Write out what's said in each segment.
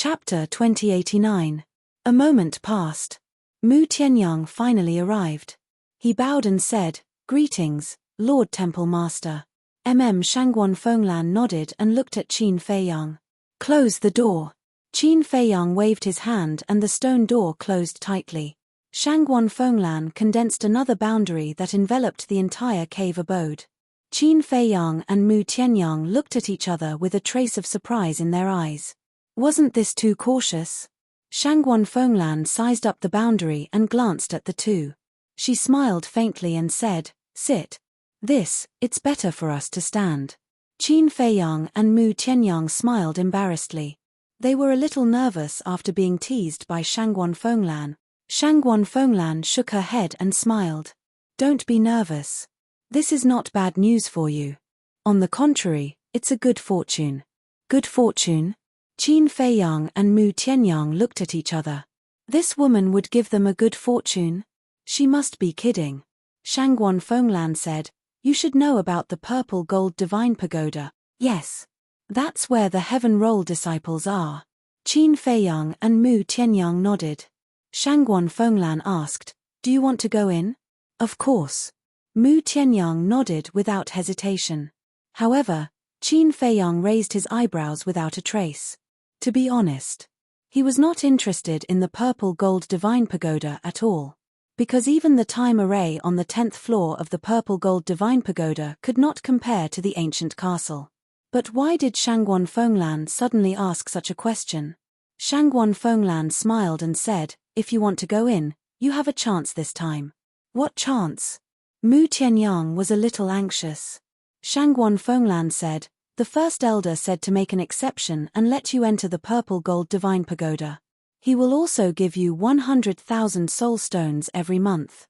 Chapter 2089. A moment passed. Mu Tianyang finally arrived. He bowed and said, "Greetings, Lord Temple Master." Shangguan Fenglan nodded and looked at Qin Feiyang. "Close the door." Qin Feiyang waved his hand and the stone door closed tightly. Shangguan Fenglan condensed another boundary that enveloped the entire cave abode. Qin Feiyang and Mu Tianyang looked at each other with a trace of surprise in their eyes. Wasn't this too cautious? Shangguan Fenglan sized up the boundary and glanced at the two. She smiled faintly and said, "Sit. It's better for us to stand." Qin Feiyang and Mu Tianyang smiled embarrassedly. They were a little nervous after being teased by Shangguan Fenglan. Shangguan Fenglan shook her head and smiled. "Don't be nervous. This is not bad news for you. On the contrary, it's a good fortune." "Good fortune?" Qin Feiyang and Mu Tianyang looked at each other. This woman would give them a good fortune? She must be kidding. Shangguan Fenglan said, "You should know about the purple gold divine pagoda." "Yes. That's where the heaven roll disciples are." Qin Feiyang and Mu Tianyang nodded. Shangguan Fenglan asked, "Do you want to go in?" "Of course." Mu Tianyang nodded without hesitation. However, Qin Feiyang raised his eyebrows without a trace. To be honest, he was not interested in the purple gold divine pagoda at all. Because even the time array on the 10th floor of the purple gold divine pagoda could not compare to the ancient castle. But why did Shangguan Fenglan suddenly ask such a question? Shangguan Fenglan smiled and said, "If you want to go in, you have a chance this time." "What chance?" Mu Tianyang was a little anxious. Shangguan Fenglan said, "The first elder said to make an exception and let you enter the purple gold divine pagoda. He will also give you 100,000 soul stones every month."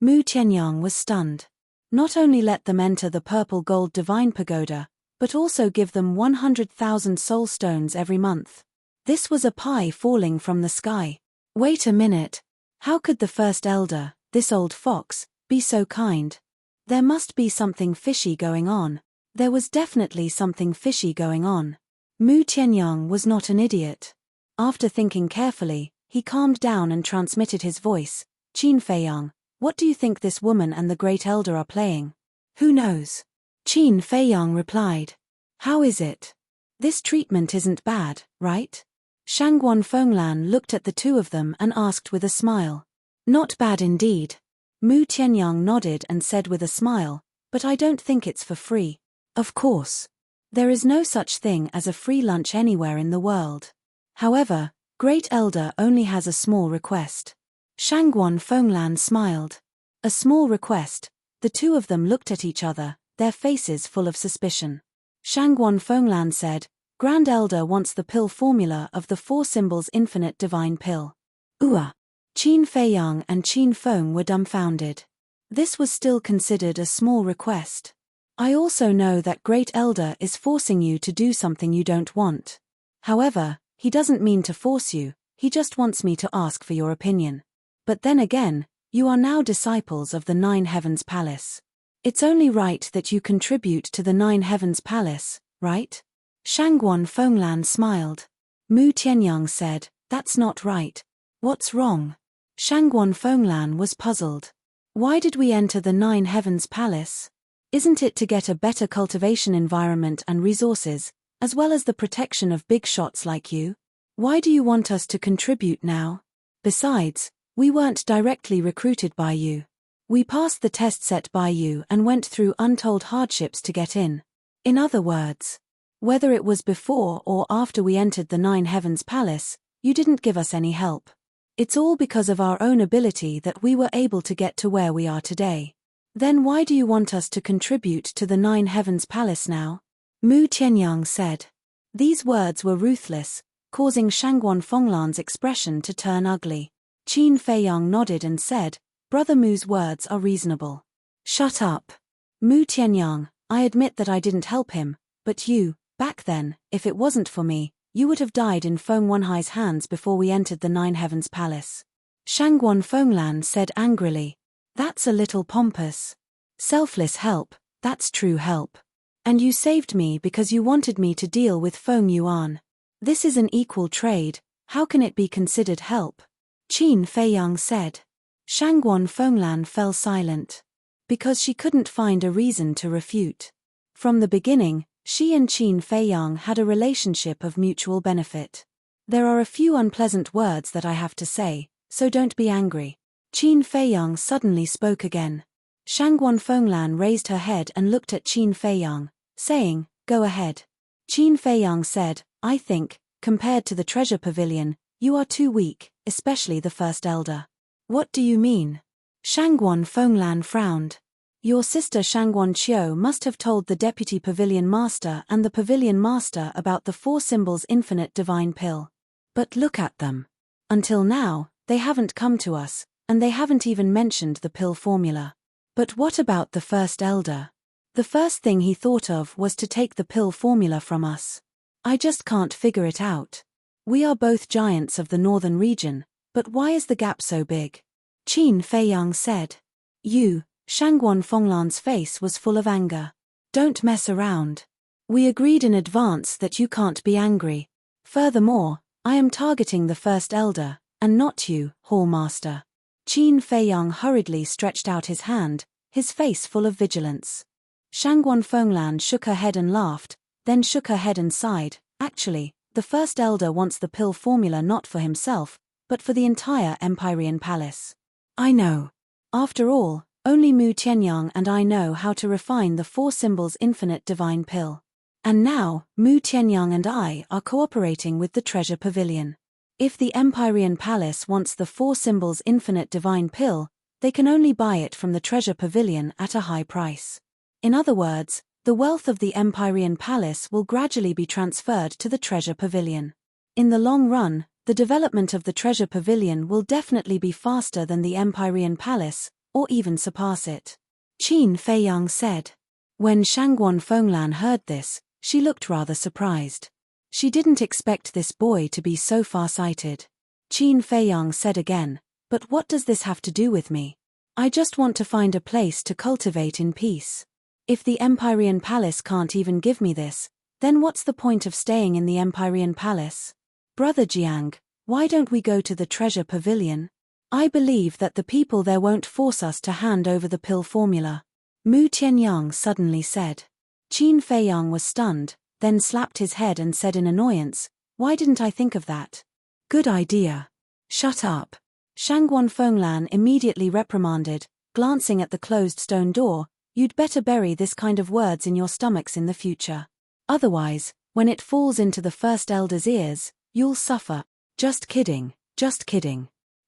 Mu Tianyang was stunned. Not only let them enter the purple gold divine pagoda, but also give them 100,000 soul stones every month. This was a pie falling from the sky. Wait a minute. How could the first elder, this old fox, be so kind? There must be something fishy going on. There was definitely something fishy going on. Mu Tianyang was not an idiot. After thinking carefully, he calmed down and transmitted his voice. "Qin Feiyang, what do you think this woman and the great elder are playing?" "Who knows?" Qin Feiyang replied. "How is it? This treatment isn't bad, right?" Shangguan Fenglan looked at the two of them and asked with a smile. "Not bad indeed." Mu Tianyang nodded and said with a smile, "But I don't think it's for free." "Of course. There is no such thing as a free lunch anywhere in the world. However, Great Elder only has a small request." Shangguan Fenglan smiled. A small request. The two of them looked at each other, their faces full of suspicion. Shangguan Fenglan said, "Grand Elder wants the pill formula of the four symbols infinite divine pill." Qin Feiyang and Qin Feng were dumbfounded. This was still considered a small request. "I also know that Great Elder is forcing you to do something you don't want. However, he doesn't mean to force you, he just wants me to ask for your opinion. But then again, you are now disciples of the Nine Heavens Palace. It's only right that you contribute to the Nine Heavens Palace, right?" Shangguan Fenglan smiled. Mu Tianyang said, "That's not right." "What's wrong?" Shangguan Fenglan was puzzled. "Why did we enter the Nine Heavens Palace? Isn't it to get a better cultivation environment and resources, as well as the protection of big shots like you? Why do you want us to contribute now? Besides, we weren't directly recruited by you. We passed the test set by you and went through untold hardships to get in. In other words, whether it was before or after we entered the Nine Heavens Palace, you didn't give us any help. It's all because of our own ability that we were able to get to where we are today. Then why do you want us to contribute to the Nine Heavens Palace now?" Mu Tianyang said. These words were ruthless, causing Shangguan Fenglan's expression to turn ugly. Qin Feiyang nodded and said, "Brother Mu's words are reasonable." "Shut up. Mu Tianyang, I admit that I didn't help him, but you, back then, if it wasn't for me, you would have died in Feng Wenhai's hands before we entered the Nine Heavens Palace." Shangguan Fenglan said angrily. "That's a little pompous. Selfless help, that's true help. And you saved me because you wanted me to deal with Feng Yuan. This is an equal trade, how can it be considered help? Qin Feiyang said. Shangguan Fenglan fell silent. Because she couldn't find a reason to refute. From the beginning, she and Qin Feiyang had a relationship of mutual benefit. There are a few unpleasant words that I have to say, so don't be angry. Qin Feiyang suddenly spoke again. Shangguan Fenglan raised her head and looked at Qin Feiyang, saying, "Go ahead." Qin Feiyang said, "I think, compared to the treasure pavilion, you are too weak, especially the first elder." "What do you mean?" Shangguan Fenglan frowned. "Your sister Shangguan Qiu must have told the deputy pavilion master and the pavilion master about the four symbols infinite divine pill. But look at them. Until now, they haven't come to us, and they haven't even mentioned the pill formula. But what about the first elder? The first thing he thought of was to take the pill formula from us. I just can't figure it out. We are both giants of the northern region, but why is the gap so big?" Qin Feiyang said. Shangguan Fenglan's face was full of anger. "Don't mess around. We agreed in advance that you can't be angry. Furthermore, I am targeting the first elder, and not you, Hall Master." Qin Feiyang hurriedly stretched out his hand, his face full of vigilance. Shangguan Fenglan shook her head and laughed, then shook her head and sighed. "Actually, the first elder wants the pill formula not for himself, but for the entire Empyrean Palace. I know. After all, only Mu Tianyang and I know how to refine the four symbols infinite divine pill. And now, Mu Tianyang and I are cooperating with the treasure pavilion. If the Empyrean Palace wants the four symbols infinite divine pill, they can only buy it from the treasure pavilion at a high price. In other words, the wealth of the Empyrean Palace will gradually be transferred to the treasure pavilion. In the long run, the development of the treasure pavilion will definitely be faster than the Empyrean Palace, or even surpass it." Qin Feiyang said. When Shangguan Fenglan heard this, she looked rather surprised. She didn't expect this boy to be so far-sighted. Qin Feiyang said again, "But what does this have to do with me? I just want to find a place to cultivate in peace. If the Empyrean Palace can't even give me this, then what's the point of staying in the Empyrean Palace? Brother Jiang, why don't we go to the treasure pavilion? I believe that the people there won't force us to hand over the pill formula." Mu Tianyang suddenly said. Qin Feiyang was stunned, then slapped his head and said in annoyance, "Why didn't I think of that? Good idea. Shut up." Shangguan Fenglan immediately reprimanded, glancing at the closed stone door, "You'd better bury this kind of words in your stomachs in the future. Otherwise, when it falls into the first elder's ears, you'll suffer." Just kidding.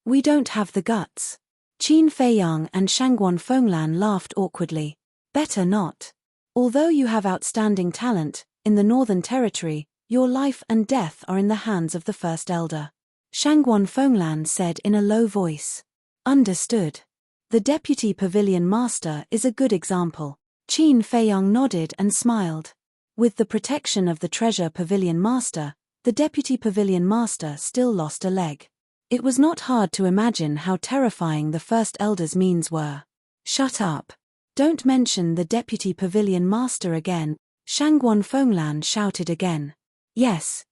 We don't have the guts." Qin Feiyang and Shangguan Fenglan laughed awkwardly. "Better not. Although you have outstanding talent, in the Northern Territory, your life and death are in the hands of the first elder." Shangguan Fenglan said in a low voice. "Understood. The Deputy Pavilion Master is a good example." Qin Feiyang nodded and smiled. With the protection of the Treasure Pavilion Master, the Deputy Pavilion Master still lost a leg. It was not hard to imagine how terrifying the First Elder's means were. "Shut up. Don't mention the Deputy Pavilion Master again," Shangguan Fenglan shouted again. Yes.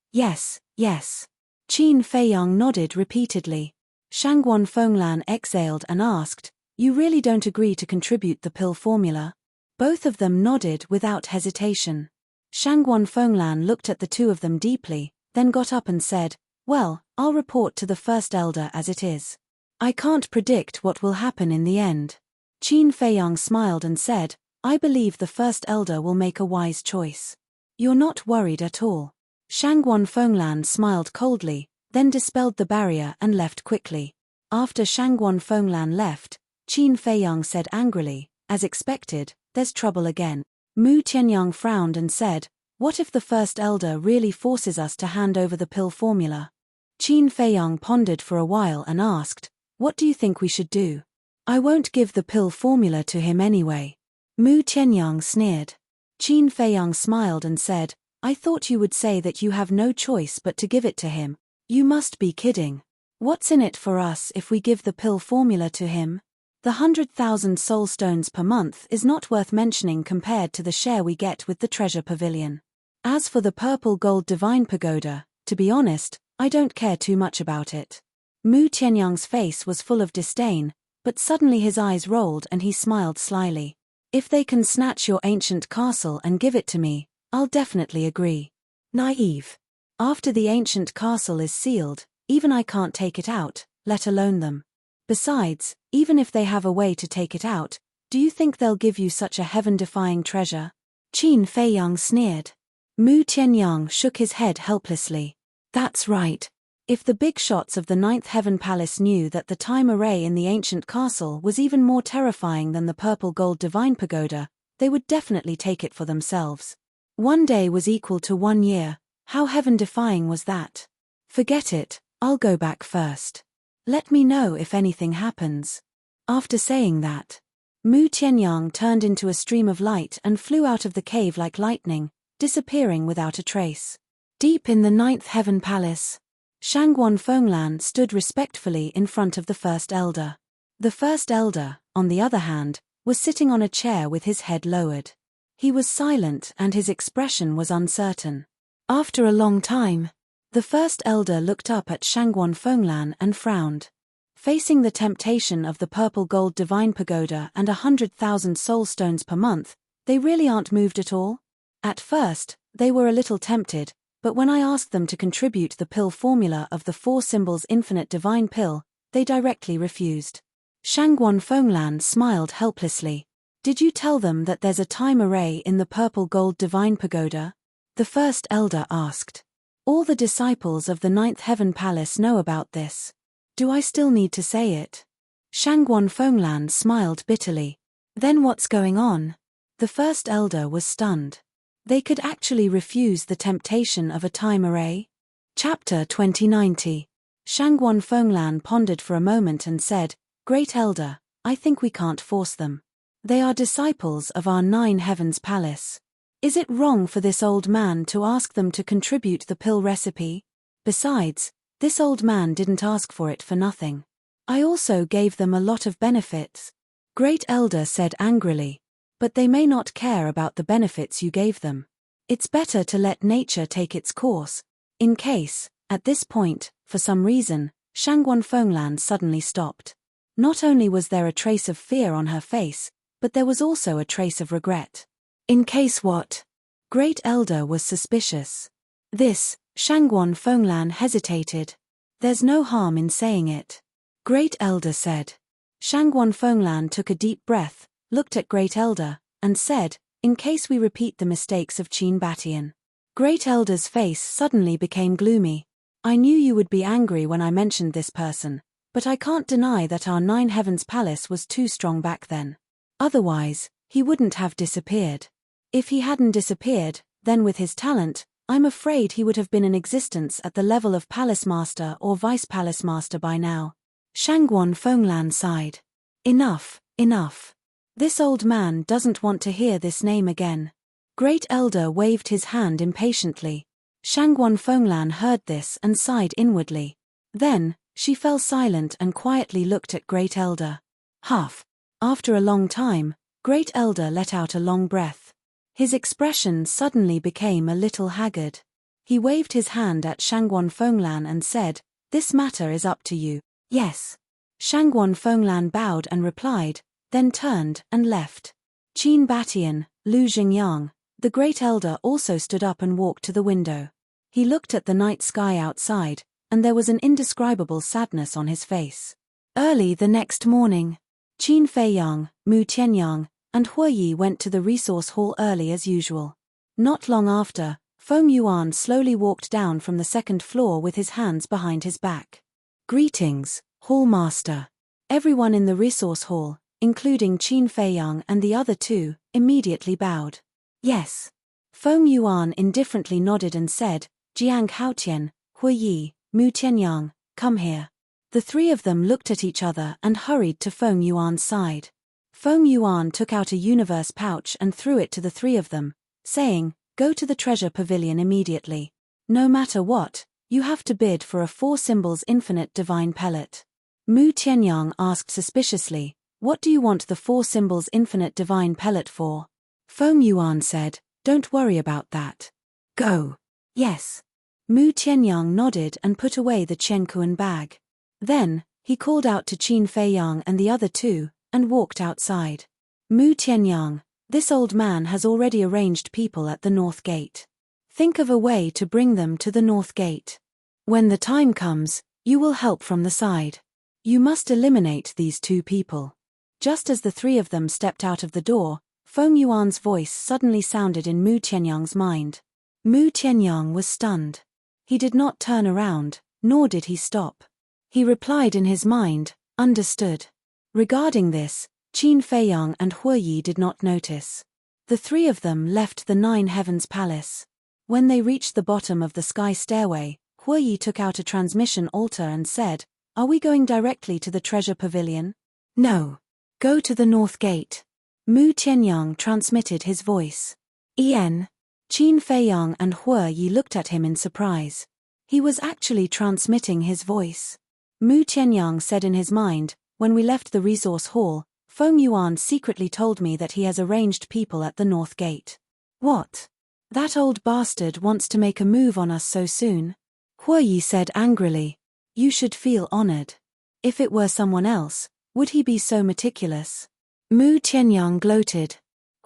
Qin Feiyang nodded repeatedly. Shangguan Fenglan exhaled and asked, "You really don't agree to contribute the pill formula?" Both of them nodded without hesitation. Shangguan Fenglan looked at the two of them deeply, then got up and said, "Well, I'll report to the First Elder as it is. I can't predict what will happen in the end." Qin Feiyang smiled and said, "I believe the First Elder will make a wise choice. You're not worried at all." Shangguan Fenglan smiled coldly, then dispelled the barrier and left quickly. After Shangguan Fenglan left, Qin Feiyang said angrily, "As expected, there's trouble again." Mu Tianyang frowned and said, "What if the First Elder really forces us to hand over the pill formula?" Qin Feiyang pondered for a while and asked, "What do you think we should do?" "I won't give the pill formula to him anyway." Mu Tianyang sneered. Qin Feiyang smiled and said, "I thought you would say that you have no choice but to give it to him. You must be kidding. What's in it for us if we give the pill formula to him? The 100,000 soul stones per month is not worth mentioning compared to the share we get with the treasure pavilion. As for the purple gold divine pagoda, To be honest, I don't care too much about it. Mu Tianyang's face was full of disdain, but suddenly his eyes rolled and he smiled slyly. If they can snatch your ancient castle and give it to me, I'll definitely agree. Naive. After the ancient castle is sealed, even I can't take it out, let alone them. Besides, even if they have a way to take it out, do you think they'll give you such a heaven-defying treasure? Qin Feiyang sneered. Mu Tianyang shook his head helplessly. That's right. If the big shots of the Ninth Heaven Palace knew that the time array in the ancient castle was even more terrifying than the purple gold divine pagoda, they would definitely take it for themselves. 1 day was equal to 1 year. How heaven-defying was that? Forget it, I'll go back first. Let me know if anything happens. After saying that, Mu Tianyang turned into a stream of light and flew out of the cave like lightning, disappearing without a trace. Deep in the Ninth Heaven Palace, Shangguan Fenglan stood respectfully in front of the First Elder. The First Elder, on the other hand, was sitting on a chair with his head lowered. He was silent and his expression was uncertain. After a long time, the First Elder looked up at Shangguan Fenglan and frowned. Facing the temptation of the purple gold divine pagoda and 100,000 soul stones per month, they really aren't moved at all? At first, they were a little tempted, but when I asked them to contribute the pill formula of the 4 symbols infinite divine pill, they directly refused. Shangguan Fenglan smiled helplessly. Did you tell them that there's a time array in the purple gold divine pagoda? The First Elder asked. All the disciples of the Ninth Heaven Palace know about this. Do I still need to say it? Shangguan Fenglan smiled bitterly. Then what's going on? The First Elder was stunned. They could actually refuse the temptation of a time array? Chapter 2090. Shangguan Fenglan pondered for a moment and said, Great Elder, I think we can't force them. They are disciples of our 9 Heavens Palace. Is it wrong for this old man to ask them to contribute the pill recipe? Besides, this old man didn't ask for it for nothing. I also gave them a lot of benefits. Great Elder said angrily. But they may not care about the benefits you gave them. It's better to let nature take its course. In case, at this point, for some reason, Shangguan Fenglan suddenly stopped. Not only was there a trace of fear on her face, but there was also a trace of regret. In case what? Great Elder was suspicious. This, Shangguan Fenglan hesitated. There's no harm in saying it. Great Elder said. Shangguan Fenglan took a deep breath, looked at Great Elder, and said, in case we repeat the mistakes of Qin Batian. Great Elder's face suddenly became gloomy. I knew you would be angry when I mentioned this person, but I can't deny that our 9 Heavens Palace was too strong back then. Otherwise, he wouldn't have disappeared. If he hadn't disappeared, then with his talent, I'm afraid he would have been in existence at the level of Palace Master or Vice Palace Master by now. Shangguan Fenglan sighed. Enough, enough. This old man doesn't want to hear this name again. Great Elder waved his hand impatiently. Shangguan Fenglan heard this and sighed inwardly. Then, she fell silent and quietly looked at Great Elder. Huff. After a long time, Great Elder let out a long breath. His expression suddenly became a little haggard. He waved his hand at Shangguan Fenglan and said, This matter is up to you. Yes. Shangguan Fenglan bowed and replied, then turned and left. Qin Batian, Lu Xingyang, the Great Elder also stood up and walked to the window. He looked at the night sky outside, and there was an indescribable sadness on his face. Early the next morning, Qin Feiyang, Mu Tianyang, and Hue Yi went to the resource hall early as usual. Not long after, Feng Yuan slowly walked down from the 2nd floor with his hands behind his back. Greetings, Hall Master. Everyone in the resource hall, including Qin Feiyang and the other 2, immediately bowed. Yes. Feng Yuan indifferently nodded and said, Jiang Haotian, Hue Yi, Mu Tianyang, come here. The 3 of them looked at each other and hurried to Feng Yuan's side. Feng Yuan took out a universe pouch and threw it to the 3 of them, saying, Go to the treasure pavilion immediately. No matter what, you have to bid for a 4 symbols infinite divine pellet. Mu Tianyang asked suspiciously, What do you want the 4 symbols infinite divine pellet for? Feng Yuan said, Don't worry about that. Go. Yes. Mu Tianyang nodded and put away the Qiankuan bag. Then, he called out to Qin Feiyang and the other two, and walked outside. Mu Tianyang, this old man has already arranged people at the north gate. Think of a way to bring them to the north gate. When the time comes, you will help from the side. You must eliminate these two people. Just as the three of them stepped out of the door, Feng Yuan's voice suddenly sounded in Mu Tianyang's mind. Mu Tianyang was stunned. He did not turn around, nor did he stop. He replied in his mind, understood. Regarding this, Qin Feiyang and Huoyi did not notice. The three of them left the Nine Heavens Palace. When they reached the bottom of the sky stairway, Huoyi took out a transmission altar and said, "Are we going directly to the treasure pavilion?" "No. Go to the north gate." Mu Tianyang transmitted his voice. Qin Feiyang and Huoyi looked at him in surprise. He was actually transmitting his voice. Mu Tianyang said in his mind, "When we left the resource hall, Feng Yuan secretly told me that he has arranged people at the north gate." "What? That old bastard wants to make a move on us so soon?" Huoyi said angrily. "You should feel honored. If it were someone else, would he be so meticulous?" Mu Tianyang gloated.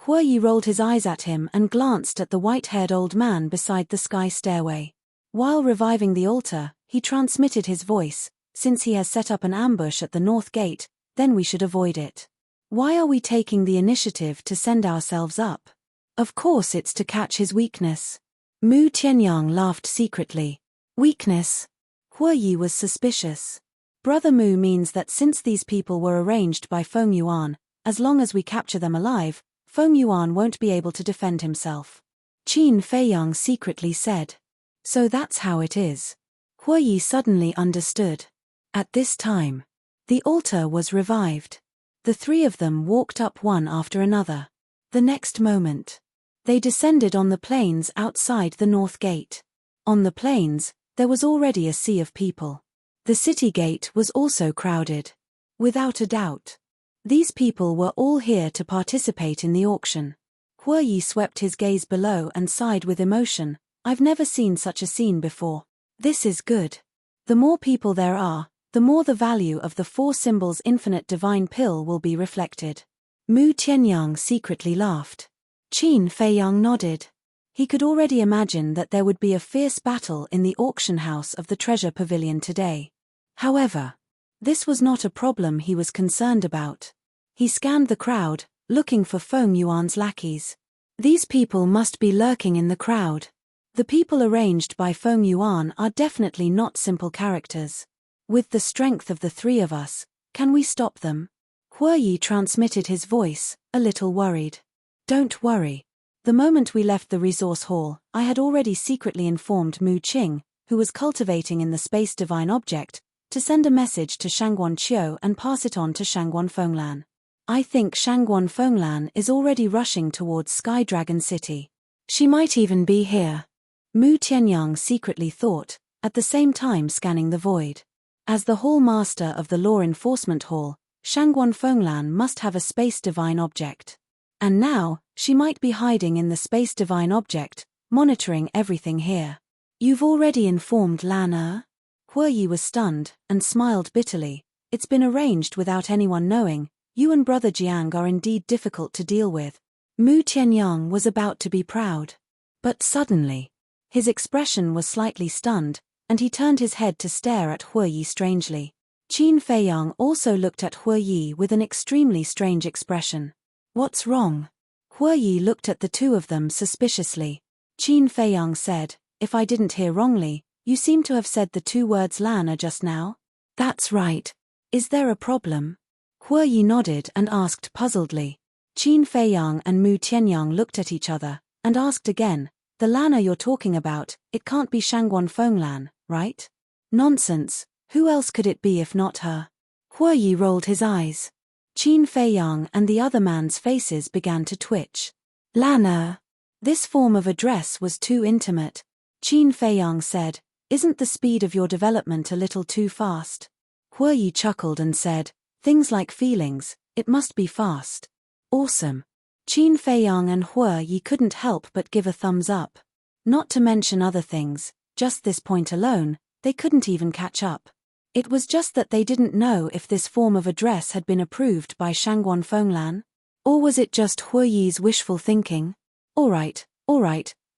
Huoyi rolled his eyes at him and glanced at the white-haired old man beside the sky stairway. While reviving the altar, he transmitted his voice, "Since he has set up an ambush at the north gate, then we should avoid it. Why are we taking the initiative to send ourselves up? Of course it's to catch his weakness." Mu Tianyang laughed secretly. Weakness? Huoyi was suspicious. Brother Mu means that since these people were arranged by Feng Yuan, as long as we capture them alive, Feng Yuan won't be able to defend himself. Qin Feiyang secretly said. So that's how it is. Huoyi suddenly understood. At this time, the altar was revived. The three of them walked up one after another. The next moment, they descended on the plains outside the north gate. On the plains, there was already a sea of people. The city gate was also crowded. Without a doubt, these people were all here to participate in the auction. Huoyi swept his gaze below and sighed with emotion. I've never seen such a scene before. This is good. The more people there are, the more the value of the four symbols infinite divine pill will be reflected. Mu Tianyang secretly laughed. Qin Feiyang nodded. He could already imagine that there would be a fierce battle in the auction house of the treasure pavilion today. However, this was not a problem he was concerned about. He scanned the crowd, looking for Feng Yuan's lackeys. These people must be lurking in the crowd. The people arranged by Feng Yuan are definitely not simple characters. With the strength of the three of us, can we stop them? Huoyi transmitted his voice, a little worried. Don't worry. The moment we left the resource hall, I had already secretly informed Mu Qing, who was cultivating in the space divine object, to send a message to Shangguan Qiu and pass it on to Shangguan Fenglan. I think Shangguan Fenglan is already rushing towards Sky Dragon City. She might even be here. Mu Tianyang secretly thought, at the same time scanning the void. As the hall master of the Law Enforcement Hall, Shangguan Fenglan must have a space divine object. And now, she might be hiding in the space divine object, monitoring everything here. You've already informed Lan Er? Huoyi was stunned, and smiled bitterly. It's been arranged without anyone knowing. You and Brother Jiang are indeed difficult to deal with. Mu Tianyang was about to be proud. But suddenly, his expression was slightly stunned, and he turned his head to stare at Huoyi strangely. Qin Feiyang also looked at Huoyi with an extremely strange expression. What's wrong? Huoyi looked at the two of them suspiciously. Qin Feiyang said, If I didn't hear wrongly, you seem to have said the two words Lan Er just now? That's right. Is there a problem? Huoyi nodded and asked puzzledly. Qin Feiyang and Mu Tianyang looked at each other, and asked again, The Lan Er you're talking about, it can't be Shangguan Fenglan, right? Nonsense, who else could it be if not her? Huoyi rolled his eyes. Qin Feiyang and the other man's faces began to twitch. Lan Er. This form of address was too intimate. Qin Feiyang said, Isn't the speed of your development a little too fast? Huoyi chuckled and said, Things like feelings, it must be fast. Awesome. Qin Feiyang and Huoyi couldn't help but give a thumbs up. Not to mention other things, just this point alone, they couldn't even catch up. It was just that they didn't know if this form of address had been approved by Shangguan Fenglan. Or was it just Huiyi's wishful thinking? All right,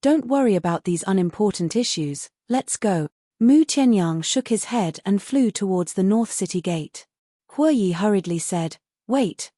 don't worry about these unimportant issues, let's go. Mu Tianyang shook his head and flew towards the North City Gate. Huiyi hurriedly said, Wait,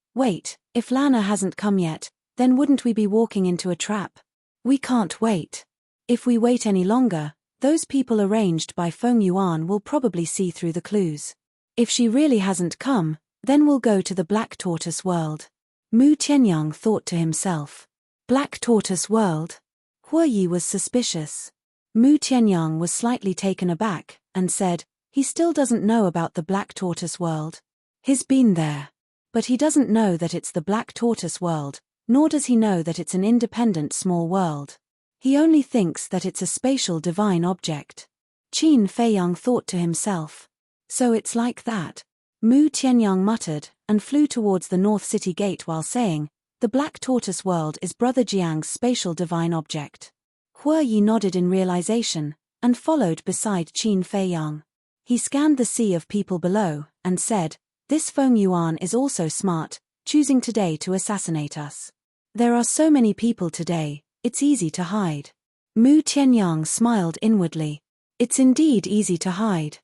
if Lana hasn't come yet, then wouldn't we be walking into a trap? We can't wait. If we wait any longer, those people arranged by Feng Yuan will probably see through the clues. If she really hasn't come, then we'll go to the Black Tortoise World. Mu Tianyang thought to himself. Black Tortoise World? Huiyi was suspicious. Mu Tianyang was slightly taken aback, and said, he still doesn't know about the Black Tortoise World. He's been there. But he doesn't know that it's the Black Tortoise World, nor does he know that it's an independent small world. He only thinks that it's a spatial divine object. Qin Feiyang thought to himself. So it's like that. Mu Tianyang muttered, and flew towards the North City Gate while saying, the Black Tortoise World is Brother Jiang's spatial divine object. Huiyi nodded in realization, and followed beside Qin Feiyang. He scanned the sea of people below, and said, this Feng Yuan is also smart, choosing today to assassinate us. There are so many people today, it's easy to hide. Mu Tianyang smiled inwardly. It's indeed easy to hide.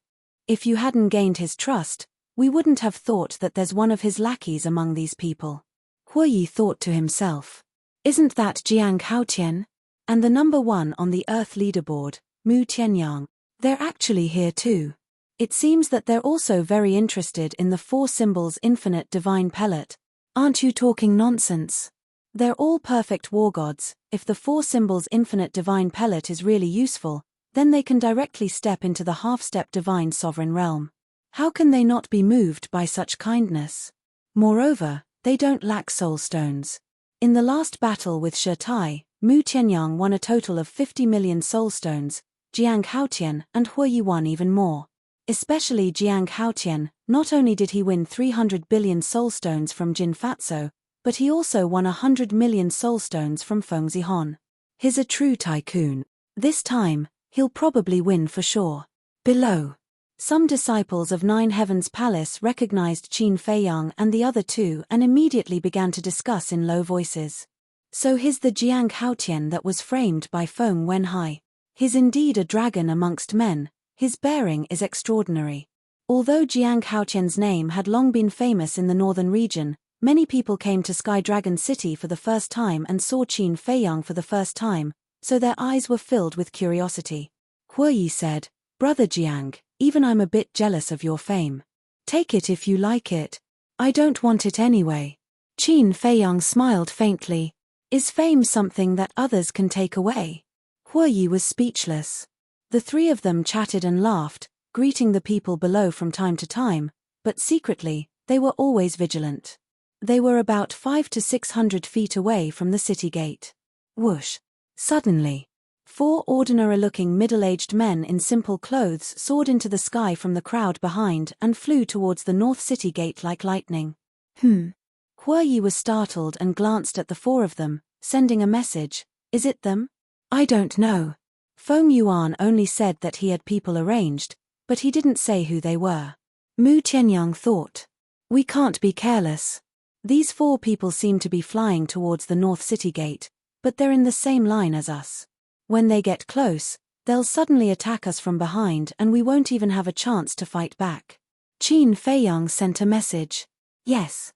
If you hadn't gained his trust, we wouldn't have thought that there's one of his lackeys among these people. Huiyi thought to himself. Isn't that Jiang Haotian? And the number one on the Earth leaderboard, Mu Tianyang. They're actually here too. It seems that they're also very interested in the four symbols infinite divine pellet. Aren't you talking nonsense? They're all perfect war gods. If the four symbols infinite divine pellet is really useful, then they can directly step into the half-step divine sovereign realm. How can they not be moved by such kindness? Moreover, they don't lack soul stones. In the last battle with Shetai, Mu Tianyang won a total of 50 million soul stones, Jiang Haotian and Huiyi won even more. Especially Jiang Haotian, not only did he win 300 billion soul stones from Jin Fatso, but he also won 100 million soul stones from Feng Zihon. He's a true tycoon. This time, he'll probably win for sure. Below. Some disciples of Nine Heavens Palace recognized Qin Feiyang and the other two and immediately began to discuss in low voices. So he's the Jiang Haotian that was framed by Feng Wenhai. He's indeed a dragon amongst men, his bearing is extraordinary. Although Jiang Haotian's name had long been famous in the northern region, many people came to Sky Dragon City for the first time and saw Qin Feiyang for the first time, so their eyes were filled with curiosity. Huiyi said, Brother Jiang, even I'm a bit jealous of your fame. Take it if you like it. I don't want it anyway. Qin Feiyang smiled faintly. Is fame something that others can take away? Huiyi was speechless. The three of them chatted and laughed, greeting the people below from time to time, but secretly, they were always vigilant. They were about 500 to 600 feet away from the city gate. Whoosh! Suddenly, four ordinary-looking middle-aged men in simple clothes soared into the sky from the crowd behind and flew towards the North City Gate like lightning. Huiyi was startled and glanced at the four of them, sending a message. Is it them? I don't know. Feng Yuan only said that he had people arranged, but he didn't say who they were. Mu Tianyang thought. We can't be careless. These four people seem to be flying towards the North City Gate, but they're in the same line as us. When they get close, they'll suddenly attack us from behind and we won't even have a chance to fight back. Qin Feiyang sent a message. Yes.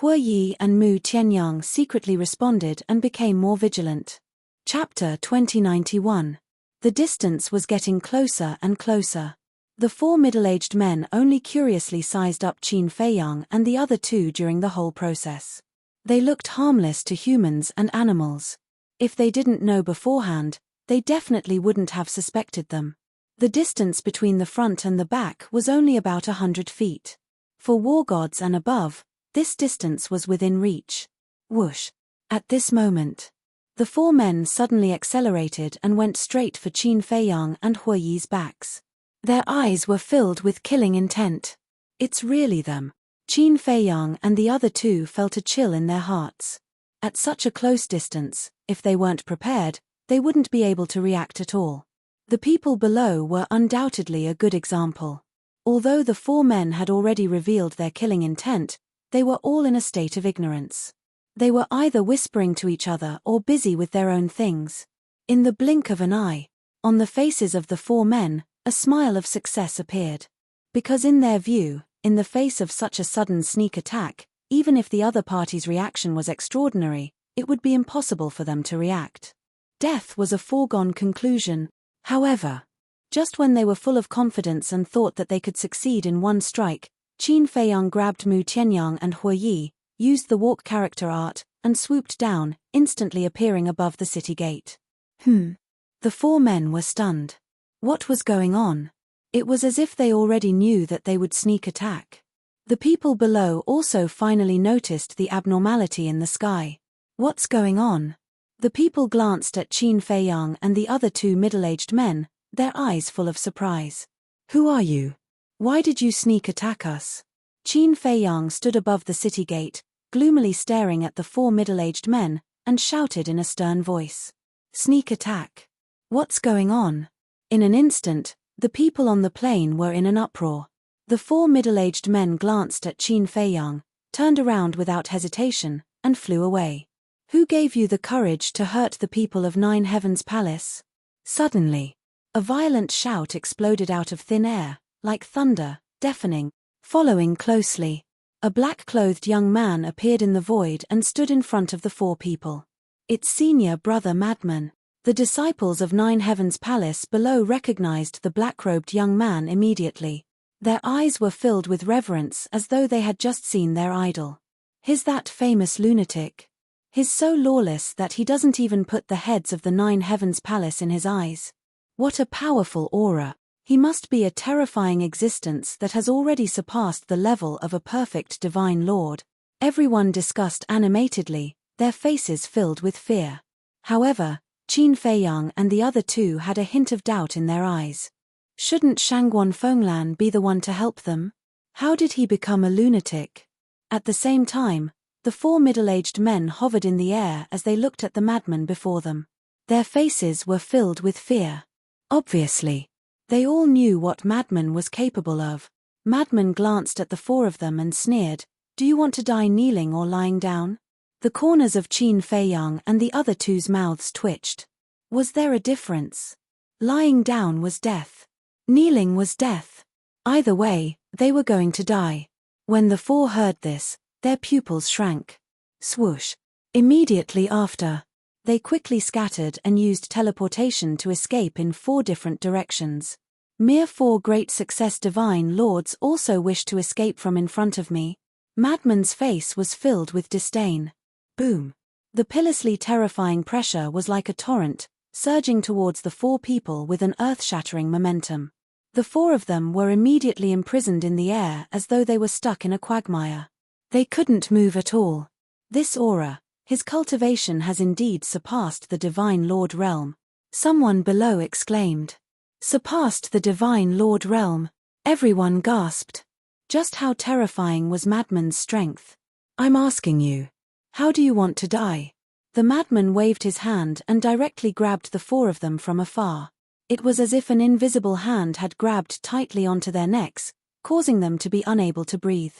Huiyi and Mu Tianyang secretly responded and became more vigilant. Chapter 2091. The distance was getting closer and closer. The four middle-aged men only curiously sized up Qin Feiyang and the other two during the whole process. They looked harmless to humans and animals. If they didn't know beforehand, they definitely wouldn't have suspected them. The distance between the front and the back was only about 100 feet. For war gods and above, this distance was within reach. Whoosh! At this moment, the four men suddenly accelerated and went straight for Qin Feiyang and Huiyi's backs. Their eyes were filled with killing intent. It's really them. Qin Feiyang and the other two felt a chill in their hearts. At such a close distance, if they weren't prepared, they wouldn't be able to react at all. The people below were undoubtedly a good example. Although the 4 men had already revealed their killing intent, they were all in a state of ignorance. They were either whispering to each other or busy with their own things. In the blink of an eye, on the faces of the 4 men, a smile of success appeared. Because in their view, in the face of such a sudden sneak attack, even if the other party's reaction was extraordinary, it would be impossible for them to react. Death was a foregone conclusion. However, just when they were full of confidence and thought that they could succeed in one strike, Qin Feiyang grabbed Mu Tianyang and Hui Yi, used the walk character art, and swooped down, instantly appearing above the city gate. The 4 men were stunned. What was going on? It was as if they already knew that they would sneak attack. The people below also finally noticed the abnormality in the sky. What's going on? The people glanced at Qin Feiyang and the other 2 middle-aged men, their eyes full of surprise. Who are you? Why did you sneak attack us? Qin Feiyang stood above the city gate, gloomily staring at the 4 middle-aged men, and shouted in a stern voice. Sneak attack. What's going on? In an instant, the people on the plain were in an uproar. The 4 middle-aged men glanced at Qin Feiyang, turned around without hesitation, and flew away. Who gave you the courage to hurt the people of 9 Heavens Palace? Suddenly, a violent shout exploded out of thin air, like thunder, deafening. Following closely, a black-clothed young man appeared in the void and stood in front of the 4 people. Its senior brother Madman. The disciples of 9 Heavens Palace below recognized the black-robed young man immediately. Their eyes were filled with reverence as though they had just seen their idol. He's that famous lunatic. He's so lawless that he doesn't even put the heads of the 9 Heavens Palace in his eyes. What a powerful aura. He must be a terrifying existence that has already surpassed the level of a perfect divine lord. Everyone discussed animatedly, their faces filled with fear. However, Qin Feiyang and the other 2 had a hint of doubt in their eyes. Shouldn't Shangguan Fenglan be the one to help them? How did he become a lunatic? At the same time, the 4 middle-aged men hovered in the air as they looked at the madman before them. Their faces were filled with fear. Obviously, they all knew what Madman was capable of. Madman glanced at the 4 of them and sneered, "Do you want to die kneeling or lying down?" The corners of Qin Feiyang and the other 2's mouths twitched. Was there a difference? Lying down was death. Kneeling was death. Either way, they were going to die. When the 4 heard this, their pupils shrank. Swoosh. Immediately after, they quickly scattered and used teleportation to escape in 4 different directions. Mere 4 great success divine lords also wished to escape from in front of me. Madman's face was filled with disdain. Boom. The pitilessly terrifying pressure was like a torrent, surging towards the 4 people with an earth-shattering momentum. The 4 of them were immediately imprisoned in the air as though they were stuck in a quagmire. They couldn't move at all. This aura, his cultivation has indeed surpassed the Divine Lord realm. Someone below exclaimed. Surpassed the Divine Lord realm. Everyone gasped. Just how terrifying was Madman's strength? I'm asking you. How do you want to die? The madman waved his hand and directly grabbed the 4 of them from afar. It was as if an invisible hand had grabbed tightly onto their necks, causing them to be unable to breathe.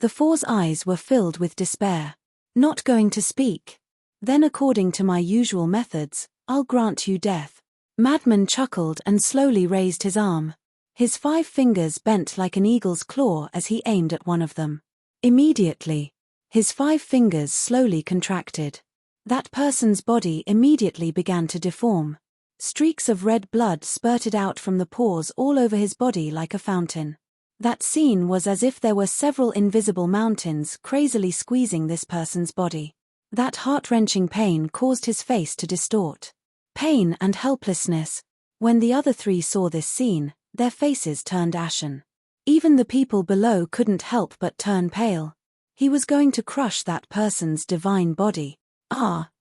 The 4's eyes were filled with despair. Not going to speak? Then according to my usual methods, I'll grant you death. Madman chuckled and slowly raised his arm. His 5 fingers bent like an eagle's claw as he aimed at one of them. Immediately, his 5 fingers slowly contracted. That person's body immediately began to deform. Streaks of red blood spurted out from the pores all over his body like a fountain. That scene was as if there were several invisible mountains crazily squeezing this person's body. That heart-wrenching pain caused his face to distort. Pain and helplessness. When the other 3 saw this scene, their faces turned ashen. Even the people below couldn't help but turn pale. He was going to crush that person's divine body.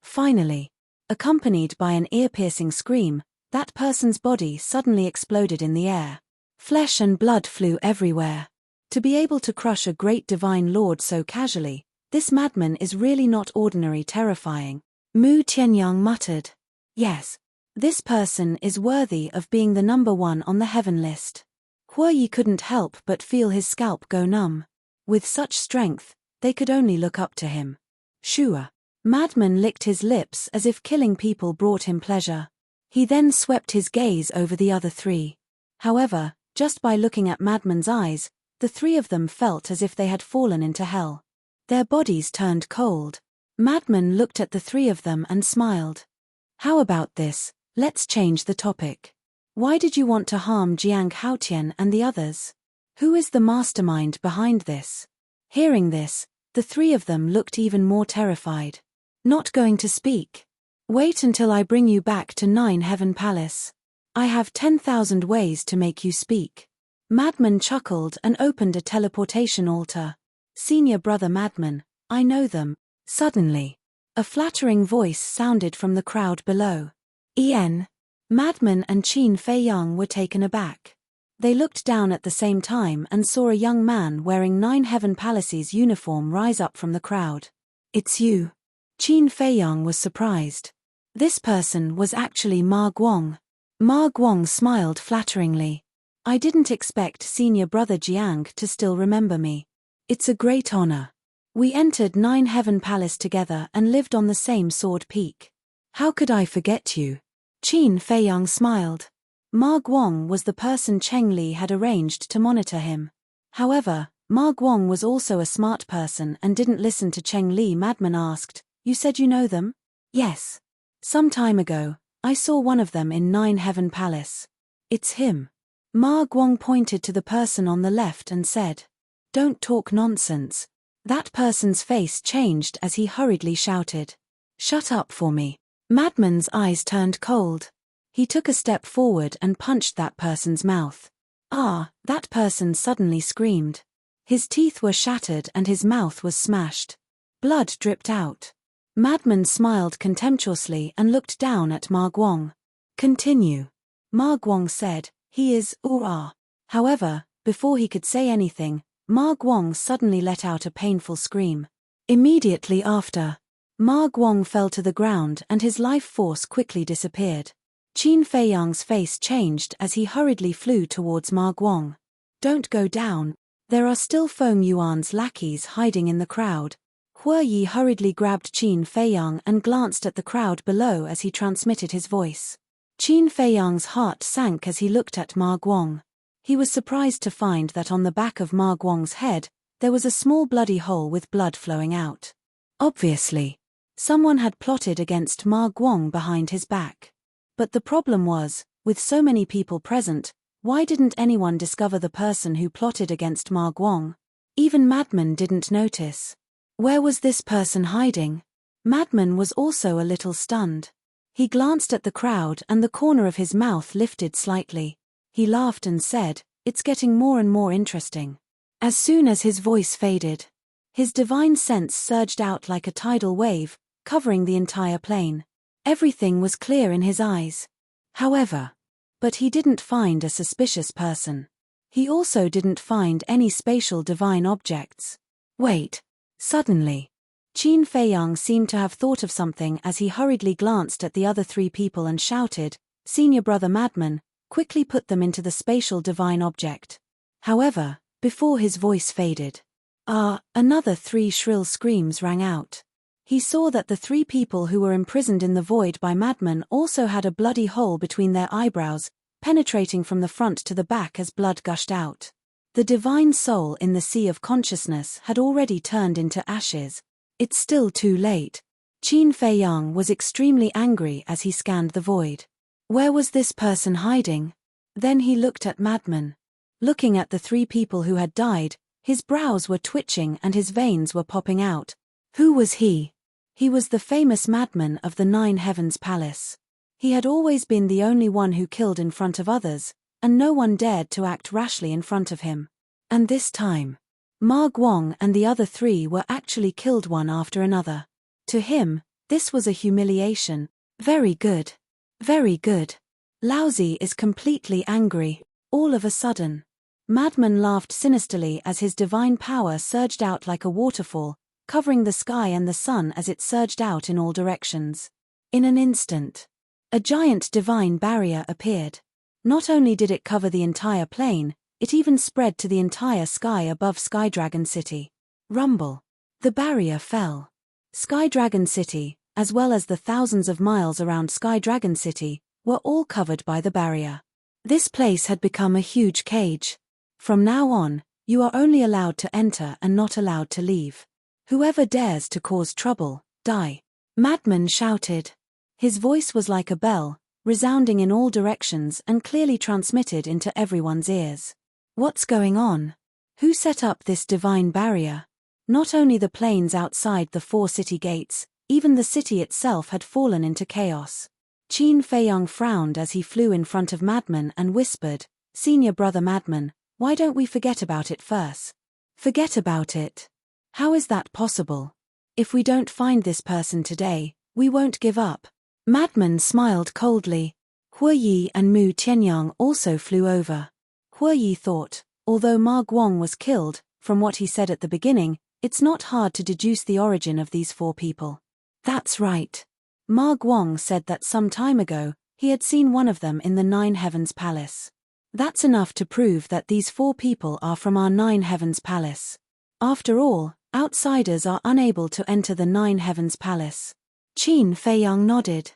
Finally. Accompanied by an ear-piercing scream, that person's body suddenly exploded in the air. Flesh and blood flew everywhere. To be able to crush a great divine lord so casually, this madman is really not ordinary terrifying. Mu Tianyang muttered. Yes. This person is worthy of being the number one on the heaven list. Hue Yi couldn't help but feel his scalp go numb. With such strength, they could only look up to him. Shua. Madman licked his lips as if killing people brought him pleasure. He then swept his gaze over the other three. However, just by looking at Madman's eyes, the three of them felt as if they had fallen into hell. Their bodies turned cold. Madman looked at the three of them and smiled. How about this? Let's change the topic. Why did you want to harm Jiang Haotian and the others? Who is the mastermind behind this? Hearing this, the three of them looked even more terrified. Not going to speak? Wait until I bring you back to 9 Heaven Palace. I have 10,000 ways to make you speak. Madman chuckled and opened a teleportation altar. Senior brother Madman, I know them. Suddenly, a flattering voice sounded from the crowd below. Madman and Qin Fei Yang were taken aback. They looked down at the same time and saw a young man wearing 9 Heaven Palaces uniform rise up from the crowd. It's you. Qin Fei Yang was surprised. This person was actually Ma Guang. Ma Guang smiled flatteringly. I didn't expect senior brother Jiang to still remember me. It's a great honor. We entered 9 Heaven Palace together and lived on the same sword peak. How could I forget you? Qin Fei Yang smiled. Ma Guang was the person Cheng Li had arranged to monitor him. However, Ma Guang was also a smart person and didn't listen to Cheng Li. Madman asked, You said you know them? Yes. Some time ago, I saw one of them in 9 Heaven Palace. It's him. Ma Guang pointed to the person on the left and said, Don't talk nonsense. That person's face changed as he hurriedly shouted, Shut up for me. Madman's eyes turned cold. He took a step forward and punched that person's mouth. That person suddenly screamed. His teeth were shattered and his mouth was smashed. Blood dripped out. Madman smiled contemptuously and looked down at Ma Guang. Continue. Ma Guang said, He is However, before he could say anything, Ma Guang suddenly let out a painful scream. Immediately after, Ma Guang fell to the ground and his life force quickly disappeared. Qin Fei Yang's face changed as he hurriedly flew towards Ma Guang. Don't go down. There are still Feng Yuan's lackeys hiding in the crowd. Hue Yi hurriedly grabbed Qin Fei Yang and glanced at the crowd below as he transmitted his voice. Qin Fei Yang's heart sank as he looked at Ma Guang. He was surprised to find that on the back of Ma Guang's head, there was a small bloody hole with blood flowing out. Obviously, someone had plotted against Ma Guang behind his back. But the problem was, with so many people present, why didn't anyone discover the person who plotted against Ma Guang? Even Madman didn't notice. Where was this person hiding? Madman was also a little stunned. He glanced at the crowd and the corner of his mouth lifted slightly. He laughed and said, It's getting more and more interesting. As soon as his voice faded, his divine sense surged out like a tidal wave, covering the entire plain. Everything was clear in his eyes. But he didn't find a suspicious person. He also didn't find any spatial divine objects. Wait. Suddenly, Qin Fei Yang seemed to have thought of something as he hurriedly glanced at the other 3 people and shouted, Senior brother Madman, quickly put them into the spatial divine object. However, before his voice faded, another 3 shrill screams rang out. He saw that the 3 people who were imprisoned in the void by Madman also had a bloody hole between their eyebrows, penetrating from the front to the back as blood gushed out. The divine soul in the sea of consciousness had already turned into ashes. It's still too late. Qin Fei Yang was extremely angry as he scanned the void. Where was this person hiding? Then he looked at Madman. Looking at the 3 people who had died, his brows were twitching and his veins were popping out. Who was he? He was the famous Madman of the 9 Heavens Palace. He had always been the only one who killed in front of others, and no one dared to act rashly in front of him. And this time, Ma Guang and the other 3 were actually killed one after another. To him, this was a humiliation. Very good. Very good. Laozi is completely angry. All of a sudden, Madman laughed sinisterly as his divine power surged out like a waterfall, covering the sky and the sun as it surged out in all directions. In an instant, A giant divine barrier appeared. Not only did it cover the entire plain, it even spread to the entire sky above Skydragon City. Rumble. The barrier fell. Skydragon City, as well as the thousands of miles around Skydragon City, were all covered by the barrier. This place had become a huge cage. From now on, you are only allowed to enter and not allowed to leave. Whoever dares to cause trouble, die. Madman shouted. His voice was like a bell, resounding in all directions and clearly transmitted into everyone's ears. What's going on? Who set up this divine barrier? Not only the plains outside the 4 city gates, even the city itself had fallen into chaos. Qin Feiyang frowned as he flew in front of Madman and whispered, "Senior brother Madman, why don't we forget about it first?" Forget about it? How is that possible? If we don't find this person today, we won't give up. Madman smiled coldly. Hue Yi and Mu Tianyang also flew over. Hue Yi thought, although Ma Guang was killed, from what he said at the beginning, it's not hard to deduce the origin of these 4 people. That's right. Ma Guang said that some time ago, he had seen one of them in the 9 Heavens Palace. That's enough to prove that these 4 people are from our 9 Heavens Palace. After all, outsiders are unable to enter the 9 Heavens Palace. Qin Feiyang nodded.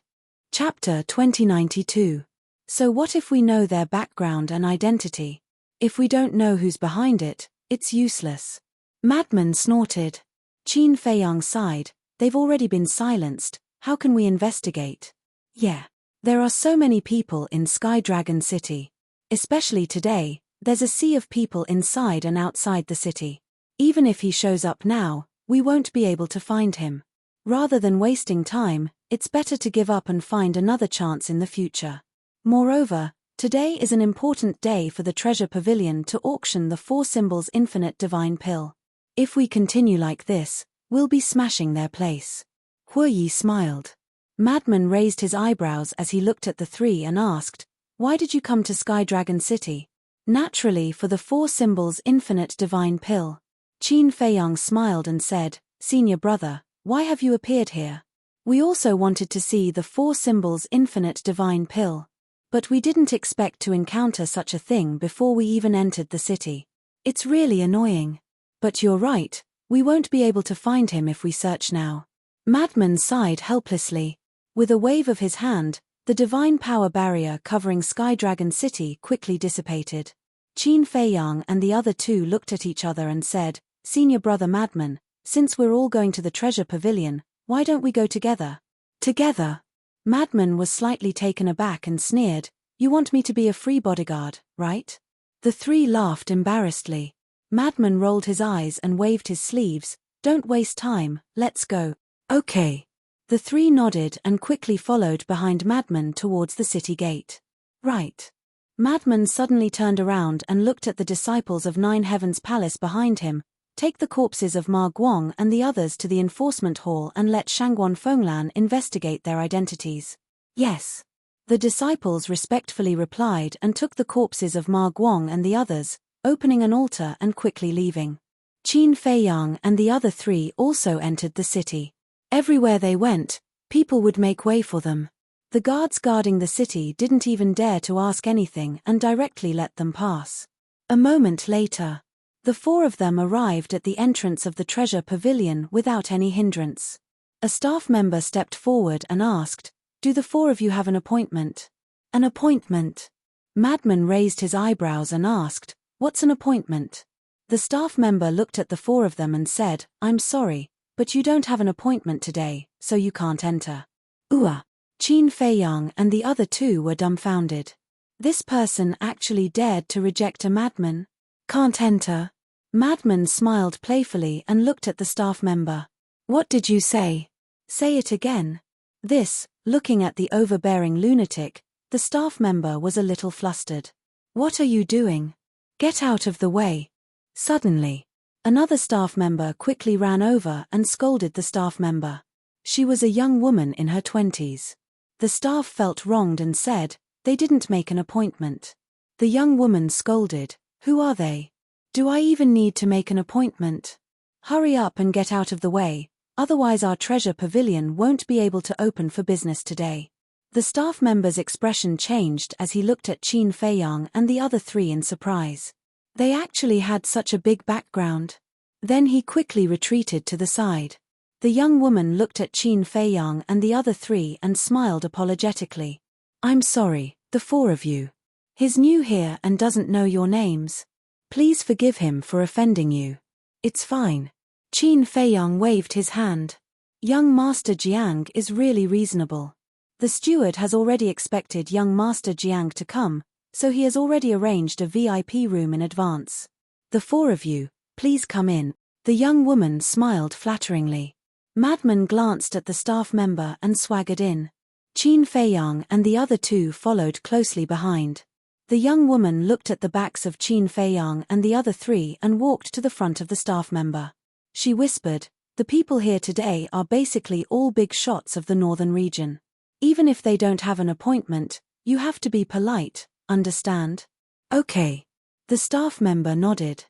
Chapter 2092. So what if we know their background and identity? If we don't know who's behind it, it's useless. Madman snorted. Qin Feiyang sighed. They've already been silenced, how can we investigate? Yeah. There are so many people in Skydragon City. Especially today, there's a sea of people inside and outside the city. Even if he shows up now, we won't be able to find him. Rather than wasting time, it's better to give up and find another chance in the future. Moreover, today is an important day for the Treasure Pavilion to auction the 4 Symbols Infinite Divine Pill. If we continue like this, we'll be smashing their place. Hue Yi smiled. Madman raised his eyebrows as he looked at the 3 and asked, "Why did you come to Skydragon City?" "Naturally for the 4 Symbols Infinite Divine Pill." Qin Feiyang smiled and said, "Senior brother, why have you appeared here?" "We also wanted to see the 4 Symbols Infinite Divine Pill. But we didn't expect to encounter such a thing before we even entered the city. It's really annoying. But you're right, we won't be able to find him if we search now." Madman sighed helplessly. With a wave of his hand, the divine power barrier covering Skydragon City quickly dissipated. Qin Feiyang and the other 2 looked at each other and said, "Senior brother Madman, since we're all going to the Treasure Pavilion, why don't we go together?" "Together?" Madman was slightly taken aback and sneered, "You want me to be a free bodyguard, right?" The 3 laughed embarrassedly. Madman rolled his eyes and waved his sleeves, "Don't waste time, let's go." "Okay." The 3 nodded and quickly followed behind Madman towards the city gate. "Right." Madman suddenly turned around and looked at the disciples of 9 Heavens Palace behind him. "Take the corpses of Ma Guang and the others to the enforcement hall and let Shangguan Fenglan investigate their identities." "Yes." The disciples respectfully replied and took the corpses of Ma Guang and the others, opening an altar and quickly leaving. Qin Feiyang and the other 3 also entered the city. Everywhere they went, people would make way for them. The guards guarding the city didn't even dare to ask anything and directly let them pass. A moment later, the 4 of them arrived at the entrance of the Treasure Pavilion without any hindrance. A staff member stepped forward and asked, "Do the 4 of you have an appointment?" "An appointment?" Madman raised his eyebrows and asked, "What's an appointment?" The staff member looked at the 4 of them and said, "I'm sorry, but you don't have an appointment today, so you can't enter." Qin Feiyang and the other 2 were dumbfounded. This person actually dared to reject a madman? "Can't enter?" Madman smiled playfully and looked at the staff member. "What did you say?" "Say it again." Looking at the overbearing lunatic, the staff member was a little flustered. "What are you doing? Get out of the way." Suddenly, another staff member quickly ran over and scolded the staff member. She was a young woman in her 20s. The staff felt wronged and said, "They didn't make an appointment." The young woman scolded, "Who are they? Do I even need to make an appointment? Hurry up and get out of the way, otherwise our Treasure Pavilion won't be able to open for business today." The staff member's expression changed as he looked at Qin Feiyang and the other three in surprise. They actually had such a big background. Then he quickly retreated to the side. The young woman looked at Qin Feiyang and the other three and smiled apologetically. I'm sorry, the four of you. He's new here and doesn't know your names. Please forgive him for offending you. It's fine. Qin Feiyang waved his hand. Young Master Jiang is really reasonable. The steward has already expected young Master Jiang to come, so he has already arranged a VIP room in advance. The four of you, please come in. The young woman smiled flatteringly. Madman glanced at the staff member and swaggered in. Qin Feiyang and the other two followed closely behind. The young woman looked at the backs of Qin Feiyang and the other three and walked to the front of the staff member. She whispered, "The people here today are basically all big shots of the northern region. Even if they don't have an appointment, you have to be polite, understand?" "Okay." The staff member nodded.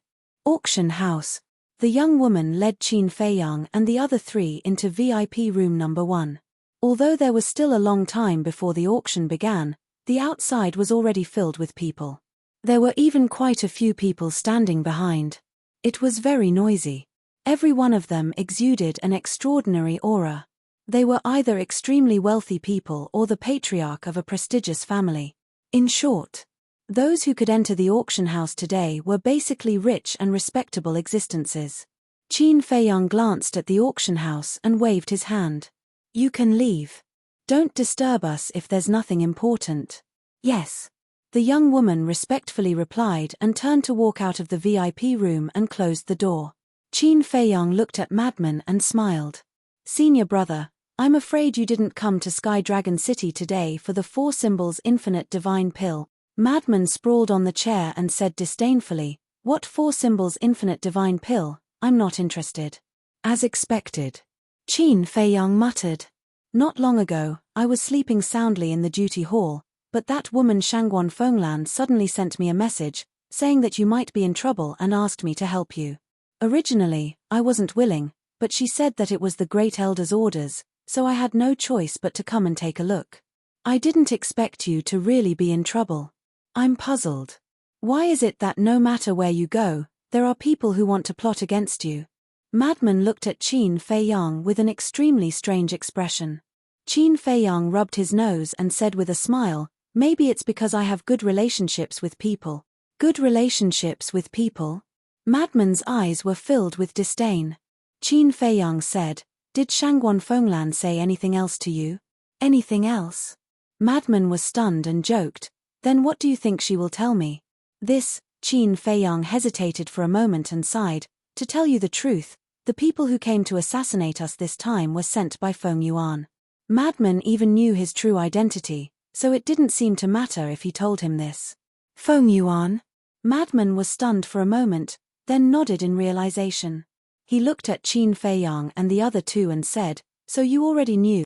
Auction house. The young woman led Qin Feiyang and the other three into VIP room number 1. Although there was still a long time before the auction began, the outside was already filled with people. There were even quite a few people standing behind. It was very noisy. Every one of them exuded an extraordinary aura. They were either extremely wealthy people or the patriarch of a prestigious family. In short, those who could enter the auction house today were basically rich and respectable existences. Qin Feiyang glanced at the auction house and waved his hand. "You can leave. Don't disturb us if there's nothing important." "Yes." The young woman respectfully replied and turned to walk out of the VIP room and closed the door. Qin Feiyang looked at Madman and smiled. "Senior brother, I'm afraid you didn't come to Sky Dragon City today for the 4 symbols infinite divine pill." Madman sprawled on the chair and said disdainfully, "What 4 symbols infinite divine pill? I'm not interested." "As expected." Qin Feiyang muttered. "Not long ago, I was sleeping soundly in the duty hall, but that woman Shangguan Fenglan suddenly sent me a message, saying that you might be in trouble and asked me to help you. Originally, I wasn't willing, but she said that it was the Great Elder's orders, so I had no choice but to come and take a look. I didn't expect you to really be in trouble. I'm puzzled. Why is it that no matter where you go, there are people who want to plot against you?" Madman looked at Qin Feiyang with an extremely strange expression. Qin Feiyang rubbed his nose and said with a smile, "Maybe it's because I have good relationships with people." "Good relationships with people?" Madman's eyes were filled with disdain. Qin Feiyang said, "Did Shangguan Fenglan say anything else to you?" "Anything else?" Madman was stunned and joked, "Then what do you think she will tell me?" Qin Feiyang hesitated for a moment and sighed, "To tell you the truth, the people who came to assassinate us this time were sent by Feng Yuan." Madman even knew his true identity, so it didn't seem to matter if he told him this. "Feng Yuan?" Madman was stunned for a moment, then nodded in realization. He looked at Qin Feiyang and the other two and said, "So you already knew.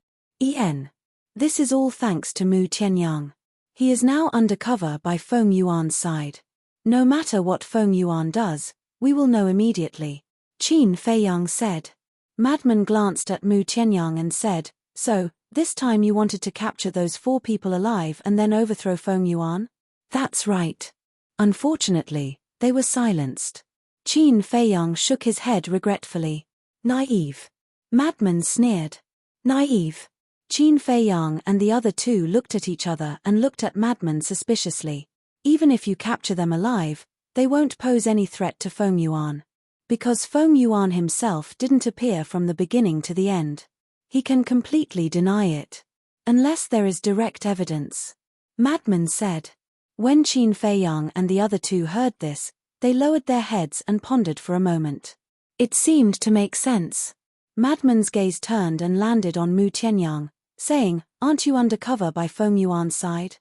This is all thanks to Mu Tianyang. He is now undercover by Feng Yuan's side. No matter what Feng Yuan does, we will know immediately." Qin Feiyang said. Madman glanced at Mu Tianyang and said, "So, this time you wanted to capture those 4 people alive and then overthrow Feng Yuan?" "That's right. Unfortunately, they were silenced." Qin Feiyang shook his head regretfully. "Naive." Madman sneered. "Naive." Qin Feiyang and the other two looked at each other and looked at Madman suspiciously. "Even if you capture them alive, they won't pose any threat to Feng Yuan. Because Feng Yuan himself didn't appear from the beginning to the end. He can completely deny it. Unless there is direct evidence." Madman said. When Qin Feiyang and the other two heard this, they lowered their heads and pondered for a moment. It seemed to make sense. Madman's gaze turned and landed on Mu Tianyang, saying, "Aren't you undercover by Feng Yuan's side?"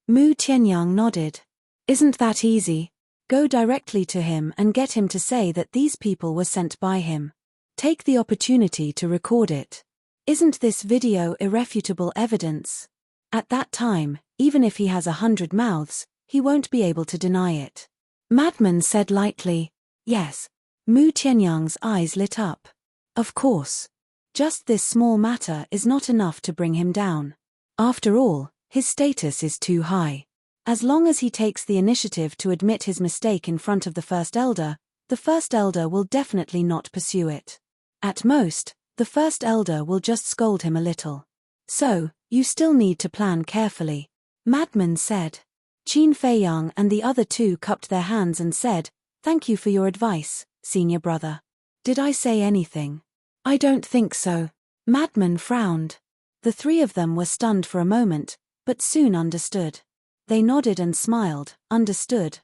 Mu Tianyang nodded. "Isn't that easy? Go directly to him and get him to say that these people were sent by him. Take the opportunity to record it. Isn't this video irrefutable evidence? At that time, even if he has 100 mouths, he won't be able to deny it." Madman said lightly, "Yes." Mu Tianyang's eyes lit up. Of course. Just this small matter is not enough to bring him down. After all, his status is too high. As long as he takes the initiative to admit his mistake in front of the First Elder, the First Elder will definitely not pursue it. At most, the First Elder will just scold him a little. So, you still need to plan carefully, Madman said. Qin Feiyang and the other two cupped their hands and said, "Thank you for your advice, senior brother." Did I say anything? I don't think so. Madman frowned. The three of them were stunned for a moment, but soon understood. They nodded and smiled. Understood,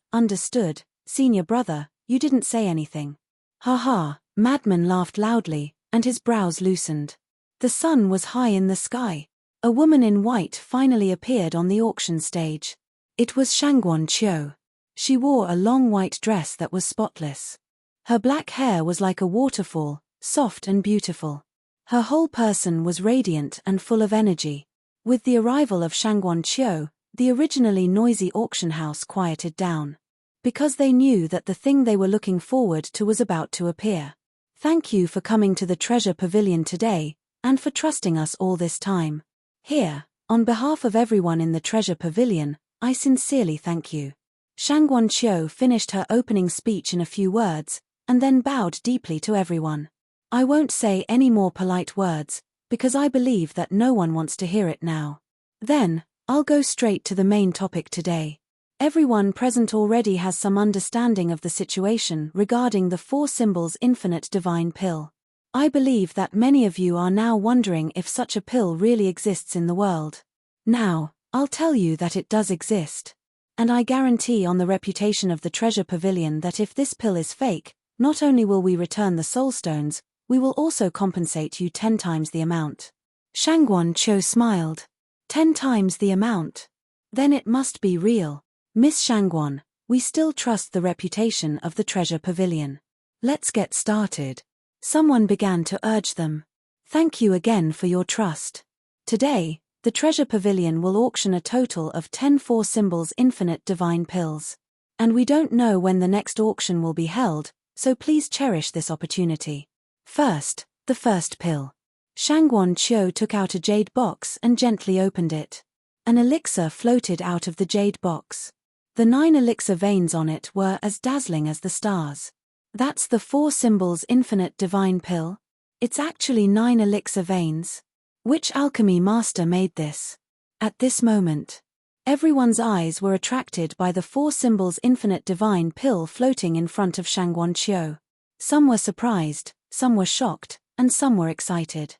senior brother, you didn't say anything. Ha ha, Madman laughed loudly, and his brows loosened. The sun was high in the sky. A woman in white finally appeared on the auction stage. It was Shangguan Qiu. She wore a long white dress that was spotless. Her black hair was like a waterfall, soft and beautiful. Her whole person was radiant and full of energy. With the arrival of Shangguan Qiu, the originally noisy auction house quieted down. Because they knew that the thing they were looking forward to was about to appear. Thank you for coming to the Treasure Pavilion today, and for trusting us all this time. Here, on behalf of everyone in the Treasure Pavilion, I sincerely thank you. Shangguan Qiu finished her opening speech in a few words, and then bowed deeply to everyone. I won't say any more polite words, because I believe that no one wants to hear it now. Then, I'll go straight to the main topic today. Everyone present already has some understanding of the situation regarding the Four Symbols Infinite Divine Pill. I believe that many of you are now wondering if such a pill really exists in the world. Now, I'll tell you that it does exist. And I guarantee on the reputation of the Treasure Pavilion that if this pill is fake, not only will we return the soul stones, we will also compensate you 10 times the amount. Shangguan Qiu smiled. 10 times the amount? Then it must be real. Miss Shangguan, we still trust the reputation of the Treasure Pavilion. Let's get started. Someone began to urge them. Thank you again for your trust. Today, the Treasure Pavilion will auction a total of 10 Four Symbols Infinite Divine Pills. And we don't know when the next auction will be held, so please cherish this opportunity. First, the first pill. Shangguan Qiu took out a jade box and gently opened it. An elixir floated out of the jade box. The 9 elixir veins on it were as dazzling as the stars. That's the Four Symbols Infinite Divine Pill? It's actually 9 elixir veins. Which alchemy master made this? At this moment, everyone's eyes were attracted by the Four Symbols Infinite Divine Pill floating in front of Shangguan Qiu. Some were surprised, some were shocked, and some were excited.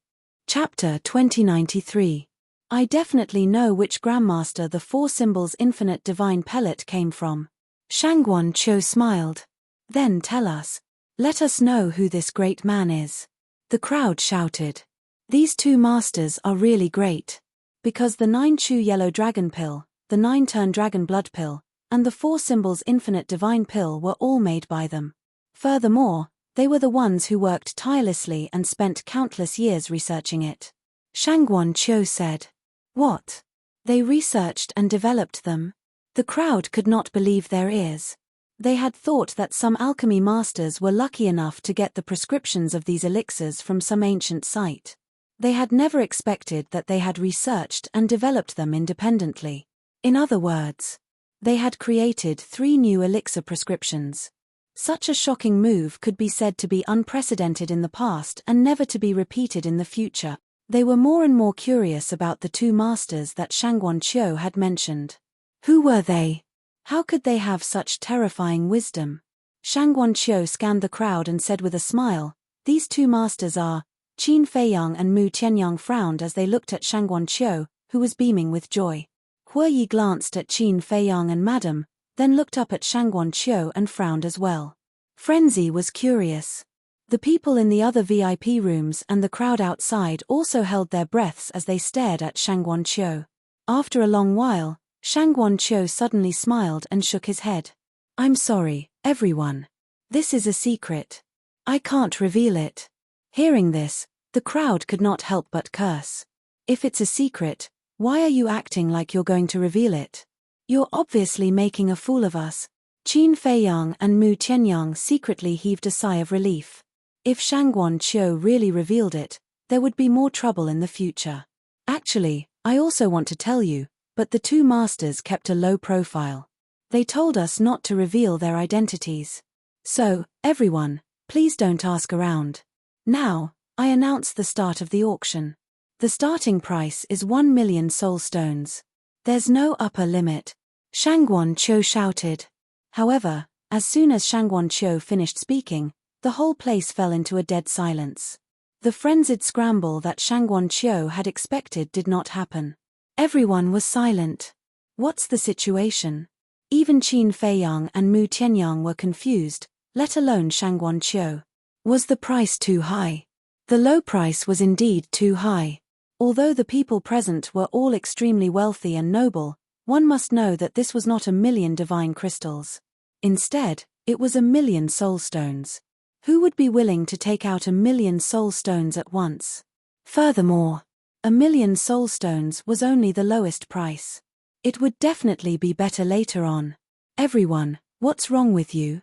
Chapter 2093. I definitely know which Grandmaster the Four Symbols Infinite Divine Pellet came from. Shangguan Qiu smiled. Then tell us. Let us know who this great man is. The crowd shouted. These two masters are really great. Because the 9 Chu Yellow Dragon Pill, the 9 Turn Dragon Blood Pill, and the Four Symbols Infinite Divine Pill were all made by them. Furthermore, they were the ones who worked tirelessly and spent countless years researching it. Shangguan Qiu said. What? They researched and developed them? The crowd could not believe their ears. They had thought that some alchemy masters were lucky enough to get the prescriptions of these elixirs from some ancient site. They had never expected that they had researched and developed them independently. In other words, they had created 3 new elixir prescriptions. Such a shocking move could be said to be unprecedented in the past and never to be repeated in the future. They were more and more curious about the 2 masters that Shangguan Qiu had mentioned. Who were they? How could they have such terrifying wisdom? Shangguan Qiu scanned the crowd and said with a smile, these 2 masters are. Qin Feiyang and Mu Tianyang frowned as they looked at Shangguan Qiu, who was beaming with joy. Hue Yi glanced at Qin Feiyang and Madam, then looked up at Shangguan Qiu and frowned as well. Frenzy was curious. The people in the other VIP rooms and the crowd outside also held their breaths as they stared at Shangguan Qiu. After a long while, Shangguan Qiu suddenly smiled and shook his head. I'm sorry, everyone. This is a secret. I can't reveal it. Hearing this, the crowd could not help but curse. If it's a secret, why are you acting like you're going to reveal it? You're obviously making a fool of us. Qin Feiyang and Mu Tianyang secretly heaved a sigh of relief. If Shangguan Qiu really revealed it, there would be more trouble in the future. Actually, I also want to tell you, but the two masters kept a low profile. They told us not to reveal their identities. So, everyone, please don't ask around. Now, I announce the start of the auction. The starting price is 1 million soul stones. There's no upper limit, Shangguan Qiu shouted. However, as soon as Shangguan Qiu finished speaking, the whole place fell into a dead silence. The frenzied scramble that Shangguan Qiu had expected did not happen. Everyone was silent. What's the situation? Even Qin Feiyang and Mu Tianyang were confused, let alone Shangguan Qiu. Was the price too high? The low price was indeed too high. Although the people present were all extremely wealthy and noble, one must know that this was not 1 million divine crystals. Instead, it was 1 million soul stones. Who would be willing to take out 1 million soul stones at once? Furthermore, 1 million soul stones was only the lowest price. It would definitely be better later on. Everyone, what's wrong with you?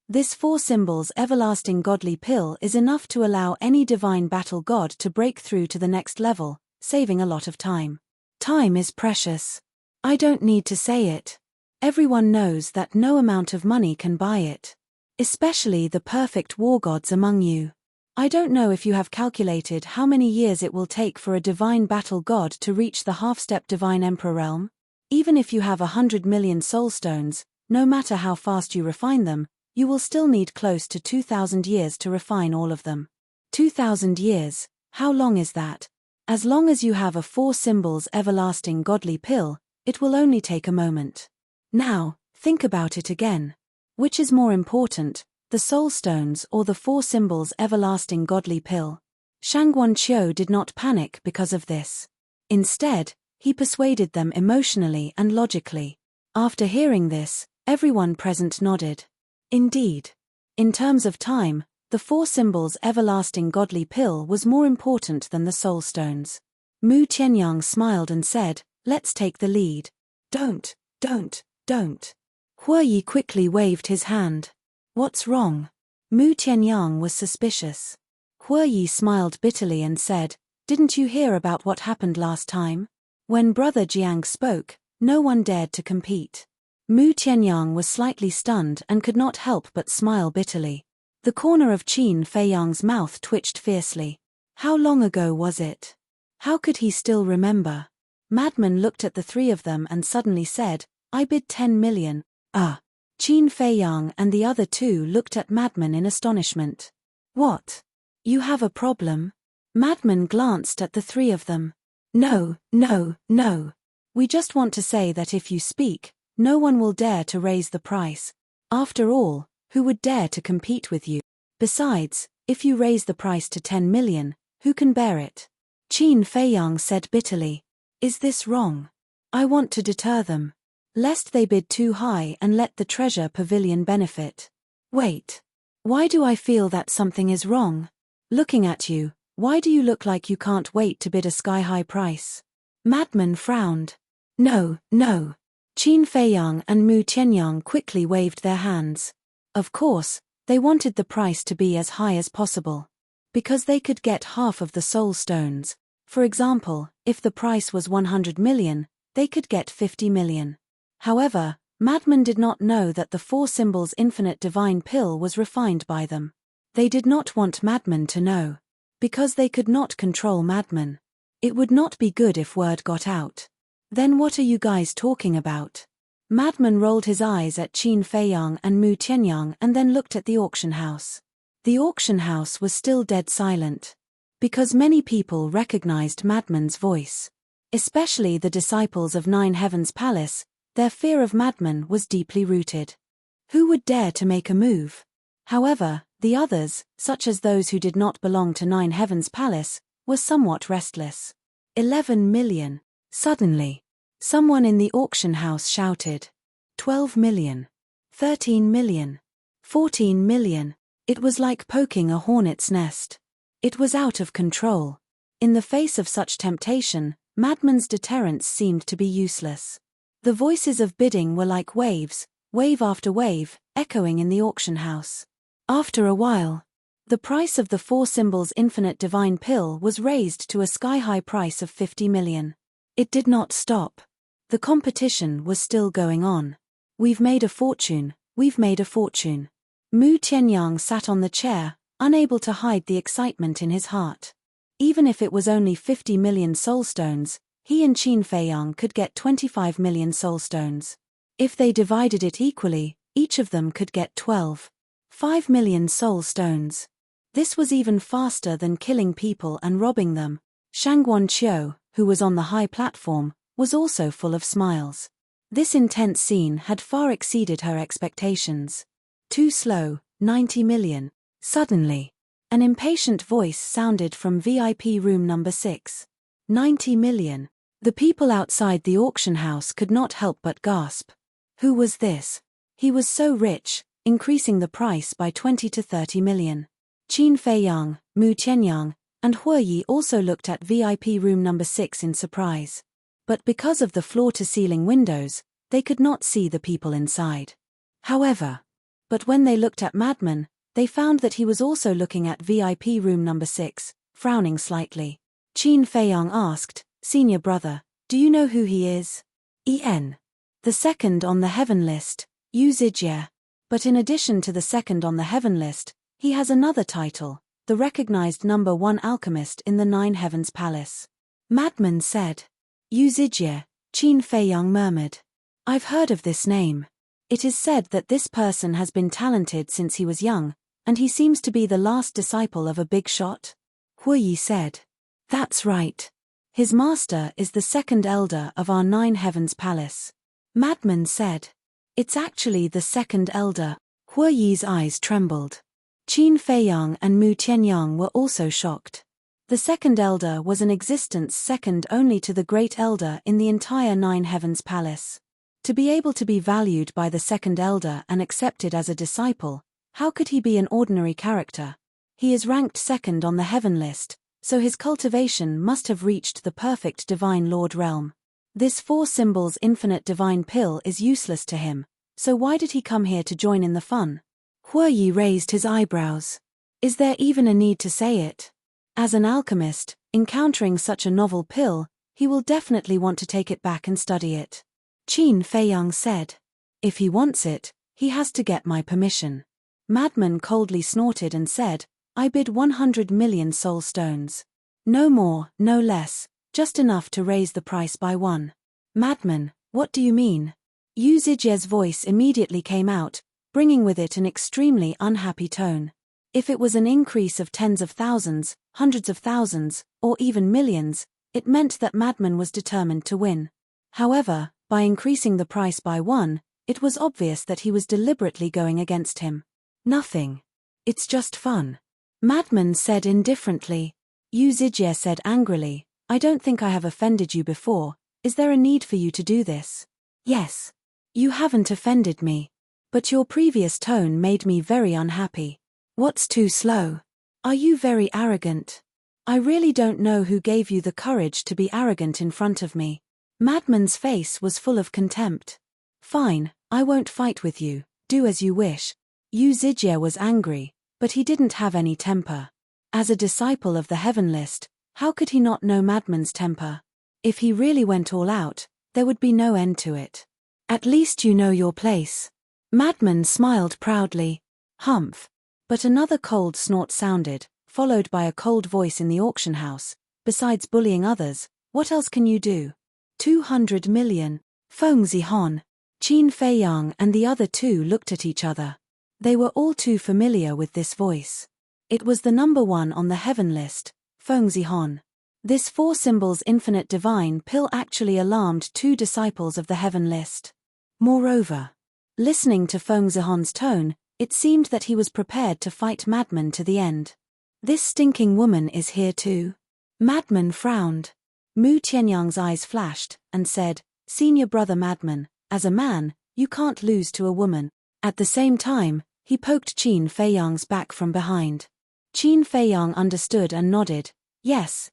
This 4 symbols everlasting godly pill is enough to allow any divine battle god to break through to the next level, saving a lot of time. Time is precious. I don't need to say it. Everyone knows that no amount of money can buy it. Especially the perfect war gods among you. I don't know if you have calculated how many years it will take for a divine battle god to reach the half-step divine emperor realm. Even if you have 100 million soul stones, no matter how fast you refine them, you will still need close to 2,000 years to refine all of them. 2,000 years, how long is that? As long as you have a 4 symbols everlasting godly pill, it will only take a moment. Now, think about it again. Which is more important, the soul stones or the 4 symbols everlasting godly pill? Shangguan Qiu did not panic because of this. Instead, he persuaded them emotionally and logically. After hearing this, everyone present nodded. Indeed. In terms of time, the 4 symbols everlasting godly pill was more important than the soul stones. Mu Tianyang smiled and said, let's take the lead. Don't. Hue Yi quickly waved his hand. What's wrong? Mu Tianyang was suspicious. Hue Yi smiled bitterly and said, didn't you hear about what happened last time? When Brother Jiang spoke, no one dared to compete. Mu Tianyang was slightly stunned and could not help but smile bitterly. The corner of Qin Feiyang's mouth twitched fiercely. How long ago was it? How could he still remember? Madman looked at the 3 of them and suddenly said, I bid 10 million. Qin Feiyang and the other 2 looked at Madman in astonishment. What? You have a problem? Madman glanced at the 3 of them. No. We just want to say that if you speak, no one will dare to raise the price. After all, who would dare to compete with you? Besides, if you raise the price to 10 million, who can bear it? Qin Feiyang said bitterly. Is this wrong? I want to deter them. Lest they bid too high and let the treasure pavilion benefit. Wait. Why do I feel that something is wrong? Looking at you, why do you look like you can't wait to bid a sky-high price? Madman frowned. No. Qin Feiyang and Mu Tianyang quickly waved their hands. Of course, they wanted the price to be as high as possible. Because they could get half of the soul stones. For example, if the price was 100 million, they could get 50 million. However, Madman did not know that the 4 symbols infinite divine pill was refined by them. They did not want Madman to know. Because they could not control Madman. It would not be good if word got out. Then what are you guys talking about? Madman rolled his eyes at Qin Feiyang and Mu Tianyang and then looked at the auction house. The auction house was still dead silent. Because many people recognized Madman's voice. Especially the disciples of 9 Heavens Palace, their fear of Madman was deeply rooted. Who would dare to make a move? However, the others, such as those who did not belong to 9 Heavens Palace, were somewhat restless. 11 million. Suddenly, someone in the auction house shouted. 12 million. 13 million. 14 million. It was like poking a hornet's nest. It was out of control. In the face of such temptation, Madman's deterrence seemed to be useless. The voices of bidding were like waves, wave after wave, echoing in the auction house. After a while, the price of the 4 symbols infinite divine pill was raised to a sky-high price of 50 million. It did not stop. The competition was still going on. We've made a fortune, we've made a fortune. Mu Tianyang sat on the chair, unable to hide the excitement in his heart. Even if it was only 50 million soulstones, he and Qin Feiyang could get 25 million soulstones. If they divided it equally, each of them could get 5 million soulstones. This was even faster than killing people and robbing them. Shangguan Qiu, who was on the high platform, was also full of smiles. This intense scene had far exceeded her expectations. Too slow, 90 million. Suddenly, an impatient voice sounded from VIP room number 6. 90 million. The people outside the auction house could not help but gasp. Who was this? He was so rich, increasing the price by 20 to 30 million. Qin Feiyang, Mu Tianyang, and Hue Yi also looked at VIP room number 6 in surprise. But because of the floor-to-ceiling windows, they could not see the people inside. But when they looked at Madman, they found that he was also looking at VIP room number 6, frowning slightly. Qin Feiyang asked, "Senior brother, do you know who he is?" The second on the heaven list, Yu Zijie. But in addition to the second on the heaven list, he has another title, the recognized number 1 alchemist in the 9 Heavens Palace. Madman said. Yu Zijie, Qin Feiyang murmured. I've heard of this name. It is said that this person has been talented since he was young, and he seems to be the last disciple of a big shot. Hue Yi said. That's right. His master is the second elder of our 9 Heavens Palace. Madman said. It's actually the second elder. Hue Yi's eyes trembled. Qin Feiyang and Mu Tianyang were also shocked. The second elder was an existence second only to the great elder in the entire 9 Heavens Palace. To be able to be valued by the second elder and accepted as a disciple, how could he be an ordinary character? He is ranked second on the heaven list, so his cultivation must have reached the perfect divine lord realm. This 4 symbols infinite divine pill is useless to him, so why did he come here to join in the fun? Hue Yi raised his eyebrows. Is there even a need to say it? As an alchemist, encountering such a novel pill, he will definitely want to take it back and study it. Qin Feiyang said. If he wants it, he has to get my permission. Madman coldly snorted and said, I bid 100 million soul stones. No more, no less, just enough to raise the price by 1. Madman, what do you mean? Yu Zijie's voice immediately came out, bringing with it an extremely unhappy tone. If it was an increase of tens of thousands, hundreds of thousands, or even millions, it meant that Madman was determined to win. However, by increasing the price by 1, it was obvious that he was deliberately going against him. Nothing. It's just fun. Madman said indifferently. Yu Zijie said angrily, I don't think I have offended you before. Is there a need for you to do this? Yes. You haven't offended me. But your previous tone made me very unhappy. What's too slow? Are you very arrogant? I really don't know who gave you the courage to be arrogant in front of me. Madman's face was full of contempt. Fine, I won't fight with you, do as you wish. Yu Zijie was angry, but he didn't have any temper. As a disciple of the heaven list, how could he not know Madman's temper? If he really went all out, there would be no end to it. At least you know your place. Madman smiled proudly. Humph. But another cold snort sounded, followed by a cold voice in the auction house. Besides bullying others, what else can you do? 200 million. Feng Zihon. Qin Feiyang and the other 2 looked at each other. They were all too familiar with this voice. It was the number 1 on the heaven list, Feng Zihon. This 4 symbols infinite divine pill actually alarmed 2 disciples of the heaven list. Moreover, listening to Feng Zihon's tone, it seemed that he was prepared to fight Madman to the end. This stinking woman is here too. Madman frowned. Mu Tianyang's eyes flashed, and said, Senior brother Madman, as a man, you can't lose to a woman. At the same time, he poked Qin Feiyang's back from behind. Qin Feiyang understood and nodded. Yes,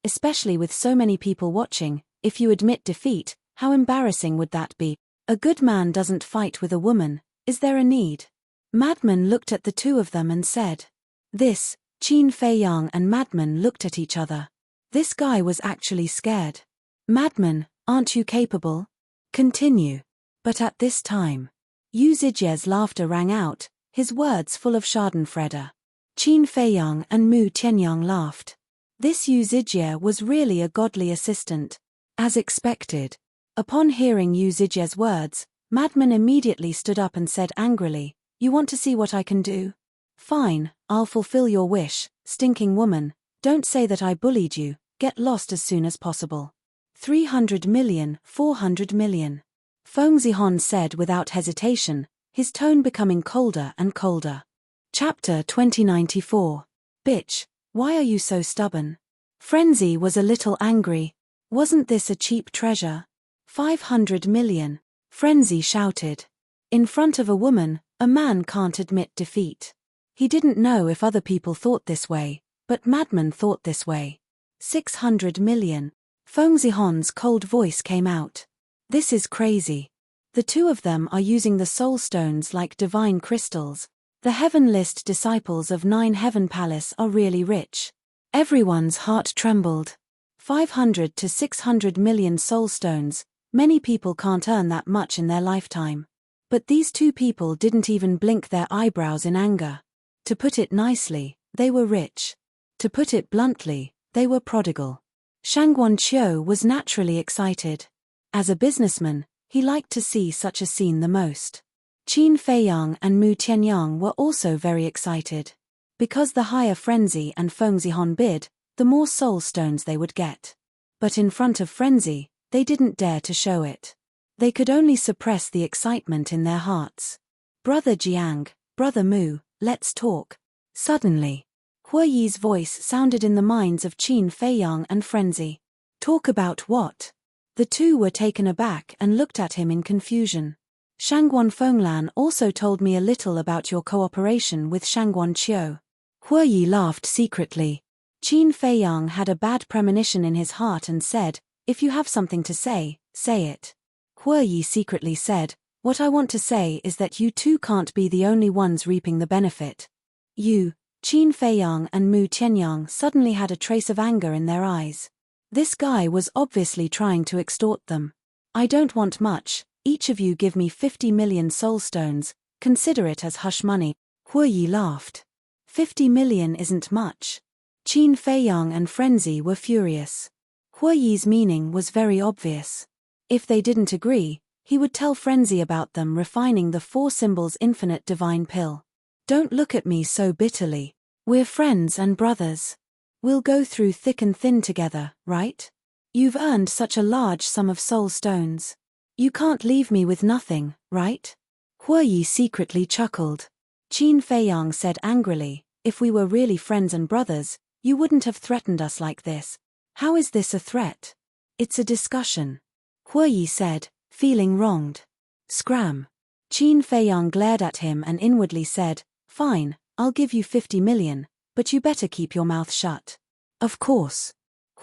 especially with so many people watching, if you admit defeat, how embarrassing would that be? A good man doesn't fight with a woman, is there a need? Madman looked at the 2 of them and said. This, Qin Feiyang and Madman looked at each other. This guy was actually scared. Madman, aren't you capable? Continue. But at this time, Yu Zijie's laughter rang out, his words full of schadenfreude. Qin Feiyang and Mu Tianyang laughed. This Yu Zijie was really a godly assistant. As expected. Upon hearing Yu Zijie's words, Madman immediately stood up and said angrily, "You want to see what I can do? Fine, I'll fulfill your wish, stinking woman. Don't say that I bullied you, get lost as soon as possible." 300 million, 400 million. Feng Zihon said without hesitation, his tone becoming colder and colder. Chapter 2094. Bitch, why are you so stubborn? Frenzy was a little angry. Wasn't this a cheap treasure? 500 million. Frenzy shouted. In front of a woman, a man can't admit defeat. He didn't know if other people thought this way, but Madman thought this way. 600 million. Feng Zihon's cold voice came out. This is crazy. The two of them are using the soul stones like divine crystals. The Heaven List disciples of 9 Heaven Palace are really rich. Everyone's heart trembled. 500 to 600 million soul stones, many people can't earn that much in their lifetime. But these two people didn't even blink their eyebrows in anger. To put it nicely, they were rich. To put it bluntly, they were prodigal. Shangguan Qiu was naturally excited. As a businessman, he liked to see such a scene the most. Qin Feiyang and Mu Tianyang were also very excited. Because the higher Frenzy and Feng Zihon bid, the more soul stones they would get. But in front of Frenzy, they didn't dare to show it. They could only suppress the excitement in their hearts. "Brother Jiang, Brother Mu, let's talk." Suddenly, Hue Yi's voice sounded in the minds of Qin Feiyang and Frenzy. Talk about what? The two were taken aback and looked at him in confusion. Shangguan Fenglan also told me a little about your cooperation with Shangguan Qiu. Hue Yi laughed secretly. Qin Feiyang had a bad premonition in his heart and said, "If you have something to say, say it." Hue Yi secretly said, "What I want to say is that you two can't be the only ones reaping the benefit." You, Qin Feiyang and Mu Tianyang suddenly had a trace of anger in their eyes. This guy was obviously trying to extort them. "I don't want much, each of you give me 50 million soul stones, consider it as hush money." Hue Yi laughed. 50 million isn't much. Qin Feiyang and Frenzy were furious. Hue Yi's meaning was very obvious. If they didn't agree, he would tell Frenzy about them refining the 4 symbols infinite divine pill. "Don't look at me so bitterly. We're friends and brothers. We'll go through thick and thin together, right? You've earned such a large sum of soul stones. You can't leave me with nothing, right?" Hue Yi secretly chuckled. Qin Feiyang said angrily, "If we were really friends and brothers, you wouldn't have threatened us like this. How is this a threat? It's a discussion." Hue Yi said, feeling wronged. Scram. Qin Feiyang glared at him and inwardly said, "Fine, I'll give you 50 million, but you better keep your mouth shut." "Of course."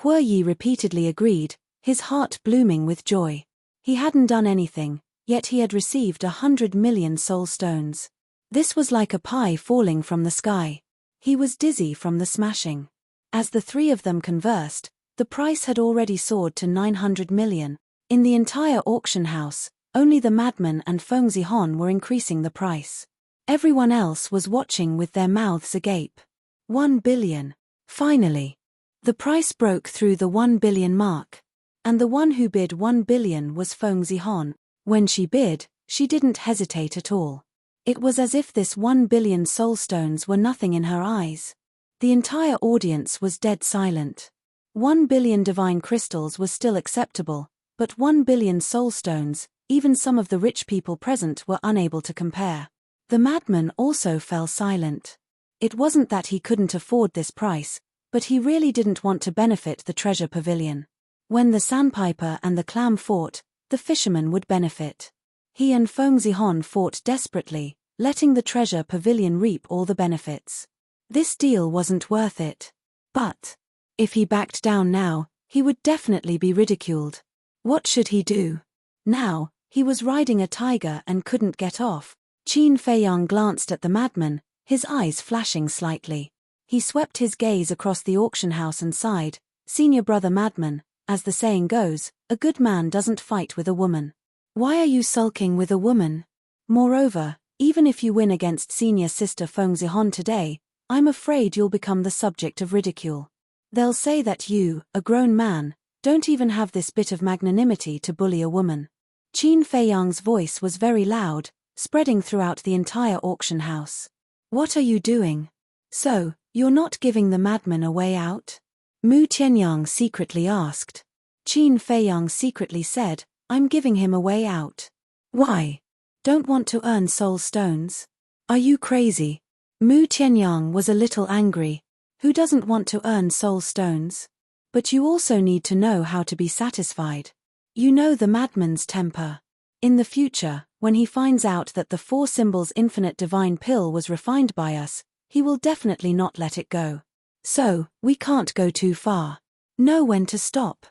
Hue Yi repeatedly agreed, his heart blooming with joy. He hadn't done anything, yet he had received 100 million soul stones. This was like a pie falling from the sky. He was dizzy from the smashing. As the three of them conversed, the price had already soared to 900 million. In the entire auction house, only the Madman and Feng Zihon were increasing the price. Everyone else was watching with their mouths agape. 1 billion. Finally. The price broke through the 1 billion mark. And the one who bid 1 billion was Feng Zihon. When she bid, she didn't hesitate at all. It was as if this 1 billion soul stones were nothing in her eyes. The entire audience was dead silent. 1 billion divine crystals was still acceptable, but 1 billion soul stones, even some of the rich people present were unable to compare. The Madman also fell silent. It wasn't that he couldn't afford this price, but he really didn't want to benefit the treasure pavilion. When the sandpiper and the clam fought, the fisherman would benefit. He and Feng Zihon fought desperately, letting the treasure pavilion reap all the benefits. This deal wasn't worth it. But if he backed down now, he would definitely be ridiculed. What should he do? Now, he was riding a tiger and couldn't get off. Qin Feiyang glanced at the Madman, his eyes flashing slightly. He swept his gaze across the auction house and sighed, "Senior brother Madman, as the saying goes, a good man doesn't fight with a woman. Why are you sulking with a woman? Moreover, even if you win against senior sister Feng Zihon today, I'm afraid you'll become the subject of ridicule. They'll say that you, a grown man, don't even have this bit of magnanimity to bully a woman. Qin Feiyang's voice was very loud, spreading throughout the entire auction house. What are you doing? So, you're not giving the madman a way out? Mu Tianyang secretly asked. Qin Feiyang secretly said, I'm giving him a way out. Why? Don't want to earn soul stones? Are you crazy? Mu Tianyang was a little angry. Who doesn't want to earn soul stones? But you also need to know how to be satisfied. You know the madman's temper. In the future, when he finds out that the 4 symbols infinite divine pill was refined by us, he will definitely not let it go. So, we can't go too far. Know when to stop.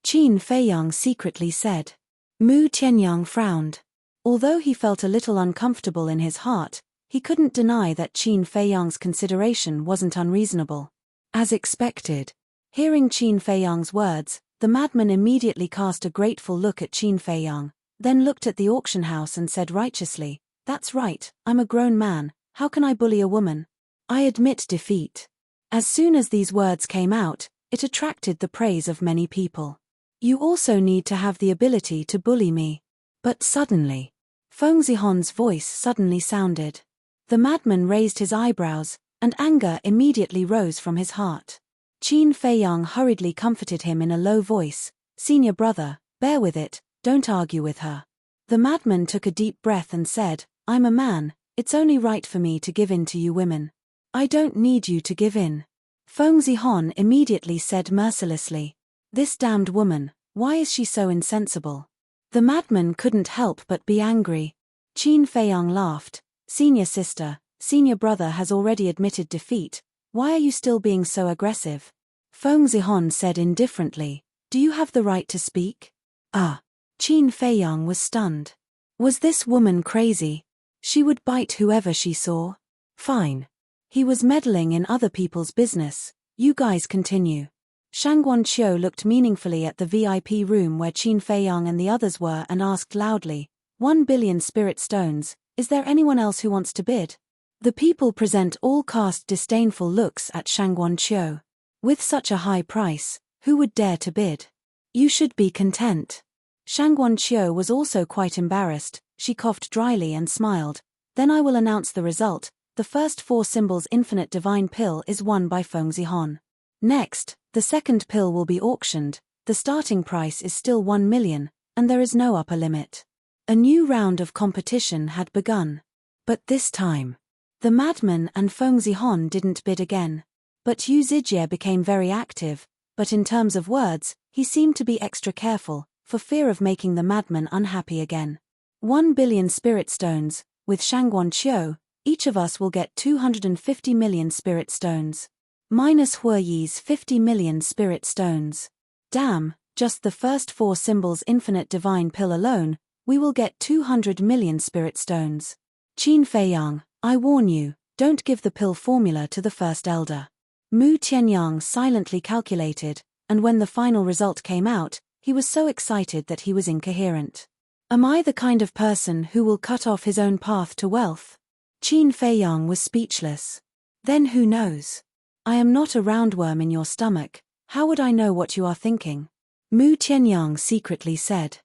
Qin Feiyang secretly said. Mu Tianyang frowned. Although he felt a little uncomfortable in his heart, he couldn't deny that Qin Feiyang's consideration wasn't unreasonable. As expected. Hearing Qin Feiyang's words, the madman immediately cast a grateful look at Qin Feiyang, then looked at the auction house and said righteously, That's right, I'm a grown man, how can I bully a woman? I admit defeat. As soon as these words came out, it attracted the praise of many people. You also need to have the ability to bully me. But suddenly, Feng Zihon's voice suddenly sounded. The madman raised his eyebrows, and anger immediately rose from his heart. Qin Feiyang hurriedly comforted him in a low voice, Senior brother, bear with it, don't argue with her. The madman took a deep breath and said, I'm a man, it's only right for me to give in to you women. I don't need you to give in. Feng Zihon immediately said mercilessly, This damned woman, why is she so insensible? The madman couldn't help but be angry. Qin Feiyang laughed, Senior sister, senior brother has already admitted defeat, why are you still being so aggressive? Feng Zihon said indifferently, Do you have the right to speak? Qin Feiyang was stunned. Was this woman crazy? She would bite whoever she saw? Fine. He was meddling in other people's business, you guys continue. Shangguan Qiu looked meaningfully at the VIP room where Qin Feiyang and the others were and asked loudly, 1 billion spirit stones, is there anyone else who wants to bid? The people present all cast disdainful looks at Shangguan Qiu. With such a high price, who would dare to bid? You should be content. Shangguan Qiu was also quite embarrassed, she coughed dryly and smiled. Then I will announce the result, the first 4 symbols infinite divine pill is won by Feng Zihon. Next, the second pill will be auctioned, the starting price is still 1 million, and there is no upper limit. A new round of competition had begun. But this time, the madman and Feng Zihon didn't bid again. But Yu Zijie became very active, but in terms of words, he seemed to be extra careful, for fear of making the madman unhappy again. 1 billion spirit stones, with Shangguan Qiu, each of us will get 250 million spirit stones. Minus Huoyi's 50 million spirit stones. Damn, just the first 4 symbols infinite divine pill alone, we will get 200 million spirit stones. Qin Feiyang, I warn you, don't give the pill formula to the first elder. Mu Tianyang silently calculated, and when the final result came out, he was so excited that he was incoherent. Am I the kind of person who will cut off his own path to wealth? Qin Feiyang was speechless. Then who knows? I am not a roundworm in your stomach, how would I know what you are thinking? Mu Tianyang secretly said.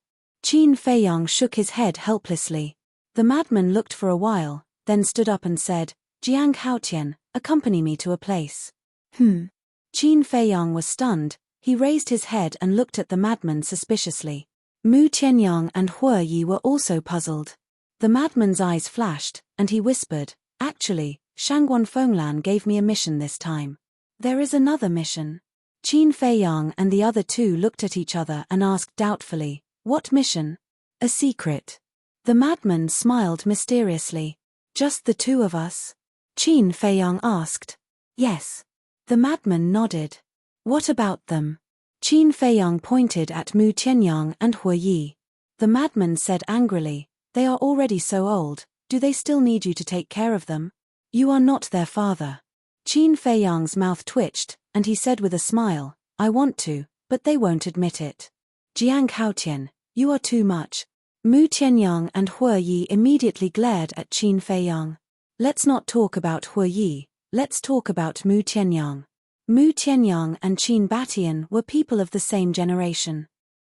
Qin Feiyang shook his head helplessly. The madman looked for a while, then stood up and said, Jiang Haotian, accompany me to a place. Qin Feiyang was stunned, he raised his head and looked at the madman suspiciously. Mu Tianyang and Huoyi were also puzzled. The madman's eyes flashed, and he whispered, Actually, Shangguan Fenglan gave me a mission this time. There is another mission. Qin Feiyang and the other 2 looked at each other and asked doubtfully, What mission? A secret. The madman smiled mysteriously. Just the 2 of us? Qin Feiyang asked. Yes. The madman nodded. What about them? Qin Feiyang pointed at Mu Tianyang and Huoyi. The madman said angrily, They are already so old, do they still need you to take care of them? You are not their father. Qin Feiyang's mouth twitched, and he said with a smile, I want to, but they won't admit it. Jiang Haotian, you are too much. Mu Tianyang and Hue Yi immediately glared at Qin Feiyang. Let's not talk about Hue Yi, let's talk about Mu Tianyang. Mu Tianyang and Qin Batian were people of the same generation.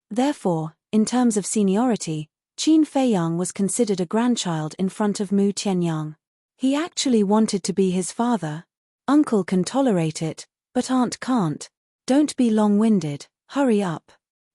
Therefore, in terms of seniority, Qin Feiyang was considered a grandchild in front of Mu Tianyang. He actually wanted to be his father. Uncle can tolerate it, but aunt can't. Don't be long-winded, hurry up.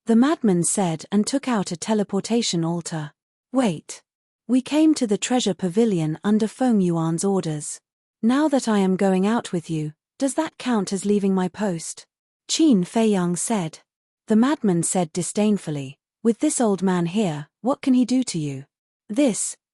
The madman said and took out a teleportation altar. Wait. We came to the treasure pavilion under Feng Yuan's orders. Now that I am going out with you, does that count as leaving my post? Qin Feiyang said. The madman said disdainfully, with this old man here, what can he do to you?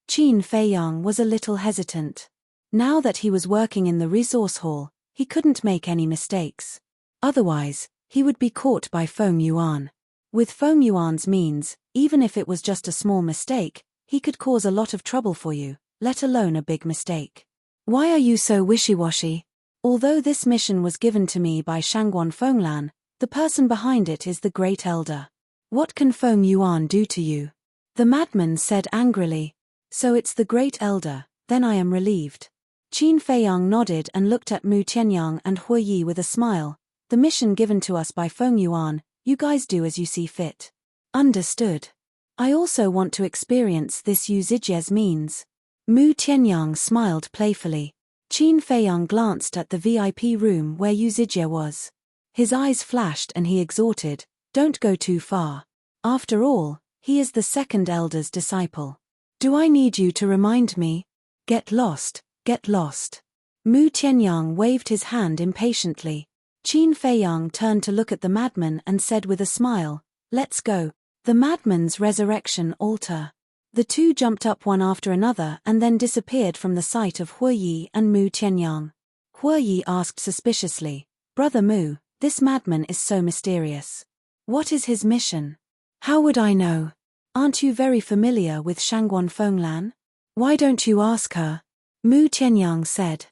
Qin Feiyang was a little hesitant. Now that he was working in the resource hall, he couldn't make any mistakes. Otherwise, he would be caught by Feng Yuan. With Feng Yuan's means, even if it was just a small mistake, he could cause a lot of trouble for you, let alone a big mistake. Why are you so wishy-washy? Although this mission was given to me by Shangguan Fenglan, the person behind it is the Great Elder. What can Feng Yuan do to you? The madman said angrily. So it's the Great Elder, then I am relieved. Qin Feiyang nodded and looked at Mu Tianyang and Hue Yi with a smile. The mission given to us by Feng Yuan, you guys do as you see fit. Understood. I also want to experience this Yu Zijie's means. Mu Tianyang smiled playfully. Qin Feiyang glanced at the VIP room where Yu Zijie was. His eyes flashed and he exhorted, don't go too far. After all, he is the second elder's disciple. Do I need you to remind me? Get lost, get lost. Mu Tianyang waved his hand impatiently. Qin Feiyang turned to look at the madman and said with a smile, let's go. The madman's resurrection altar. The two jumped up one after another and then disappeared from the sight of Hue Yi and Mu Tianyang. Hue Yi asked suspiciously, Brother Mu, this madman is so mysterious. What is his mission? How would I know? Aren't you very familiar with Shangguan Fenglan? Why don't you ask her? Mu Tianyang said.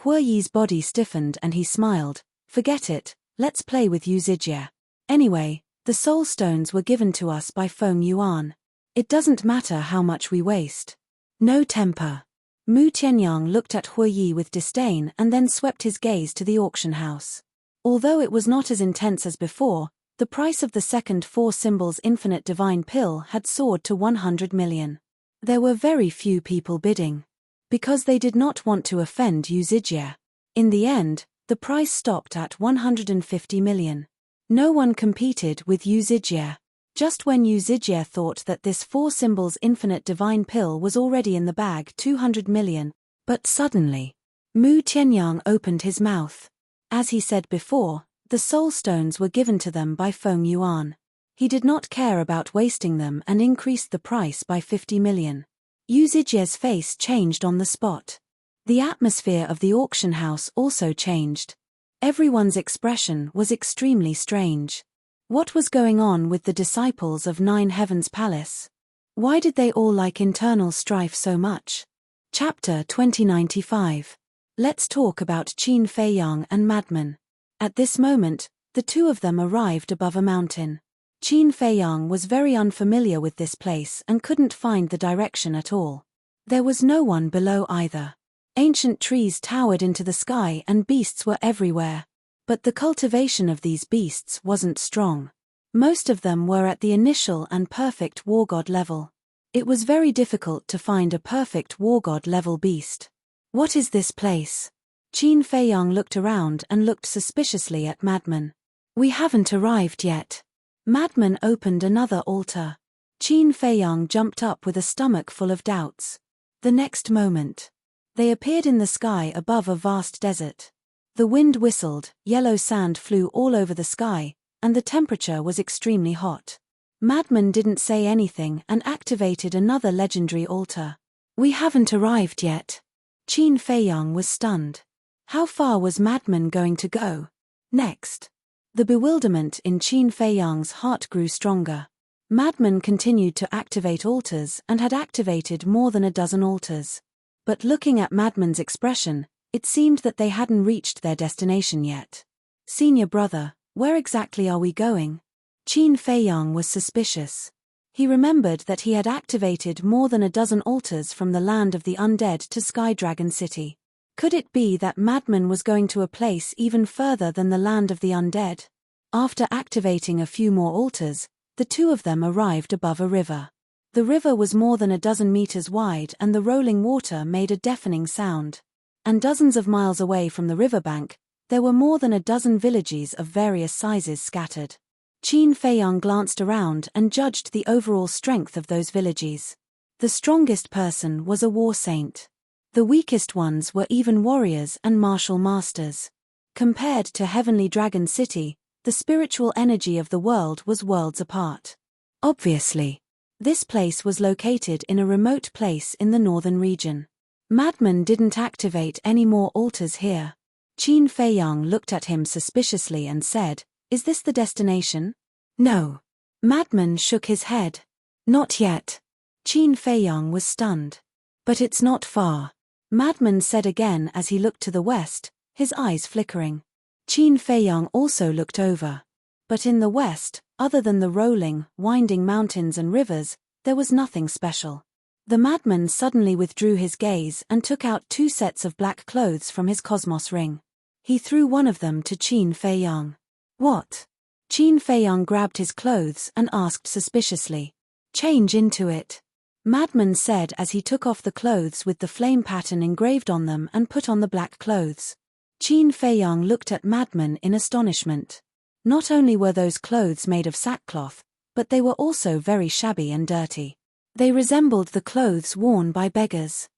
Hue Yi's body stiffened and he smiled. Forget it, let's play with Yu Zijie. Anyway, the soul stones were given to us by Feng Yuan. It doesn't matter how much we waste. No temper. Mu Tianyang looked at Hue Yi with disdain and then swept his gaze to the auction house. Although it was not as intense as before, the price of the second four symbols infinite divine pill had soared to 100 million. There were very few people bidding. Because they did not want to offend Yu Zijie. In the end, the price stopped at 150 million. No one competed with Yu Zijie. Just when Yu Zijie thought that this four symbols infinite divine pill was already in the bag 200 million, but suddenly, Mu Tianyang opened his mouth. As he said before, the soul stones were given to them by Feng Yuan. He did not care about wasting them and increased the price by 50 million. Yu Zijie's face changed on the spot. The atmosphere of the auction house also changed. Everyone's expression was extremely strange. What was going on with the disciples of Nine Heavens Palace? Why did they all like internal strife so much? Chapter 2095. Let's talk about Qin Feiyang and Madman. At this moment, the two of them arrived above a mountain. Qin Feiyang was very unfamiliar with this place and couldn't find the direction at all. There was no one below either. Ancient trees towered into the sky and beasts were everywhere. But the cultivation of these beasts wasn't strong. Most of them were at the initial and perfect war god level. It was very difficult to find a perfect war god level beast. What is this place? Qin Feiyang looked around and looked suspiciously at Madman. We haven't arrived yet. Madman opened another altar. Qin Feiyang jumped up with a stomach full of doubts. The next moment, they appeared in the sky above a vast desert. The wind whistled, yellow sand flew all over the sky, and the temperature was extremely hot. Madman didn't say anything and activated another legendary altar. We haven't arrived yet. Qin Feiyang was stunned. How far was Madman going to go? Next. The bewilderment in Qin Feiyang's heart grew stronger. Madman continued to activate altars and had activated more than a dozen altars. But looking at Madman's expression, it seemed that they hadn't reached their destination yet. Senior brother, where exactly are we going? Qin Feiyang was suspicious. He remembered that he had activated more than a dozen altars from the land of the undead to Sky Dragon City. Could it be that Madman was going to a place even further than the land of the undead? After activating a few more altars, the two of them arrived above a river. The river was more than a dozen meters wide and the rolling water made a deafening sound. And dozens of miles away from the riverbank, there were more than a dozen villages of various sizes scattered. Qin Feiyang glanced around and judged the overall strength of those villages. The strongest person was a war saint. The weakest ones were even warriors and martial masters. Compared to Heavenly Dragon City, the spiritual energy of the world was worlds apart. Obviously, this place was located in a remote place in the northern region. Madman didn't activate any more altars here. Qin Feiyang looked at him suspiciously and said, "Is this the destination?" "No." Madman shook his head. "Not yet." Qin Feiyang was stunned. "But it's not far," Madman said again as he looked to the west, his eyes flickering. Qin Feiyang also looked over. But in the west, other than the rolling, winding mountains and rivers, there was nothing special. The madman suddenly withdrew his gaze and took out 2 sets of black clothes from his cosmos ring. He threw one of them to Qin Feiyang. "What?" Qin Feiyang grabbed his clothes and asked suspiciously. "Change into it," Madman said as he took off the clothes with the flame pattern engraved on them and put on the black clothes. Qin Feiyang looked at Madman in astonishment. Not only were those clothes made of sackcloth, but they were also very shabby and dirty. They resembled the clothes worn by beggars.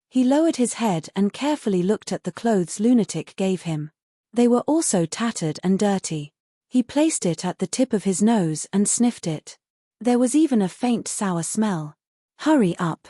He lowered his head and carefully looked at the clothes lunatic gave him. They were also tattered and dirty. He placed it at the tip of his nose and sniffed it. There was even a faint sour smell. "Hurry up,"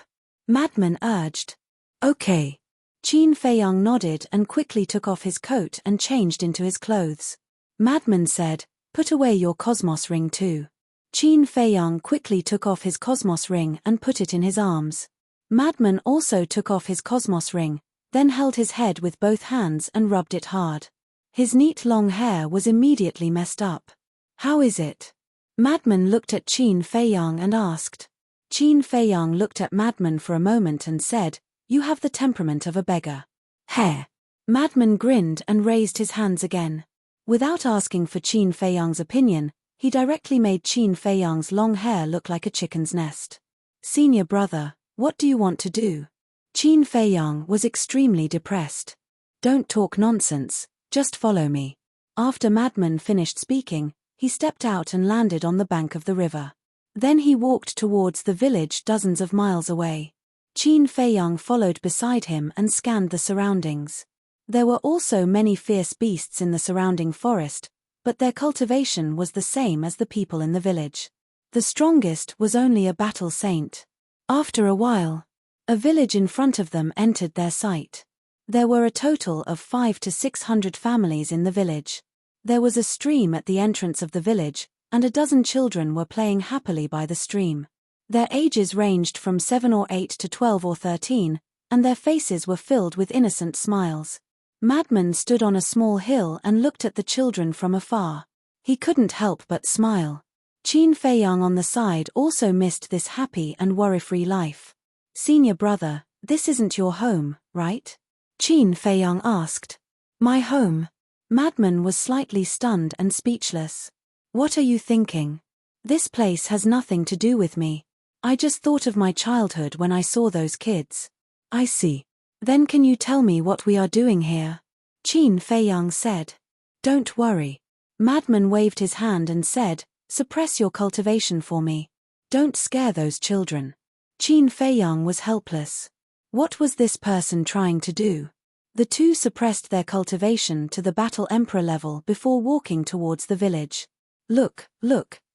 Madman urged. "Okay." Qin Feiyang nodded and quickly took off his coat and changed into his clothes. Madman said, "Put away your cosmos ring too." Qin Feiyang quickly took off his cosmos ring and put it in his arms. Madman also took off his cosmos ring, then held his head with both hands and rubbed it hard. His neat long hair was immediately messed up. "How is it?" Madman looked at Qin Feiyang and asked. Qin Feiyang looked at Madman for a moment and said, "You have the temperament of a beggar." "Hair." Madman grinned and raised his hands again. Without asking for Qin Feiyang's opinion, he directly made Qin Feiyang's long hair look like a chicken's nest. "Senior brother, what do you want to do?" Qin Feiyang was extremely depressed. "Don't talk nonsense, just follow me." After Madman finished speaking, he stepped out and landed on the bank of the river. Then he walked towards the village dozens of miles away. Qin Feiyang followed beside him and scanned the surroundings. There were also many fierce beasts in the surrounding forest, but their cultivation was the same as the people in the village. The strongest was only a battle saint. After a while, a village in front of them entered their sight. There were a total of 500 to 600 families in the village. There was a stream at the entrance of the village, and a dozen children were playing happily by the stream. Their ages ranged from 7 or 8 to 12 or 13, and their faces were filled with innocent smiles. Madman stood on a small hill and looked at the children from afar. He couldn't help but smile. Qin Feiyang on the side also missed this happy and worry-free life. "Senior brother, this isn't your home, right?" Qin Feiyang asked. "My home?" Madman was slightly stunned and speechless. "What are you thinking? This place has nothing to do with me. I just thought of my childhood when I saw those kids." "I see. Then can you tell me what we are doing here?" Qin Feiyang said. "Don't worry." Madman waved his hand and said, "Suppress your cultivation for me. Don't scare those children." Qin Feiyang was helpless. What was this person trying to do? The two suppressed their cultivation to the Battle Emperor level before walking towards the village. Look,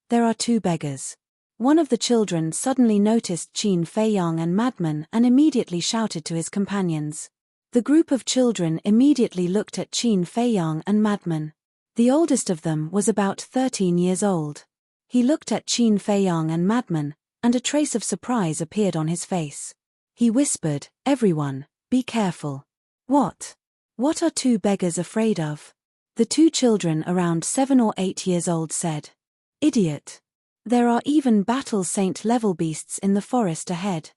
there are 2 beggars." One of the children suddenly noticed Qin Feiyang and Madman and immediately shouted to his companions. The group of children immediately looked at Qin Feiyang and Madman. The oldest of them was about 13 years old. He looked at Qin Feiyang and Madman, and a trace of surprise appeared on his face. He whispered, "Everyone, be careful." What are 2 beggars afraid of?" The 2 children around 7 or 8 years old said. Idiot. There are even battle saint level beasts in the forest ahead.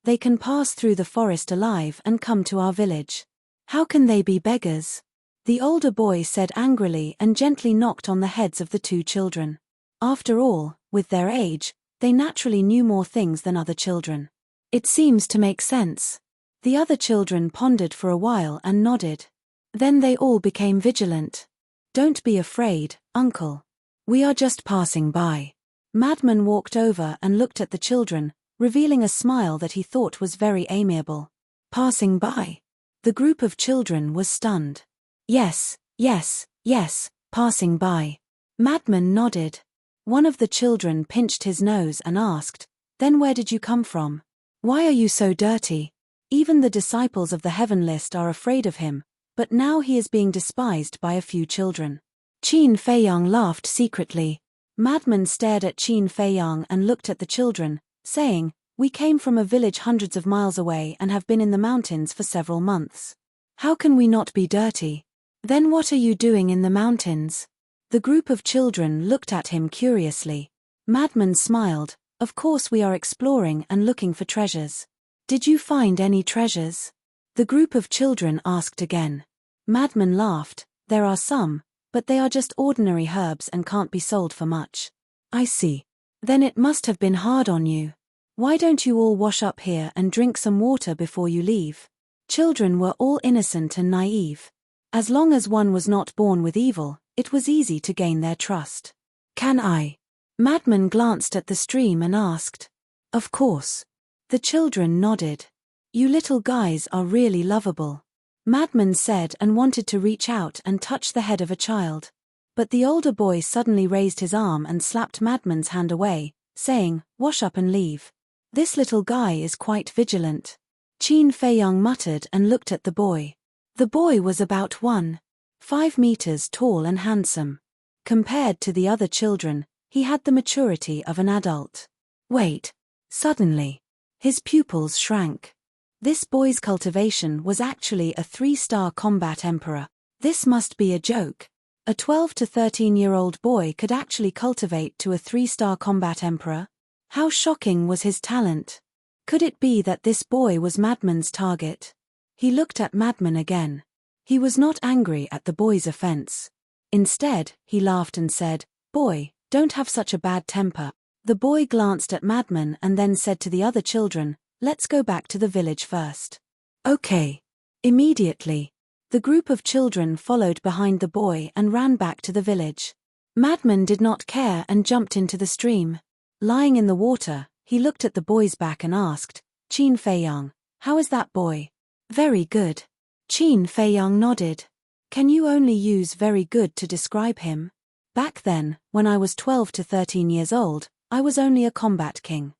They can pass through the forest alive and come to our village. How can they be beggars? The older boy said angrily and gently knocked on the heads of the two children. After all, with their age, they naturally knew more things than other children. It seems to make sense. The other children pondered for a while and nodded. Then they all became vigilant. Don't be afraid, uncle. We are just passing by. Madman walked over and looked at the children, revealing a smile that he thought was very amiable. Passing by. The group of children was stunned. Yes, yes, yes, passing by. Madman nodded. One of the children pinched his nose and asked, "Then where did you come from? Why are you so dirty?" Even the disciples of the heaven list are afraid of him, but now he is being despised by a few children. Qin Feiyang laughed secretly. Madman stared at Qin Feiyang and looked at the children, saying, "We came from a village hundreds of miles away and have been in the mountains for several months. How can we not be dirty? Then what are you doing in the mountains?" The group of children looked at him curiously. Madman smiled. "Of course we are exploring and looking for treasures." "Did you find any treasures?" The group of children asked again. Madman laughed. "There are some, but they are just ordinary herbs and can't be sold for much." "I see. Then it must have been hard on you. Why don't you all wash up here and drink some water before you leave?" Children were all innocent and naive. As long as one was not born with evil, it was easy to gain their trust. "Can I?" Madman glanced at the stream and asked. "Of course." The children nodded. "You little guys are really lovable," Madman said and wanted to reach out and touch the head of a child. But the older boy suddenly raised his arm and slapped Madman's hand away, saying, "Wash up and leave. This little guy is quite vigilant." Qin Feiyang muttered and looked at the boy. The boy was about 1.5 meters tall and handsome. Compared to the other children, he had the maturity of an adult. Wait. Suddenly, his pupils shrank. This boy's cultivation was actually a 3-star combat emperor. This must be a joke. A 12 to 13-year-old boy could actually cultivate to a 3-star combat emperor? How shocking was his talent? Could it be that this boy was Madman's target? He looked at Madman again. He was not angry at the boy's offense. Instead, he laughed and said, "Boy, don't have such a bad temper." The boy glanced at Madman and then said to the other children, "Let's go back to the village first." Okay. Immediately, the group of children followed behind the boy and ran back to the village. Madman did not care and jumped into the stream. Lying in the water, he looked at the boy's back and asked, "Qin Feiyang, how is that boy?" "Very good." Qin Feiyang nodded. "Can you only use very good to describe him?" "Back then, when I was 12 to 13 years old, I was only a combat king.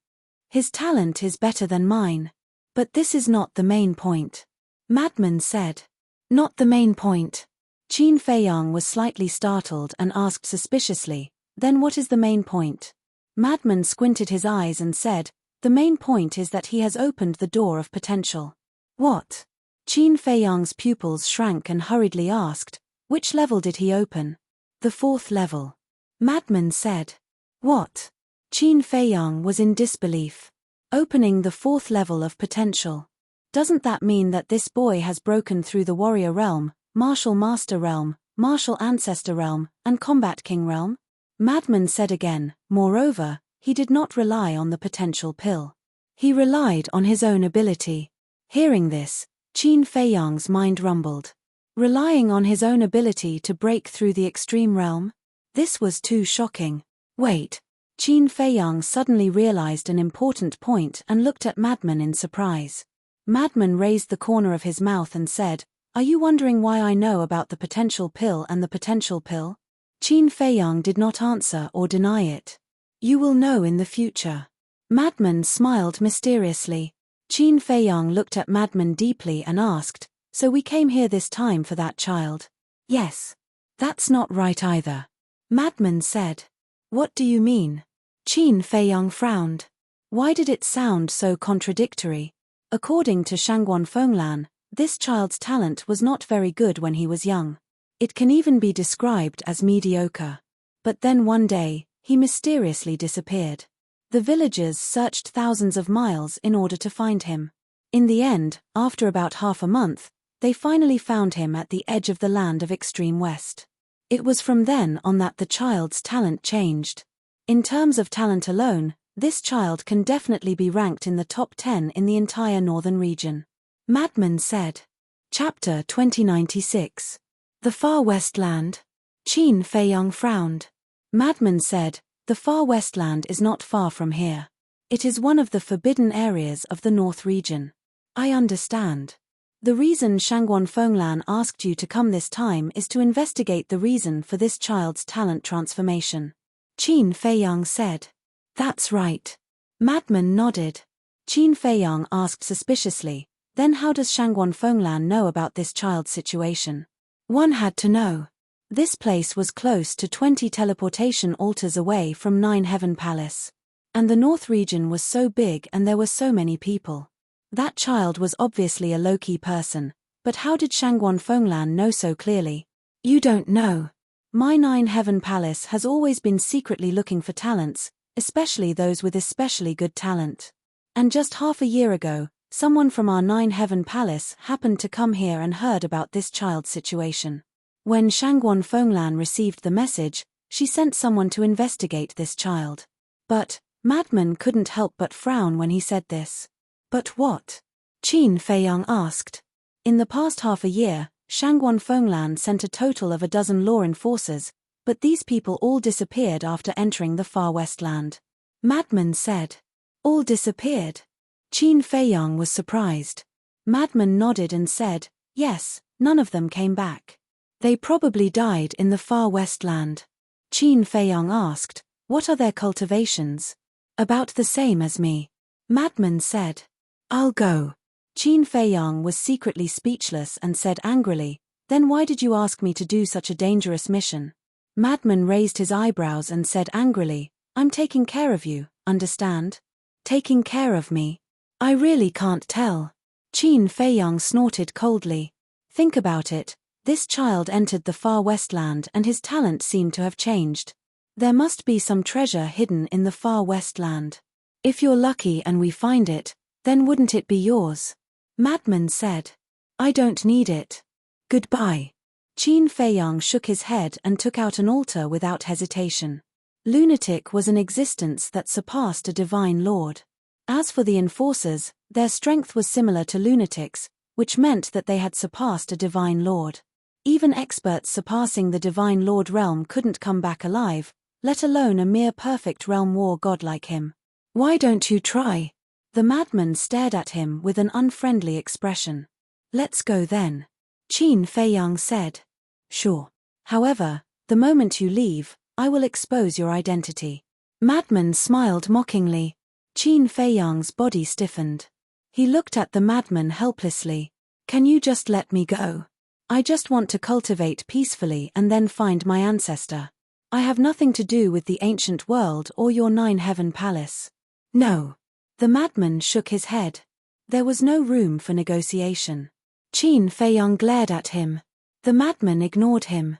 His talent is better than mine. But this is not the main point," Madman said. "Not the main point." Qin Feiyang was slightly startled and asked suspiciously, "Then what is the main point?" Madman squinted his eyes and said, "The main point is that he has opened the door of potential." "What?" Qin Feiyang's pupils shrank and hurriedly asked, "Which level did he open?" "The 4th level." Madman said. "What?" Qin Feiyang was in disbelief. "Opening the 4th level of potential. Doesn't that mean that this boy has broken through the warrior realm, martial master realm, martial ancestor realm, and combat king realm?" Madman said again. Moreover, he did not rely on the potential pill. He relied on his own ability. Hearing this, Qin Feiyang's mind rumbled. Relying on his own ability to break through the extreme realm? This was too shocking. Wait. Qin Feiyang suddenly realized an important point and looked at Madman in surprise. Madman raised the corner of his mouth and said, "Are you wondering why I know about the potential pill and the potential pill?" Qin Feiyang did not answer or deny it. "You will know in the future." Madman smiled mysteriously. Qin Feiyang looked at Madman deeply and asked, "So we came here this time for that child?" "Yes." "That's not right either," Madman said. "What do you mean?" Qin Feiyang frowned. Why did it sound so contradictory? According to Shangguan Fenglan, this child's talent was not very good when he was young. It can even be described as mediocre. But then one day, He mysteriously disappeared. The villagers searched thousands of miles in order to find him. In the end, after about half a month, they finally found him at the edge of the land of Extreme West. It was from then on that the child's talent changed. In terms of talent alone, this child can definitely be ranked in the top 10 in the entire northern region. Madman said. Chapter 2096. The Far West Land. Qin Feiyang frowned. Madman said, the Far West Land is not far from here. It is one of the forbidden areas of the North region. I understand. The reason Shangguan Fenglan asked you to come this time is to investigate the reason for this child's talent transformation. Qin Feiyang said. That's right. Madman nodded. Qin Feiyang asked suspiciously, then how does Shangguan Fenglan know about this child's situation? One had to know. This place was close to 20 teleportation altars away from Nine Heaven Palace. And the North region was so big and there were so many people. That child was obviously a low-key person, but how did Shangguan Fenglan know so clearly? You don't know. My Nine Heaven Palace has always been secretly looking for talents, especially those with especially good talent. And just half a year ago, someone from our Nine Heaven Palace happened to come here and heard about this child's situation. When Shangguan Fenglan received the message, she sent someone to investigate this child. But Madman couldn't help but frown when he said this. But what? Qin Feiyang asked. In the past half a year, Shangguan Fenglan sent a total of 12 law enforcers, but these people all disappeared after entering the Far West Land. Madman said. All disappeared? Qin Feiyang was surprised. Madman nodded and said, yes, none of them came back. They probably died in the Far West Land. Qin Feiyang asked, what are their cultivations? About the same as me. Madman said. I'll go. Qin Feiyang was secretly speechless and said angrily, then why did you ask me to do such a dangerous mission? Madman raised his eyebrows and said angrily, I'm taking care of you, understand? Taking care of me? I really can't tell. Qin Feiyang snorted coldly. Think about it. This child entered the Far West Land and his talent seemed to have changed. There must be some treasure hidden in the Far West Land. If you're lucky and we find it, then wouldn't it be yours? Madman said. I don't need it. Goodbye. Qin Feiyang shook his head and took out an altar without hesitation. Lunatic was an existence that surpassed a divine lord. As for the enforcers, their strength was similar to lunatics, which meant that they had surpassed a divine lord. Even experts surpassing the divine lord realm couldn't come back alive, let alone a mere perfect realm war god like him. Why don't you try? The madman stared at him with an unfriendly expression. Let's go then. Qin Feiyang said. Sure. However, the moment you leave, I will expose your identity. Madman smiled mockingly. Qin Feiyang's body stiffened. He looked at the madman helplessly. Can you just let me go? I just want to cultivate peacefully and then find my ancestor. I have nothing to do with the ancient world or your Nine Heaven Palace. No. The madman shook his head. There was no room for negotiation. Qin Feiyang glared at him. The madman ignored him.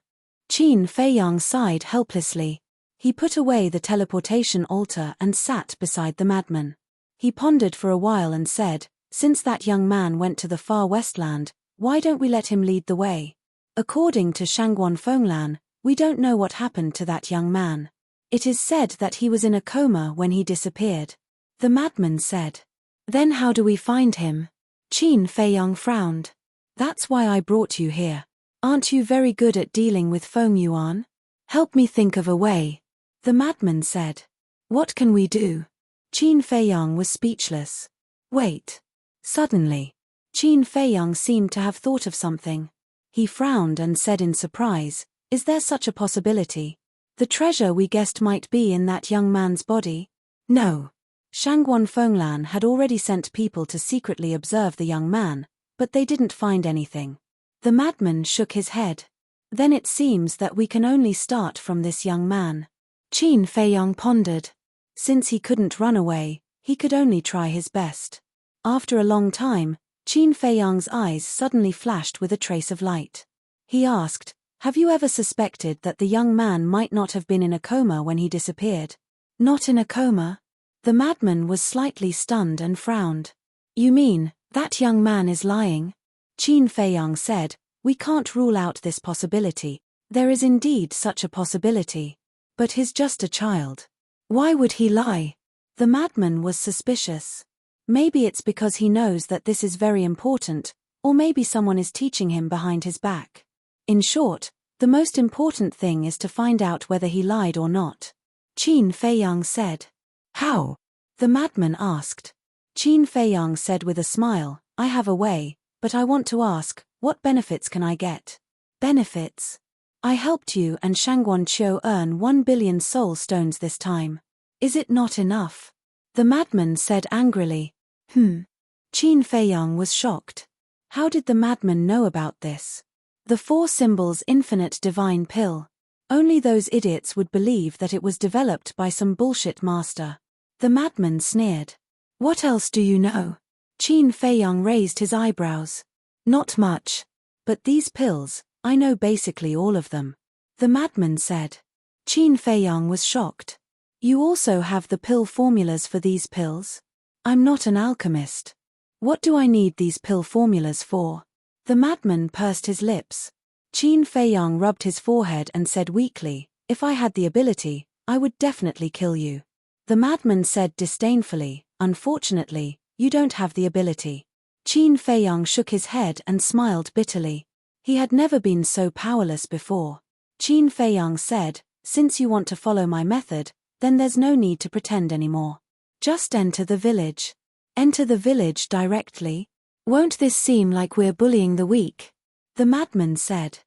Qin Feiyang sighed helplessly. He put away the teleportation altar and sat beside the madman. He pondered for a while and said, since that young man went to the Far West Land, why don't we let him lead the way? According to Shangguan Fenglan, we don't know what happened to that young man. It is said that he was in a coma when he disappeared. The madman said. Then how do we find him? Qin Feiyang frowned. That's why I brought you here. Aren't you very good at dealing with Feng Yuan? Help me think of a way. The madman said. What can we do? Qin Feiyang was speechless. Wait. Suddenly, Qin Feiyang seemed to have thought of something. He frowned and said in surprise, is there such a possibility? The treasure we guessed might be in that young man's body? No. Shangguan Fenglan had already sent people to secretly observe the young man, but they didn't find anything. The madman shook his head. Then it seems that we can only start from this young man. Qin Feiyang pondered. Since he couldn't run away, he could only try his best. After a long time, Qin Feiyang's eyes suddenly flashed with a trace of light. He asked, Have you ever suspected that the young man might not have been in a coma when he disappeared? Not in a coma? The madman was slightly stunned and frowned. You mean, that young man is lying? Qin Feiyang said, we can't rule out this possibility. There is indeed such a possibility. But he's just a child. Why would he lie? The madman was suspicious. Maybe it's because he knows that this is very important, or maybe someone is teaching him behind his back. In short, the most important thing is to find out whether he lied or not. Qin Feiyang said. How? The madman asked. Qin Feiyang said with a smile, I have a way, but I want to ask, what benefits can I get? Benefits? I helped you and Shangguan Qiu earn 1 billion soul stones this time. Is it not enough? The madman said angrily. Qin Feiyang was shocked. How did the madman know about this? The 4 symbols infinite divine pill. Only those idiots would believe that it was developed by some bullshit master. The madman sneered. What else do you know? Qin Feiyang raised his eyebrows. Not much. But these pills, I know basically all of them. The madman said. Qin Feiyang was shocked. You also have the pill formulas for these pills? I'm not an alchemist. What do I need these pill formulas for? The madman pursed his lips. Qin Feiyang rubbed his forehead and said weakly, if I had the ability, I would definitely kill you. The madman said disdainfully, unfortunately, you don't have the ability. Qin Feiyang shook his head and smiled bitterly. He had never been so powerless before. Qin Feiyang said, since you want to follow my method, then there's no need to pretend anymore. Just enter the village. Enter the village directly? Won't this seem like we're bullying the weak? The madman said.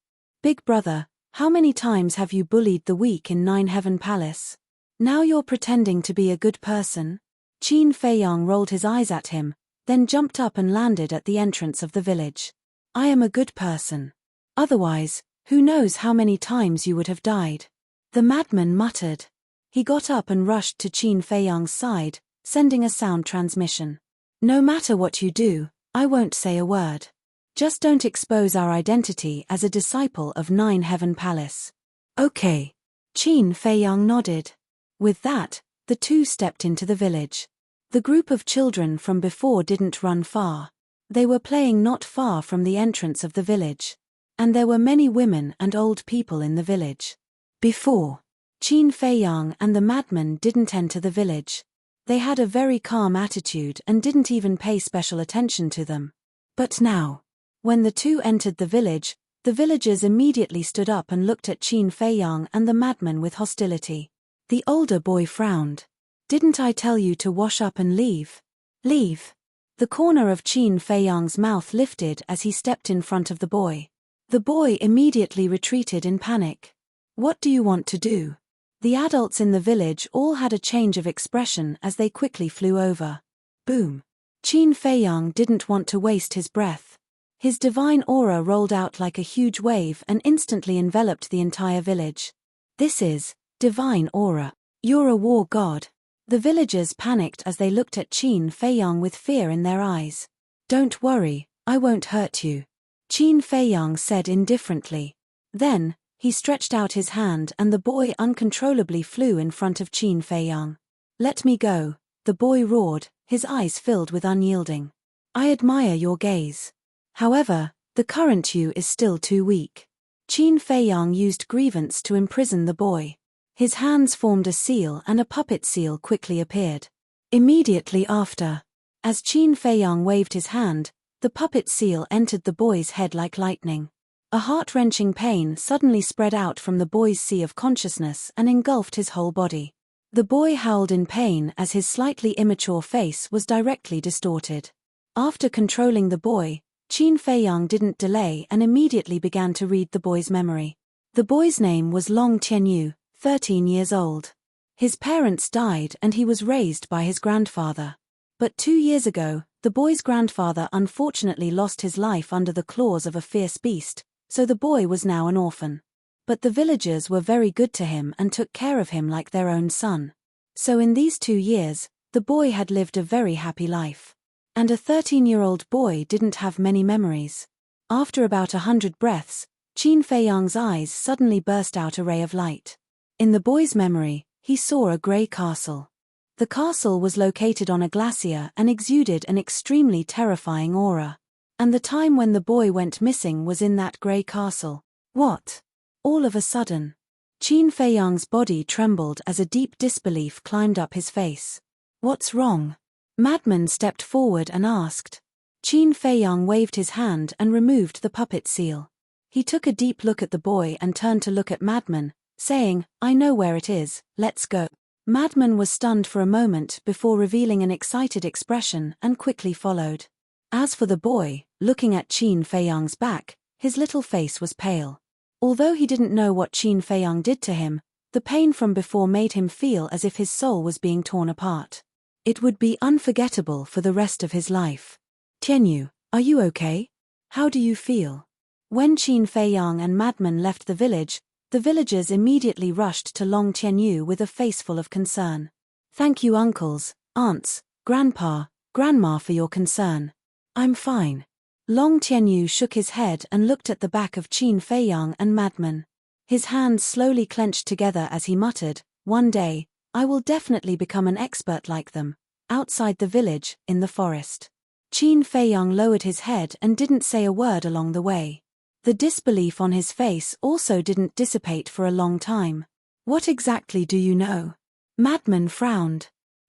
Big brother, how many times have you bullied the weak in 9 Heaven Palace? Now you're pretending to be a good person? Qin Feiyang rolled his eyes at him, then jumped up and landed at the entrance of the village. I am a good person. Otherwise, who knows how many times you would have died? The madman muttered. He got up and rushed to Qin Feiyang's side, sending a sound transmission. No matter what you do, I won't say a word. Just don't expose our identity as a disciple of 9 Heaven Palace. Okay. Qin Feiyang nodded. With that, the two stepped into the village. The group of children from before didn't run far. They were playing not far from the entrance of the village. And there were many women and old people in the village. Before, Qin Feiyang and the madman didn't enter the village. They had a very calm attitude and didn't even pay special attention to them. But now, when the two entered the villagers immediately stood up and looked at Qin Feiyang and the madman with hostility. The older boy frowned. Didn't I tell you to wash up and leave? Leave. The corner of Qin Feiyang's mouth lifted as he stepped in front of the boy. The boy immediately retreated in panic. What do you want to do? The adults in the village all had a change of expression as they quickly flew over. Boom. Qin Feiyang didn't want to waste his breath. His divine aura rolled out like a huge wave and instantly enveloped the entire village. This is divine aura. You're a war god. The villagers panicked as they looked at Qin Feiyang with fear in their eyes. Don't worry, I won't hurt you. Qin Feiyang said indifferently. Then, he stretched out his hand and the boy uncontrollably flew in front of Qin Feiyang. Let me go, the boy roared, his eyes filled with unyielding. I admire your gaze. However, the current you is still too weak. Qin Feiyang used grievance to imprison the boy. His hands formed a seal and a puppet seal quickly appeared. Immediately after, as Qin Feiyang waved his hand, the puppet seal entered the boy's head like lightning. A heart-wrenching pain suddenly spread out from the boy's sea of consciousness and engulfed his whole body. The boy howled in pain as his slightly immature face was directly distorted. After controlling the boy, Qin Feiyang didn't delay and immediately began to read the boy's memory. The boy's name was Long Tianyu, 13 years old. His parents died and he was raised by his grandfather. But 2 years ago, the boy's grandfather unfortunately lost his life under the claws of a fierce beast, so the boy was now an orphan. But the villagers were very good to him and took care of him like their own son. So in these 2 years, the boy had lived a very happy life. And a 13-year-old boy didn't have many memories. After about 100 breaths, Qin Feiyang's eyes suddenly burst out a ray of light. In the boy's memory, he saw a grey castle. The castle was located on a glacier and exuded an extremely terrifying aura. And the time when the boy went missing was in that grey castle. What? All of a sudden, Qin Feiyang's body trembled as a deep disbelief climbed up his face. What's wrong? Madman stepped forward and asked. Qin Feiyang waved his hand and removed the puppet seal. He took a deep look at the boy and turned to look at Madman, saying, I know where it is, let's go. Madman was stunned for a moment before revealing an excited expression and quickly followed. As for the boy, looking at Qin Feiyang's back, his little face was pale. Although he didn't know what Qin Feiyang did to him, the pain from before made him feel as if his soul was being torn apart. It would be unforgettable for the rest of his life. Tianyu, are you okay? How do you feel? When Qin Feiyang and Madman left the villagers immediately rushed to Long Tianyu with a face full of concern. Thank you uncles, aunts, grandpa, grandma for your concern. I'm fine. Long Tianyu shook his head and looked at the back of Qin Feiyang and Madman. His hands slowly clenched together as he muttered, one day, I will definitely become an expert like them, outside the village, in the forest. Qin Feiyang lowered his head and didn't say a word along the way. The disbelief on his face also didn't dissipate for a long time. What exactly do you know? Madman frowned.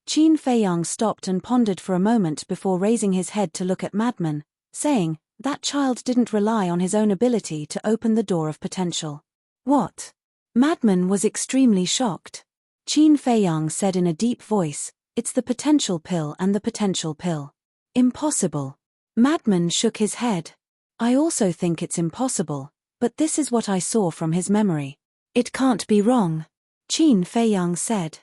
Qin Feiyang stopped and pondered for a moment before raising his head to look at Madman, saying, that child didn't rely on his own ability to open the door of potential. What? Madman was extremely shocked. Qin Feiyang said in a deep voice, it's the potential pill and the potential pill. Impossible. Madman shook his head. I also think it's impossible, but this is what I saw from his memory. It can't be wrong. Qin Feiyang said.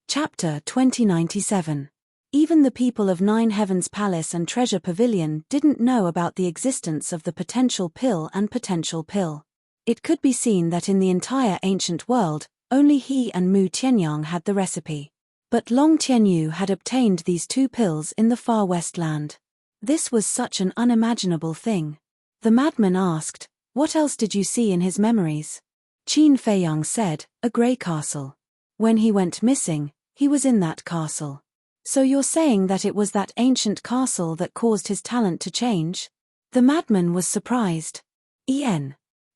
Chapter 2097. Even the people of Nine Heavens Palace and Treasure Pavilion didn't know about the existence of the potential pill and potential pill. It could be seen that in the entire ancient world, only he and Mu Tianyang had the recipe. But Long Tianyu had obtained these two pills in the far west land. This was such an unimaginable thing. The madman asked, what else did you see in his memories? Qin Feiyang said, a grey castle. When he went missing, he was in that castle. So you're saying that it was that ancient castle that caused his talent to change? The madman was surprised.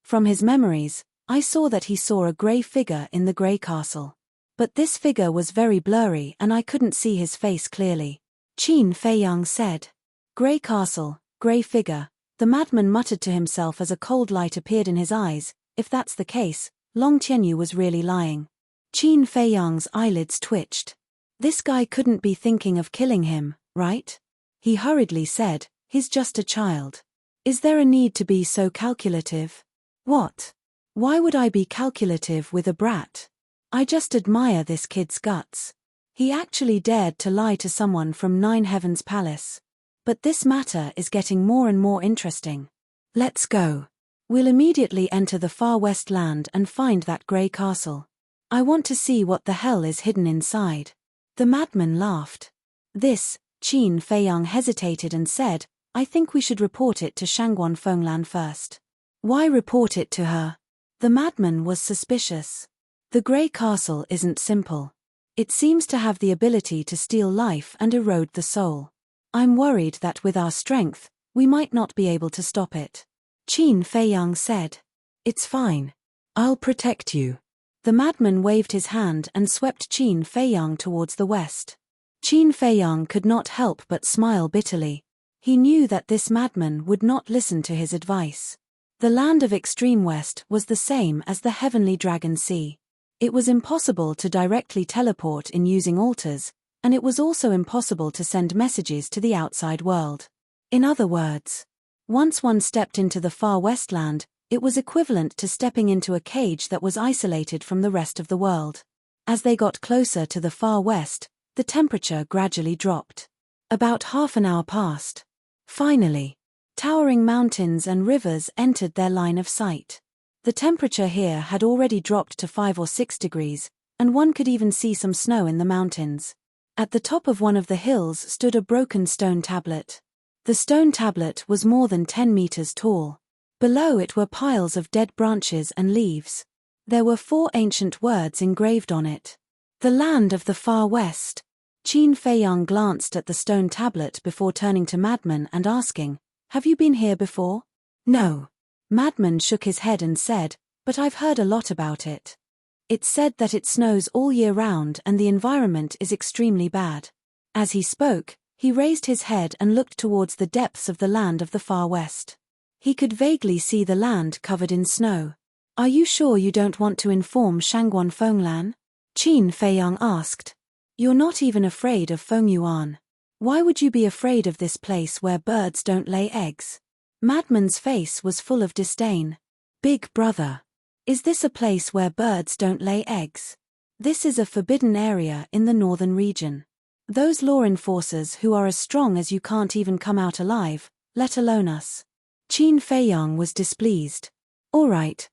From his memories, I saw that he saw a grey figure in the grey castle. But this figure was very blurry and I couldn't see his face clearly. Qin Feiyang said. Grey castle, grey figure. The madman muttered to himself as a cold light appeared in his eyes. If that's the case, Long Tianyu was really lying. Qin Feiyang's eyelids twitched. This guy couldn't be thinking of killing him, right? He hurriedly said, he's just a child. Is there a need to be so calculative? What? Why would I be calculative with a brat? I just admire this kid's guts. He actually dared to lie to someone from Nine Heavens Palace. But this matter is getting more and more interesting. Let's go. We'll immediately enter the far west land and find that grey castle. I want to see what the hell is hidden inside. The madman laughed. This, Qin Feiyang hesitated and said, I think we should report it to Shangguan Fenglan first. Why report it to her? The madman was suspicious. The grey castle isn't simple. It seems to have the ability to steal life and erode the soul. I'm worried that with our strength, we might not be able to stop it. Qin Feiyang said. It's fine. I'll protect you. The madman waved his hand and swept Qin Feiyang towards the west. Qin Feiyang could not help but smile bitterly. He knew that this madman would not listen to his advice. The land of Extreme West was the same as the Heavenly Dragon Sea. It was impossible to directly teleport in using altars, and it was also impossible to send messages to the outside world. In other words, once one stepped into the far westland, it was equivalent to stepping into a cage that was isolated from the rest of the world. As they got closer to the far west, the temperature gradually dropped. About half an hour passed. Finally, towering mountains and rivers entered their line of sight. The temperature here had already dropped to 5 or 6 degrees, and one could even see some snow in the mountains. At the top of one of the hills stood a broken stone tablet. The stone tablet was more than 10 meters tall. Below it were piles of dead branches and leaves. There were 4 ancient words engraved on it. The land of the far west. Qin Feiyang glanced at the stone tablet before turning to Madman and asking, "Have you been here before?" "No." Madman shook his head and said, "But I've heard a lot about it. It's said that it snows all year round and the environment is extremely bad." As he spoke, he raised his head and looked towards the depths of the land of the far west. He could vaguely see the land covered in snow. "Are you sure you don't want to inform Shangguan Fenglan?" Qin Feiyang asked. "You're not even afraid of Fengyuan. Why would you be afraid of this place where birds don't lay eggs?" Madman's face was full of disdain. "Big brother. Is this a place where birds don't lay eggs? This is a forbidden area in the northern region. Those law enforcers who are as strong as you can't even come out alive, let alone us." Qin Feiyang was displeased. All right.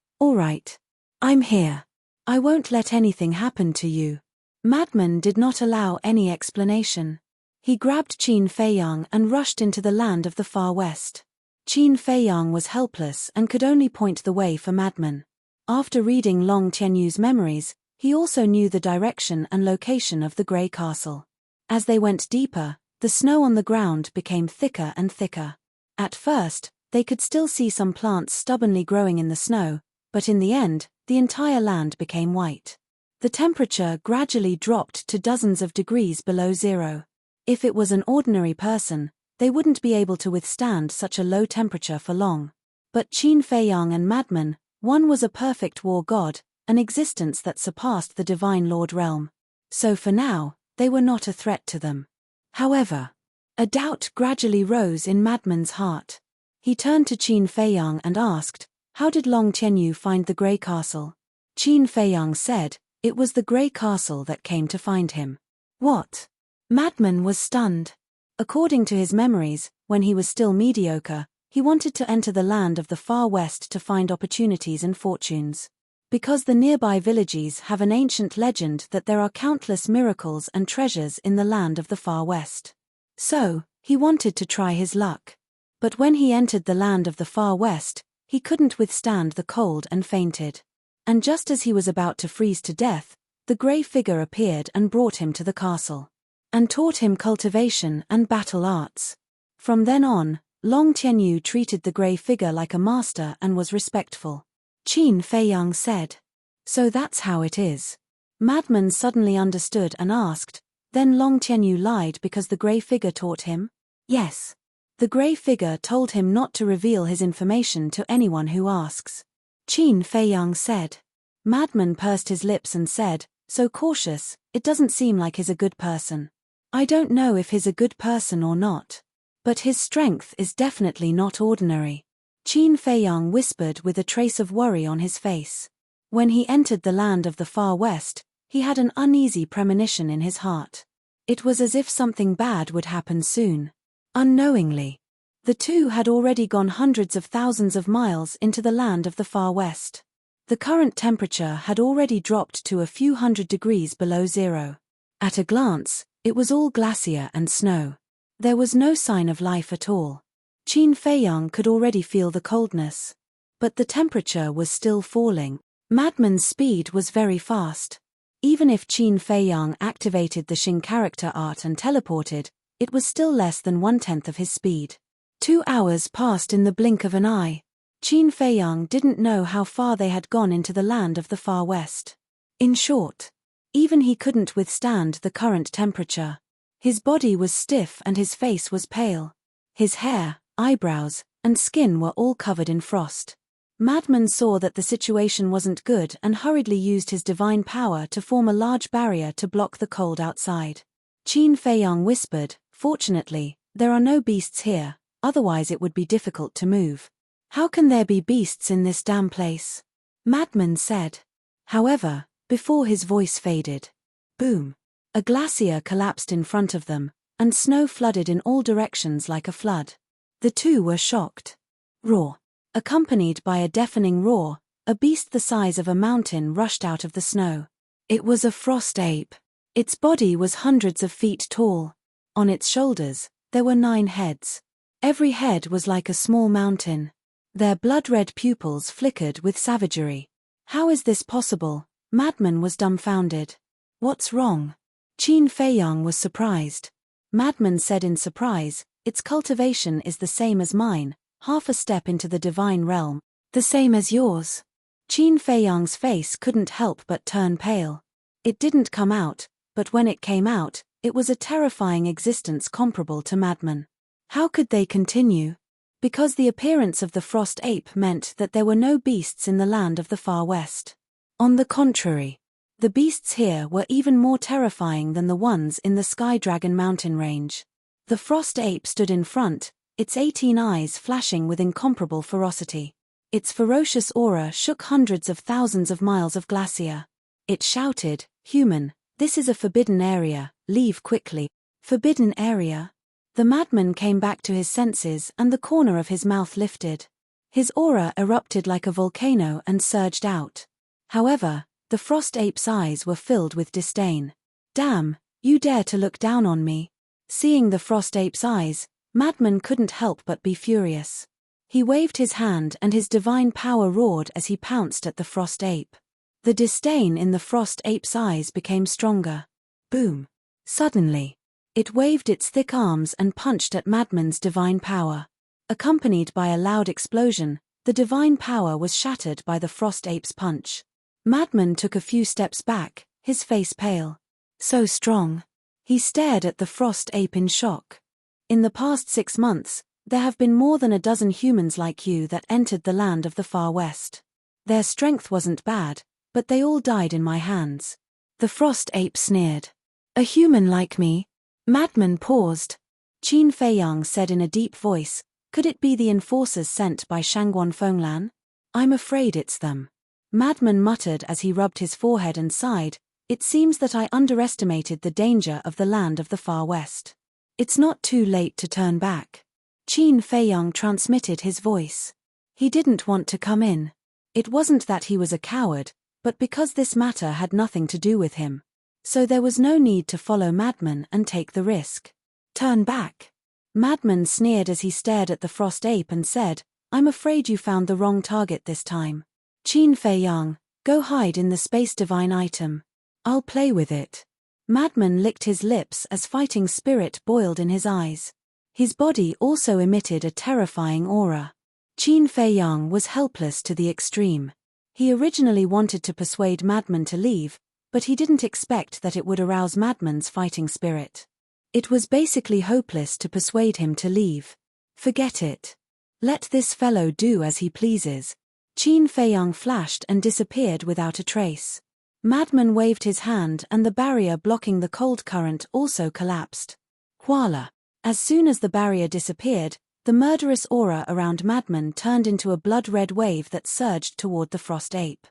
I'm here. I won't let anything happen to you." Madman did not allow any explanation. He grabbed Qin Feiyang and rushed into the land of the far west. Qin Feiyang was helpless and could only point the way for Madman. After reading Long Tianyu's memories, he also knew the direction and location of the Grey Castle. As they went deeper, the snow on the ground became thicker and thicker. At first, they could still see some plants stubbornly growing in the snow, but in the end, the entire land became white. The temperature gradually dropped to dozens of degrees below zero. If it was an ordinary person, they wouldn't be able to withstand such a low temperature for long. But Qin Feiyang and Madman, one was a perfect war god, an existence that surpassed the Divine Lord realm. So for now, they were not a threat to them. However, a doubt gradually rose in Madman's heart. He turned to Qin Feiyang and asked, "How did Long Tianyu find the Grey Castle?" Qin Feiyang said, "It was the Grey Castle that came to find him." "What?" Madman was stunned. According to his memories, when he was still mediocre, he wanted to enter the land of the far west to find opportunities and fortunes. Because the nearby villages have an ancient legend that there are countless miracles and treasures in the land of the far west. So, he wanted to try his luck. But when he entered the land of the far west, he couldn't withstand the cold and fainted. And just as he was about to freeze to death, the grey figure appeared and brought him to the castle. And taught him cultivation and battle arts. From then on, Long Tianyu treated the grey figure like a master and was respectful. Qin Feiyang said, "So that's how it is." Madman suddenly understood and asked, "Then Long Tianyu lied because the grey figure taught him?" "Yes. The grey figure told him not to reveal his information to anyone who asks." Qin Feiyang said. Madman pursed his lips and said, "So cautious, it doesn't seem like he's a good person." "I don't know if he's a good person or not. But his strength is definitely not ordinary." Qin Feiyang whispered with a trace of worry on his face. When he entered the land of the far west, he had an uneasy premonition in his heart. It was as if something bad would happen soon. Unknowingly, the two had already gone hundreds of thousands of miles into the land of the far west. The current temperature had already dropped to a few hundred degrees below zero. At a glance, it was all glacier and snow. There was no sign of life at all. Qin Feiyang could already feel the coldness. But the temperature was still falling. Madman's speed was very fast. Even if Qin Feiyang activated the Xing character art and teleported, it was still less than 1/10 of his speed. 2 hours passed in the blink of an eye. Qin Feiyang didn't know how far they had gone into the land of the far west. In short, even he couldn't withstand the current temperature. His body was stiff and his face was pale. His hair, eyebrows, and skin were all covered in frost. Madman saw that the situation wasn't good and hurriedly used his divine power to form a large barrier to block the cold outside. Qin Feiyang whispered, "Fortunately, there are no beasts here, otherwise it would be difficult to move." "How can there be beasts in this damn place?" Madman said. However, before his voice faded, boom! A glacier collapsed in front of them, and snow flooded in all directions like a flood. The two were shocked. Roar! Accompanied by a deafening roar, a beast the size of a mountain rushed out of the snow. It was a frost ape. Its body was hundreds of feet tall. On its shoulders, there were 9 heads. Every head was like a small mountain. Their blood-red pupils flickered with savagery. How is this possible? Madman was dumbfounded. What's wrong? Qin Feiyang was surprised. Madman said in surprise, its cultivation is the same as mine, half a step into the divine realm. The same as yours. Qin Feiyang's face couldn't help but turn pale. It didn't come out, but when it came out, it was a terrifying existence comparable to Madman. How could they continue? Because the appearance of the frost ape meant that there were no beasts in the land of the far west. On the contrary, the beasts here were even more terrifying than the ones in the Sky Dragon mountain range. The frost ape stood in front, its 18 eyes flashing with incomparable ferocity. Its ferocious aura shook hundreds of thousands of miles of glacier. It shouted, "Human, this is a forbidden area, leave quickly." Forbidden area? The madman came back to his senses and the corner of his mouth lifted. His aura erupted like a volcano and surged out. However, the frost ape's eyes were filled with disdain. "Damn, you dare to look down on me." Seeing the frost ape's eyes, Madman couldn't help but be furious. He waved his hand and his divine power roared as he pounced at the frost ape. The disdain in the frost ape's eyes became stronger. Boom. Suddenly, it waved its thick arms and punched at Madman's divine power. Accompanied by a loud explosion, the divine power was shattered by the frost ape's punch. Madman took a few steps back, his face pale. So strong. He stared at the frost ape in shock. In the past 6 months, there have been more than a dozen humans like you that entered the land of the far west. Their strength wasn't bad, but they all died in my hands. The frost ape sneered. A human like me? Madman paused. Qin Feiyang said in a deep voice, could it be the enforcers sent by Shangguan Fenglan? I'm afraid it's them. Madman muttered as he rubbed his forehead and sighed, it seems that I underestimated the danger of the land of the far west. It's not too late to turn back. Qin Feiyang transmitted his voice. He didn't want to come in. It wasn't that he was a coward, but because this matter had nothing to do with him. So there was no need to follow Madman and take the risk. Turn back. Madman sneered as he stared at the frost ape and said, I'm afraid you found the wrong target this time. Qin Feiyang, go hide in the space divine item. I'll play with it. Madman licked his lips as fighting spirit boiled in his eyes. His body also emitted a terrifying aura. Qin Feiyang was helpless to the extreme. He originally wanted to persuade Madman to leave, but he didn't expect that it would arouse Madman's fighting spirit. It was basically hopeless to persuade him to leave. Forget it. Let this fellow do as he pleases. Qin Feiyang flashed and disappeared without a trace. Madman waved his hand and the barrier blocking the cold current also collapsed. Voila! As soon as the barrier disappeared, the murderous aura around Madman turned into a blood-red wave that surged toward the frost ape.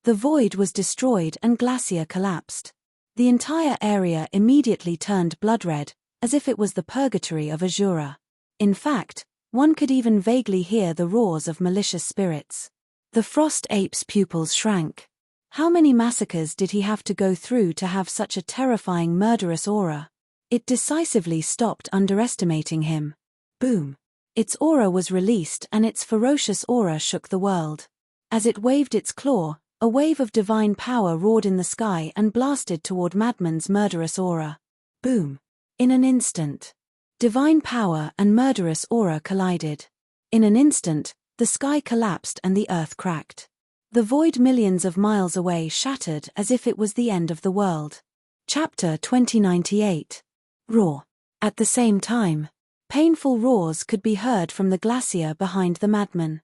The void was destroyed and glacier collapsed. The entire area immediately turned blood-red, as if it was the purgatory of Azura. In fact, one could even vaguely hear the roars of malicious spirits. The frost ape's pupils shrank. How many massacres did he have to go through to have such a terrifying murderous aura? It decisively stopped underestimating him. Boom. Its aura was released and its ferocious aura shook the world. As it waved its claw, a wave of divine power roared in the sky and blasted toward Madman's murderous aura. Boom. In an instant. Divine power and murderous aura collided. In an instant, the sky collapsed and the earth cracked. The void millions of miles away shattered as if it was the end of the world. Chapter 2098. Roar. At the same time, painful roars could be heard from the glacier behind the madman.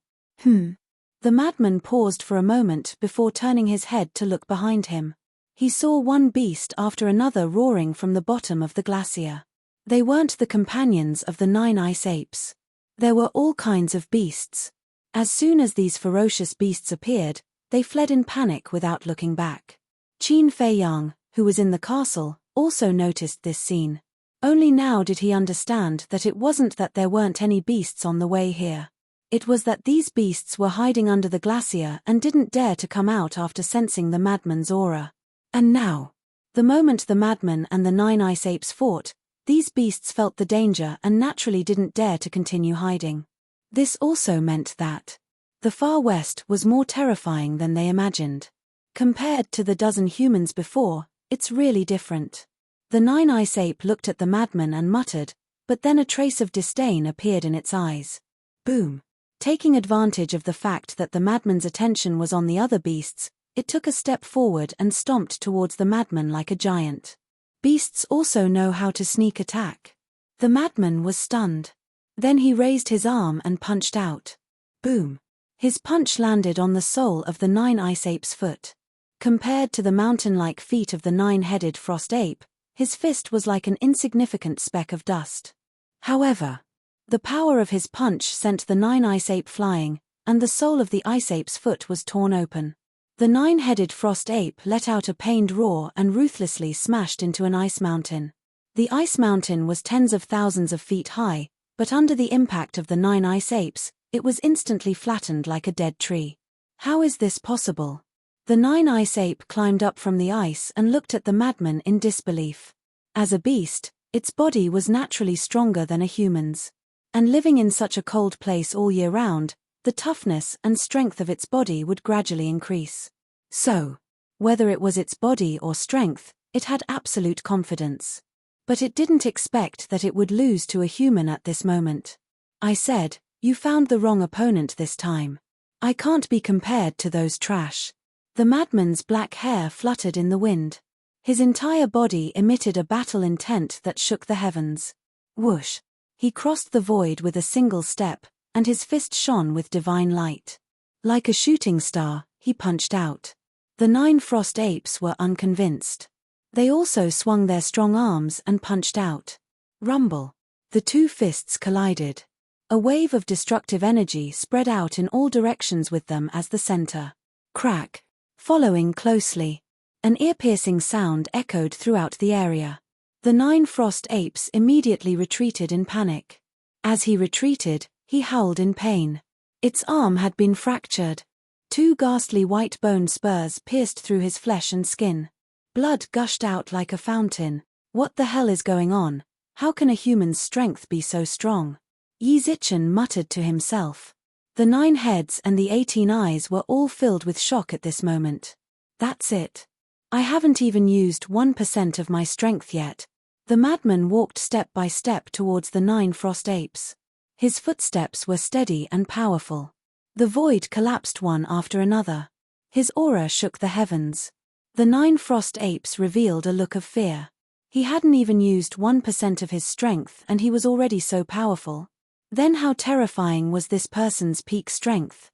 The madman paused for a moment before turning his head to look behind him. He saw one beast after another roaring from the bottom of the glacier. They weren't the companions of the 9 ice apes. There were all kinds of beasts. As soon as these ferocious beasts appeared, they fled in panic without looking back. Qin Feiyang, who was in the castle, also noticed this scene. Only now did he understand that it wasn't that there weren't any beasts on the way here. It was that these beasts were hiding under the glacier and didn't dare to come out after sensing the madman's aura. And now, the moment the madman and the 9 ice apes fought, these beasts felt the danger and naturally didn't dare to continue hiding. This also meant that The Far West was more terrifying than they imagined. Compared to the dozen humans before, it's really different. The 9 Ice Ape looked at the madman and muttered, but then a trace of disdain appeared in its eyes. Boom. Taking advantage of the fact that the madman's attention was on the other beasts, it took a step forward and stomped towards the madman like a giant. Beasts also know how to sneak attack. The madman was stunned. Then he raised his arm and punched out. Boom. His punch landed on the sole of the 9 Ice Ape's foot. Compared to the mountain-like feet of the 9-headed Frost Ape, his fist was like an insignificant speck of dust. However, the power of his punch sent the 9 Ice Ape flying, and the sole of the Ice Ape's foot was torn open. The 9-headed Frost Ape let out a pained roar and ruthlessly smashed into an ice mountain. The ice mountain was tens of thousands of feet high, but under the impact of the 9 Ice Apes, it was instantly flattened like a dead tree. How is this possible? The 9 Ice Ape climbed up from the ice and looked at the madman in disbelief. As a beast, its body was naturally stronger than a human's. And living in such a cold place all year round, the toughness and strength of its body would gradually increase. So, whether it was its body or strength, it had absolute confidence. But it didn't expect that it would lose to a human at this moment. I said, "You found the wrong opponent this time. I can't be compared to those trash." The madman's black hair fluttered in the wind. His entire body emitted a battle intent that shook the heavens. Whoosh! He crossed the void with a single step, and his fist shone with divine light. Like a shooting star, he punched out. The 9 Frost Apes were unconvinced. They also swung their strong arms and punched out. Rumble. The 2 fists collided. A wave of destructive energy spread out in all directions with them as the center. Crack. Following closely. An ear-piercing sound echoed throughout the area. The 9 Frost Apes immediately retreated in panic. As he retreated, he howled in pain. Its arm had been fractured. 2 ghastly white bone spurs pierced through his flesh and skin. Blood gushed out like a fountain. What the hell is going on? How can a human's strength be so strong? Yi Zichen muttered to himself. The 9 heads and the 18 eyes were all filled with shock at this moment. That's it. I haven't even used 1% of my strength yet. The madman walked step by step towards the 9 Frost Apes. His footsteps were steady and powerful. The void collapsed one after another. His aura shook the heavens. The 9 Frost Apes revealed a look of fear. He hadn't even used 1% of his strength and he was already so powerful. Then how terrifying was this person's peak strength?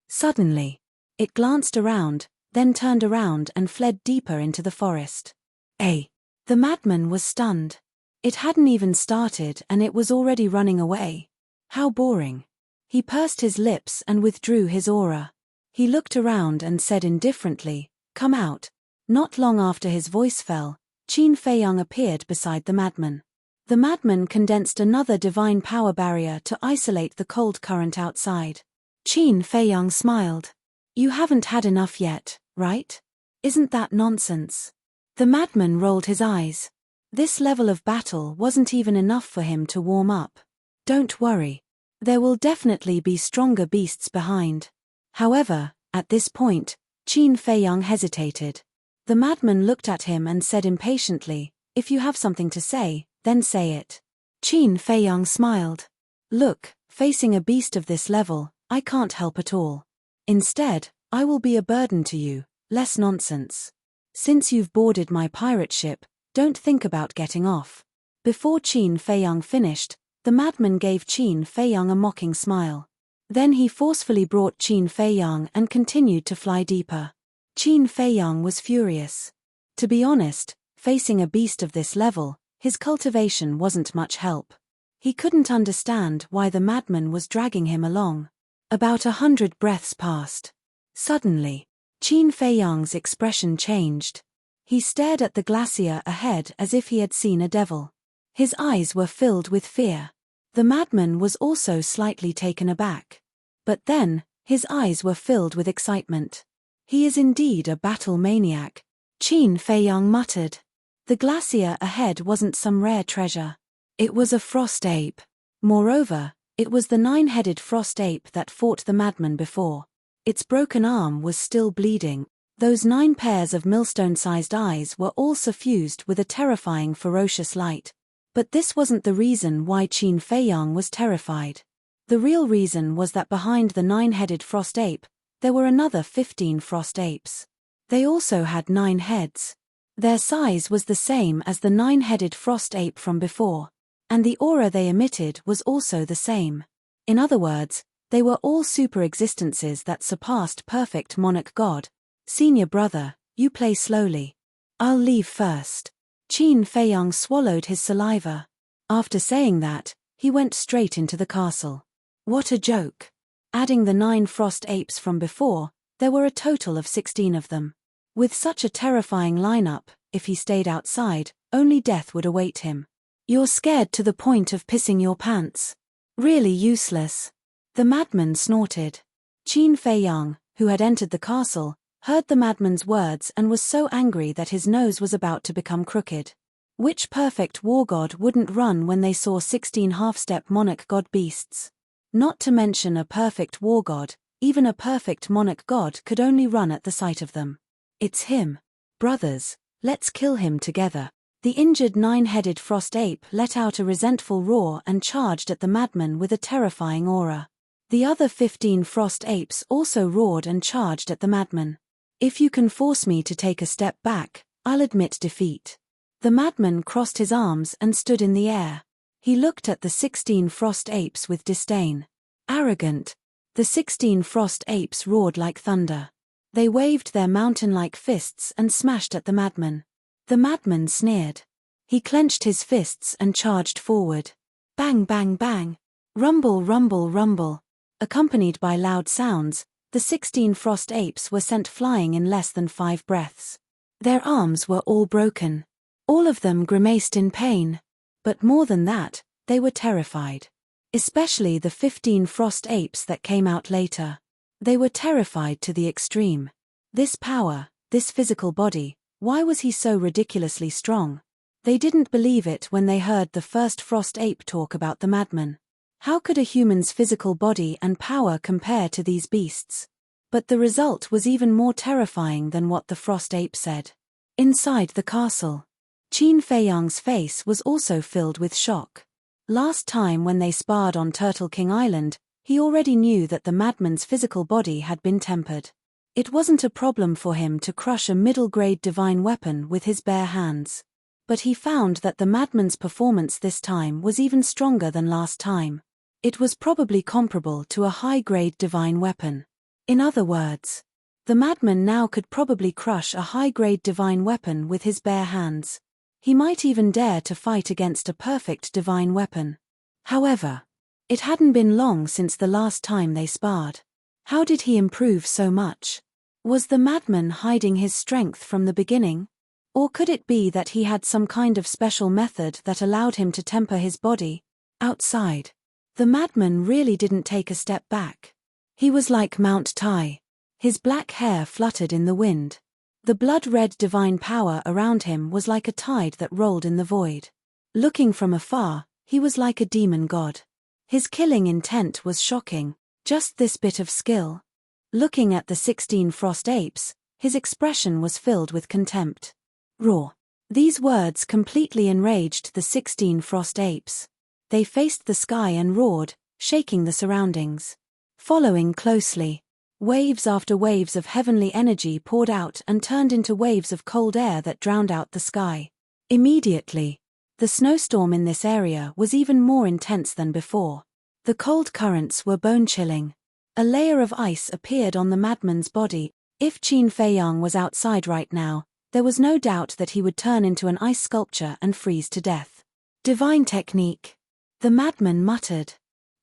Suddenly, it glanced around, then turned around and fled deeper into the forest. The madman was stunned. It hadn't even started and it was already running away. How boring. He pursed his lips and withdrew his aura. He looked around and said indifferently, "Come out." Not long after his voice fell, Qin Feiyang appeared beside the madman. The madman condensed another divine power barrier to isolate the cold current outside. Qin Feiyang smiled. "You haven't had enough yet, right? Isn't that nonsense?" The madman rolled his eyes. This level of battle wasn't even enough for him to warm up. "Don't worry. There will definitely be stronger beasts behind." However, at this point, Qin Feiyang hesitated. The madman looked at him and said impatiently, "If you have something to say, then say it." Qin Feiyang smiled. "Look, facing a beast of this level, I can't help at all. Instead, I will be a burden to you, less nonsense. Since you've boarded my pirate ship, don't think about getting off." Before Qin Feiyang finished, the madman gave Qin Feiyang a mocking smile. Then he forcefully brought Qin Feiyang and continued to fly deeper. Qin Feiyang was furious. To be honest, facing a beast of this level, his cultivation wasn't much help. He couldn't understand why the madman was dragging him along. About 100 breaths passed. Suddenly, Qin Feiyang's expression changed. He stared at the glacier ahead as if he had seen a devil. His eyes were filled with fear. The madman was also slightly taken aback. But then, his eyes were filled with excitement. "He is indeed a battle maniac," Qin Feiyang muttered. The glacier ahead wasn't some rare treasure. It was a frost ape. Moreover, It was the 9-headed frost ape that fought the madman before. Its broken arm was still bleeding. Those 9 pairs of millstone-sized eyes were all suffused with a terrifying ferocious light. But this wasn't the reason why Qin Feiyang was terrified. The real reason was that behind the 9-headed frost ape, there were another 15 frost apes. They also had 9 heads. Their size was the same as the 9-headed frost ape from before, and the aura they emitted was also the same. In other words, they were all super existences that surpassed perfect monarch god. Senior brother, you play slowly. I'll leave first. Qin Feiyang swallowed his saliva. After saying that, he went straight into the castle. What a joke. Adding the 9 frost apes from before, there were a total of 16 of them. With such a terrifying lineup, if he stayed outside, only death would await him. You're scared to the point of pissing your pants. Really useless. The madman snorted. Qin Feiyang, who had entered the castle, heard the madman's words and was so angry that his nose was about to become crooked. Which perfect war god wouldn't run when they saw 16 half-step monarch god beasts? Not to mention a perfect war god, even a perfect monarch god could only run at the sight of them. It's him. Brothers, let's kill him together. The injured 9-headed frost ape let out a resentful roar and charged at the madman with a terrifying aura. The other 15 frost apes also roared and charged at the madman. If you can force me to take a step back, I'll admit defeat. The madman crossed his arms and stood in the air. He looked at the 16 frost apes with disdain. Arrogant. The 16 frost apes roared like thunder. They waved their mountain-like fists and smashed at the madman. The madman sneered. He clenched his fists and charged forward. Bang bang bang. Rumble rumble rumble. Accompanied by loud sounds, the 16 frost apes were sent flying in less than 5 breaths. Their arms were all broken. All of them grimaced in pain. But more than that, they were terrified. Especially the 15 frost apes that came out later. They were terrified to the extreme. This power, this physical body, why was he so ridiculously strong? They didn't believe it when they heard the first frost ape talk about the madman. How could a human's physical body and power compare to these beasts? But the result was even more terrifying than what the frost ape said. Inside the castle, Qin Feiyang's face was also filled with shock. Last time when they sparred on Turtle King Island, he already knew that the madman's physical body had been tempered. It wasn't a problem for him to crush a middle-grade divine weapon with his bare hands. But he found that the madman's performance this time was even stronger than last time. It was probably comparable to a high-grade divine weapon. In other words, the madman now could probably crush a high-grade divine weapon with his bare hands. He might even dare to fight against a perfect divine weapon. However, it hadn't been long since the last time they sparred. How did he improve so much? Was the madman hiding his strength from the beginning? Or could it be that he had some kind of special method that allowed him to temper his body? Outside, the madman really didn't take a step back. He was like Mount Tai. His black hair fluttered in the wind. The blood-red divine power around him was like a tide that rolled in the void. Looking from afar, he was like a demon god. His killing intent was shocking. Just this bit of skill. Looking at the 16 frost apes, his expression was filled with contempt. Roar. These words completely enraged the 16 frost apes. They faced the sky and roared, shaking the surroundings. Following closely, waves after waves of heavenly energy poured out and turned into waves of cold air that drowned out the sky. Immediately, the snowstorm in this area was even more intense than before. The cold currents were bone-chilling. A layer of ice appeared on the madman's body. If Qin Feiyang was outside right now, there was no doubt that he would turn into an ice sculpture and freeze to death. Divine technique. The madman muttered.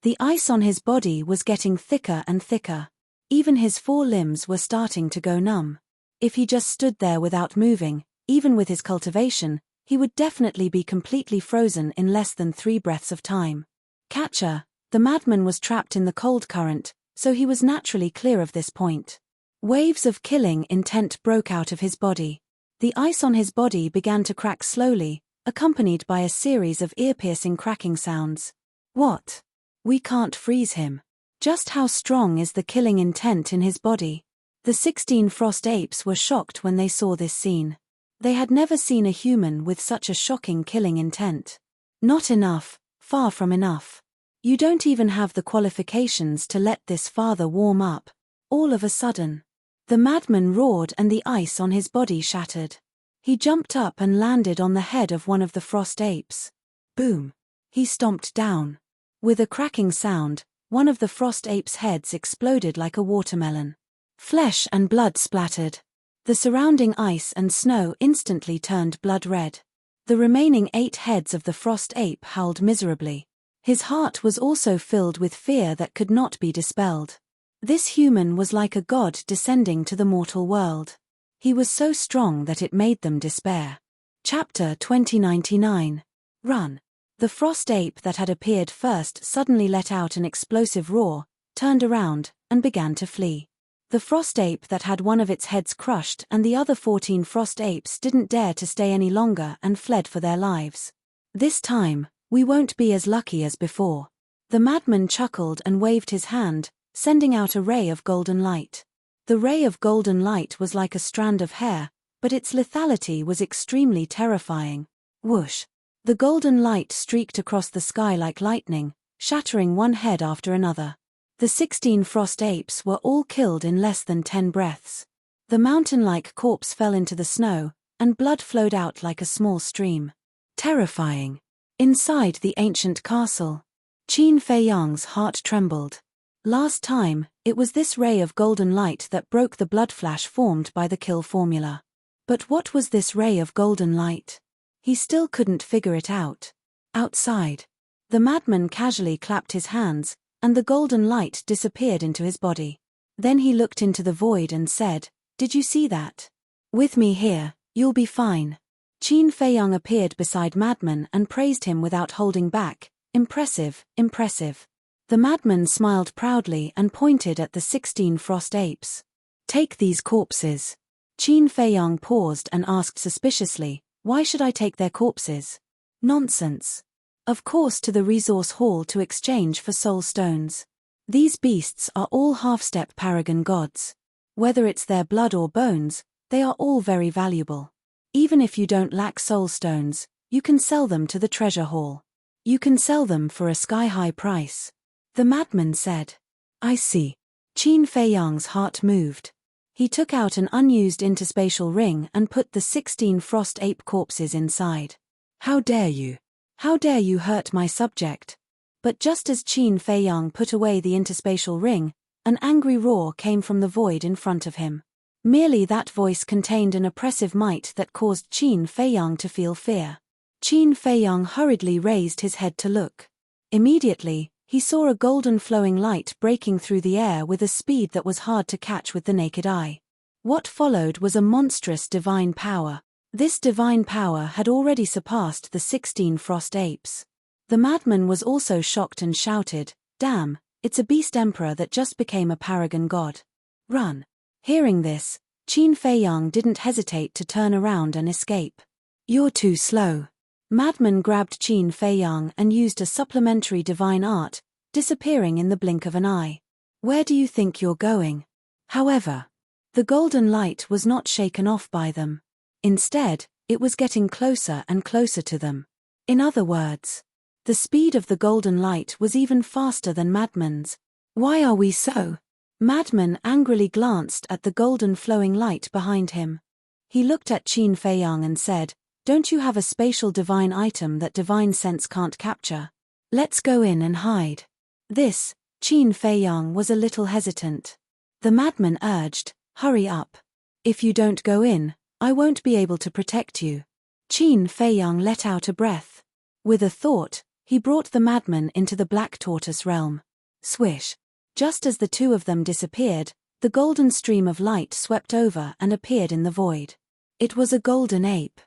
The ice on his body was getting thicker and thicker. Even his 4 limbs were starting to go numb. If he just stood there without moving, even with his cultivation, he would definitely be completely frozen in less than 3 breaths of time. Catcher, the madman was trapped in the cold current, so he was naturally clear of this point. Waves of killing intent broke out of his body. The ice on his body began to crack slowly, accompanied by a series of ear-piercing cracking sounds. What? We can't freeze him. Just how strong is the killing intent in his body? The 16 frost apes were shocked when they saw this scene. They had never seen a human with such a shocking killing intent. Not enough, far from enough. You don't even have the qualifications to let this father warm up. All of a sudden, the madman roared and the ice on his body shattered. He jumped up and landed on the head of one of the frost apes. Boom! He stomped down. With a cracking sound, one of the frost ape's heads exploded like a watermelon. Flesh and blood splattered. The surrounding ice and snow instantly turned blood red. The remaining 8 heads of the frost ape howled miserably. His heart was also filled with fear that could not be dispelled. This human was like a god descending to the mortal world. He was so strong that it made them despair. Chapter 2099. Run. The frost ape that had appeared first suddenly let out an explosive roar, turned around, and began to flee. The frost ape that had one of its heads crushed and the other 14 frost apes didn't dare to stay any longer and fled for their lives. This time, we won't be as lucky as before. The madman chuckled and waved his hand, sending out a ray of golden light. The ray of golden light was like a strand of hair, but its lethality was extremely terrifying. Whoosh! The golden light streaked across the sky like lightning, shattering one head after another. The 16 frost apes were all killed in less than 10 breaths. The mountain-like corpse fell into the snow, and blood flowed out like a small stream. Terrifying. Inside the ancient castle, Qin Fei Yang's heart trembled. Last time, it was this ray of golden light that broke the blood flash formed by the kill formula. But what was this ray of golden light? He still couldn't figure it out. Outside, the madman casually clapped his hands, and the golden light disappeared into his body. Then he looked into the void and said, "Did you see that? With me here, you'll be fine." Qin Feiyang appeared beside Madman and praised him without holding back. "Impressive, impressive." The madman smiled proudly and pointed at the 16 frost apes. "Take these corpses." Qin Feiyang paused and asked suspiciously, "Why should I take their corpses?" "Nonsense. Of course, to the resource hall to exchange for soul stones. These beasts are all half-step paragon gods. Whether it's their blood or bones, they are all very valuable. Even if you don't lack soul stones, you can sell them to the treasure hall. You can sell them for a sky-high price." The madman said. "I see." Qin Feiyang's heart moved. He took out an unused interspatial ring and put the 16 frost ape corpses inside. "How dare you? How dare you hurt my subject?" But just as Qin Feiyang put away the interspatial ring, an angry roar came from the void in front of him. Merely that voice contained an oppressive might that caused Qin Feiyang to feel fear. Qin Feiyang hurriedly raised his head to look. Immediately, he saw a golden flowing light breaking through the air with a speed that was hard to catch with the naked eye. What followed was a monstrous divine power. This divine power had already surpassed the 16 frost apes. The madman was also shocked and shouted, "Damn, it's a beast emperor that just became a paragon god. Run." Hearing this, Qin Feiyang didn't hesitate to turn around and escape. "You're too slow." Madman grabbed Qin Feiyang and used a supplementary divine art, disappearing in the blink of an eye. "Where do you think you're going?" However, the golden light was not shaken off by them. Instead, it was getting closer and closer to them. In other words, the speed of the golden light was even faster than Madman's. "Why are we so?" Madman angrily glanced at the golden flowing light behind him. He looked at Qin Feiyang and said, "Don't you have a spatial divine item that divine sense can't capture? Let's go in and hide." This, Qin Feiyang was a little hesitant. The madman urged, "Hurry up. If you don't go in, I won't be able to protect you." Qin Feiyang let out a breath. With a thought, he brought the madman into the black tortoise realm. Swish. Just as the two of them disappeared, the golden stream of light swept over and appeared in the void. It was a golden ape.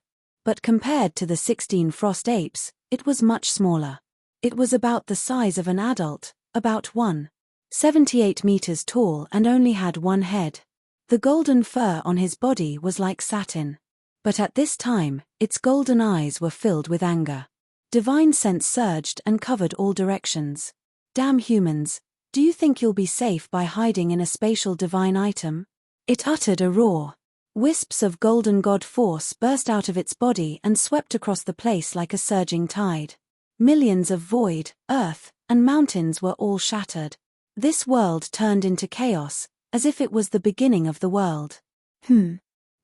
But compared to the 16 frost apes, it was much smaller. It was about the size of an adult, about 1.78 meters tall and only had one head. The golden fur on his body was like satin. But at this time, its golden eyes were filled with anger. Divine sense surged and covered all directions. Damn humans, do you think you'll be safe by hiding in a spatial divine item? It uttered a roar. Wisps of golden god force burst out of its body and swept across the place like a surging tide. Millions of void, earth, and mountains were all shattered. This world turned into chaos, as if it was the beginning of the world.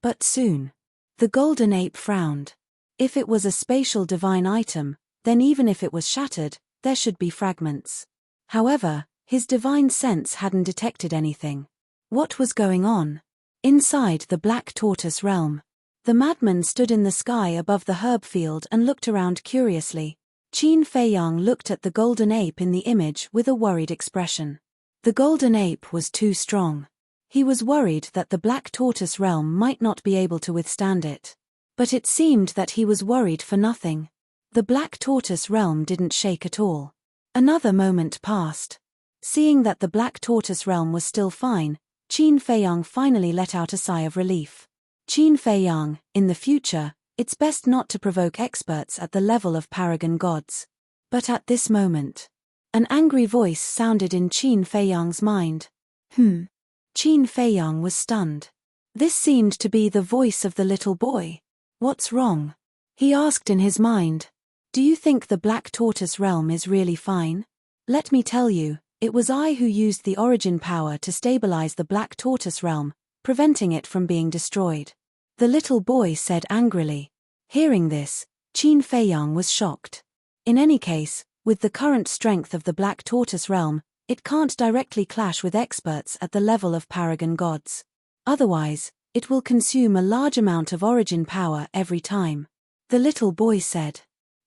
But soon. The golden ape frowned. If it was a spatial divine item, then even if it was shattered, there should be fragments. However, his divine sense hadn't detected anything. What was going on? Inside the Black Tortoise realm. The madman stood in the sky above the herb field and looked around curiously. Qin Feiyang looked at the golden ape in the image with a worried expression. The golden ape was too strong. He was worried that the Black Tortoise realm might not be able to withstand it. But it seemed that he was worried for nothing. The Black Tortoise realm didn't shake at all. Another moment passed. Seeing that the Black Tortoise realm was still fine, Qin Feiyang finally let out a sigh of relief. Qin Feiyang, in the future, it's best not to provoke experts at the level of paragon gods. But at this moment, an angry voice sounded in Qin Feiyang's mind. Qin Feiyang was stunned. This seemed to be the voice of the little boy. What's wrong? He asked in his mind. Do you think the Black Tortoise realm is really fine? Let me tell you, it was I who used the origin power to stabilize the Black Tortoise realm, preventing it from being destroyed. The little boy said angrily. Hearing this, Qin Feiyang was shocked. In any case, with the current strength of the Black Tortoise realm, it can't directly clash with experts at the level of paragon gods. Otherwise, it will consume a large amount of origin power every time. The little boy said.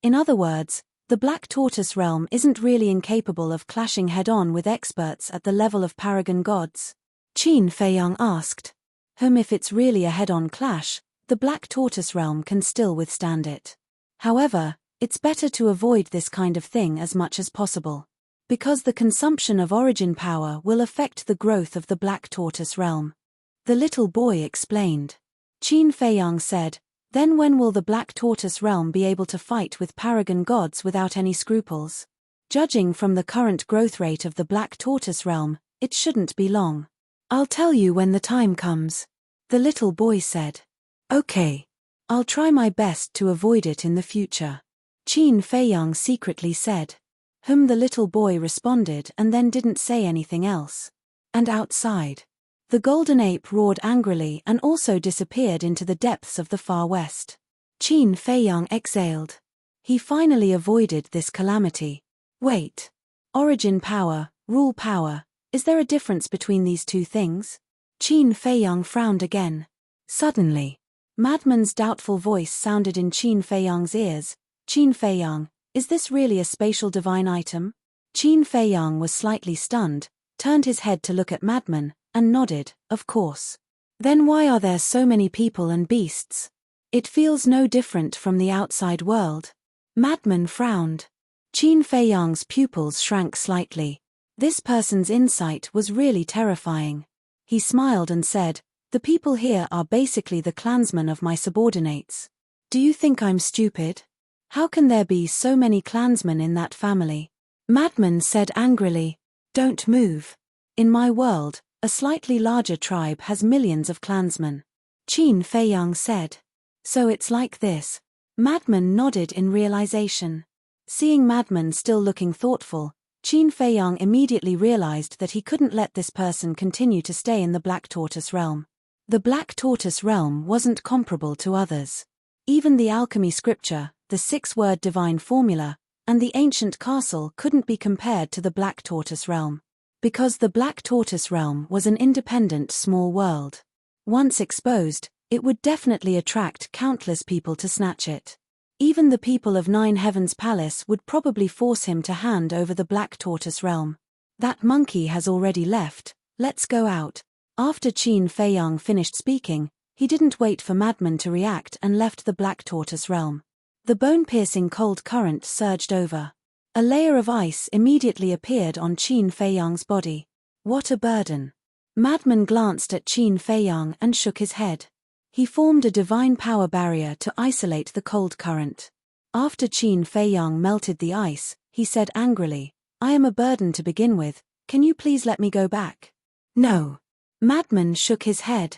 In other words, the Black Tortoise realm isn't really incapable of clashing head-on with experts at the level of paragon gods. Qin Feiyang asked. If it's really a head-on clash, the Black Tortoise realm can still withstand it. However, it's better to avoid this kind of thing as much as possible. Because the consumption of origin power will affect the growth of the Black Tortoise realm. The little boy explained. Qin Feiyang said, then when will the Black Tortoise realm be able to fight with paragon gods without any scruples? Judging from the current growth rate of the Black Tortoise realm, it shouldn't be long. I'll tell you when the time comes. The little boy said. Okay. I'll try my best to avoid it in the future. Qin Feiyang secretly said. The little boy responded and then didn't say anything else. And outside. The golden ape roared angrily and also disappeared into the depths of the far west. Qin Feiyang exhaled. He finally avoided this calamity. Wait. Origin power, rule power, is there a difference between these two things? Qin Feiyang frowned again. Suddenly, Madman's doubtful voice sounded in Qin Feiyang's ears. Qin Feiyang, is this really a spatial divine item? Qin Feiyang was slightly stunned, turned his head to look at Madman, and nodded, of course. Then why are there so many people and beasts? It feels no different from the outside world. Madman frowned. Qin Feiyang's pupils shrank slightly. This person's insight was really terrifying. He smiled and said, the people here are basically the clansmen of my subordinates. Do you think I'm stupid? How can there be so many clansmen in that family? Madman said angrily, don't move. In my world, a slightly larger tribe has millions of clansmen. Qin Feiyang said. So it's like this. Madman nodded in realization. Seeing Madman still looking thoughtful, Qin Feiyang immediately realized that he couldn't let this person continue to stay in the Black Tortoise realm. The Black Tortoise realm wasn't comparable to others. Even the alchemy scripture, the 6-word divine formula, and the ancient castle couldn't be compared to the Black Tortoise realm. Because the Black Tortoise realm was an independent small world. Once exposed, it would definitely attract countless people to snatch it. Even the people of Nine Heavens Palace would probably force him to hand over the Black Tortoise realm. That monkey has already left, let's go out. After Qin Feiyang finished speaking, he didn't wait for Madman to react and left the Black Tortoise realm. The bone-piercing cold current surged over. A layer of ice immediately appeared on Qin Feiyang's body. What a burden. Madman glanced at Qin Feiyang and shook his head. He formed a divine power barrier to isolate the cold current. After Qin Feiyang melted the ice, he said angrily, I am a burden to begin with, can you please let me go back? No. Madman shook his head.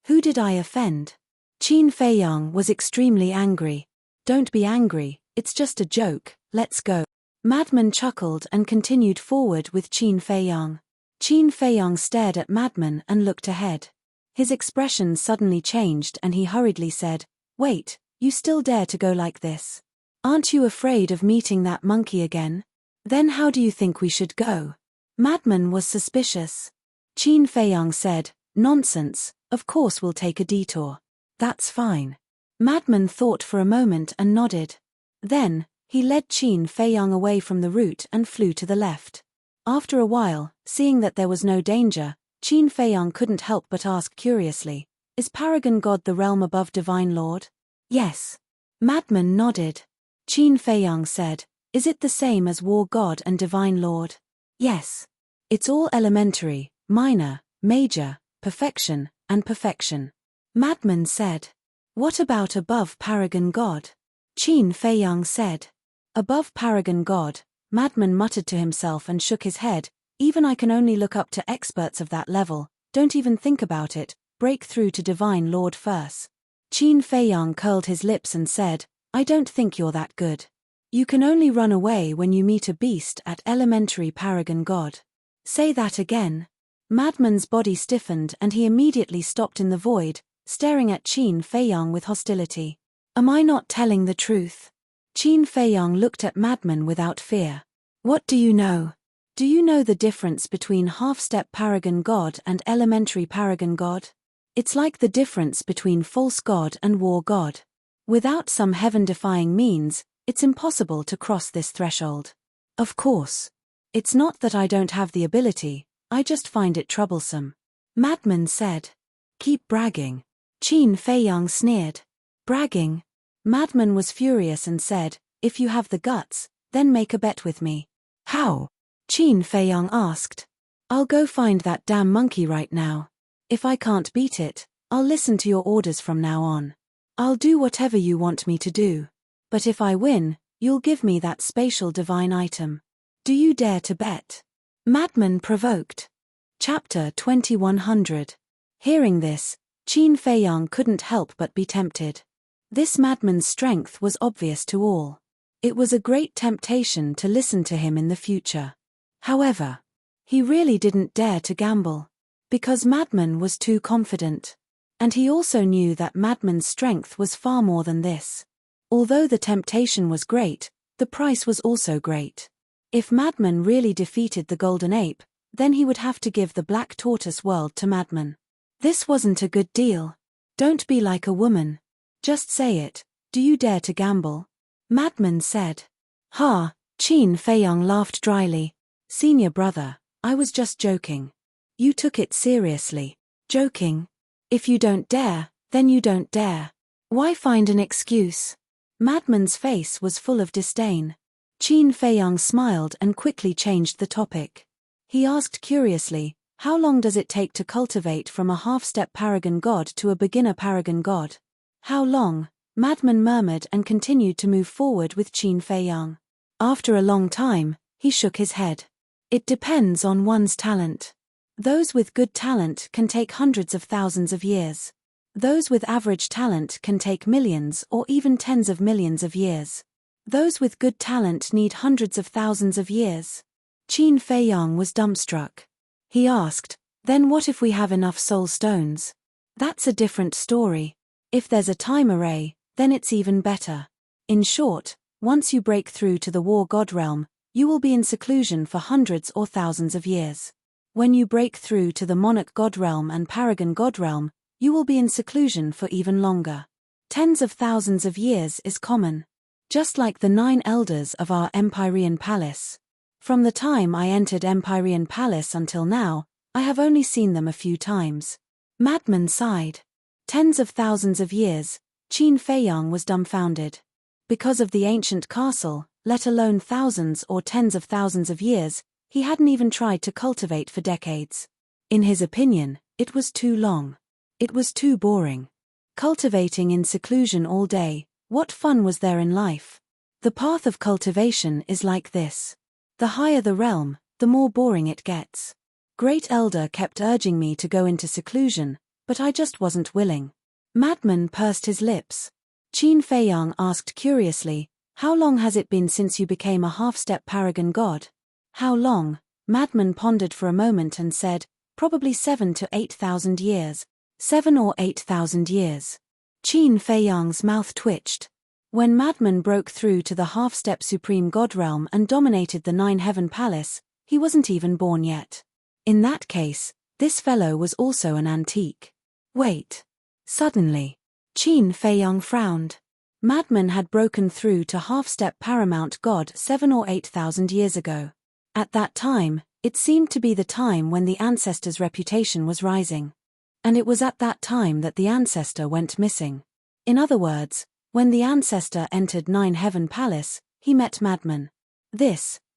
Who did I offend? Qin Feiyang was extremely angry. Don't be angry, it's just a joke, let's go. Madman chuckled and continued forward with Qin Feiyang. Qin Feiyang stared at Madman and looked ahead. His expression suddenly changed and he hurriedly said, Wait, you still dare to go like this? Aren't you afraid of meeting that monkey again? Then how do you think we should go? Madman was suspicious. Qin Feiyang said, Nonsense, of course we'll take a detour. That's fine. Madman thought for a moment and nodded. Then, he led Qin Feiyang away from the route and flew to the left. After a while, seeing that there was no danger, Qin Feiyang couldn't help but ask curiously, Is Paragon God the realm above Divine Lord? Yes. Madman nodded. Qin Feiyang said, Is it the same as War God and Divine Lord? Yes. It's all elementary, minor, major, perfection, and perfection. Madman said. What about above Paragon God? Qin Feiyang said. Above Paragon God, Madman muttered to himself and shook his head, Even I can only look up to experts of that level, don't even think about it, break through to Divine Lord first. Qin Feiyang curled his lips and said, I don't think you're that good. You can only run away when you meet a beast at elementary Paragon God. Say that again. Madman's body stiffened and he immediately stopped in the void, staring at Qin Feiyang with hostility. Am I not telling the truth? Qin Feiyang looked at Madman without fear. What do you know? Do you know the difference between half-step Paragon God and elementary Paragon God? It's like the difference between false God and war God. Without some heaven-defying means, it's impossible to cross this threshold. Of course. It's not that I don't have the ability, I just find it troublesome. Madman said. Keep bragging. Qin Feiyang sneered. Bragging? Madman was furious and said, If you have the guts, then make a bet with me. How? Qin Feiyang asked. I'll go find that damn monkey right now. If I can't beat it, I'll listen to your orders from now on. I'll do whatever you want me to do. But if I win, you'll give me that spatial divine item. Do you dare to bet? Madman provoked. Chapter 2100. Hearing this, Qin Feiyang couldn't help but be tempted. This madman's strength was obvious to all. It was a great temptation to listen to him in the future. However, he really didn't dare to gamble. Because Madman was too confident. And he also knew that Madman's strength was far more than this. Although the temptation was great, the price was also great. If Madman really defeated the Golden Ape, then he would have to give the Black Tortoise world to Madman. This wasn't a good deal. Don't be like a woman. Just say it, do you dare to gamble? Madman said. Ha, Qin Feiyang laughed dryly. Senior brother, I was just joking. You took it seriously. Joking? If you don't dare, then you don't dare. Why find an excuse? Madman's face was full of disdain. Qin Feiyang smiled and quickly changed the topic. He asked curiously, how long does it take to cultivate from a half-step Paragon God to a beginner Paragon God? How long? Madman murmured and continued to move forward with Qin Feiyang. After a long time, he shook his head. It depends on one's talent. Those with good talent can take hundreds of thousands of years. Those with average talent can take millions or even tens of millions of years. Those with good talent need hundreds of thousands of years. Qin Feiyang was dumbstruck. He asked, then what if we have enough soul stones? That's a different story. If there's a time array, then it's even better. In short, once you break through to the War God realm, you will be in seclusion for hundreds or thousands of years. When you break through to the Monarch God realm and Paragon God realm, you will be in seclusion for even longer. Tens of thousands of years is common. Just like the 9 elders of our Empyrean Palace. From the time I entered Empyrean Palace until now, I have only seen them a few times. Madman sighed. Tens of thousands of years, Qin Feiyang was dumbfounded. Because of the ancient castle, let alone thousands or tens of thousands of years, he hadn't even tried to cultivate for decades. In his opinion, it was too long. It was too boring. Cultivating in seclusion all day, what fun was there in life? The path of cultivation is like this. The higher the realm, the more boring it gets. Great Elder kept urging me to go into seclusion, but I just wasn't willing. Madman pursed his lips. Qin Feiyang asked curiously, "How long has it been since you became a half-step paragon god?" "How long?" Madman pondered for a moment and said, "Probably 7 to 8,000 years. 7 or 8,000 years. Qin Feiyang's mouth twitched. When Madman broke through to the half-step supreme god realm and dominated the Nine-Heaven Palace, he wasn't even born yet. In that case, this fellow was also an antique. Wait. Suddenly, Qin Feiyang frowned. Madman had broken through to half-step paramount god 7 or 8,000 years ago. At that time, it seemed to be the time when the ancestor's reputation was rising. And it was at that time that the ancestor went missing. In other words, when the ancestor entered Nine-Heaven Palace, he met Madman.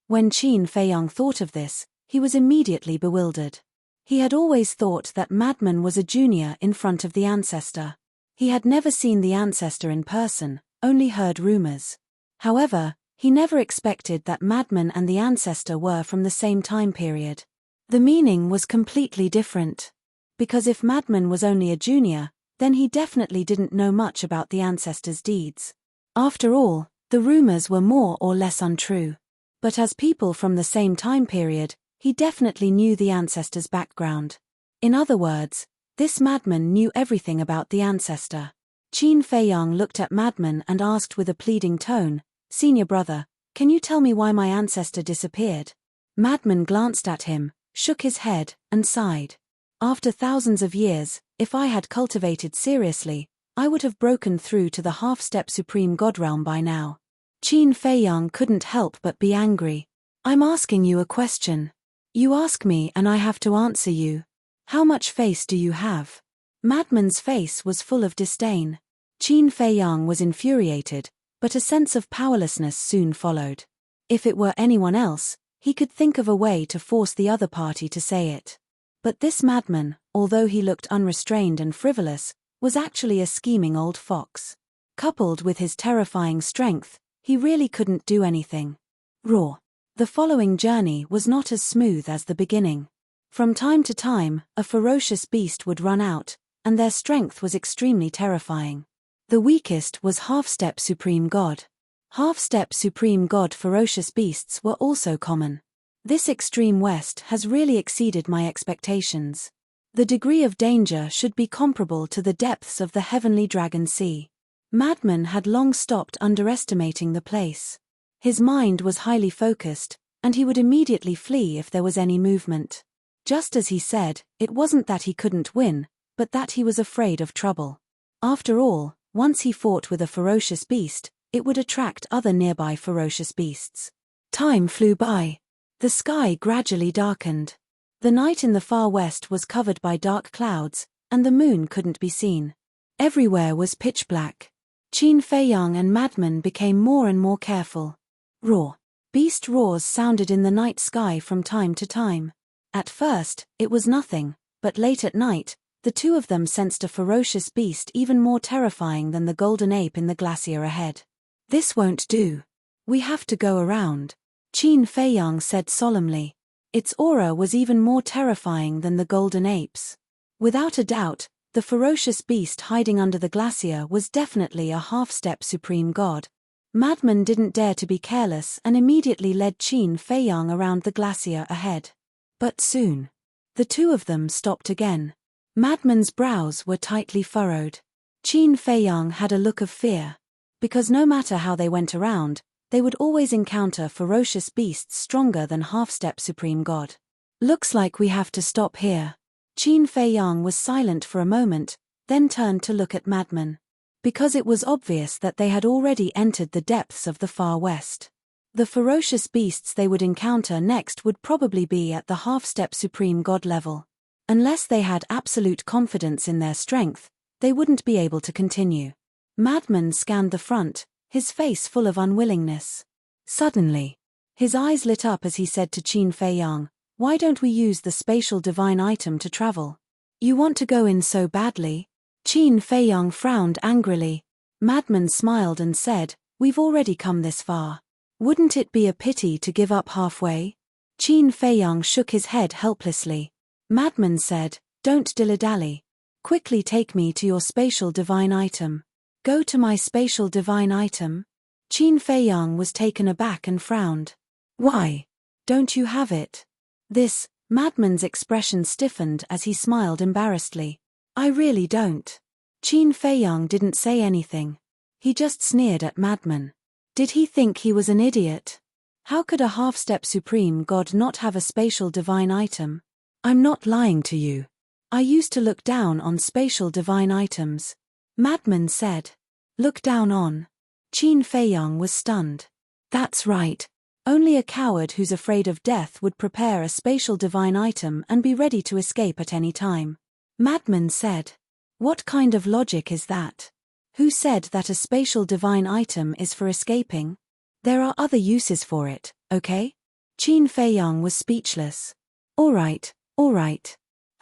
When Qin Feiyang thought of this, he was immediately bewildered. He had always thought that Madman was a junior in front of the ancestor. He had never seen the ancestor in person, only heard rumors. However, he never expected that Madman and the ancestor were from the same time period. The meaning was completely different. Because if Madman was only a junior, then he definitely didn't know much about the ancestor's deeds. After all, the rumors were more or less untrue. But as people from the same time period, he definitely knew the ancestor's background. In other words, this Madman knew everything about the ancestor. Qin Feiyang looked at Madman and asked with a pleading tone, "Senior brother, can you tell me why my ancestor disappeared?" Madman glanced at him, shook his head, and sighed. "After thousands of years, if I had cultivated seriously, I would have broken through to the half-step supreme god realm by now." Qin Feiyang couldn't help but be angry. "I'm asking you a question. You ask me and I have to answer you. How much face do you have?" Madman's face was full of disdain. Qin Feiyang was infuriated, but a sense of powerlessness soon followed. If it were anyone else, he could think of a way to force the other party to say it. But this Madman, although he looked unrestrained and frivolous, was actually a scheming old fox. Coupled with his terrifying strength, he really couldn't do anything. Raw. The following journey was not as smooth as the beginning. From time to time, a ferocious beast would run out, and their strength was extremely terrifying. The weakest was half-step supreme god. Half-step supreme god ferocious beasts were also common. This extreme west has really exceeded my expectations. The degree of danger should be comparable to the depths of the heavenly dragon sea. Madman had long stopped underestimating the place. His mind was highly focused, and he would immediately flee if there was any movement. Just as he said, it wasn't that he couldn't win, but that he was afraid of trouble. After all, once he fought with a ferocious beast, it would attract other nearby ferocious beasts. Time flew by. The sky gradually darkened. The night in the far west was covered by dark clouds, and the moon couldn't be seen. Everywhere was pitch black. Qin Feiyang and Madman became more and more careful. Roar. Beast roars sounded in the night sky from time to time. At first, it was nothing, but late at night, the two of them sensed a ferocious beast even more terrifying than the golden ape in the glacier ahead. "This won't do. We have to go around," Qin Feiyang said solemnly. Its aura was even more terrifying than the golden ape's. Without a doubt, the ferocious beast hiding under the glacier was definitely a half-step supreme god. Madman didn't dare to be careless and immediately led Qin Feiyang around the glacier ahead. But soon, the two of them stopped again. Madman's brows were tightly furrowed. Qin Feiyang had a look of fear. Because no matter how they went around, they would always encounter ferocious beasts stronger than half-step supreme god. "Looks like we have to stop here." Qin Feiyang was silent for a moment, then turned to look at Madman. Because it was obvious that they had already entered the depths of the far west. The ferocious beasts they would encounter next would probably be at the half-step supreme god level. Unless they had absolute confidence in their strength, they wouldn't be able to continue. Madman scanned the front, his face full of unwillingness. Suddenly, his eyes lit up as he said to Qin Feiyang, "Why don't we use the spatial divine item to travel? You want to go in so badly?" Qin Feiyang frowned angrily. Madman smiled and said, "We've already come this far. Wouldn't it be a pity to give up halfway? Qin Feiyang shook his head helplessly. Madman said, don't dilly-dally. Quickly take me to your spatial divine item. Go to my spatial divine item? Qin Feiyang was taken aback and frowned. Why? Don't you have it? This, Madman's expression stiffened as he smiled embarrassedly. I really don't. Qin Feiyang didn't say anything. He just sneered at Madman. Did he think he was an idiot? How could a half-step supreme god not have a spatial divine item? I'm not lying to you. I used to look down on spatial divine items. Madman said. Look down on? Qin Feiyang was stunned. That's right. Only a coward who's afraid of death would prepare a spatial divine item and be ready to escape at any time. Madman said. What kind of logic is that? Who said that a spatial divine item is for escaping? There are other uses for it, okay? Qin Feiyang was speechless. All right.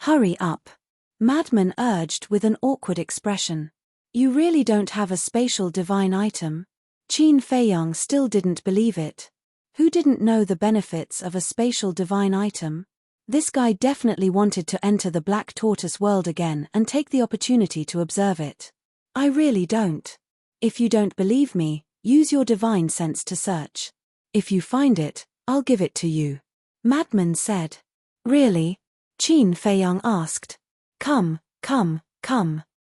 Hurry up. Madman urged with an awkward expression. You really don't have a spatial divine item? Qin Feiyang still didn't believe it. Who didn't know the benefits of a spatial divine item? This guy definitely wanted to enter the Black Tortoise world again and take the opportunity to observe it. I really don't. If you don't believe me, use your divine sense to search. If you find it, I'll give it to you. Madman said. Really? Qin Feiyang asked. Come.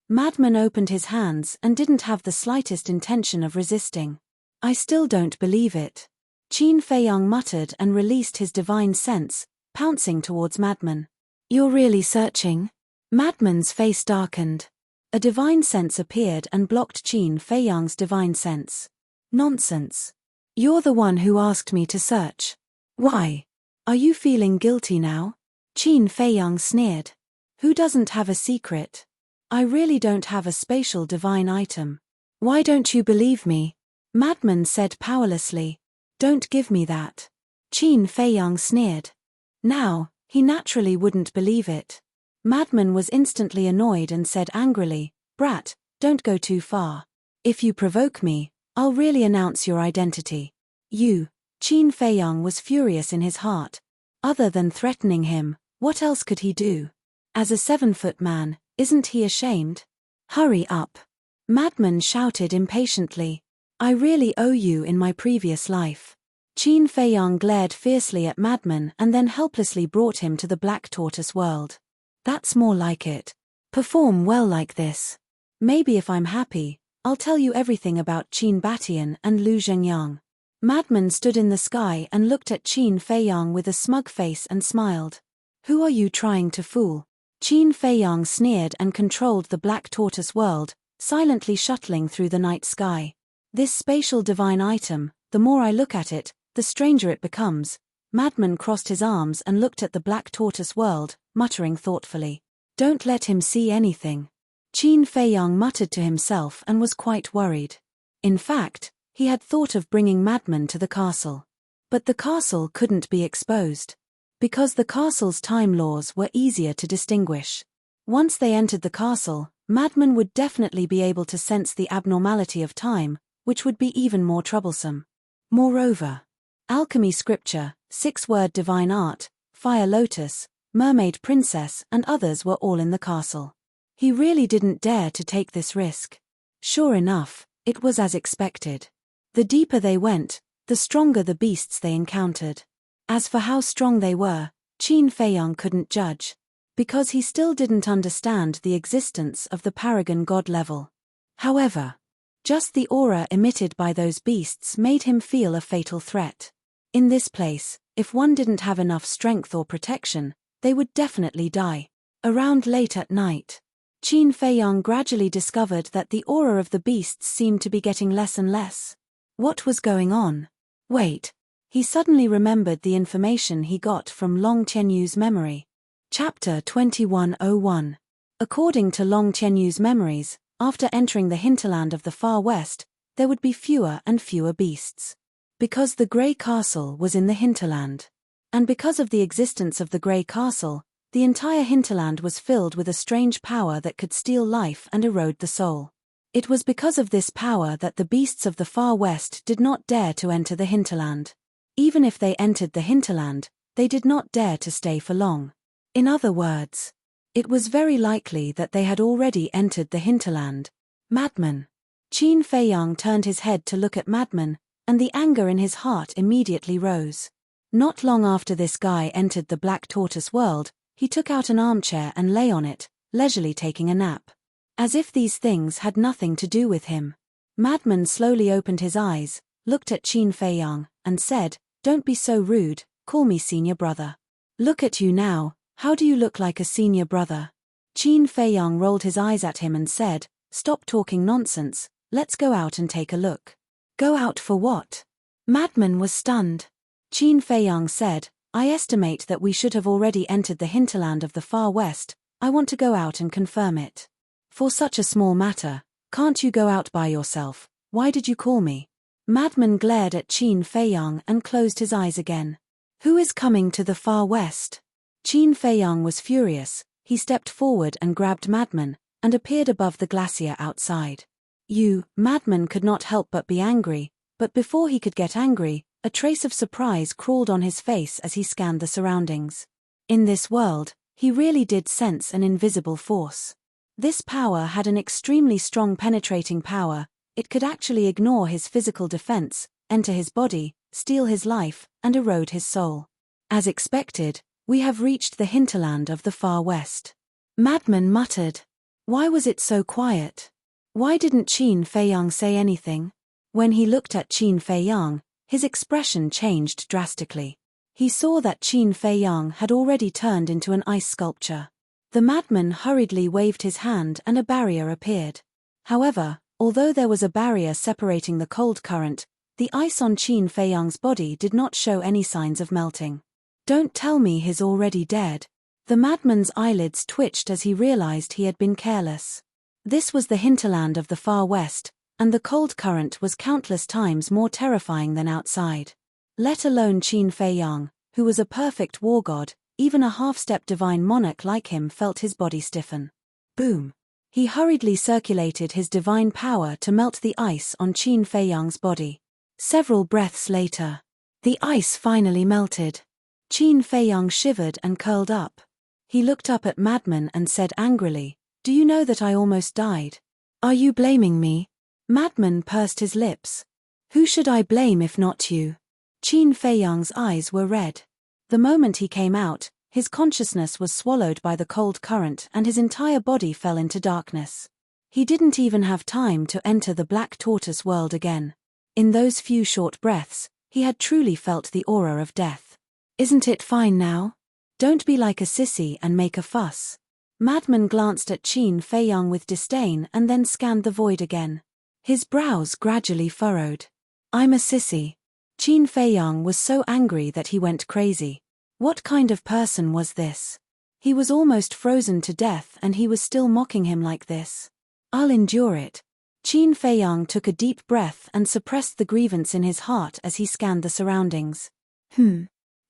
Madman opened his hands and didn't have the slightest intention of resisting. I still don't believe it. Qin Feiyang muttered and released his divine sense, pouncing towards Madman. You're really searching? Madman's face darkened. A divine sense appeared and blocked Qin Feiyang's divine sense. Nonsense. You're the one who asked me to search. Why? Are you feeling guilty now? Qin Feiyang sneered. Who doesn't have a secret? I really don't have a spatial divine item. Why don't you believe me? Madman said powerlessly. Don't give me that. Qin Feiyang sneered. Now, he naturally wouldn't believe it. Madman was instantly annoyed and said angrily, Brat, don't go too far. If you provoke me, I'll really announce your identity. You. Qin Feiyang was furious in his heart. Other than threatening him, what else could he do? As a 7-foot man, isn't he ashamed? Hurry up. Madman shouted impatiently. I really owe you in my previous life. Qin Feiyang glared fiercely at Madman and then helplessly brought him to the Black Tortoise world. That's more like it. Perform well like this. Maybe if I'm happy, I'll tell you everything about Qin Batian and Lu Zhengyang. Madman stood in the sky and looked at Qin Feiyang with a smug face and smiled. Who are you trying to fool? Qin Feiyang sneered and controlled the Black Tortoise world, silently shuttling through the night sky. This spatial divine item, the more I look at it, the stranger it becomes. Madman crossed his arms and looked at the Black Tortoise world, muttering thoughtfully. Don't let him see anything. Qin Feiyang muttered to himself and was quite worried. In fact, he had thought of bringing Madman to the castle. But the castle couldn't be exposed. Because the castle's time laws were easier to distinguish. Once they entered the castle, Madman would definitely be able to sense the abnormality of time, which would be even more troublesome. Moreover, alchemy scripture, 6-word divine art, fire lotus, mermaid princess and others were all in the castle. He really didn't dare to take this risk. Sure enough, it was as expected. The deeper they went, the stronger the beasts they encountered. As for how strong they were, Qin Feiyang couldn't judge. Because he still didn't understand the existence of the paragon god level. However, just the aura emitted by those beasts made him feel a fatal threat. In this place, if one didn't have enough strength or protection, they would definitely die. Around late at night, Qin Feiyang gradually discovered that the aura of the beasts seemed to be getting less and less. What was going on? Wait. He suddenly remembered the information he got from Long Tianyu's memory. Chapter 2101. According to Long Tianyu's memories, after entering the hinterland of the far west, there would be fewer and fewer beasts. Because the Grey Castle was in the hinterland. And because of the existence of the Grey Castle, the entire hinterland was filled with a strange power that could steal life and erode the soul. It was because of this power that the beasts of the far west did not dare to enter the hinterland. Even if they entered the hinterland, they did not dare to stay for long. In other words, it was very likely that they had already entered the hinterland. Madman. Qin Feiyang turned his head to look at Madman, and the anger in his heart immediately rose. Not long after this guy entered the Black Tortoise world, he took out an armchair and lay on it, leisurely taking a nap. As if these things had nothing to do with him. Madman slowly opened his eyes, looked at Qin Feiyang, and said, "Don't be so rude, call me senior brother. Look at you now, how do you look like a senior brother?" Qin Feiyang rolled his eyes at him and said, "Stop talking nonsense, let's go out and take a look." "Go out for what?" Madman was stunned. Qin Feiyang said, "I estimate that we should have already entered the hinterland of the far west. I want to go out and confirm it." "For such a small matter, can't you go out by yourself? Why did you call me?" Madman glared at Qin Feiyang and closed his eyes again. "Who is coming to the far west?" Qin Feiyang was furious. He stepped forward and grabbed Madman, and appeared above the glacier outside. Madman could not help but be angry, but before he could get angry, a trace of surprise crawled on his face as he scanned the surroundings. In this world, he really did sense an invisible force. This power had an extremely strong penetrating power. It could actually ignore his physical defense, enter his body, steal his life, and erode his soul. As expected, we have reached the hinterland of the far west. Madman muttered. Why was it so quiet? Why didn't Qin Feiyang say anything? When he looked at Qin Feiyang, his expression changed drastically. He saw that Qin Feiyang had already turned into an ice sculpture. The madman hurriedly waved his hand and a barrier appeared. However, although there was a barrier separating the cold current, the ice on Qin Feiyang's body did not show any signs of melting. "Don't tell me he's already dead." The madman's eyelids twitched as he realized he had been careless. This was the hinterland of the far west, and the cold current was countless times more terrifying than outside. Let alone Qin Feiyang, who was a perfect war god. Even a half-step divine monarch like him felt his body stiffen. Boom! He hurriedly circulated his divine power to melt the ice on Qin Feiyang's body. Several breaths later, the ice finally melted. Qin Feiyang shivered and curled up. He looked up at Madman and said angrily, "Do you know that I almost died? Are you blaming me?" Madman pursed his lips. "Who should I blame if not you?" Qin Feiyang's eyes were red. The moment he came out, his consciousness was swallowed by the cold current and his entire body fell into darkness. He didn't even have time to enter the Black Tortoise world again. In those few short breaths, he had truly felt the aura of death. "Isn't it fine now? Don't be like a sissy and make a fuss." Madman glanced at Qin Feiyang with disdain and then scanned the void again. His brows gradually furrowed. "I'm a sissy." Qin Feiyang was so angry that he went crazy. What kind of person was this? He was almost frozen to death and he was still mocking him like this. "I'll endure it." Qin Feiyang took a deep breath and suppressed the grievance in his heart as he scanned the surroundings.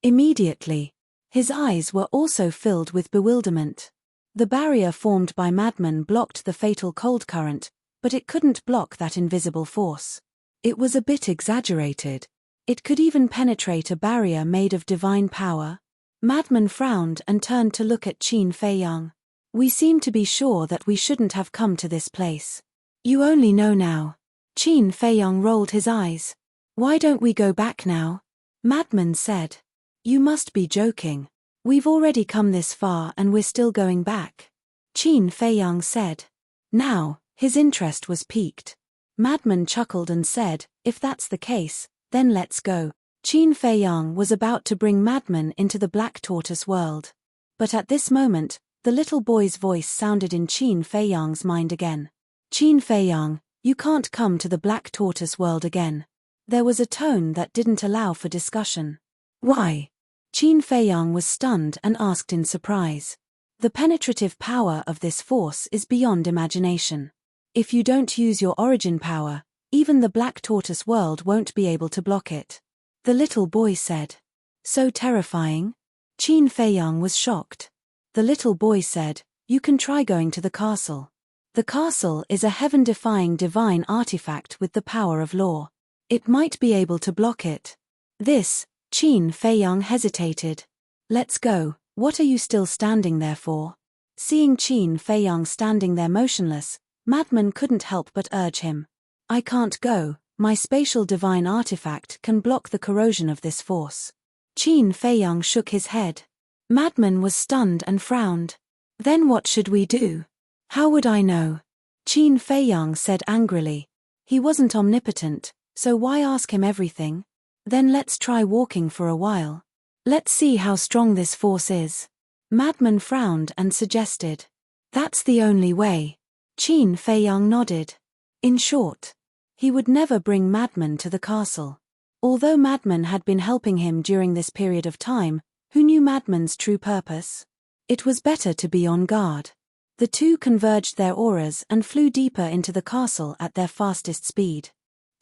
Immediately, his eyes were also filled with bewilderment. The barrier formed by Madman blocked the fatal cold current, but it couldn't block that invisible force. It was a bit exaggerated. It could even penetrate a barrier made of divine power. Madman frowned and turned to look at Qin Feiyang. "We seem to be sure that we shouldn't have come to this place. You only know now." Qin Feiyang rolled his eyes. "Why don't we go back now?" Madman said. "You must be joking. We've already come this far and we're still going back." Qin Feiyang said. Now, his interest was piqued. Madman chuckled and said, "If that's the case, then let's go." Qin Feiyang was about to bring Madman into the Black Tortoise world. But at this moment, the little boy's voice sounded in Qin Feiyang's mind again. "Qin Feiyang, you can't come to the Black Tortoise world again." There was a tone that didn't allow for discussion. "Why?" Qin Feiyang was stunned and asked in surprise. "The penetrative power of this force is beyond imagination. If you don't use your origin power, even the Black Tortoise world won't be able to block it." The little boy said. "So terrifying?" Qin Feiyang was shocked. The little boy said, "You can try going to the castle." The castle is a heaven-defying divine artifact with the power of law. It might be able to block it. Qin Feiyang hesitated. Let's go, what are you still standing there for? Seeing Qin Feiyang standing there motionless, Madman couldn't help but urge him. I can't go, my spatial divine artifact can block the corrosion of this force. Qin Feiyang shook his head. Madman was stunned and frowned. Then what should we do? How would I know? Qin Feiyang said angrily. He wasn't omnipotent, so why ask him everything? Then let's try walking for a while. Let's see how strong this force is. Madman frowned and suggested. That's the only way. Qin Feiyang nodded. In short, he would never bring Madman to the castle. Although Madman had been helping him during this period of time, who knew Madman's true purpose? It was better to be on guard. The two converged their auras and flew deeper into the castle at their fastest speed.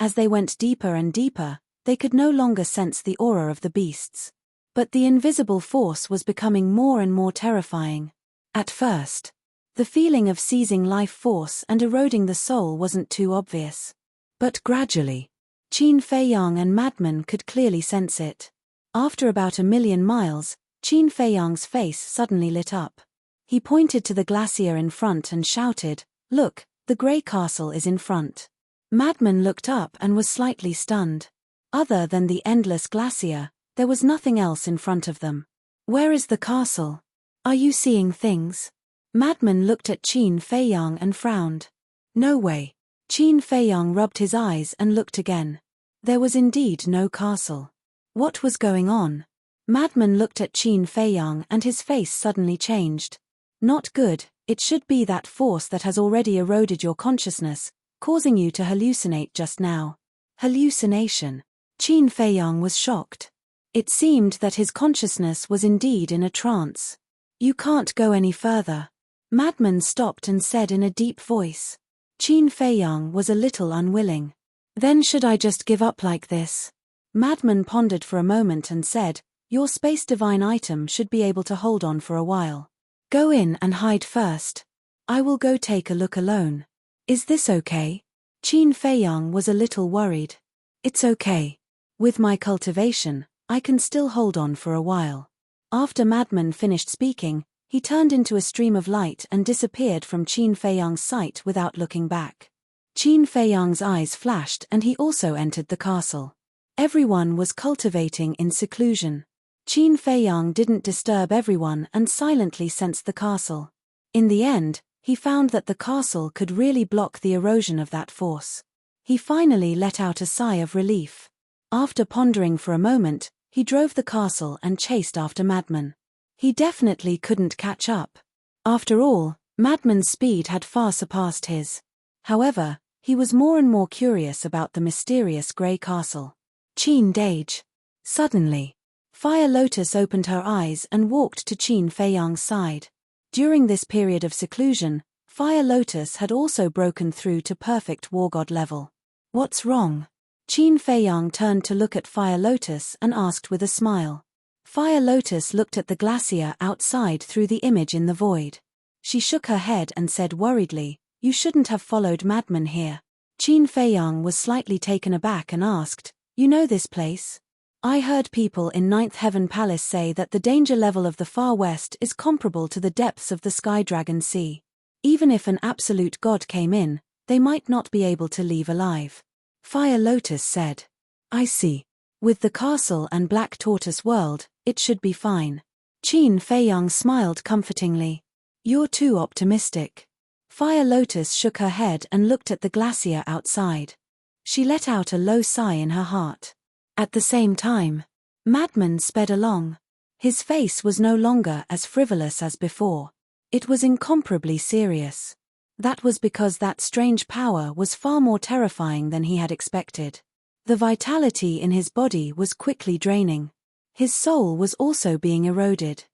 As they went deeper and deeper, they could no longer sense the aura of the beasts. But the invisible force was becoming more and more terrifying. At first, the feeling of seizing life force and eroding the soul wasn't too obvious. But gradually, Qin Feiyang and Madman could clearly sense it. After about 1,000,000 miles, Qin Feiyang's face suddenly lit up. He pointed to the glacier in front and shouted, "Look, the grey castle is in front." Madman looked up and was slightly stunned. Other than the endless glacier, there was nothing else in front of them. Where is the castle? Are you seeing things? Madman looked at Qin Feiyang and frowned. No way. Qin Feiyang rubbed his eyes and looked again. There was indeed no castle. What was going on? Madman looked at Qin Feiyang and his face suddenly changed. Not good, it should be that force that has already eroded your consciousness, causing you to hallucinate just now. Hallucination. Qin Feiyang was shocked. It seemed that his consciousness was indeed in a trance. You can't go any further. Madman stopped and said in a deep voice. Qin Feiyang was a little unwilling. Then should I just give up like this? Madman pondered for a moment and said, your space divine item should be able to hold on for a while. Go in and hide first. I will go take a look alone. Is this okay? Qin Feiyang was a little worried. It's okay. With my cultivation, I can still hold on for a while. After Madman finished speaking, he turned into a stream of light and disappeared from Qin Feiyang's sight without looking back. Qin Feiyang's eyes flashed and he also entered the castle. Everyone was cultivating in seclusion. Qin Feiyang didn't disturb everyone and silently sensed the castle. In the end, he found that the castle could really block the erosion of that force. He finally let out a sigh of relief. After pondering for a moment, he drove the castle and chased after Madman. He definitely couldn't catch up. After all, Madman's speed had far surpassed his. However, he was more and more curious about the mysterious grey castle. Qin Dage. Suddenly, Fire Lotus opened her eyes and walked to Qin Feiyang's side. During this period of seclusion, Fire Lotus had also broken through to perfect war god level. What's wrong? Qin Feiyang turned to look at Fire Lotus and asked with a smile. Fire Lotus looked at the glacier outside through the image in the void. She shook her head and said worriedly, you shouldn't have followed Madman here. Qin Feiyang was slightly taken aback and asked, you know this place? I heard people in Ninth Heaven Palace say that the danger level of the Far West is comparable to the depths of the Sky Dragon Sea. Even if an absolute god came in, they might not be able to leave alive. Fire Lotus said. I see. With the castle and Black Tortoise world, it should be fine. Qin Feiyang smiled comfortingly. You're too optimistic. Fire Lotus shook her head and looked at the glacier outside. She let out a low sigh in her heart. At the same time, Madman sped along. His face was no longer as frivolous as before. It was incomparably serious. That was because that strange power was far more terrifying than he had expected. The vitality in his body was quickly draining. His soul was also being eroded.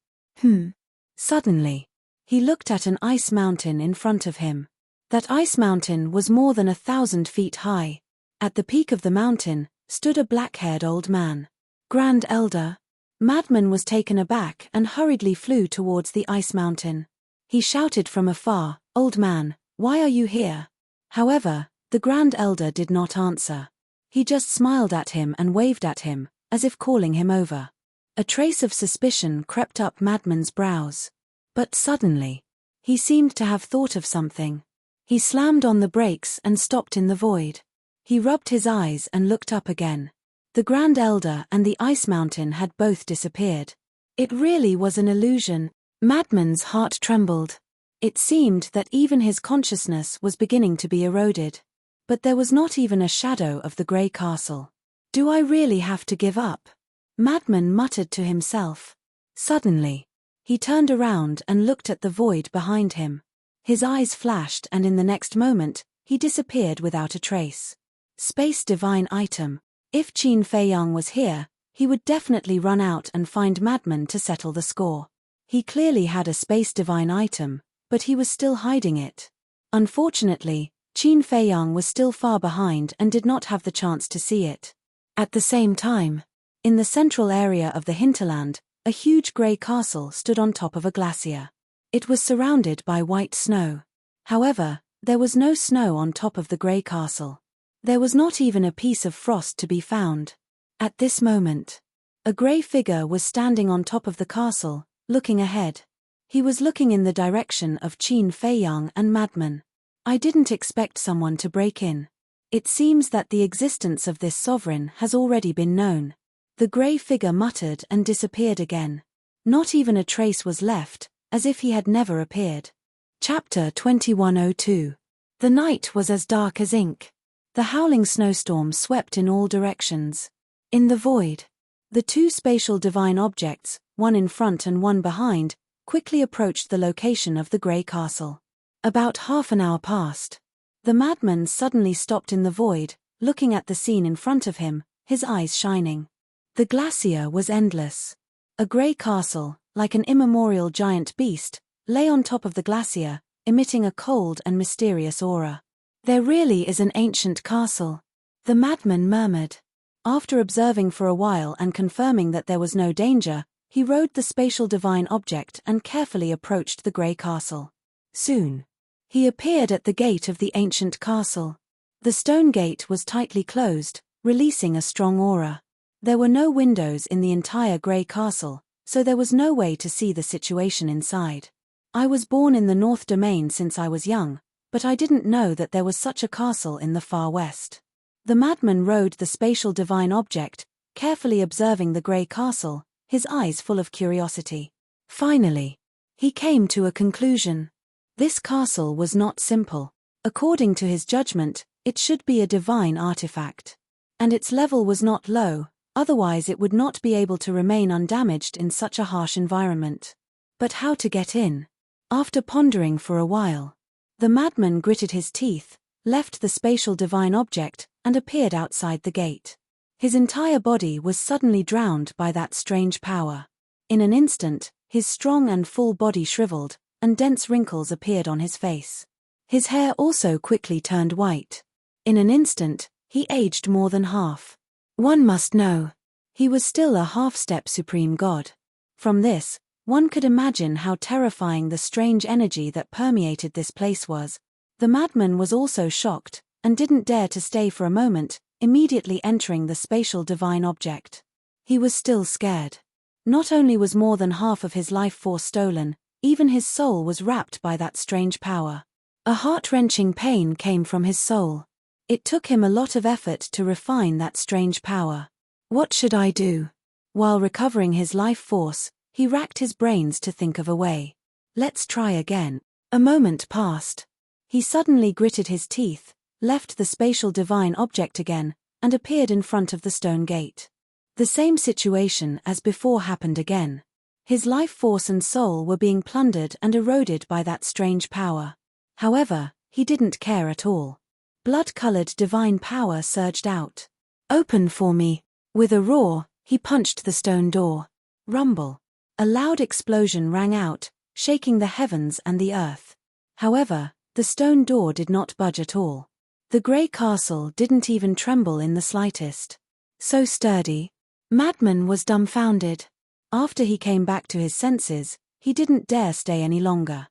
Suddenly, he looked at an ice mountain in front of him. That ice mountain was more than 1,000 feet high. At the peak of the mountain stood a black-haired old man. Grand Elder. Madman was taken aback and hurriedly flew towards the ice mountain. He shouted from afar, Old man, Why are you here? However, the Grand Elder did not answer. He just smiled at him and waved at him, as if calling him over. A trace of suspicion crept up Madman's brows. But suddenly, he seemed to have thought of something. He slammed on the brakes and stopped in the void. He rubbed his eyes and looked up again. The Grand Elder and the ice mountain had both disappeared. It really was an illusion. Madman's heart trembled. It seemed that even his consciousness was beginning to be eroded. But there was not even a shadow of the grey castle. Do I really have to give up? Madman muttered to himself. Suddenly, he turned around and looked at the void behind him. His eyes flashed and in the next moment, he disappeared without a trace. Space Divine Item. If Qin Feiyang was here, he would definitely run out and find Madman to settle the score. He clearly had a Space Divine Item, but he was still hiding it. Unfortunately, Qin Feiyang was still far behind and did not have the chance to see it. At the same time, in the central area of the hinterland, a huge grey castle stood on top of a glacier. It was surrounded by white snow. However, there was no snow on top of the grey castle. There was not even a piece of frost to be found. At this moment, a grey figure was standing on top of the castle, looking ahead. He was looking in the direction of Qin Feiyang and Madman. I didn't expect someone to break in. It seems that the existence of this sovereign has already been known. The grey figure muttered and disappeared again. Not even a trace was left, as if he had never appeared. Chapter 2102. The night was as dark as ink. The howling snowstorm swept in all directions. In the void, the two spatial divine objects, one in front and one behind, quickly approached the location of the grey castle. About half an hour passed. The madman suddenly stopped in the void, looking at the scene in front of him, his eyes shining. The glacier was endless. A grey castle, like an immemorial giant beast, lay on top of the glacier, emitting a cold and mysterious aura. There really is an ancient castle, the madman murmured. After observing for a while and confirming that there was no danger, he rode the spatial divine object and carefully approached the grey castle. Soon, he appeared at the gate of the ancient castle. The stone gate was tightly closed, releasing a strong aura. There were no windows in the entire grey castle, so there was no way to see the situation inside. I was born in the North Domain since I was young, but I didn't know that there was such a castle in the far west. The madman rode the spatial divine object, carefully observing the grey castle, his eyes full of curiosity. Finally, he came to a conclusion. This castle was not simple. According to his judgment, it should be a divine artifact. And its level was not low, otherwise it would not be able to remain undamaged in such a harsh environment. But how to get in? After pondering for a while, the madman gritted his teeth, left the spatial divine object, and appeared outside the gate. His entire body was suddenly drowned by that strange power. In an instant, his strong and full body shriveled, and dense wrinkles appeared on his face. His hair also quickly turned white. In an instant, he aged more than half. One must know, he was still a half-step supreme god. From this, one could imagine how terrifying the strange energy that permeated this place was. The madman was also shocked, and didn't dare to stay for a moment, immediately entering the spatial divine object. He was still scared. Not only was more than half of his life force stolen, even his soul was wrapped by that strange power. A heart-wrenching pain came from his soul. It took him a lot of effort to refine that strange power. What should I do? While recovering his life force, he racked his brains to think of a way. Let's try again. A moment passed. He suddenly gritted his teeth, left the spatial divine object again, and appeared in front of the stone gate. The same situation as before happened again. His life force and soul were being plundered and eroded by that strange power. However, he didn't care at all. Blood-colored divine power surged out. Open for me. With a roar, he punched the stone door. Rumble. A loud explosion rang out, shaking the heavens and the earth. However, the stone door did not budge at all. The grey castle didn't even tremble in the slightest. So sturdy. Madman was dumbfounded. After he came back to his senses, he didn't dare stay any longer.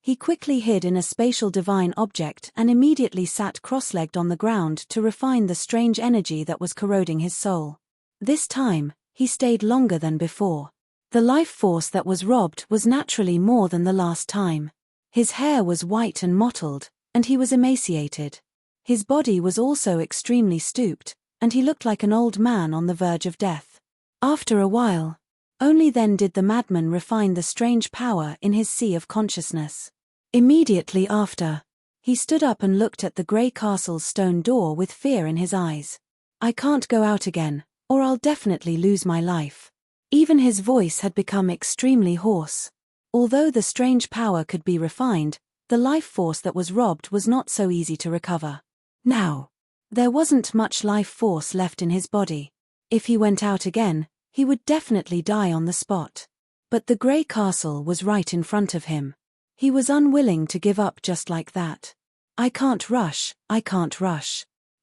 He quickly hid in a spatial divine object and immediately sat cross-legged on the ground to refine the strange energy that was corroding his soul. This time, he stayed longer than before. The life force that was robbed was naturally more than the last time. His hair was white and mottled, and he was emaciated. His body was also extremely stooped, and he looked like an old man on the verge of death. After a while, only then did the madman refine the strange power in his sea of consciousness. Immediately after, he stood up and looked at the grey castle's stone door with fear in his eyes. I can't go out again, or I'll definitely lose my life. Even his voice had become extremely hoarse. Although the strange power could be refined, the life force that was robbed was not so easy to recover. Now, there wasn't much life force left in his body. If he went out again, he would definitely die on the spot. But the grey castle was right in front of him. He was unwilling to give up just like that. I can't rush.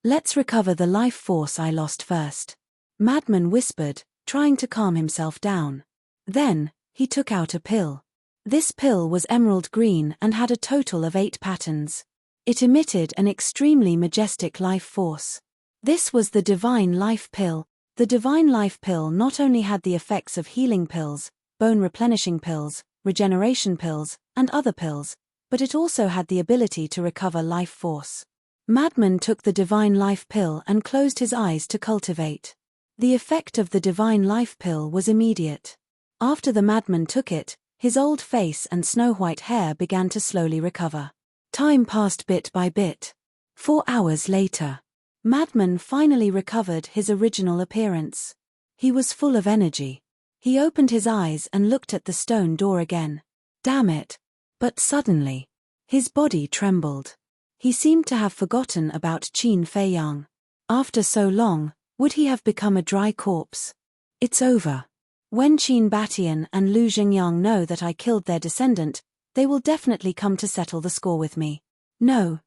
Let's recover the life force I lost first. Madman whispered, trying to calm himself down. Then, he took out a pill. This pill was emerald green and had a total of 8 patterns. It emitted an extremely majestic life force. This was the Divine Life Pill. The Divine Life Pill not only had the effects of healing pills, bone replenishing pills, regeneration pills, and other pills, but it also had the ability to recover life force. Madman took the Divine Life Pill and closed his eyes to cultivate. The effect of the Divine Life Pill was immediate. After the madman took it, his old face and snow-white hair began to slowly recover. Time passed bit by bit. 4 hours later, Madman finally recovered his original appearance. He was full of energy. He opened his eyes and looked at the stone door again. Damn it. But suddenly, his body trembled. He seemed to have forgotten about Qin Fei Yang. After so long, would he have become a dry corpse? It's over. When Qin Batian and Lu Zhengyang know that I killed their descendant, they will definitely come to settle the score with me. No,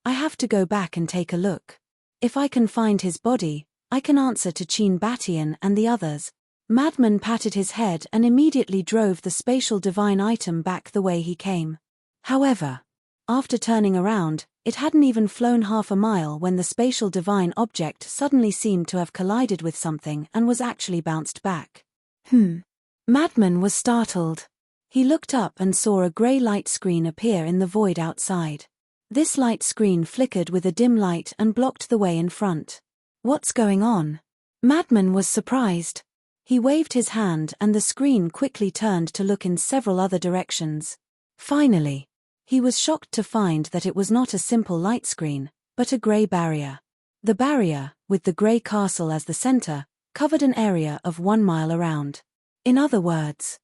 I have to go back and take a look. If I can find his body, I can answer to Qin Batian and the others. Madman patted his head and immediately drove the spatial divine item back the way he came. However, after turning around, it hadn't even flown half a mile when the spatial divine object suddenly seemed to have collided with something and was actually bounced back. Madman was startled. He looked up and saw a grey light screen appear in the void outside. This light screen flickered with a dim light and blocked the way in front. What's going on? Madman was surprised. He waved his hand and the screen quickly turned to look in several other directions. Finally, he was shocked to find that it was not a simple light screen, but a grey barrier. The barrier, with the grey castle as the center, covered an area of 1 mile around. In other words,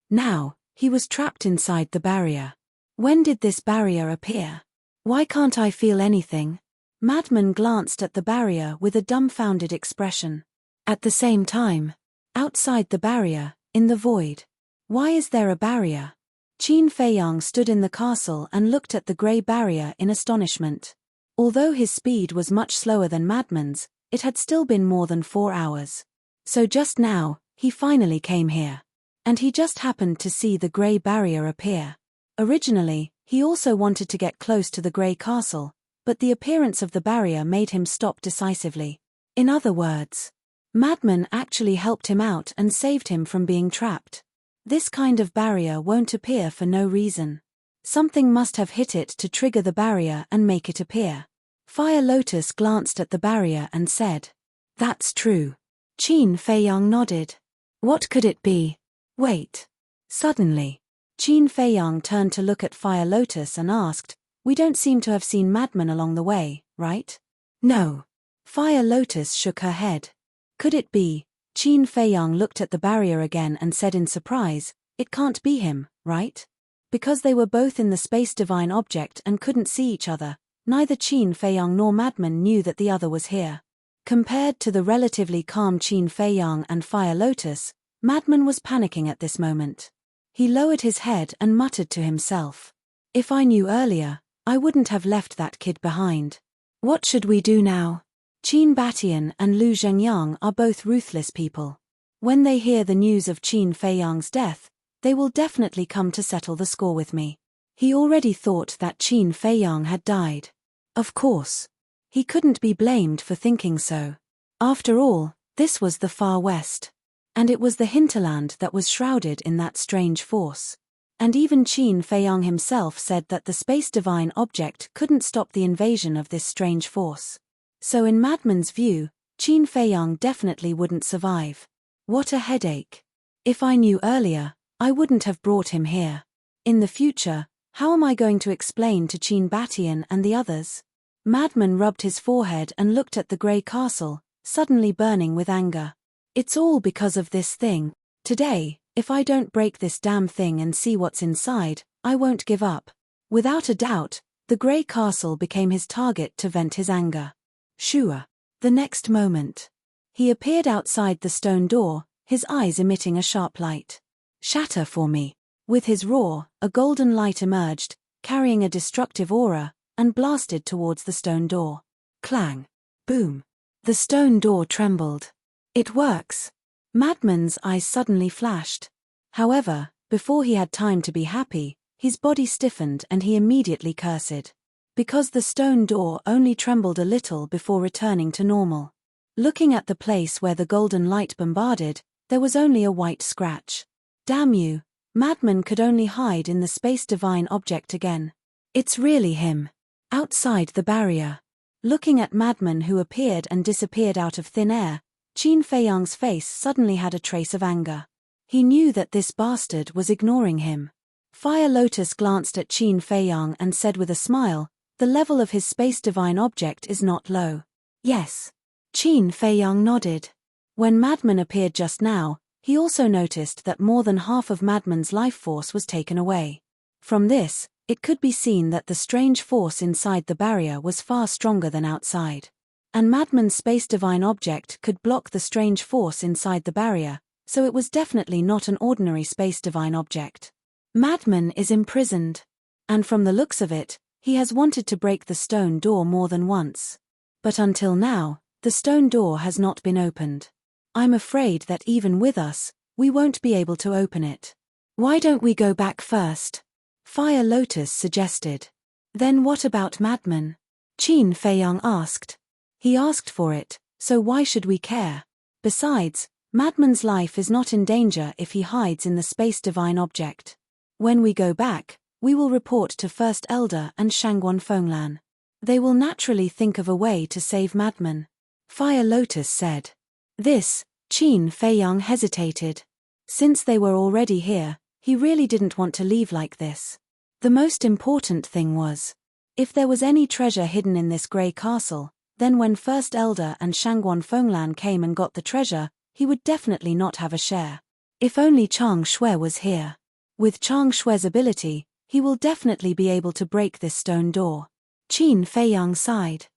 now, he was trapped inside the barrier. When did this barrier appear? Why can't I feel anything? Madman glanced at the barrier with a dumbfounded expression. At the same time, outside the barrier, in the void. Why is there a barrier? Qin Fei Yang stood in the castle and looked at the grey barrier in astonishment. Although his speed was much slower than Madman's, it had still been more than 4 hours. So just now, he finally came here. And he just happened to see the grey barrier appear. Originally, he also wanted to get close to the grey castle, but the appearance of the barrier made him stop decisively. In other words, Madman actually helped him out and saved him from being trapped. This kind of barrier won't appear for no reason. Something must have hit it to trigger the barrier and make it appear. Fire Lotus glanced at the barrier and said, "That's true." Qin Fei Yang nodded. What could it be? Wait. Suddenly, Qin Fei Yang turned to look at Fire Lotus and asked, "We don't seem to have seen Madman along the way, right?" No. Fire Lotus shook her head. Could it be? Qin Fei Yang looked at the barrier again and said in surprise, "It can't be him, right?" Because they were both in the space divine object and couldn't see each other, neither Qin Fei Yang nor Madman knew that the other was here. Compared to the relatively calm Qin Fei Yang and Fire Lotus, Madman was panicking at this moment. He lowered his head and muttered to himself, "If I knew earlier, I wouldn't have left that kid behind. What should we do now?" Qin Batian and Lu Zhengyang are both ruthless people. When they hear the news of Qin Fei Yang's death, they will definitely come to settle the score with me. He already thought that Qin Feiyang had died. Of course. He couldn't be blamed for thinking so. After all, this was the Far West. And it was the hinterland that was shrouded in that strange force. And even Qin Feiyang himself said that the space divine object couldn't stop the invasion of this strange force. So in Madman's view, Qin Feiyang definitely wouldn't survive. What a headache. If I knew earlier, I wouldn't have brought him here. In the future, how am I going to explain to Qin Batian and the others? Madman rubbed his forehead and looked at the grey castle, suddenly burning with anger. It's all because of this thing. Today, if I don't break this damn thing and see what's inside, I won't give up. Without a doubt, the grey castle became his target to vent his anger. Shua. The next moment, he appeared outside the stone door, his eyes emitting a sharp light. Shatter for me. With his roar, a golden light emerged, carrying a destructive aura, and blasted towards the stone door. Clang. Boom. The stone door trembled. It works. Madman's eyes suddenly flashed. However, before he had time to be happy, his body stiffened and he immediately cursed. Because the stone door only trembled a little before returning to normal. Looking at the place where the golden light bombarded, there was only a white scratch. Damn you, Madman could only hide in the space divine object again. It's really him. Outside the barrier. Looking at Madman who appeared and disappeared out of thin air, Qin Feiyang's face suddenly had a trace of anger. He knew that this bastard was ignoring him. Fire Lotus glanced at Qin Feiyang and said with a smile, "The level of his space divine object is not low." Yes. Qin Feiyang nodded. When Madman appeared just now, he also noticed that more than half of Madman's life force was taken away. From this, it could be seen that the strange force inside the barrier was far stronger than outside. And Madman's space divine object could block the strange force inside the barrier, so it was definitely not an ordinary space divine object. Madman is imprisoned. And from the looks of it, he has wanted to break the stone door more than once. But until now, the stone door has not been opened. I'm afraid that even with us, we won't be able to open it. Why don't we go back first? Fire Lotus suggested. Then what about Madman? Qin Feiyang asked. He asked for it, so why should we care? Besides, Madman's life is not in danger if he hides in the space divine object. When we go back, we will report to First Elder and Shangguan Fenglan. They will naturally think of a way to save Madman. Fire Lotus said. This, Qin Feiyang hesitated. Since they were already here, he really didn't want to leave like this. The most important thing was, if there was any treasure hidden in this grey castle, then when First Elder and Shangguan Fenglan came and got the treasure, he would definitely not have a share. If only Chang Shui was here. With Chang Shui's ability, he will definitely be able to break this stone door. Qin Feiyang sighed.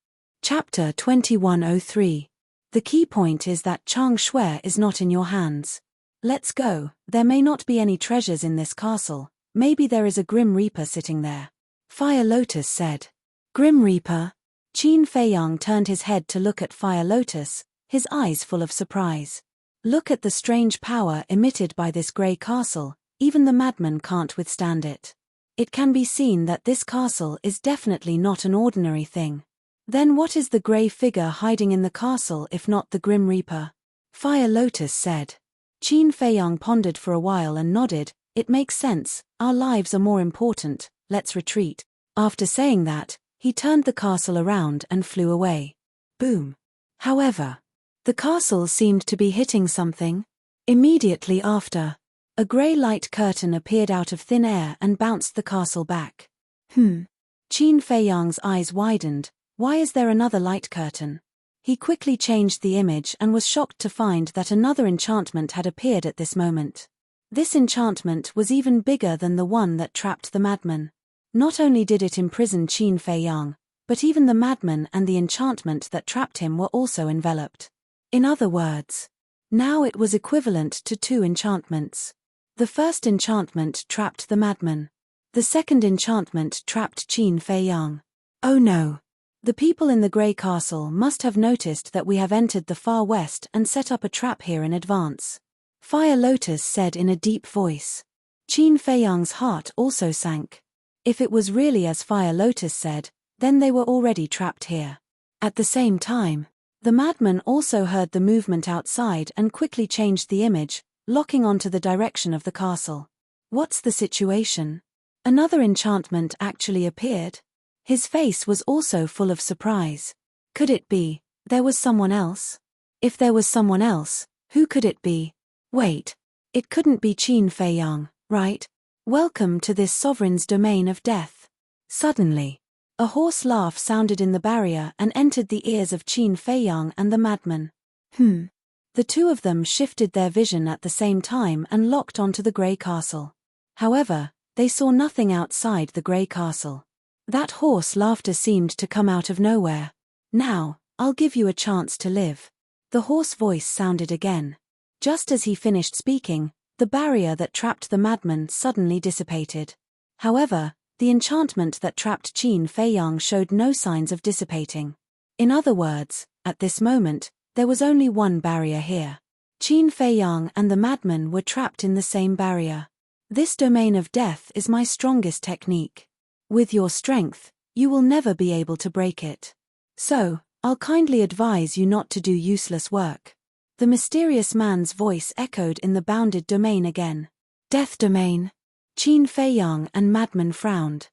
Chapter 2103. The key point is that Chang Shui is not in your hands. Let's go. There may not be any treasures in this castle. Maybe there is a Grim Reaper sitting there. Fire Lotus said. Grim Reaper? Qin Feiyang turned his head to look at Fire Lotus, his eyes full of surprise. Look at the strange power emitted by this grey castle, even the madman can't withstand it. It can be seen that this castle is definitely not an ordinary thing. Then what is the grey figure hiding in the castle if not the Grim Reaper? Fire Lotus said. Qin Feiyang pondered for a while and nodded. It makes sense, our lives are more important, let's retreat. After saying that, he turned the castle around and flew away. Boom. However, the castle seemed to be hitting something. Immediately after, a grey light curtain appeared out of thin air and bounced the castle back. Qin Feiyang's eyes widened. Why is there another light curtain? He quickly changed the image and was shocked to find that another enchantment had appeared at this moment. This enchantment was even bigger than the one that trapped the madman. Not only did it imprison Qin Feiyang, but even the madman and the enchantment that trapped him were also enveloped. In other words, now it was equivalent to two enchantments. The first enchantment trapped the madman. The second enchantment trapped Qin Feiyang. Oh no! The people in the Grey Castle must have noticed that we have entered the Far West and set up a trap here in advance. Fire Lotus said in a deep voice. Qin Feiyang's heart also sank. If it was really as Fire Lotus said, then they were already trapped here. At the same time, the madman also heard the movement outside and quickly changed the image, locking onto the direction of the castle. What's the situation? Another enchantment actually appeared. His face was also full of surprise. Could it be there was someone else? If there was someone else, who could it be? Wait. It couldn't be Qin Fei Yang, right? Welcome to this sovereign's domain of death. Suddenly, a hoarse laugh sounded in the barrier and entered the ears of Qin Fei Yang and the madman. The two of them shifted their vision at the same time and locked onto the grey castle. However, they saw nothing outside the grey castle. That hoarse laughter seemed to come out of nowhere. Now, I'll give you a chance to live. The hoarse voice sounded again. Just as he finished speaking, the barrier that trapped the madman suddenly dissipated. However, the enchantment that trapped Qin Fei Yang showed no signs of dissipating. In other words, at this moment, there was only one barrier here. Qin Fei Yang and the madman were trapped in the same barrier. This domain of death is my strongest technique. With your strength, you will never be able to break it. So, I'll kindly advise you not to do useless work. The mysterious man's voice echoed in the bounded domain again. Death domain. Qin Fei Yang and madman frowned.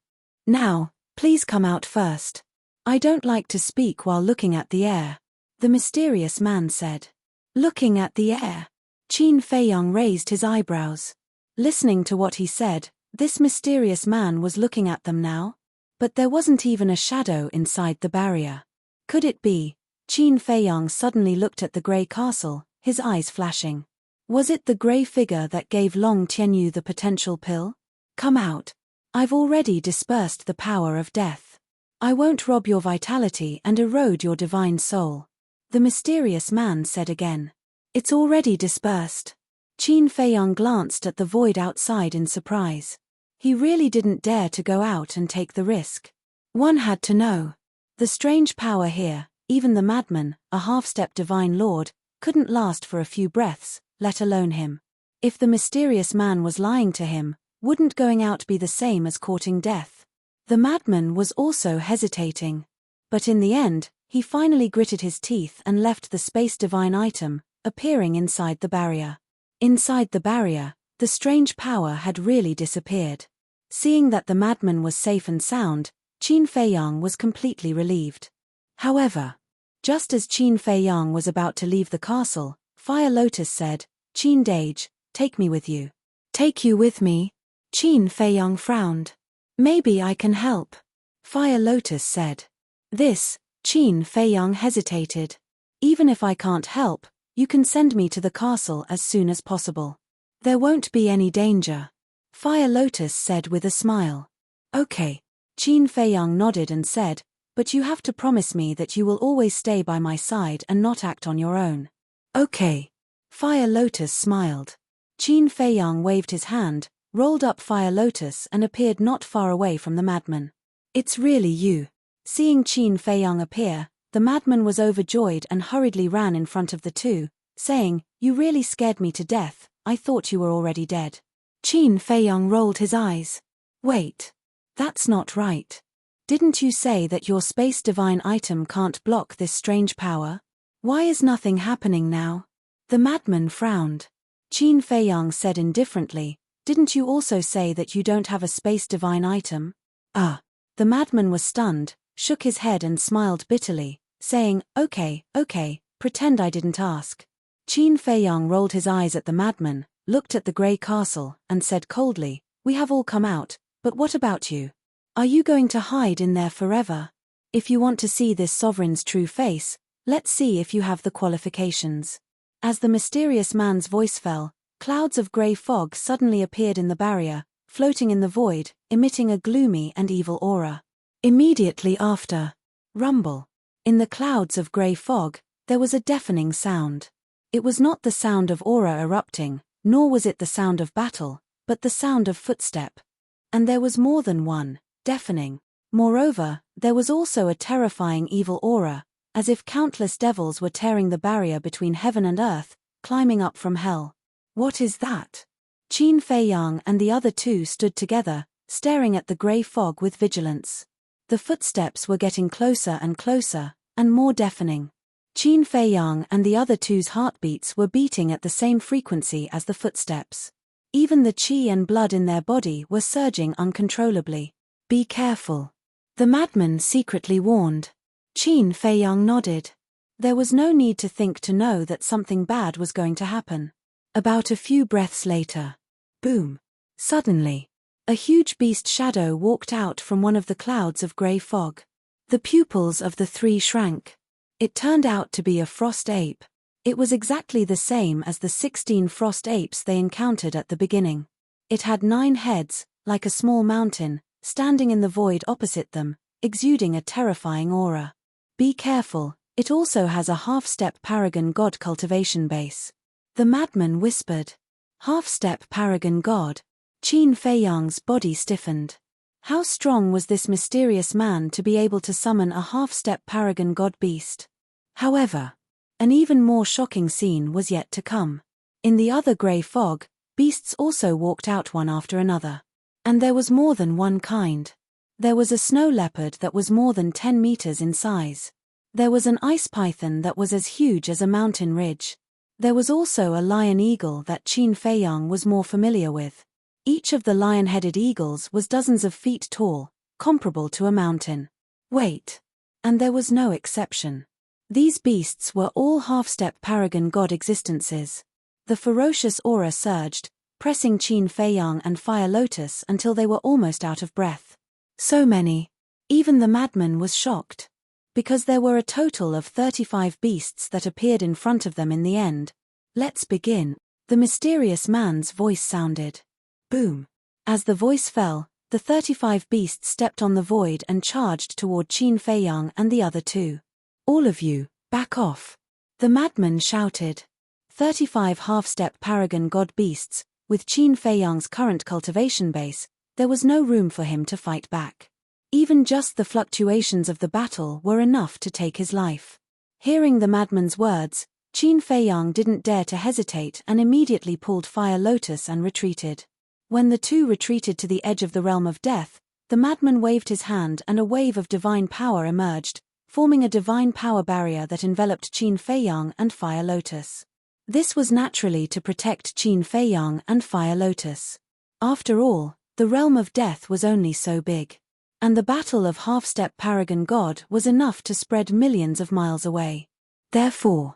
Now, please come out first. I don't like to speak while looking at the air, the mysterious man said. Looking at the air. Qin Fei Yang raised his eyebrows. Listening to what he said, this mysterious man was looking at them now. But there wasn't even a shadow inside the barrier. Could it be? Qin Fei Yang suddenly looked at the grey castle, his eyes flashing. Was it the grey figure that gave Long Tianyu the potential pill? Come out. I've already dispersed the power of death. I won't rob your vitality and erode your divine soul. The mysterious man said again. It's already dispersed. Qin Fei Yang glanced at the void outside in surprise. He really didn't dare to go out and take the risk. One had to know. The strange power here, even the madman, a half-step divine lord, couldn't last for a few breaths, let alone him. If the mysterious man was lying to him, wouldn't going out be the same as courting death? The madman was also hesitating. But in the end, he finally gritted his teeth and left the space divine item, appearing inside the barrier. Inside the barrier, the strange power had really disappeared. Seeing that the madman was safe and sound, Qin Fei Yang was completely relieved. However, just as Qin Fei Yang was about to leave the castle, Fire Lotus said, Qin Dage, take me with you. Take you with me? Qin Fei Yang frowned. Maybe I can help. Fire Lotus said. This, Qin Fei Yang hesitated. Even if I can't help, you can send me to the castle as soon as possible. There won't be any danger. Fire Lotus said with a smile. Okay. Qin Fei Yang nodded and said, but you have to promise me that you will always stay by my side and not act on your own. Okay. Fire Lotus smiled. Qin Fei Yang waved his hand, rolled up Fire Lotus and appeared not far away from the madman. It's really you. Seeing Qin Fei Yang appear, the madman was overjoyed and hurriedly ran in front of the two, saying, you really scared me to death, I thought you were already dead. Qin Fei Yang rolled his eyes. Wait. That's not right. Didn't you say that your space divine item can't block this strange power? Why is nothing happening now? The madman frowned. Qin Fei Yang said indifferently, didn't you also say that you don't have a space divine item? The madman was stunned, shook his head and smiled bitterly, saying, okay, pretend I didn't ask. Qin Fei Yang rolled his eyes at the madman, looked at the grey castle, and said coldly, we have all come out, but what about you? Are you going to hide in there forever? If you want to see this sovereign's true face, let's see if you have the qualifications. As the mysterious man's voice fell, clouds of grey fog suddenly appeared in the barrier, floating in the void, emitting a gloomy and evil aura. Immediately after, rumble. In the clouds of grey fog, there was a deafening sound. It was not the sound of aura erupting, nor was it the sound of battle, but the sound of footstep. And there was more than one, deafening. Moreover, there was also a terrifying evil aura, as if countless devils were tearing the barrier between heaven and earth, climbing up from hell. What is that? Qin Fei Yang and the other two stood together, staring at the grey fog with vigilance. The footsteps were getting closer and closer, and more deafening. Qin Fei Yang and the other two's heartbeats were beating at the same frequency as the footsteps. Even the qi and blood in their body were surging uncontrollably. "Be careful," the madman secretly warned. Qin Fei Yang nodded. There was no need to think to know that something bad was going to happen. About a few breaths later. Boom. Suddenly, a huge beast shadow walked out from one of the clouds of grey fog. The pupils of the three shrank. It turned out to be a frost ape. It was exactly the same as the 16 frost apes they encountered at the beginning. It had 9 heads, like a small mountain, standing in the void opposite them, exuding a terrifying aura. "Be careful, it also has a half-step paragon god cultivation base," the madman whispered. Half-step paragon god. Qin Fei Yang's body stiffened. How strong was this mysterious man to be able to summon a half-step paragon god beast? However, an even more shocking scene was yet to come. In the other grey fog, beasts also walked out one after another. And there was more than one kind. There was a snow leopard that was more than 10 meters in size. There was an ice python that was as huge as a mountain ridge. There was also a lion eagle that Qin Fei Yang was more familiar with. Each of the lion-headed eagles was dozens of feet tall, comparable to a mountain. Wait. And there was no exception. These beasts were all half-step paragon god existences. The ferocious aura surged, pressing Qin Fei Yang and Fire Lotus until they were almost out of breath. So many. Even the madman was shocked. Because there were a total of 35 beasts that appeared in front of them in the end. "Let's begin," the mysterious man's voice sounded. Boom. As the voice fell, the 35 beasts stepped on the void and charged toward Qin Fei Yang and the other two. "All of you, back off," the madman shouted. 35 half-step paragon god beasts. With Qin Fei Yang's current cultivation base, there was no room for him to fight back. Even just the fluctuations of the battle were enough to take his life. Hearing the madman's words, Qin Fei Yang didn't dare to hesitate and immediately pulled Fire Lotus and retreated. When the two retreated to the edge of the realm of death, the madman waved his hand and a wave of divine power emerged, forming a divine power barrier that enveloped Qin Fei Yang and Fire Lotus. This was naturally to protect Qin Fei Yang and Fire Lotus. After all, the realm of death was only so big. And the battle of half-step paragon god was enough to spread millions of miles away. Therefore,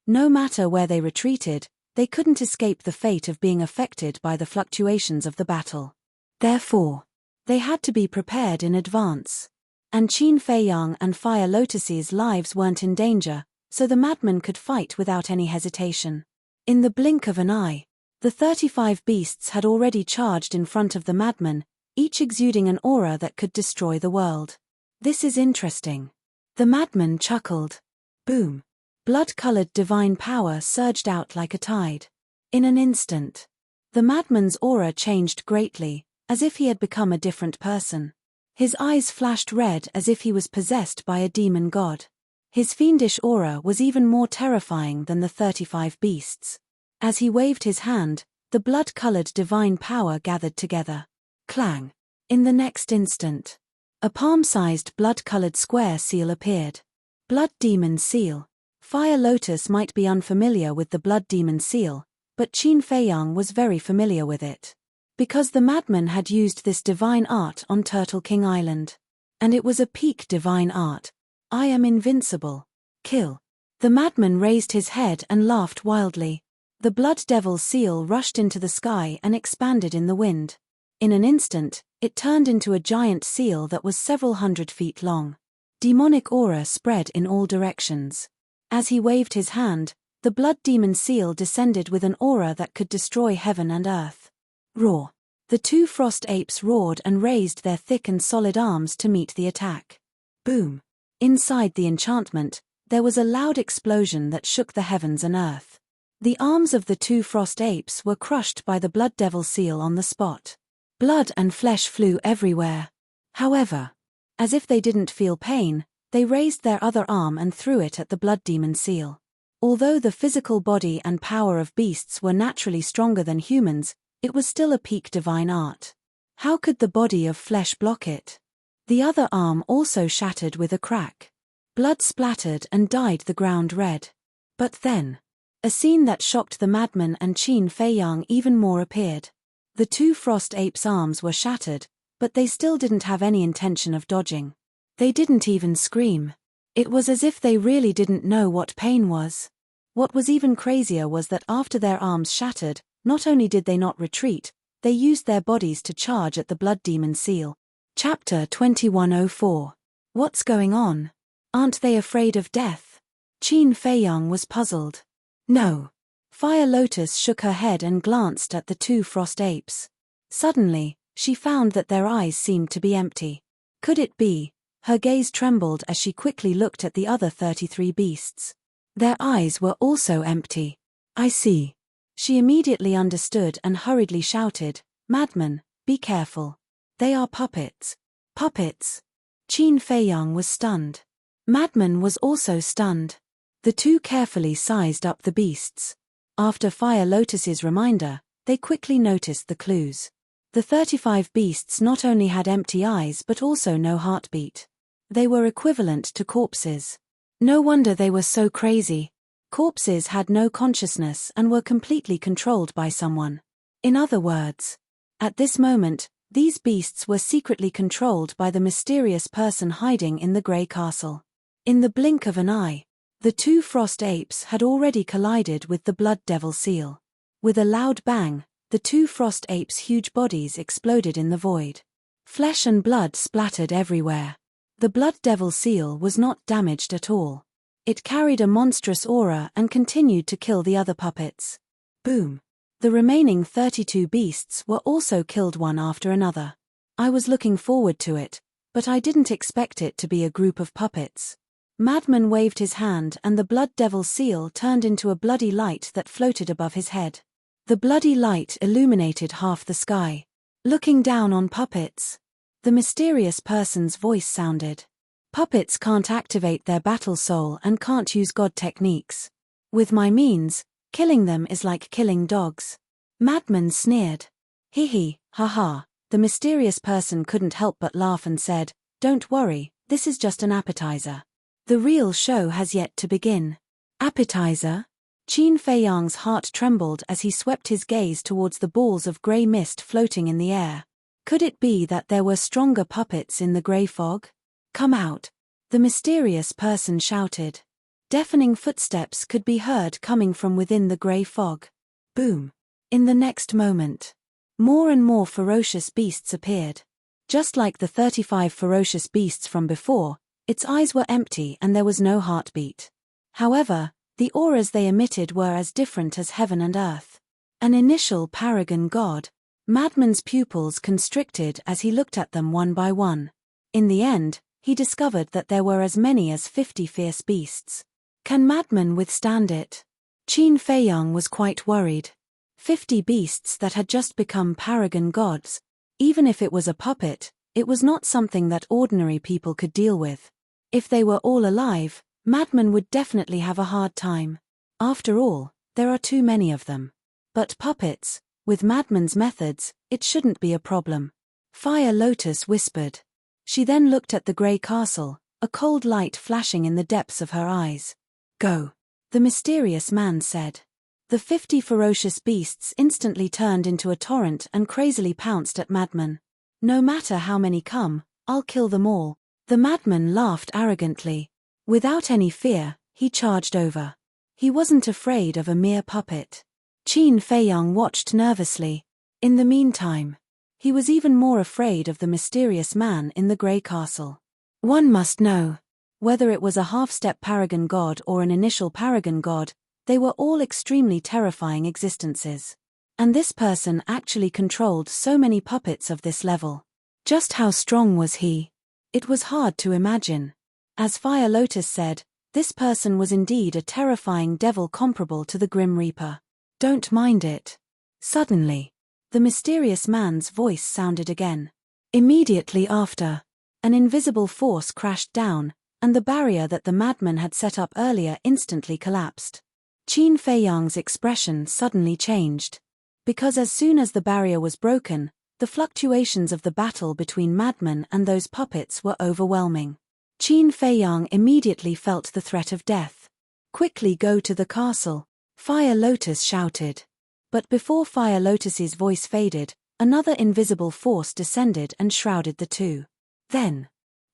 no matter where they retreated, they couldn't escape the fate of being affected by the fluctuations of the battle. Therefore, they had to be prepared in advance. And Qin Fei Yang and Fire Lotus's lives weren't in danger, so the madman could fight without any hesitation. In the blink of an eye, the 35 beasts had already charged in front of the madman, each exuding an aura that could destroy the world. "This is interesting." The madman chuckled. Boom. Blood-colored divine power surged out like a tide. In an instant, the madman's aura changed greatly, as if he had become a different person. His eyes flashed red as if he was possessed by a demon god. His fiendish aura was even more terrifying than the 35 beasts. As he waved his hand, the blood-colored divine power gathered together. Clang. In the next instant, a palm-sized blood-colored square seal appeared. Blood Demon Seal. Fire Lotus might be unfamiliar with the Blood Demon Seal, but Qin Fei Yang was very familiar with it. Because the madman had used this divine art on Turtle King Island. And it was a peak divine art. "I am invincible. Kill." The madman raised his head and laughed wildly. The Blood Devil Seal rushed into the sky and expanded in the wind. In an instant, it turned into a giant seal that was several hundred feet long. Demonic aura spread in all directions. As he waved his hand, the Blood Demon Seal descended with an aura that could destroy heaven and earth. Roar. The two frost apes roared and raised their thick and solid arms to meet the attack. Boom. Inside the enchantment, there was a loud explosion that shook the heavens and earth. The arms of the two frost apes were crushed by the Blood Devil Seal on the spot. Blood and flesh flew everywhere. However, as if they didn't feel pain, they raised their other arm and threw it at the Blood Demon Seal. Although the physical body and power of beasts were naturally stronger than humans, it was still a peak divine art. How could the body of flesh block it? The other arm also shattered with a crack. Blood splattered and dyed the ground red. But then, a scene that shocked the madman and Qin Feiyang even more appeared. The two frost apes' arms were shattered, but they still didn't have any intention of dodging. They didn't even scream. It was as if they really didn't know what pain was. What was even crazier was that after their arms shattered, not only did they not retreat, they used their bodies to charge at the blood demon seal. Chapter 2104. What's going on? Aren't they afraid of death? Qin Feiyang was puzzled. No. Fire Lotus shook her head and glanced at the two frost apes. Suddenly, she found that their eyes seemed to be empty. Could it be? Her gaze trembled as she quickly looked at the other 33 beasts. Their eyes were also empty. I see. She immediately understood and hurriedly shouted, "Madman, be careful. They are puppets." Puppets? Qin Feiyang was stunned. Madman was also stunned. The two carefully sized up the beasts. After Fire Lotus's reminder, they quickly noticed the clues. The 35 beasts not only had empty eyes but also no heartbeat. They were equivalent to corpses. No wonder they were so crazy. Corpses had no consciousness and were completely controlled by someone. In other words, at this moment, these beasts were secretly controlled by the mysterious person hiding in the grey castle. In the blink of an eye, the two frost apes had already collided with the blood devil seal. With a loud bang, the two frost apes' huge bodies exploded in the void. Flesh and blood splattered everywhere. The blood devil seal was not damaged at all. It carried a monstrous aura and continued to kill the other puppets. Boom. The remaining 32 beasts were also killed one after another. I was looking forward to it, but I didn't expect it to be a group of puppets. Madman waved his hand and the blood devil seal turned into a bloody light that floated above his head. The bloody light illuminated half the sky. Looking down on puppets. The mysterious person's voice sounded. Puppets can't activate their battle soul and can't use god techniques. With my means, killing them is like killing dogs. Madman sneered. Hee ha. The mysterious person couldn't help but laugh and said, "Don't worry, this is just an appetizer. The real show has yet to begin." Appetizer? Qin Feiyang's heart trembled as he swept his gaze towards the balls of grey mist floating in the air. Could it be that there were stronger puppets in the grey fog? "Come out," the mysterious person shouted. Deafening footsteps could be heard coming from within the grey fog. Boom. In the next moment, more and more ferocious beasts appeared. Just like the 35 ferocious beasts from before, its eyes were empty and there was no heartbeat. However, the auras they emitted were as different as heaven and earth. An initial paragon god. Madman's pupils constricted as he looked at them one by one. In the end, he discovered that there were as many as 50 fierce beasts. Can Madman withstand it? Qin Feiyang was quite worried. 50 beasts that had just become paragon gods. Even if it was a puppet, it was not something that ordinary people could deal with. If they were all alive, Madman would definitely have a hard time. After all, there are too many of them. But puppets, with Madman's methods, it shouldn't be a problem. Fire Lotus whispered. She then looked at the grey castle, a cold light flashing in the depths of her eyes. "Go," the mysterious man said. The 50 ferocious beasts instantly turned into a torrent and crazily pounced at Madman. "No matter how many come, I'll kill them all." The madman laughed arrogantly. Without any fear, he charged over. He wasn't afraid of a mere puppet. Qin Feiyang watched nervously. In the meantime, he was even more afraid of the mysterious man in the grey castle. One must know. Whether it was a half-step paragon god or an initial paragon god, they were all extremely terrifying existences. And this person actually controlled so many puppets of this level. Just how strong was he? It was hard to imagine. As Fire Lotus said, this person was indeed a terrifying devil comparable to the Grim Reaper. "Don't mind it." Suddenly, the mysterious man's voice sounded again. Immediately after, an invisible force crashed down, and the barrier that the madman had set up earlier instantly collapsed. Qin Feiyang's expression suddenly changed. Because as soon as the barrier was broken, The fluctuations of the battle between madmen and those puppets were overwhelming. Qin Feiyang immediately felt the threat of death. "Quickly go to the castle," Fire Lotus shouted. But before Fire Lotus's voice faded, another invisible force descended and shrouded the two. Then,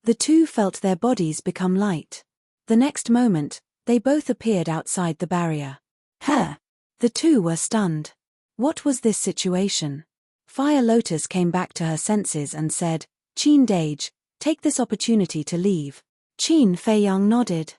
the two felt their bodies become light. The next moment, they both appeared outside the barrier. The two were stunned. What was this situation? Fire Lotus came back to her senses and said, "Qin Dage, take this opportunity to leave." Qin Feiyang nodded.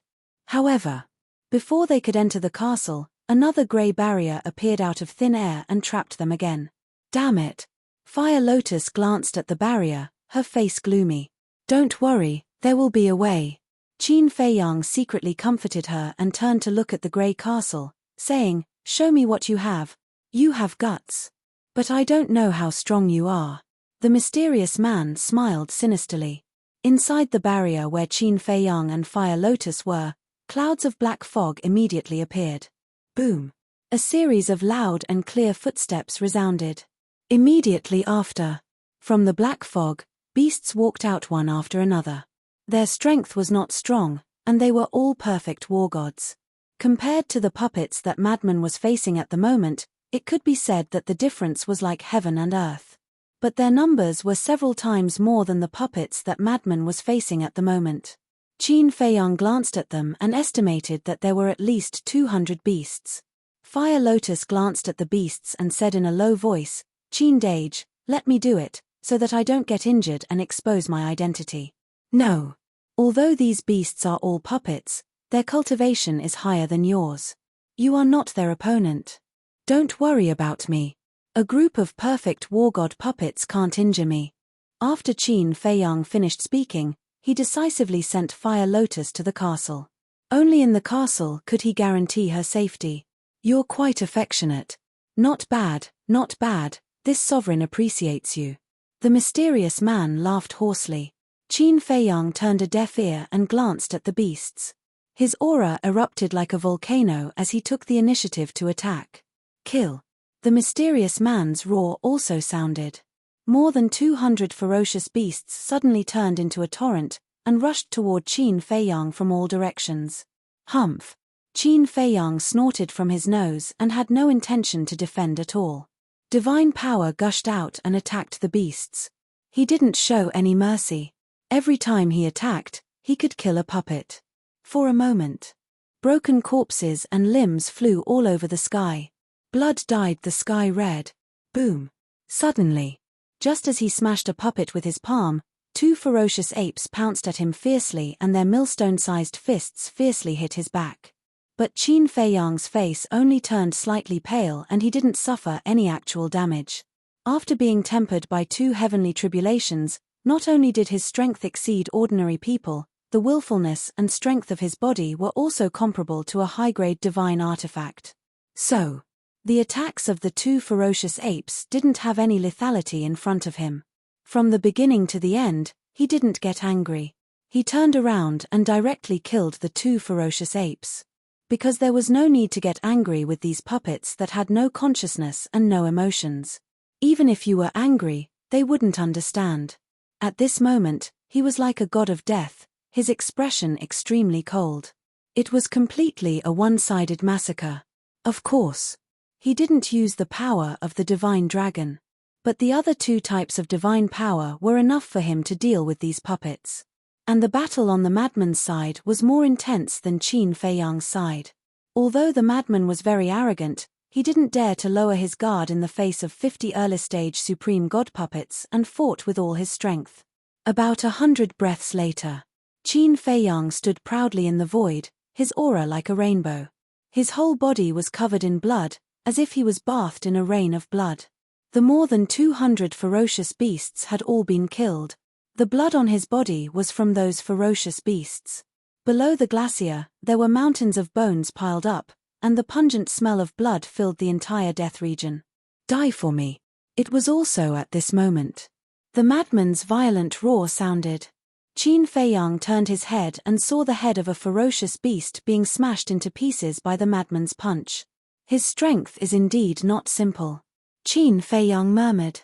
However, before they could enter the castle, another grey barrier appeared out of thin air and trapped them again. Damn it! Fire Lotus glanced at the barrier, her face gloomy. "Don't worry, there will be a way." Qin Feiyang secretly comforted her and turned to look at the grey castle, saying, "Show me what you have. You have guts. But I don't know how strong you are." The mysterious man smiled sinisterly. Inside the barrier where Qin Feiyang and Fire Lotus were, clouds of black fog immediately appeared. Boom! A series of loud and clear footsteps resounded. Immediately after, from the black fog, beasts walked out one after another. Their strength was not strong, and they were all perfect war gods. Compared to the puppets that Madman was facing at the moment, it could be said that the difference was like heaven and earth. But their numbers were several times more than the puppets that Madman was facing at the moment. Qin Feiyang glanced at them and estimated that there were at least 200 beasts. Fire Lotus glanced at the beasts and said in a low voice, "Qin Dage, let me do it, so that I don't get injured and expose my identity." "No. Although these beasts are all puppets, their cultivation is higher than yours. You are not their opponent. Don't worry about me. A group of perfect war god puppets can't injure me." After Qin Feiyang finished speaking, he decisively sent Fire Lotus to the castle. Only in the castle could he guarantee her safety. "You're quite affectionate. Not bad, not bad. This sovereign appreciates you." The mysterious man laughed hoarsely. Qin Feiyang turned a deaf ear and glanced at the beasts. His aura erupted like a volcano as he took the initiative to attack. "Kill." The mysterious man's roar also sounded. More than 200 ferocious beasts suddenly turned into a torrent and rushed toward Qin Feiyang from all directions. Humph! Qin Feiyang snorted from his nose and had no intention to defend at all. Divine power gushed out and attacked the beasts. He didn't show any mercy. Every time he attacked, he could kill a puppet. For a moment, broken corpses and limbs flew all over the sky. Blood dyed the sky red. Boom! Suddenly, just as he smashed a puppet with his palm, two ferocious apes pounced at him fiercely and their millstone-sized fists fiercely hit his back. But Qin Feiyang's face only turned slightly pale and he didn't suffer any actual damage. After being tempered by two heavenly tribulations, not only did his strength exceed ordinary people, the willfulness and strength of his body were also comparable to a high-grade divine artifact. So, the attacks of the two ferocious apes didn't have any lethality in front of him. From the beginning to the end, he didn't get angry. He turned around and directly killed the two ferocious apes. Because there was no need to get angry with these puppets that had no consciousness and no emotions. Even if you were angry, they wouldn't understand. At this moment, he was like a god of death, his expression extremely cold. It was completely a one-sided massacre. Of course, he didn't use the power of the divine dragon. But the other two types of divine power were enough for him to deal with these puppets. And the battle on the madman's side was more intense than Qin Feiyang's side. Although the madman was very arrogant, he didn't dare to lower his guard in the face of 50 early-stage supreme god puppets and fought with all his strength. About 100 breaths later, Qin Feiyang stood proudly in the void, his aura like a rainbow. His whole body was covered in blood, as if he was bathed in a rain of blood. The more than 200 ferocious beasts had all been killed. The blood on his body was from those ferocious beasts. Below the glacier, there were mountains of bones piled up, and the pungent smell of blood filled the entire death region. "Die for me." It was also at this moment. The madman's violent roar sounded. Qin Feiyang turned his head and saw the head of a ferocious beast being smashed into pieces by the madman's punch. His strength is indeed not simple. Qin Feiyang murmured.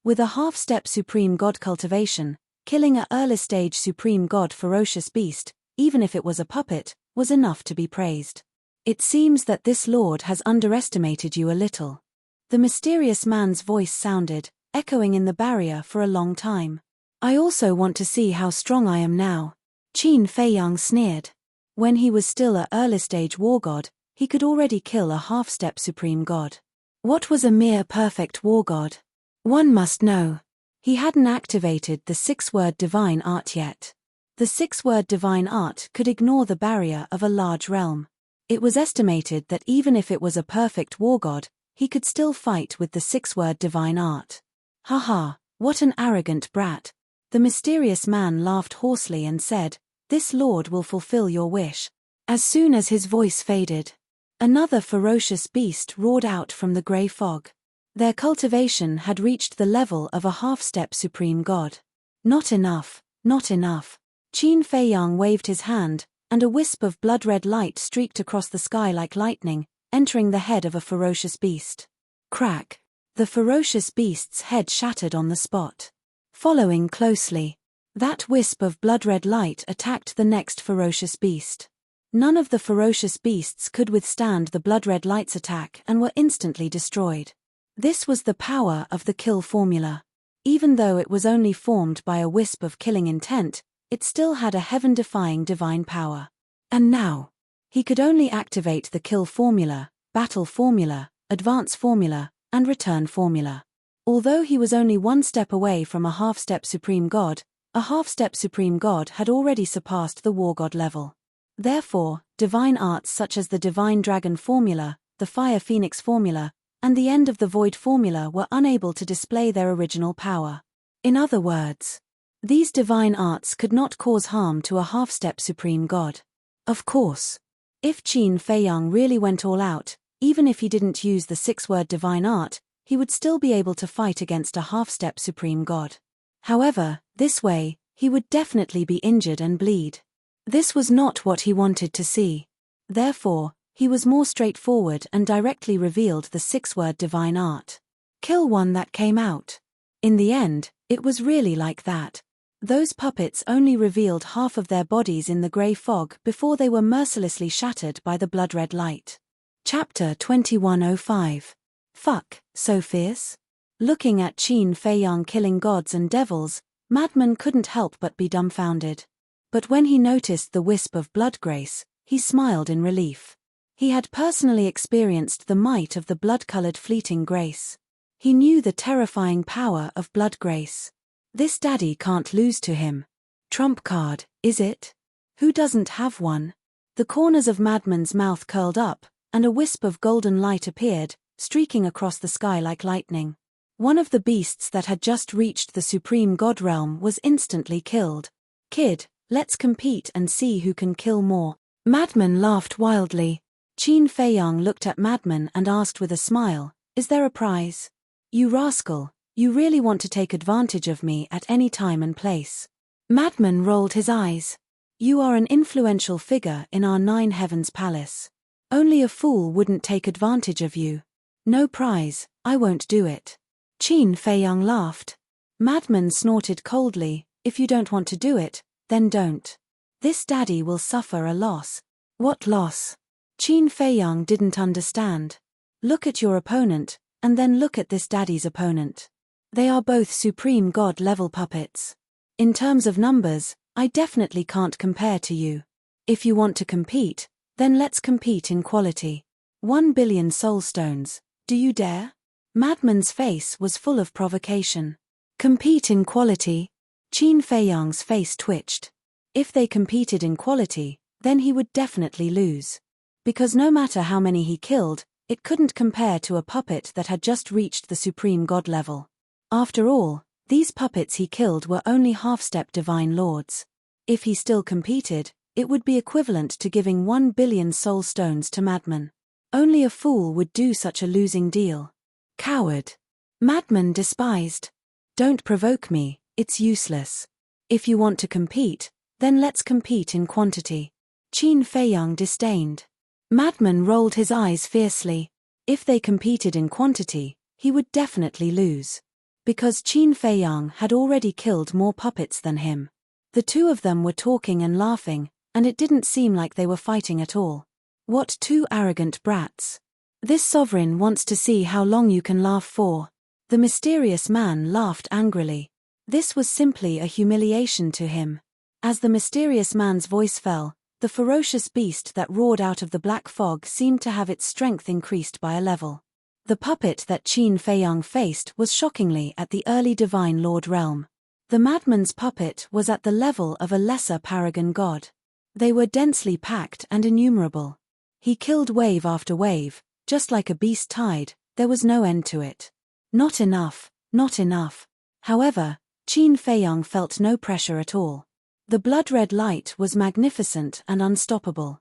With a half-step Supreme God cultivation, killing a early-stage Supreme God ferocious beast, even if it was a puppet, was enough to be praised. It seems that this lord has underestimated you a little. The mysterious man's voice sounded, echoing in the barrier for a long time. I also want to see how strong I am now. Qin Feiyang sneered. When he was still a early-stage war god, he could already kill a half-step Supreme God. What was a mere perfect war god? One must know. He hadn't activated the six-word divine art yet. The six-word divine art could ignore the barrier of a large realm. It was estimated that even if it was a perfect war god, he could still fight with the six-word divine art. Haha, what an arrogant brat. The mysterious man laughed hoarsely and said, "This lord will fulfill your wish." As soon as his voice faded, another ferocious beast roared out from the grey fog. Their cultivation had reached the level of a half-step Supreme God. Not enough, not enough. Qin Feiyang waved his hand, and a wisp of blood-red light streaked across the sky like lightning, entering the head of a ferocious beast. Crack! The ferocious beast's head shattered on the spot. Following closely, that wisp of blood-red light attacked the next ferocious beast. None of the ferocious beasts could withstand the blood-red light's attack and were instantly destroyed. This was the power of the kill formula. Even though it was only formed by a wisp of killing intent, it still had a heaven-defying divine power. And now, he could only activate the kill formula, battle formula, advance formula, and return formula. Although he was only one step away from a half-step Supreme God, a half-step Supreme God had already surpassed the War God level. Therefore, divine arts such as the Divine Dragon formula, the Fire Phoenix formula, and the End of the Void formula were unable to display their original power. In other words, these divine arts could not cause harm to a half-step Supreme God. Of course, if Qin Feiyang really went all out, even if he didn't use the six-word divine art, he would still be able to fight against a half-step Supreme God. However, this way, he would definitely be injured and bleed. This was not what he wanted to see. Therefore, he was more straightforward and directly revealed the six-word divine art. Kill one that came out. In the end, it was really like that. Those puppets only revealed half of their bodies in the grey fog before they were mercilessly shattered by the blood-red light. Chapter 2105. Fuck, so fierce? Looking at Qin Feiyang killing gods and devils, Madman couldn't help but be dumbfounded. But when he noticed the wisp of blood grace, he smiled in relief. He had personally experienced the might of the blood-colored fleeting grace. He knew the terrifying power of blood grace. This daddy can't lose to him. Trump card, is it? Who doesn't have one? The corners of Madman's mouth curled up, and a wisp of golden light appeared, streaking across the sky like lightning. One of the beasts that had just reached the Supreme God realm was instantly killed. Kid, let's compete and see who can kill more. Madman laughed wildly. Qin Feiyang looked at Madman and asked with a smile, "Is there a prize?" "You rascal, you really want to take advantage of me at any time and place." Madman rolled his eyes. "You are an influential figure in our Nine Heavens Palace. Only a fool wouldn't take advantage of you. No prize, I won't do it." Qin Feiyang laughed. Madman snorted coldly, "If you don't want to do it, then don't. This daddy will suffer a loss." "What loss?" Qin Feiyang didn't understand. "Look at your opponent, and then look at this daddy's opponent. They are both Supreme God level puppets. In terms of numbers, I definitely can't compare to you. If you want to compete, then let's compete in quality. 1 billion soul stones, do you dare?" Madman's face was full of provocation. Compete in quality? Qin Feiyang's face twitched. If they competed in quality, then he would definitely lose. Because no matter how many he killed, it couldn't compare to a puppet that had just reached the Supreme God level. After all, these puppets he killed were only half-step divine lords. If he still competed, it would be equivalent to giving 1 billion soul stones to Madman. Only a fool would do such a losing deal. Coward. Madman despised. "Don't provoke me, it's useless. If you want to compete, then let's compete in quantity." Qin Feiyang disdained. Madman rolled his eyes fiercely. If they competed in quantity, he would definitely lose. Because Qin Feiyang had already killed more puppets than him. The two of them were talking and laughing, and it didn't seem like they were fighting at all. What two arrogant brats. This sovereign wants to see how long you can laugh for. The mysterious man laughed angrily. This was simply a humiliation to him. As the mysterious man's voice fell, the ferocious beast that roared out of the black fog seemed to have its strength increased by a level. The puppet that Qin Feiyang faced was shockingly at the early Divine Lord realm. The madman's puppet was at the level of a lesser paragon god. They were densely packed and innumerable. He killed wave after wave, just like a beast tide. There was no end to it. Not enough, not enough. However, Qin Feiyang felt no pressure at all. The blood-red light was magnificent and unstoppable.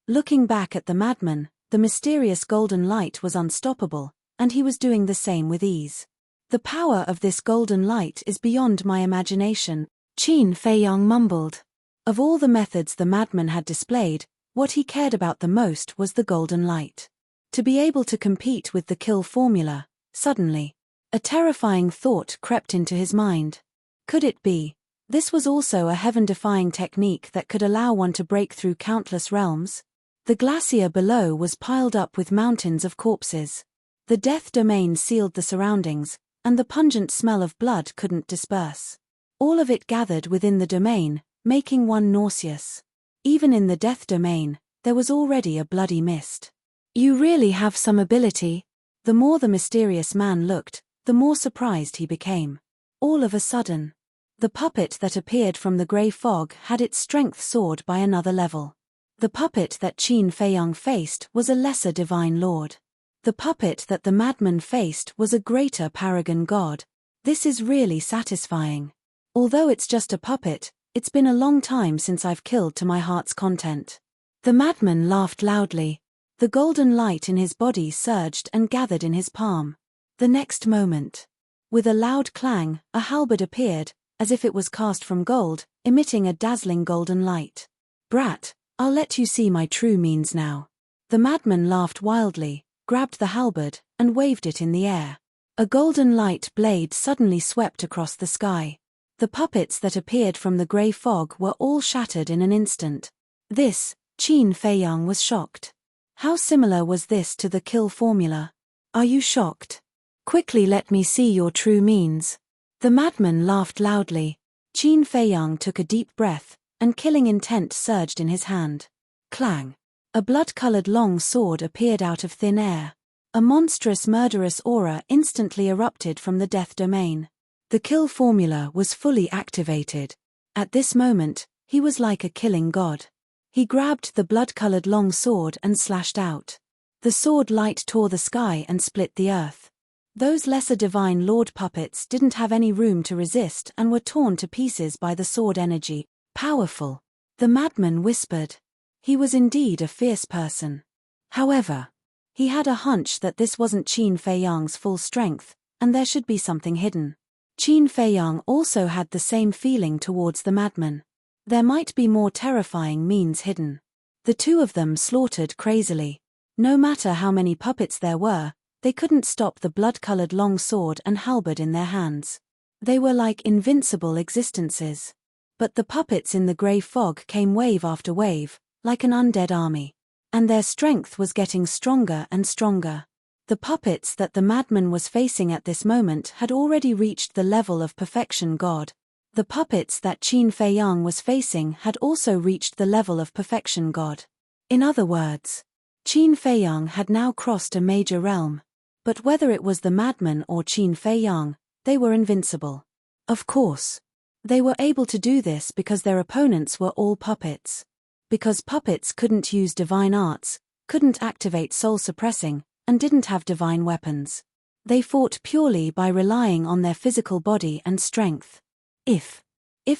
Looking back at the madman, the mysterious golden light was unstoppable, and he was doing the same with ease. The power of this golden light is beyond my imagination, Qin Feiyang mumbled. Of all the methods the madman had displayed, what he cared about the most was the golden light. To be able to compete with the kill formula, suddenly, a terrifying thought crept into his mind. Could it be? This was also a heaven-defying technique that could allow one to break through countless realms? The glacier below was piled up with mountains of corpses. The death domain sealed the surroundings, and the pungent smell of blood couldn't disperse. All of it gathered within the domain, making one nauseous. Even in the death domain, there was already a bloody mist. You really have some ability. The more the mysterious man looked, the more surprised he became. All of a sudden, the puppet that appeared from the grey fog had its strength soared by another level. The puppet that Qin Feiyang faced was a lesser divine lord. The puppet that the madman faced was a greater paragon god. This is really satisfying. Although it's just a puppet, it's been a long time since I've killed to my heart's content. The madman laughed loudly. The golden light in his body surged and gathered in his palm. The next moment, with a loud clang, a halberd appeared, as if it was cast from gold, emitting a dazzling golden light. Brat, I'll let you see my true means now. The madman laughed wildly, grabbed the halberd, and waved it in the air. A golden light blade suddenly swept across the sky. The puppets that appeared from the grey fog were all shattered in an instant. This, Qin Feiyang was shocked. How similar was this to the kill formula? Are you shocked? Quickly let me see your true means. The madman laughed loudly. Qin Feiyang took a deep breath, and killing intent surged in his hand. Clang! A blood-colored long sword appeared out of thin air. A monstrous murderous aura instantly erupted from the death domain. The kill formula was fully activated. At this moment, he was like a killing god. He grabbed the blood-colored long sword and slashed out. The sword light tore the sky and split the earth. Those lesser divine lord puppets didn't have any room to resist and were torn to pieces by the sword energy. Powerful. The madman whispered. He was indeed a fierce person. However, he had a hunch that this wasn't Qin Feiyang's full strength, and there should be something hidden. Qin Feiyang also had the same feeling towards the madman. There might be more terrifying means hidden. The two of them slaughtered crazily. No matter how many puppets there were, they couldn't stop the blood-colored long sword and halberd in their hands. They were like invincible existences. But the puppets in the grey fog came wave after wave, like an undead army. And their strength was getting stronger and stronger. The puppets that the madman was facing at this moment had already reached the level of perfection god. The puppets that Qin Feiyang was facing had also reached the level of perfection god. In other words, Qin Feiyang had now crossed a major realm. But whether it was the madman or Qin Feiyang, they were invincible. Of course. They were able to do this because their opponents were all puppets. Because puppets couldn't use divine arts, couldn't activate soul-suppressing, and didn't have divine weapons. They fought purely by relying on their physical body and strength. If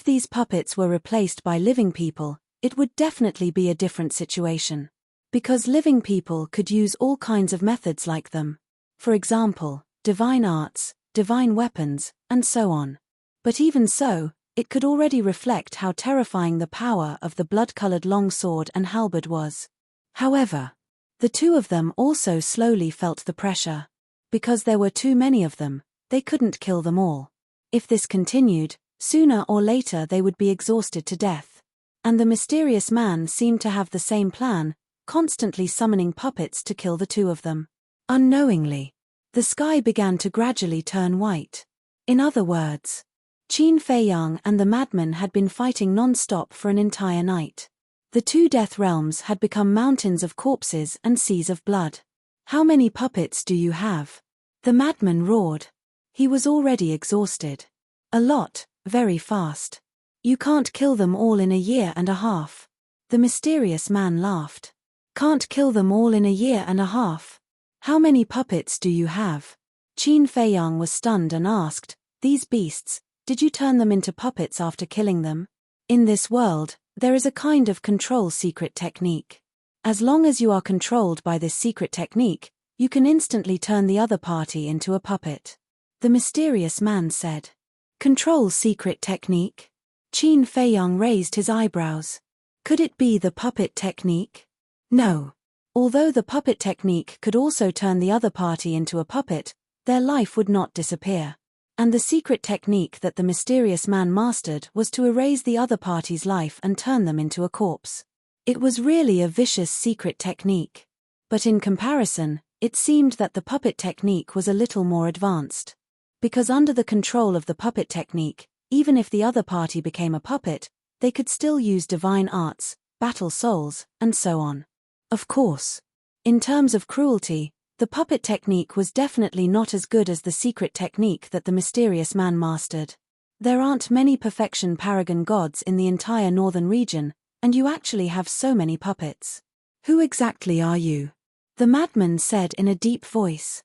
these puppets were replaced by living people, it would definitely be a different situation. Because living people could use all kinds of methods like them. For example, divine arts, divine weapons, and so on. But even so, it could already reflect how terrifying the power of the blood-colored longsword and halberd was. However, the two of them also slowly felt the pressure. Because there were too many of them, they couldn't kill them all. If this continued, sooner or later they would be exhausted to death. And the mysterious man seemed to have the same plan, constantly summoning puppets to kill the two of them. Unknowingly, the sky began to gradually turn white. In other words, Qin Feiyang and the madman had been fighting non-stop for an entire night. The two death realms had become mountains of corpses and seas of blood. "How many puppets do you have?" the madman roared. He was already exhausted. "A lot, very fast. You can't kill them all in a year and a half." The mysterious man laughed. "Can't kill them all in a year and a half? How many puppets do you have?" Qin Feiyang was stunned and asked, "These beasts, did you turn them into puppets after killing them?" In this world, there is a kind of control secret technique. As long as you are controlled by this secret technique, you can instantly turn the other party into a puppet. The mysterious man said. "Control secret technique?" Qin Feiyang raised his eyebrows. Could it be the puppet technique? No. Although the puppet technique could also turn the other party into a puppet, their life would not disappear. And the secret technique that the mysterious man mastered was to erase the other party's life and turn them into a corpse. It was really a vicious secret technique. But in comparison, it seemed that the puppet technique was a little more advanced. Because under the control of the puppet technique, even if the other party became a puppet, they could still use divine arts, battle souls, and so on. Of course. In terms of cruelty, the puppet technique was definitely not as good as the secret technique that the mysterious man mastered. There aren't many perfection paragon gods in the entire northern region, and you actually have so many puppets. "Who exactly are you?" the madman said in a deep voice.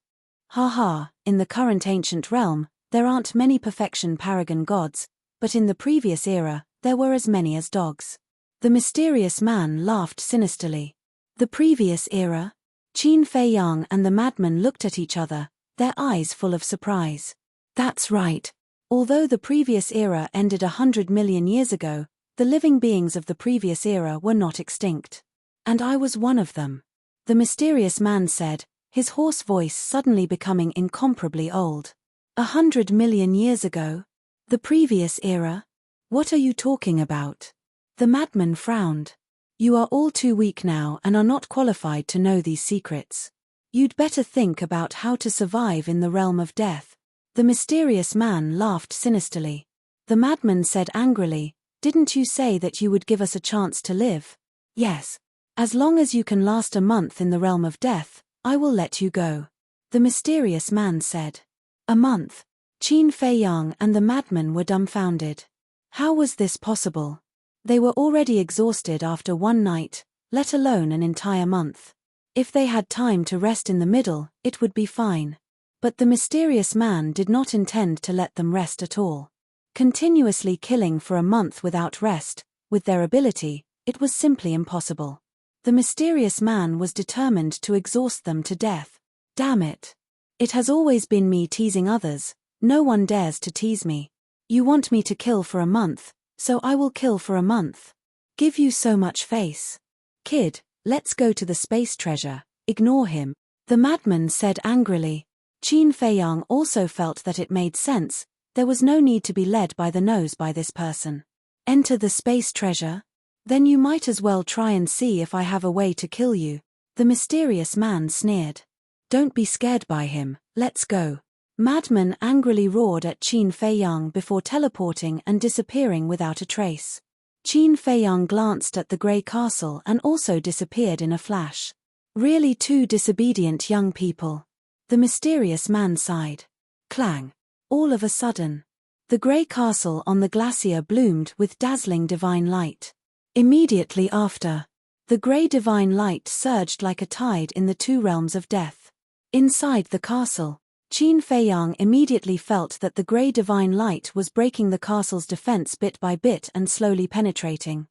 "Ha, in the current ancient realm, there aren't many perfection paragon gods, but in the previous era, there were as many as dogs." The mysterious man laughed sinisterly. The previous era? Qin Feiyang and the madman looked at each other, their eyes full of surprise. That's right. Although the previous era ended 100 million years ago, the living beings of the previous era were not extinct. And I was one of them. The mysterious man said, his hoarse voice suddenly becoming incomparably old. 100 million years ago? The previous era? What are you talking about? The madman frowned. You are all too weak now and are not qualified to know these secrets. You'd better think about how to survive in the realm of death. The mysterious man laughed sinisterly. The madman said angrily, "Didn't you say that you would give us a chance to live?" "Yes. As long as you can last a month in the realm of death, I will let you go." The mysterious man said. A month? Qin Feiyang and the madman were dumbfounded. How was this possible? They were already exhausted after one night, let alone an entire month. If they had time to rest in the middle, it would be fine. But the mysterious man did not intend to let them rest at all. Continuously killing for a month without rest, with their ability, it was simply impossible. The mysterious man was determined to exhaust them to death. Damn it. It has always been me teasing others, no one dares to tease me. You want me to kill for a month, so I will kill for a month. Give you so much face. Kid, let's go to the space treasure, ignore him. The madman said angrily. Qin Feiyang also felt that it made sense, there was no need to be led by the nose by this person. Enter the space treasure? Then you might as well try and see if I have a way to kill you. The mysterious man sneered. Don't be scared by him, let's go. Madman angrily roared at Qin Feiyang before teleporting and disappearing without a trace. Qin Feiyang glanced at the grey castle and also disappeared in a flash. Really two disobedient young people. The mysterious man sighed. Clang. All of a sudden, the grey castle on the glacier bloomed with dazzling divine light. Immediately after, the grey divine light surged like a tide in the two realms of death. Inside the castle, Qin Feiyang immediately felt that the grey divine light was breaking the castle's defense bit by bit and slowly penetrating.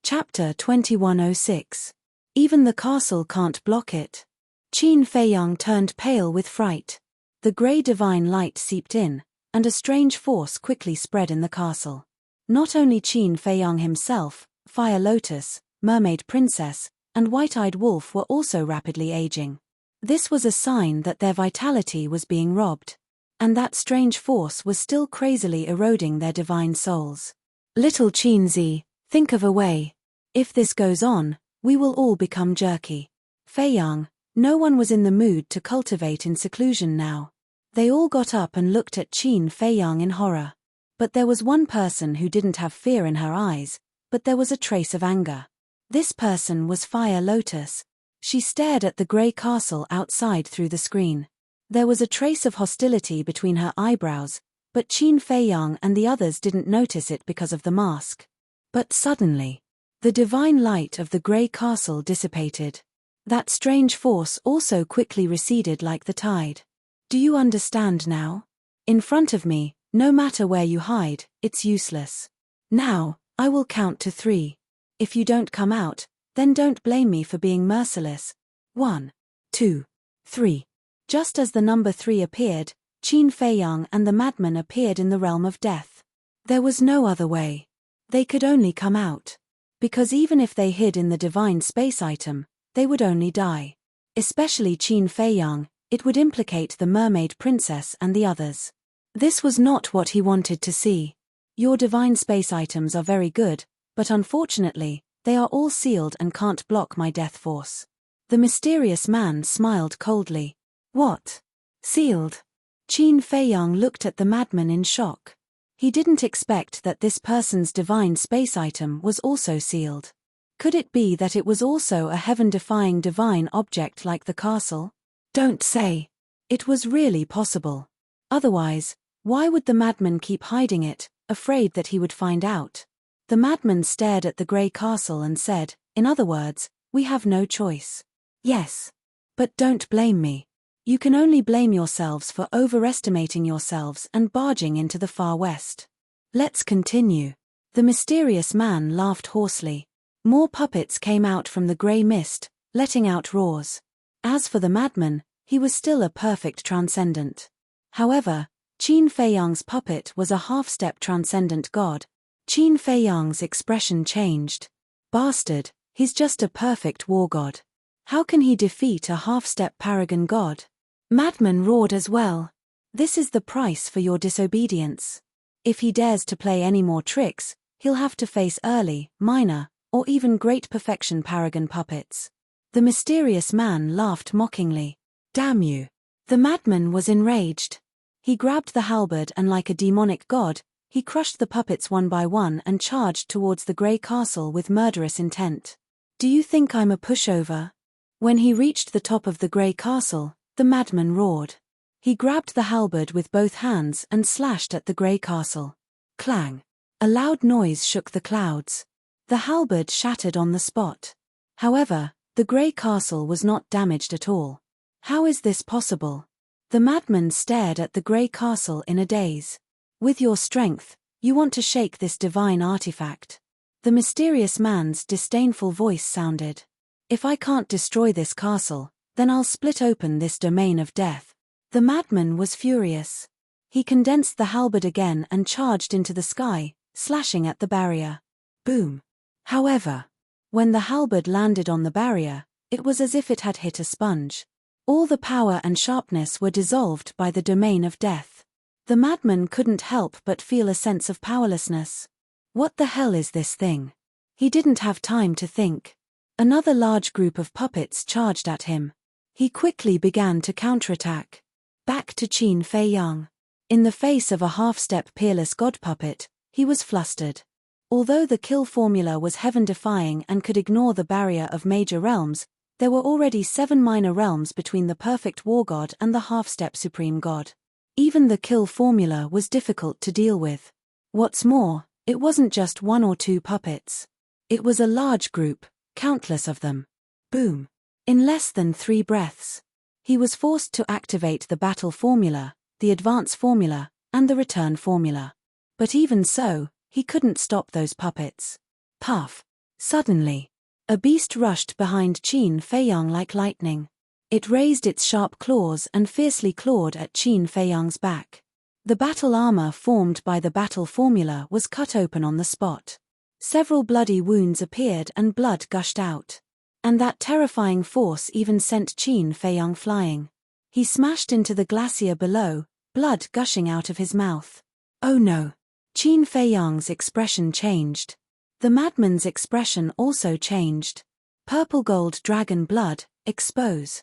Chapter 2106. Even the castle can't block it. Qin Feiyang turned pale with fright. The grey divine light seeped in, and a strange force quickly spread in the castle. Not only Qin Feiyang himself, Fire Lotus, Mermaid Princess, and White-Eyed Wolf were also rapidly aging. This was a sign that their vitality was being robbed. And that strange force was still crazily eroding their divine souls. Little Qinzi, think of a way. If this goes on, we will all become jerky. Feiyang, no one was in the mood to cultivate in seclusion now. They all got up and looked at Qin Feiyang in horror. But there was one person who didn't have fear in her eyes, but there was a trace of anger. This person was Fire Lotus. She stared at the grey castle outside through the screen. There was a trace of hostility between her eyebrows, but Qin Feiyang and the others didn't notice it because of the mask. But suddenly, the divine light of the grey castle dissipated. That strange force also quickly receded like the tide. Do you understand now? In front of me, no matter where you hide, it's useless. Now, I will count to 3. If you don't come out, then don't blame me for being merciless. 1, 2, 3. Just as the number 3 appeared, Qin Feiyang and the madman appeared in the realm of death. There was no other way. They could only come out. Because even if they hid in the divine space item, they would only die. Especially Qin Feiyang, it would implicate the mermaid princess and the others. This was not what he wanted to see. Your divine space items are very good, but unfortunately, they are all sealed and can't block my death force. The mysterious man smiled coldly. What? Sealed? Qin Feiyang looked at the madman in shock. He didn't expect that this person's divine space item was also sealed. Could it be that it was also a heaven-defying divine object like the castle? Don't say. It was really possible. Otherwise, why would the madman keep hiding it, afraid that he would find out? The madman stared at the grey castle and said, in other words, we have no choice. Yes. But don't blame me. You can only blame yourselves for overestimating yourselves and barging into the far west. Let's continue. The mysterious man laughed hoarsely. More puppets came out from the grey mist, letting out roars. As for the madman, he was still a perfect transcendent. However, Qin Feiyang's puppet was a half-step transcendent god. Qin Feiyang's expression changed. Bastard, he's just a perfect war god. How can he defeat a half-step paragon god? Madman roared as well. This is the price for your disobedience. If he dares to play any more tricks, he'll have to face early, minor, or even great perfection paragon puppets. The mysterious man laughed mockingly. Damn you. The madman was enraged. He grabbed the halberd and like a demonic god, he crushed the puppets one by one and charged towards the grey castle with murderous intent. Do you think I'm a pushover? When he reached the top of the grey castle, the madman roared. He grabbed the halberd with both hands and slashed at the grey castle. Clang. A loud noise shook the clouds. The halberd shattered on the spot. However, the grey castle was not damaged at all. How is this possible? The madman stared at the grey castle in a daze. With your strength, you want to shake this divine artifact. The mysterious man's disdainful voice sounded. If I can't destroy this castle, then I'll split open this domain of death. The madman was furious. He condensed the halberd again and charged into the sky, slashing at the barrier. Boom. However, when the halberd landed on the barrier, it was as if it had hit a sponge. All the power and sharpness were dissolved by the domain of death. The madman couldn't help but feel a sense of powerlessness. What the hell is this thing? He didn't have time to think. Another large group of puppets charged at him. He quickly began to counterattack. Back to Qin Feiyang. In the face of a half-step peerless god puppet, he was flustered. Although the kill formula was heaven-defying and could ignore the barrier of major realms, there were already 7 minor realms between the perfect war god and the half-step supreme god. Even the kill formula was difficult to deal with. What's more, it wasn't just 1 or 2 puppets. It was a large group, countless of them. Boom. In less than 3 breaths, he was forced to activate the battle formula, the advance formula, and the return formula. But even so, he couldn't stop those puppets. Puff. Suddenly, a beast rushed behind Qin Feiyang like lightning. It raised its sharp claws and fiercely clawed at Qin Feiyang's back. The battle armor formed by the battle formula was cut open on the spot. Several bloody wounds appeared and blood gushed out. And that terrifying force even sent Qin Feiyang flying. He smashed into the glacier below, blood gushing out of his mouth. Oh no! Qin Feiyang's expression changed. The madman's expression also changed. Purple gold dragon blood, expose.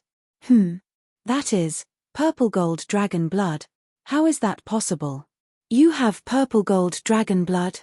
That is, purple gold dragon blood. How is that possible? You have purple gold dragon blood?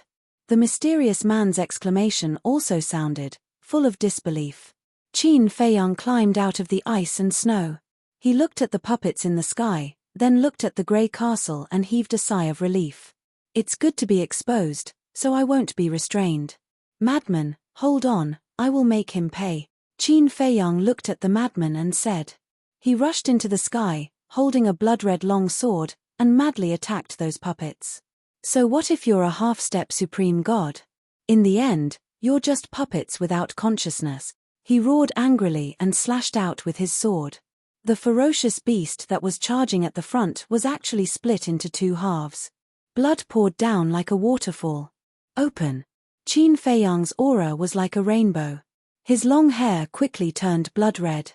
The mysterious man's exclamation also sounded, full of disbelief. Qin Feiyang climbed out of the ice and snow. He looked at the puppets in the sky, then looked at the grey castle and heaved a sigh of relief. It's good to be exposed, so I won't be restrained. Madman, hold on, I will make him pay. Qin Feiyang looked at the madman and said. He rushed into the sky, holding a blood-red long sword, and madly attacked those puppets. So what if you're a half-step supreme god? In the end, you're just puppets without consciousness. He roared angrily and slashed out with his sword. The ferocious beast that was charging at the front was actually split into two halves. Blood poured down like a waterfall. Open. Qin Feiyang's aura was like a rainbow. His long hair quickly turned blood-red.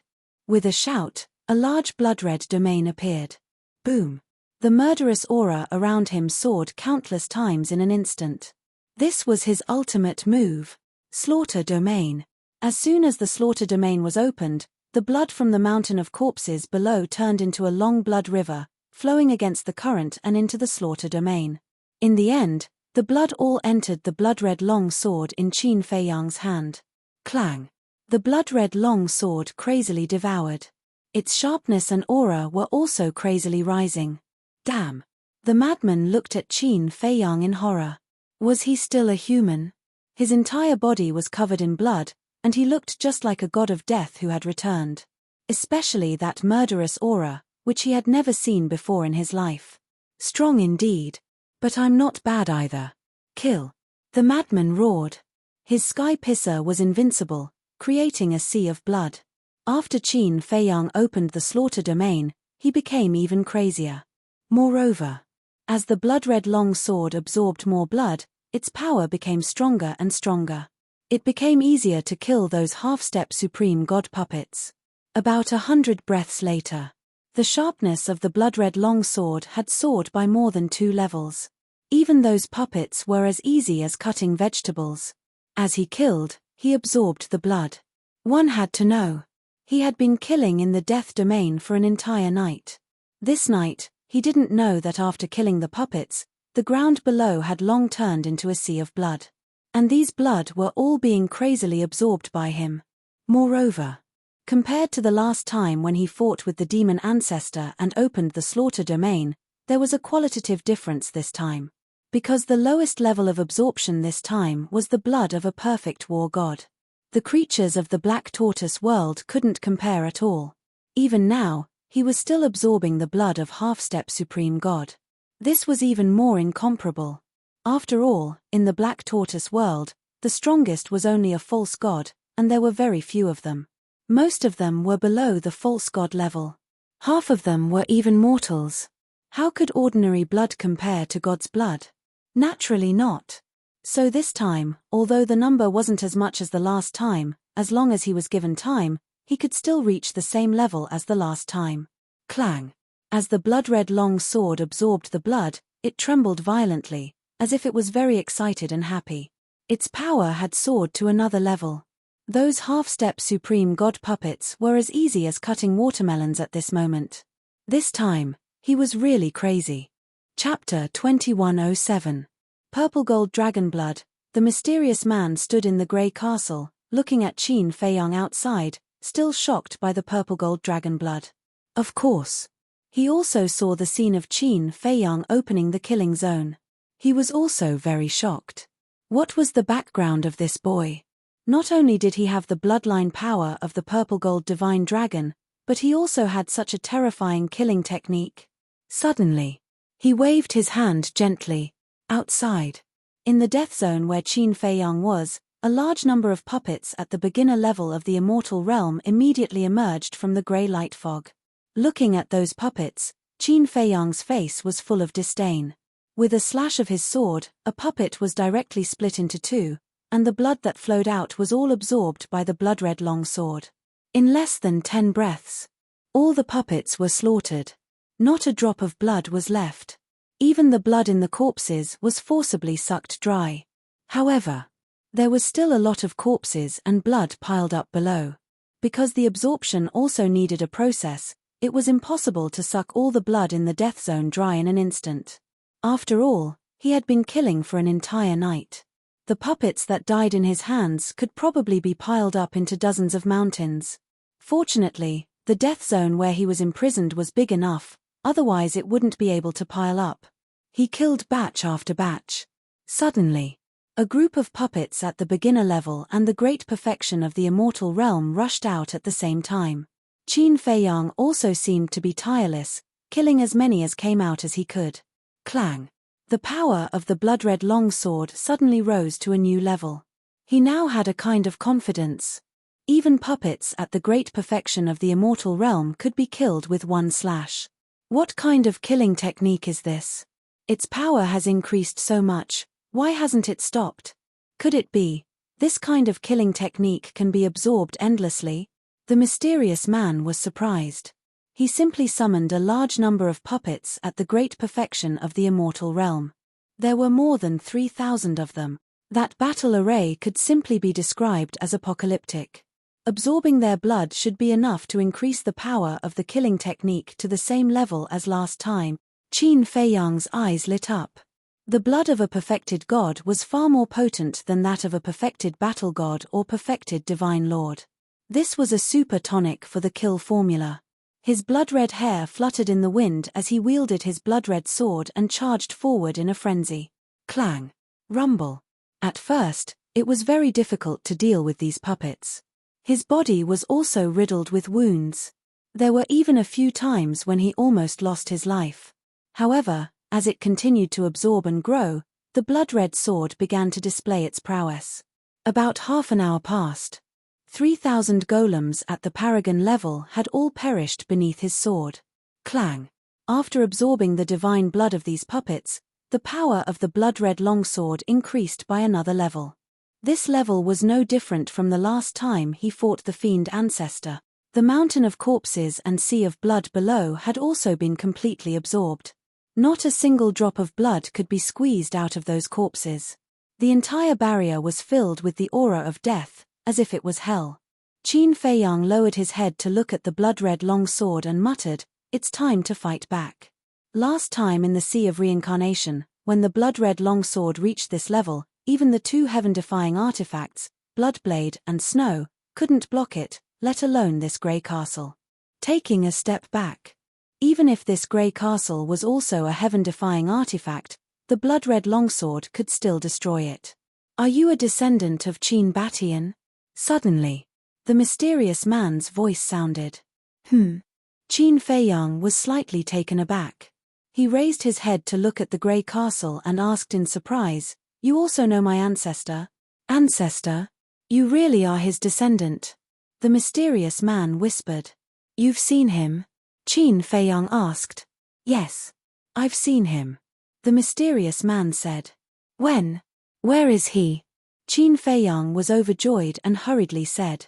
With a shout, a large blood-red domain appeared. Boom. The murderous aura around him soared countless times in an instant. This was his ultimate move. Slaughter domain. As soon as the slaughter domain was opened, the blood from the mountain of corpses below turned into a long blood river, flowing against the current and into the slaughter domain. In the end, the blood all entered the blood-red long sword in Qin Feiyang's hand. Clang. The blood-red long sword crazily devoured. Its sharpness and aura were also crazily rising. Damn. The madman looked at Qin Feiyang in horror. Was he still a human? His entire body was covered in blood, and he looked just like a god of death who had returned. Especially that murderous aura, which he had never seen before in his life. Strong indeed. But I'm not bad either. Kill. The madman roared. His sky pisser was invincible, creating a sea of blood. After Qin Feiyang opened the slaughter domain, he became even crazier. Moreover, as the blood-red long sword absorbed more blood, its power became stronger and stronger. It became easier to kill those half-step supreme god puppets. About 100 breaths later, the sharpness of the blood-red long sword had soared by more than 2 levels. Even those puppets were as easy as cutting vegetables. As he killed, he absorbed the blood. One had to know. He had been killing in the death domain for an entire night. This night, he didn't know that after killing the puppets, the ground below had long turned into a sea of blood. And these blood were all being crazily absorbed by him. Moreover, compared to the last time when he fought with the demon ancestor and opened the slaughter domain, there was a qualitative difference this time. Because the lowest level of absorption this time was the blood of a perfect war god. The creatures of the Black Tortoise world couldn't compare at all. Even now, he was still absorbing the blood of half-step supreme god. This was even more incomparable. After all, in the Black Tortoise world, the strongest was only a false god, and there were very few of them. Most of them were below the false god level. Half of them were even mortals. How could ordinary blood compare to God's blood? Naturally not. So this time, although the number wasn't as much as the last time, as long as he was given time, he could still reach the same level as the last time. Clang. As the blood-red long sword absorbed the blood, it trembled violently, as if it was very excited and happy. Its power had soared to another level. Those half-step supreme god puppets were as easy as cutting watermelons at this moment. This time, he was really crazy. Chapter 2107. Purple Gold Dragon Blood. The mysterious man stood in the grey castle, looking at Qin Feiyang outside, still shocked by the purple gold dragon blood. Of course. He also saw the scene of Qin Feiyang opening the killing zone. He was also very shocked. What was the background of this boy? Not only did he have the bloodline power of the purple gold divine dragon, but he also had such a terrifying killing technique. Suddenly, he waved his hand gently. Outside. In the death zone where Qin Feiyang was, a large number of puppets at the beginner level of the immortal realm immediately emerged from the grey light fog. Looking at those puppets, Qin Feiyang's face was full of disdain. With a slash of his sword, a puppet was directly split into 2, and the blood that flowed out was all absorbed by the blood-red long sword. In less than 10 breaths, all the puppets were slaughtered. Not a drop of blood was left. Even the blood in the corpses was forcibly sucked dry. However, there was still a lot of corpses and blood piled up below. Because the absorption also needed a process, it was impossible to suck all the blood in the death zone dry in an instant. After all, he had been killing for an entire night. The puppets that died in his hands could probably be piled up into dozens of mountains. Fortunately, the death zone where he was imprisoned was big enough, otherwise it wouldn't be able to pile up. He killed batch after batch. Suddenly, a group of puppets at the beginner level and the great perfection of the immortal realm rushed out at the same time. Qin Feiyang also seemed to be tireless, killing as many as came out as he could. Clang! The power of the blood-red longsword suddenly rose to a new level. He now had a kind of confidence. Even puppets at the great perfection of the immortal realm could be killed with one slash. What kind of killing technique is this? Its power has increased so much, why hasn't it stopped? Could it be, this kind of killing technique can be absorbed endlessly? The mysterious man was surprised. He simply summoned a large number of puppets at the great perfection of the immortal realm. There were more than 3,000 of them. That battle array could simply be described as apocalyptic. Absorbing their blood should be enough to increase the power of the killing technique to the same level as last time. Qin Feiyang's eyes lit up. The blood of a perfected god was far more potent than that of a perfected battle god or perfected divine lord. This was a super tonic for the kill formula. His blood-red hair fluttered in the wind as he wielded his blood-red sword and charged forward in a frenzy. Clang! Rumble! At first, it was very difficult to deal with these puppets. His body was also riddled with wounds. There were even a few times when he almost lost his life. However, as it continued to absorb and grow, the blood-red sword began to display its prowess. About half an hour passed. 3,000 golems at the paragon level had all perished beneath his sword. Clang! After absorbing the divine blood of these puppets, the power of the blood-red longsword increased by another level. This level was no different from the last time he fought the fiend ancestor. The mountain of corpses and sea of blood below had also been completely absorbed. Not a single drop of blood could be squeezed out of those corpses. The entire barrier was filled with the aura of death, as if it was hell. Qin Feiyang lowered his head to look at the blood-red longsword and muttered, "It's time to fight back." Last time in the Sea of Reincarnation, when the blood-red longsword reached this level, even the two heaven-defying artifacts, Bloodblade and Snow, couldn't block it, let alone this grey castle. Taking a step back. Even if this grey castle was also a heaven-defying artifact, the blood-red longsword could still destroy it. "Are you a descendant of Qin Batian?" Suddenly, the mysterious man's voice sounded. Qin Feiyang was slightly taken aback. He raised his head to look at the grey castle and asked in surprise, "You also know my ancestor?" "Ancestor? You really are his descendant?" The mysterious man whispered. "You've seen him?" Qin Feiyang asked. "Yes. I've seen him." The mysterious man said. "When? Where is he?" Qin Feiyang was overjoyed and hurriedly said.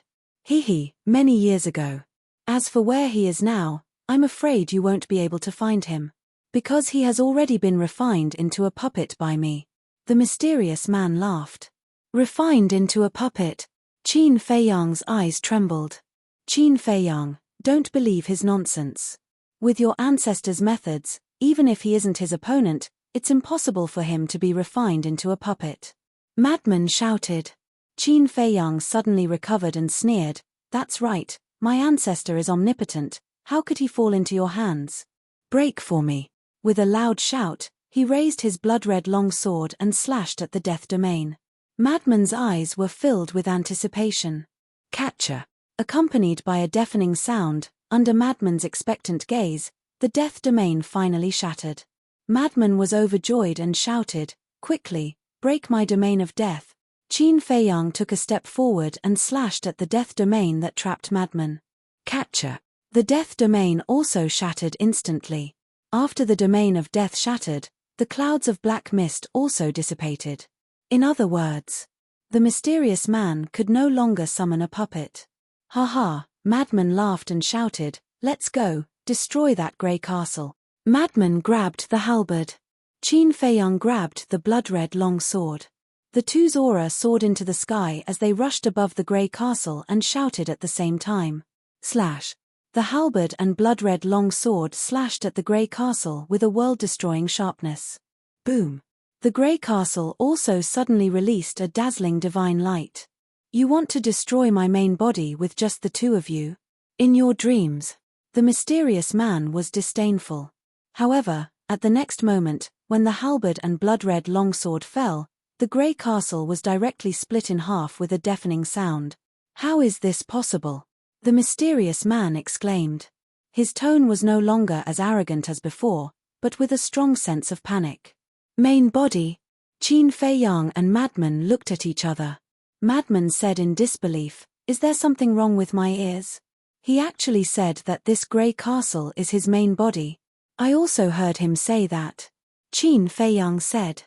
Many years ago. As for where he is now, I'm afraid you won't be able to find him. Because he has already been refined into a puppet by me." The mysterious man laughed. "Refined into a puppet?" Qin Feiyang's eyes trembled. "Qin Feiyang, don't believe his nonsense. With your ancestor's methods, even if he isn't his opponent, it's impossible for him to be refined into a puppet." Madman shouted. Qin Feiyang suddenly recovered and sneered, "That's right, my ancestor is omnipotent, how could he fall into your hands? Break for me." With a loud shout, he raised his blood-red long sword and slashed at the death domain. Madman's eyes were filled with anticipation. Catcher. Accompanied by a deafening sound, under Madman's expectant gaze, the death domain finally shattered. Madman was overjoyed and shouted, "Quickly, break my domain of death." Qin Feiyang took a step forward and slashed at the death domain that trapped Madman. Catcher. The death domain also shattered instantly. After the domain of death shattered, the clouds of black mist also dissipated. In other words, the mysterious man could no longer summon a puppet. "Ha ha," Madman laughed and shouted, "Let's go, destroy that grey castle." Madman grabbed the halberd. Qin Feiyang grabbed the blood-red long sword. The two's aura soared into the sky as they rushed above the grey castle and shouted at the same time. Slash. The halberd and blood-red long sword slashed at the grey castle with a world-destroying sharpness. Boom. The grey castle also suddenly released a dazzling divine light. You want to destroy my main body with just the two of you? In your dreams. The mysterious man was disdainful. However, at the next moment, when the halberd and blood-red longsword fell, the grey castle was directly split in half with a deafening sound. How is this possible? The mysterious man exclaimed. His tone was no longer as arrogant as before, but with a strong sense of panic. Main body? Qin Feiyang and Madman looked at each other. Madman said in disbelief, "Is there something wrong with my ears?" He actually said that this grey castle is his main body. I also heard him say that. Qin Feiyang said.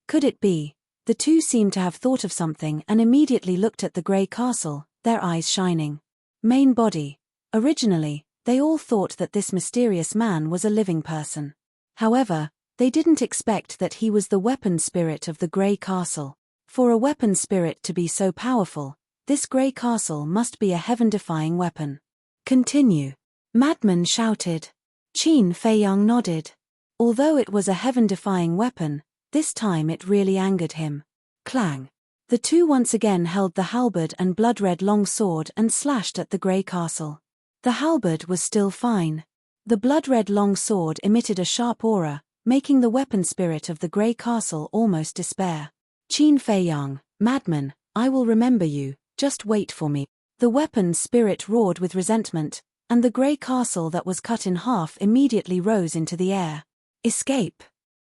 Could it be? The two seemed to have thought of something and immediately looked at the grey castle, their eyes shining. Main body. Originally, they all thought that this mysterious man was a living person. However, they didn't expect that he was the weapon spirit of the grey castle. For a weapon spirit to be so powerful, this grey castle must be a heaven-defying weapon. Continue. Madman shouted. Qin Feiyang nodded. Although it was a heaven-defying weapon, this time it really angered him. Clang. The two once again held the halberd and blood-red long sword and slashed at the grey castle. The halberd was still fine. The blood-red long sword emitted a sharp aura, making the weapon spirit of the grey castle almost despair. Qin Feiyang, Madman, I will remember you, just wait for me. The weapon spirit roared with resentment, and the grey castle that was cut in half immediately rose into the air. Escape!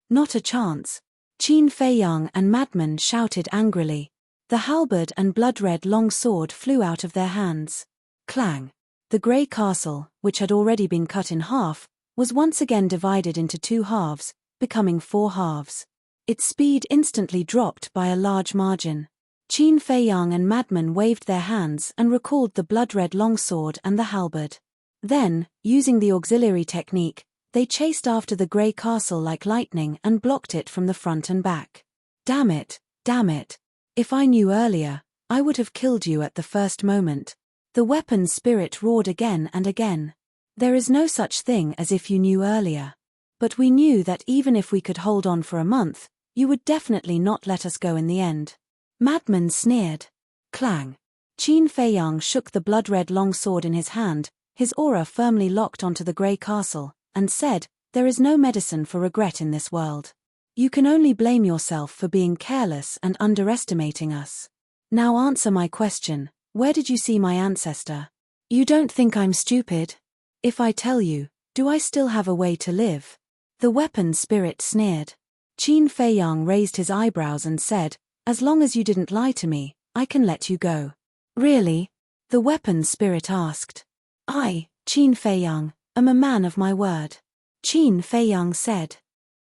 Not a chance. Qin Feiyang and Madman shouted angrily. The halberd and blood-red long sword flew out of their hands. Clang! The grey castle, which had already been cut in half, was once again divided into two halves, becoming four halves. Its speed instantly dropped by a large margin. Qin Feiyang and Madman waved their hands and recalled the blood-red longsword and the halberd. Then, using the auxiliary technique, they chased after the grey castle like lightning and blocked it from the front and back. Damn it, damn it. If I knew earlier, I would have killed you at the first moment. The weapon spirit roared again and again. There is no such thing as if you knew earlier. But we knew that even if we could hold on for a month, you would definitely not let us go in the end. Madman sneered. Clang. Qin Feiyang shook the blood-red long sword in his hand, his aura firmly locked onto the grey castle, and said, "There is no medicine for regret in this world. You can only blame yourself for being careless and underestimating us. Now answer my question, where did you see my ancestor? You don't think I'm stupid? If I tell you, do I still have a way to live?" The weapon spirit sneered. Qin Feiyang raised his eyebrows and said, "As long as you didn't lie to me, I can let you go." Really? The weapon spirit asked. I, Qin Feiyang, am a man of my word. Qin Feiyang said.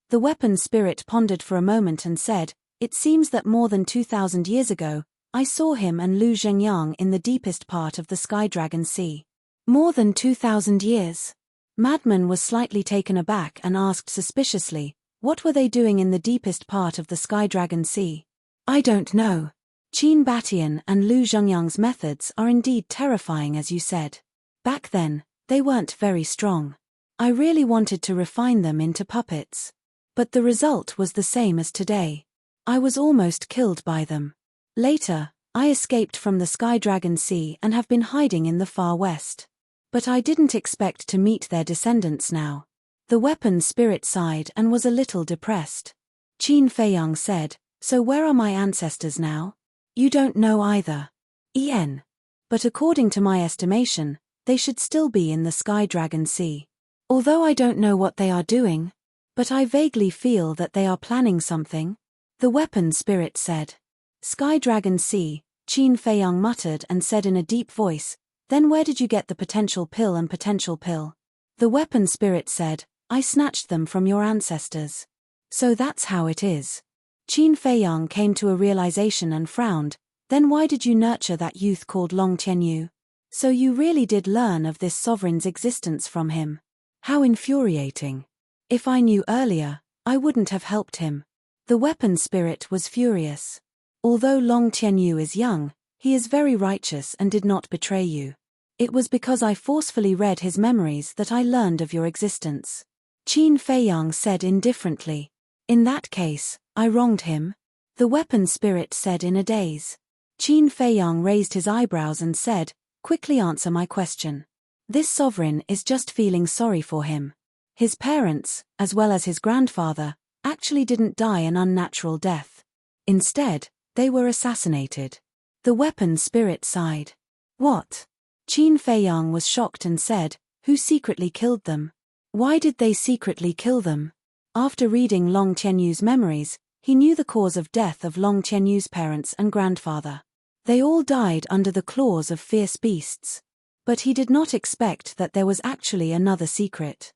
The weapon spirit pondered for a moment and said, "It seems that more than 2,000 years ago, I saw him and Lu Zhengyang in the deepest part of the Sky Dragon Sea." More than 2,000 years? Madman was slightly taken aback and asked suspiciously, what were they doing in the deepest part of the Sky Dragon Sea? I don't know. Qin Batian and Lu Zhengyang's methods are indeed terrifying as you said. Back then, they weren't very strong. I really wanted to refine them into puppets. But the result was the same as today. I was almost killed by them. Later, I escaped from the Sky Dragon Sea and have been hiding in the far west. But I didn't expect to meet their descendants now. The weapon spirit sighed and was a little depressed. Qin Feiyang said, "So where are my ancestors now?" You don't know either. En. But according to my estimation, they should still be in the Sky Dragon Sea. Although I don't know what they are doing, but I vaguely feel that they are planning something, the weapon spirit said. Sky Dragon Sea, Qin Feiyang muttered and said in a deep voice, "Then where did you get the potential pill and potential pill?" The weapon spirit said, "I snatched them from your ancestors." So that's how it is. Qin Feiyang came to a realization and frowned, "Then why did you nurture that youth called Long Tianyu? So you really did learn of this sovereign's existence from him. How infuriating." If I knew earlier, I wouldn't have helped him. The weapon spirit was furious. Although Long Tianyu is young, he is very righteous and did not betray you. It was because I forcefully read his memories that I learned of your existence. Qin Feiyang said indifferently. In that case, I wronged him? The weapon spirit said in a daze. Qin Feiyang raised his eyebrows and said, quickly answer my question. This sovereign is just feeling sorry for him. His parents, as well as his grandfather, actually didn't die an unnatural death. Instead, they were assassinated. The weapon spirit sighed. What? Qin Feiyang was shocked and said, who secretly killed them? Why did they secretly kill them? After reading Long Tianyu's memories, he knew the cause of death of Long Tianyu's parents and grandfather. They all died under the claws of fierce beasts. But he did not expect that there was actually another secret.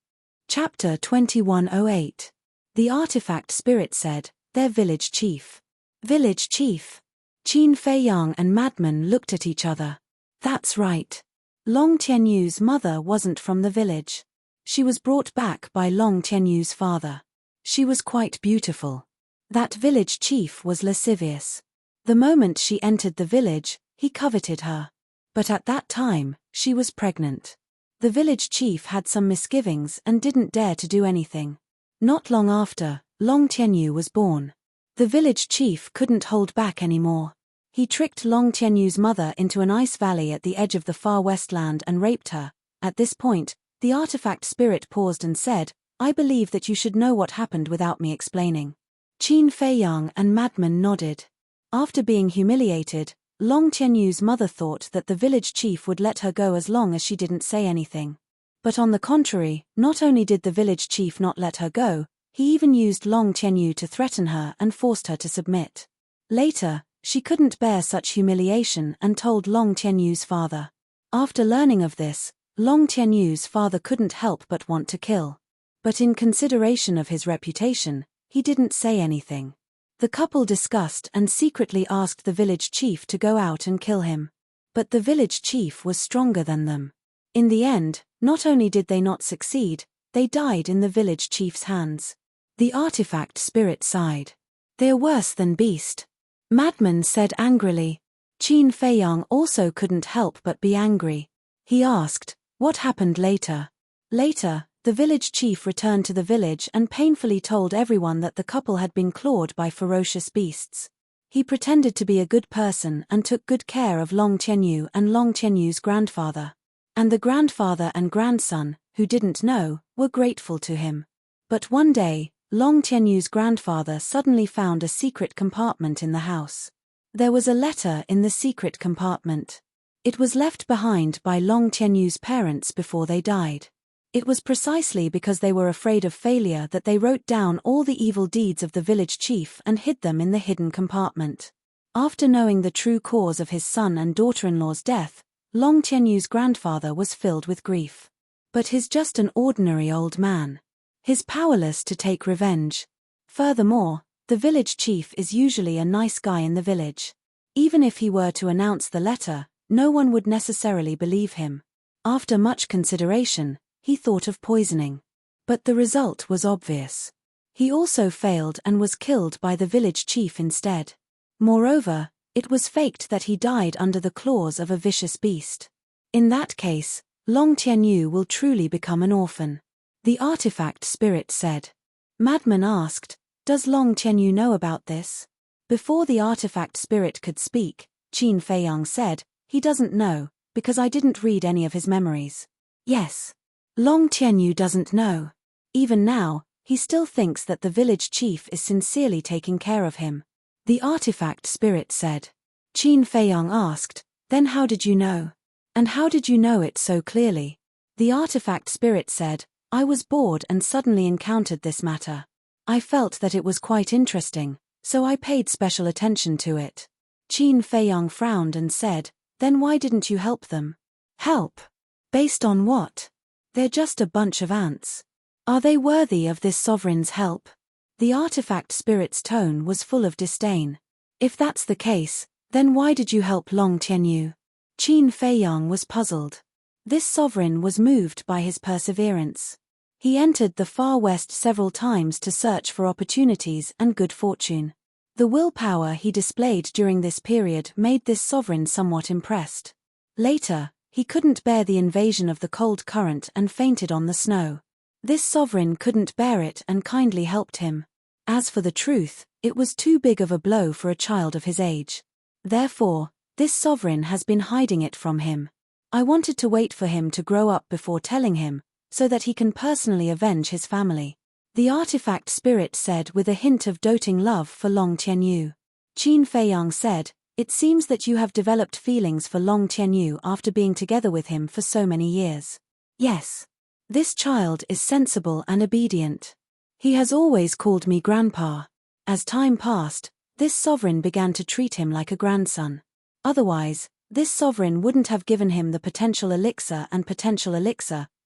Chapter 2108. The artifact spirit said, their village chief. Village chief. Qin Feiyang and Madman looked at each other. That's right. Long Tianyu's mother wasn't from the village. She was brought back by Long Tianyu's father. She was quite beautiful. That village chief was lascivious. The moment she entered the village, he coveted her. But at that time, she was pregnant. The village chief had some misgivings and didn't dare to do anything. Not long after, Long Tianyu was born. The village chief couldn't hold back anymore. He tricked Long Tianyu's mother into an ice valley at the edge of the far west land and raped her. At this point, the artifact spirit paused and said, I believe that you should know what happened without me explaining. Qin Feiyang and Madman nodded. After being humiliated, Long Tianyu's mother thought that the village chief would let her go as long as she didn't say anything. But on the contrary, not only did the village chief not let her go, he even used Long Tianyu to threaten her and forced her to submit. Later, she couldn't bear such humiliation and told Long Tianyu's father. After learning of this, Long Tianyu's father couldn't help but want to kill. But in consideration of his reputation, he didn't say anything. The couple discussed and secretly asked the village chief to go out and kill him. But the village chief was stronger than them. In the end, not only did they not succeed, they died in the village chief's hands. The artifact spirit sighed. They're worse than beast. Madman said angrily. Qin Feiyang also couldn't help but be angry. He asked, what happened later? Later, the village chief returned to the village and painfully told everyone that the couple had been clawed by ferocious beasts. He pretended to be a good person and took good care of Long Tianyu and Long Tianyu's grandfather. And the grandfather and grandson, who didn't know, were grateful to him. But one day, Long Tianyu's grandfather suddenly found a secret compartment in the house. There was a letter in the secret compartment. It was left behind by Long Tianyu's parents before they died. It was precisely because they were afraid of failure that they wrote down all the evil deeds of the village chief and hid them in the hidden compartment. After knowing the true cause of his son and daughter-in-law's death, Long Tianyu's grandfather was filled with grief. But he's just an ordinary old man. He's powerless to take revenge. Furthermore, the village chief is usually a nice guy in the village. Even if he were to announce the letter, no one would necessarily believe him. After much consideration, he thought of poisoning. But the result was obvious. He also failed and was killed by the village chief instead. Moreover, it was faked that he died under the claws of a vicious beast. In that case, Long Tianyu will truly become an orphan. The artifact spirit said. Madman asked, does Long Tianyu know about this? Before the artifact spirit could speak, Qin Feiyang said, he doesn't know, because I didn't read any of his memories. Yes. Long Tianyu doesn't know. Even now, he still thinks that the village chief is sincerely taking care of him. The artifact spirit said. Qin Feiyang asked, then how did you know? And how did you know it so clearly? The artifact spirit said, I was bored and suddenly encountered this matter. I felt that it was quite interesting, so I paid special attention to it. Qin Feiyang frowned and said, then why didn't you help them? Help? Based on what? They're just a bunch of ants. Are they worthy of this sovereign's help? The artifact spirit's tone was full of disdain. If that's the case, then why did you help Long Tianyu? Qin Feiyang was puzzled. This sovereign was moved by his perseverance. He entered the far west several times to search for opportunities and good fortune. The willpower he displayed during this period made this sovereign somewhat impressed. Later, he couldn't bear the invasion of the cold current and fainted on the snow. This sovereign couldn't bear it and kindly helped him. As for the truth, it was too big of a blow for a child of his age. Therefore, this sovereign has been hiding it from him. I wanted to wait for him to grow up before telling him, so that he can personally avenge his family. The artifact spirit said with a hint of doting love for Long Tianyu. Qin Feiyang said, "It seems that you have developed feelings for Long Tianyu after being together with him for so many years." "Yes. This child is sensible and obedient. He has always called me grandpa." As time passed, this sovereign began to treat him like a grandson. Otherwise, this sovereign wouldn't have given him the potential elixir,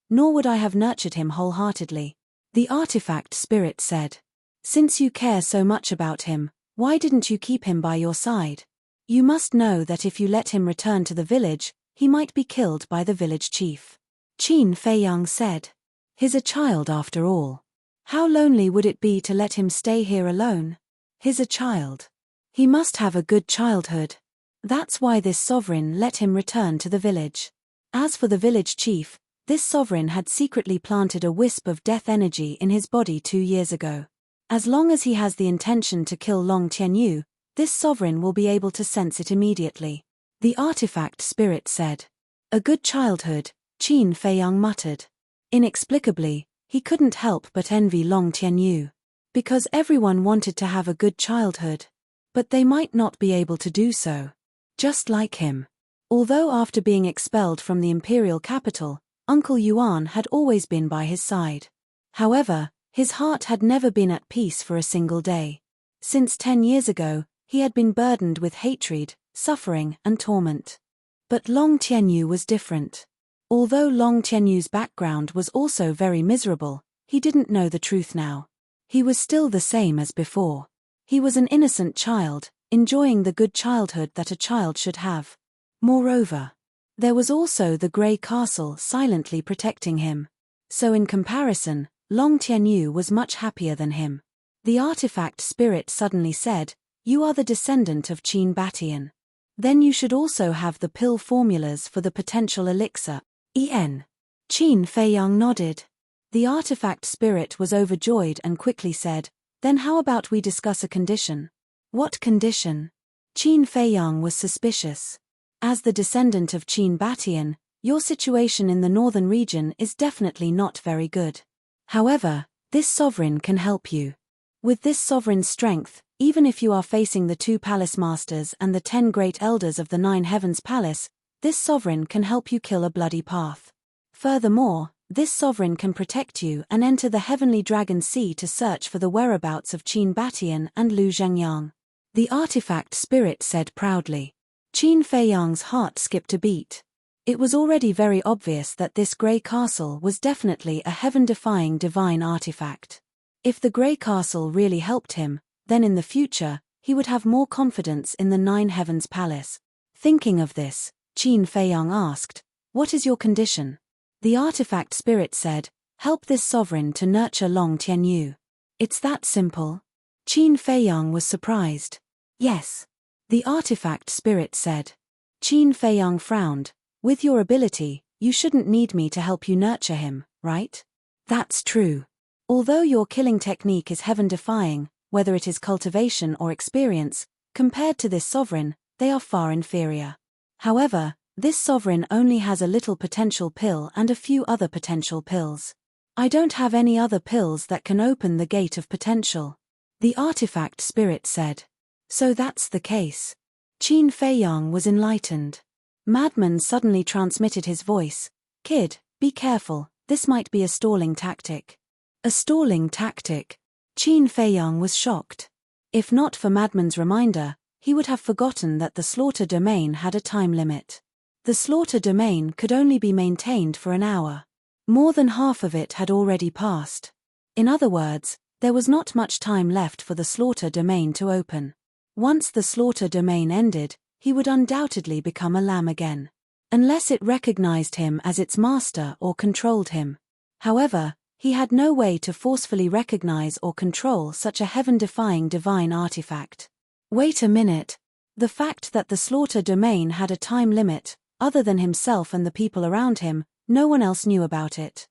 nor would I have nurtured him wholeheartedly. The artifact spirit said, "Since you care so much about him, why didn't you keep him by your side? You must know that if you let him return to the village, he might be killed by the village chief." Qin Feiyang said, "He's a child after all. How lonely would it be to let him stay here alone? He's a child. He must have a good childhood." That's why this sovereign let him return to the village. As for the village chief, this sovereign had secretly planted a wisp of death energy in his body 2 years ago. As long as he has the intention to kill Long Tianyu, this sovereign will be able to sense it immediately. The artifact spirit said. "A good childhood," Qin Feiyang muttered. Inexplicably, he couldn't help but envy Long Tianyu. Because everyone wanted to have a good childhood. But they might not be able to do so. Just like him. Although after being expelled from the imperial capital, Uncle Yuan had always been by his side. However, his heart had never been at peace for a single day. Since 10 years ago, he had been burdened with hatred, suffering, and torment. But Long Tianyu was different. Although Long Tianyu's background was also very miserable, he didn't know the truth now. He was still the same as before. He was an innocent child, enjoying the good childhood that a child should have. Moreover, there was also the Grey Castle silently protecting him. So in comparison, Long Tianyu was much happier than him. The artifact spirit suddenly said, "You are the descendant of Qin Batian. Then you should also have the pill formulas for the potential elixir, En." Qin Feiyang nodded. The artifact spirit was overjoyed and quickly said, "Then how about we discuss a condition?" "What condition?" Qin Feiyang was suspicious. As the descendant of Qin Batian, your situation in the northern region is definitely not very good. However, this sovereign can help you. With this sovereign's strength, even if you are facing the 2 palace masters and the 10 great elders of the 9 heavens palace, this sovereign can help you kill a bloody path. Furthermore, this sovereign can protect you and enter the heavenly dragon sea to search for the whereabouts of Qin Batian and Lu Zhengyang. The artifact spirit said proudly. Qin Feiyang's heart skipped a beat. It was already very obvious that this Grey Castle was definitely a heaven-defying divine artifact. If the Grey Castle really helped him, then in the future, he would have more confidence in the 9 heavens palace. Thinking of this, Qin Feiyang asked, "What is your condition?" The artifact spirit said, "Help this sovereign to nurture Long Tianyu." "It's that simple?" Qin Feiyang was surprised. "Yes." The artifact spirit said. Qin Feiyang frowned. "With your ability, you shouldn't need me to help you nurture him, right?" "That's true. Although your killing technique is heaven-defying, whether it is cultivation or experience, compared to this sovereign, they are far inferior. However, this sovereign only has a little potential pill and a few other potential pills. I don't have any other pills that can open the gate of potential." The artifact spirit said. "So that's the case." Qin Feiyang was enlightened. Madman suddenly transmitted his voice. "Kid, be careful, this might be a stalling tactic." A stalling tactic? Qin Feiyang was shocked. If not for Madman's reminder, he would have forgotten that the slaughter domain had a time limit. The slaughter domain could only be maintained for an hour. More than half of it had already passed. In other words, there was not much time left for the slaughter domain to open. Once the slaughter domain ended, he would undoubtedly become a lamb again. Unless it recognized him as its master or controlled him. However, He had no way to forcefully recognize or control such a heaven-defying divine artifact. Wait a minute. The fact that the slaughter domain had a time limit, other than himself and the people around him, no one else knew about it.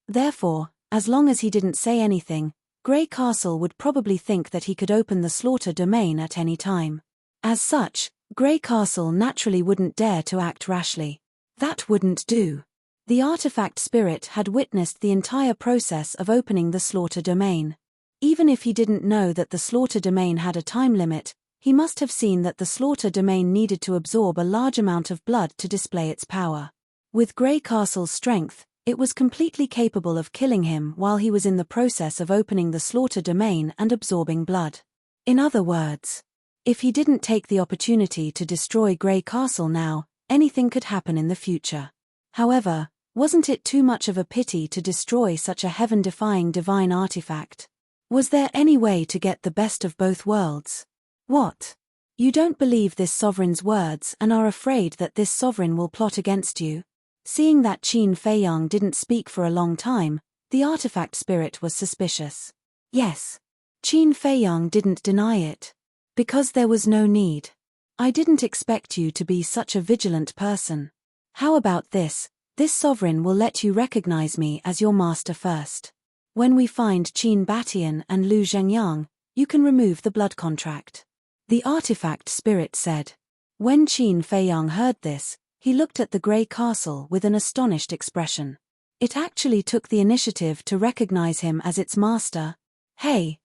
Therefore, as long as he didn't say anything, Grey Castle would probably think that he could open the slaughter domain at any time. As such, Grey Castle naturally wouldn't dare to act rashly. That wouldn't do. The artifact spirit had witnessed the entire process of opening the slaughter domain. Even if he didn't know that the slaughter domain had a time limit, he must have seen that the slaughter domain needed to absorb a large amount of blood to display its power. With Grey Castle's strength, it was completely capable of killing him while he was in the process of opening the slaughter domain and absorbing blood. In other words, if he didn't take the opportunity to destroy Grey Castle now, anything could happen in the future. However, wasn't it too much of a pity to destroy such a heaven-defying divine artifact? Was there any way to get the best of both worlds? What? You don't believe this sovereign's words and are afraid that this sovereign will plot against you? Seeing that Qin Feiyang didn't speak for a long time, the artifact spirit was suspicious. Yes. Qin Feiyang didn't deny it. Because there was no need. I didn't expect you to be such a vigilant person. How about this? This sovereign will let you recognize me as your master first. When we find Qin Batian and Lu Zhengyang, you can remove the blood contract. The artifact spirit said. When Qin Feiyang heard this, he looked at the Grey Castle with an astonished expression. It actually took the initiative to recognize him as its master. Hey,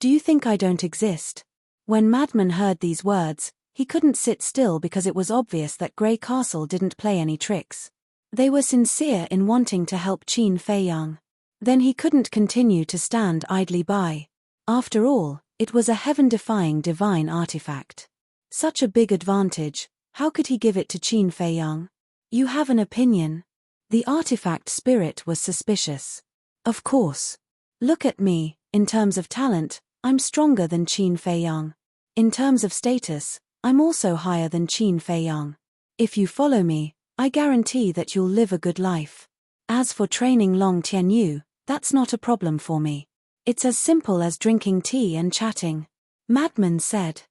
do you think I don't exist? When Madman heard these words, he couldn't sit still because it was obvious that Grey Castle didn't play any tricks. They were sincere in wanting to help Qin Feiyang. Then he couldn't continue to stand idly by. After all, it was a heaven-defying divine artifact. Such a big advantage, how could he give it to Qin Feiyang? You have an opinion? The artifact spirit was suspicious. Of course. Look at me, in terms of talent, I'm stronger than Qin Feiyang. In terms of status, I'm also higher than Qin Feiyang. If you follow me, I guarantee that you'll live a good life. As for training Long Tianyu, that's not a problem for me. It's as simple as drinking tea and chatting. Madman said.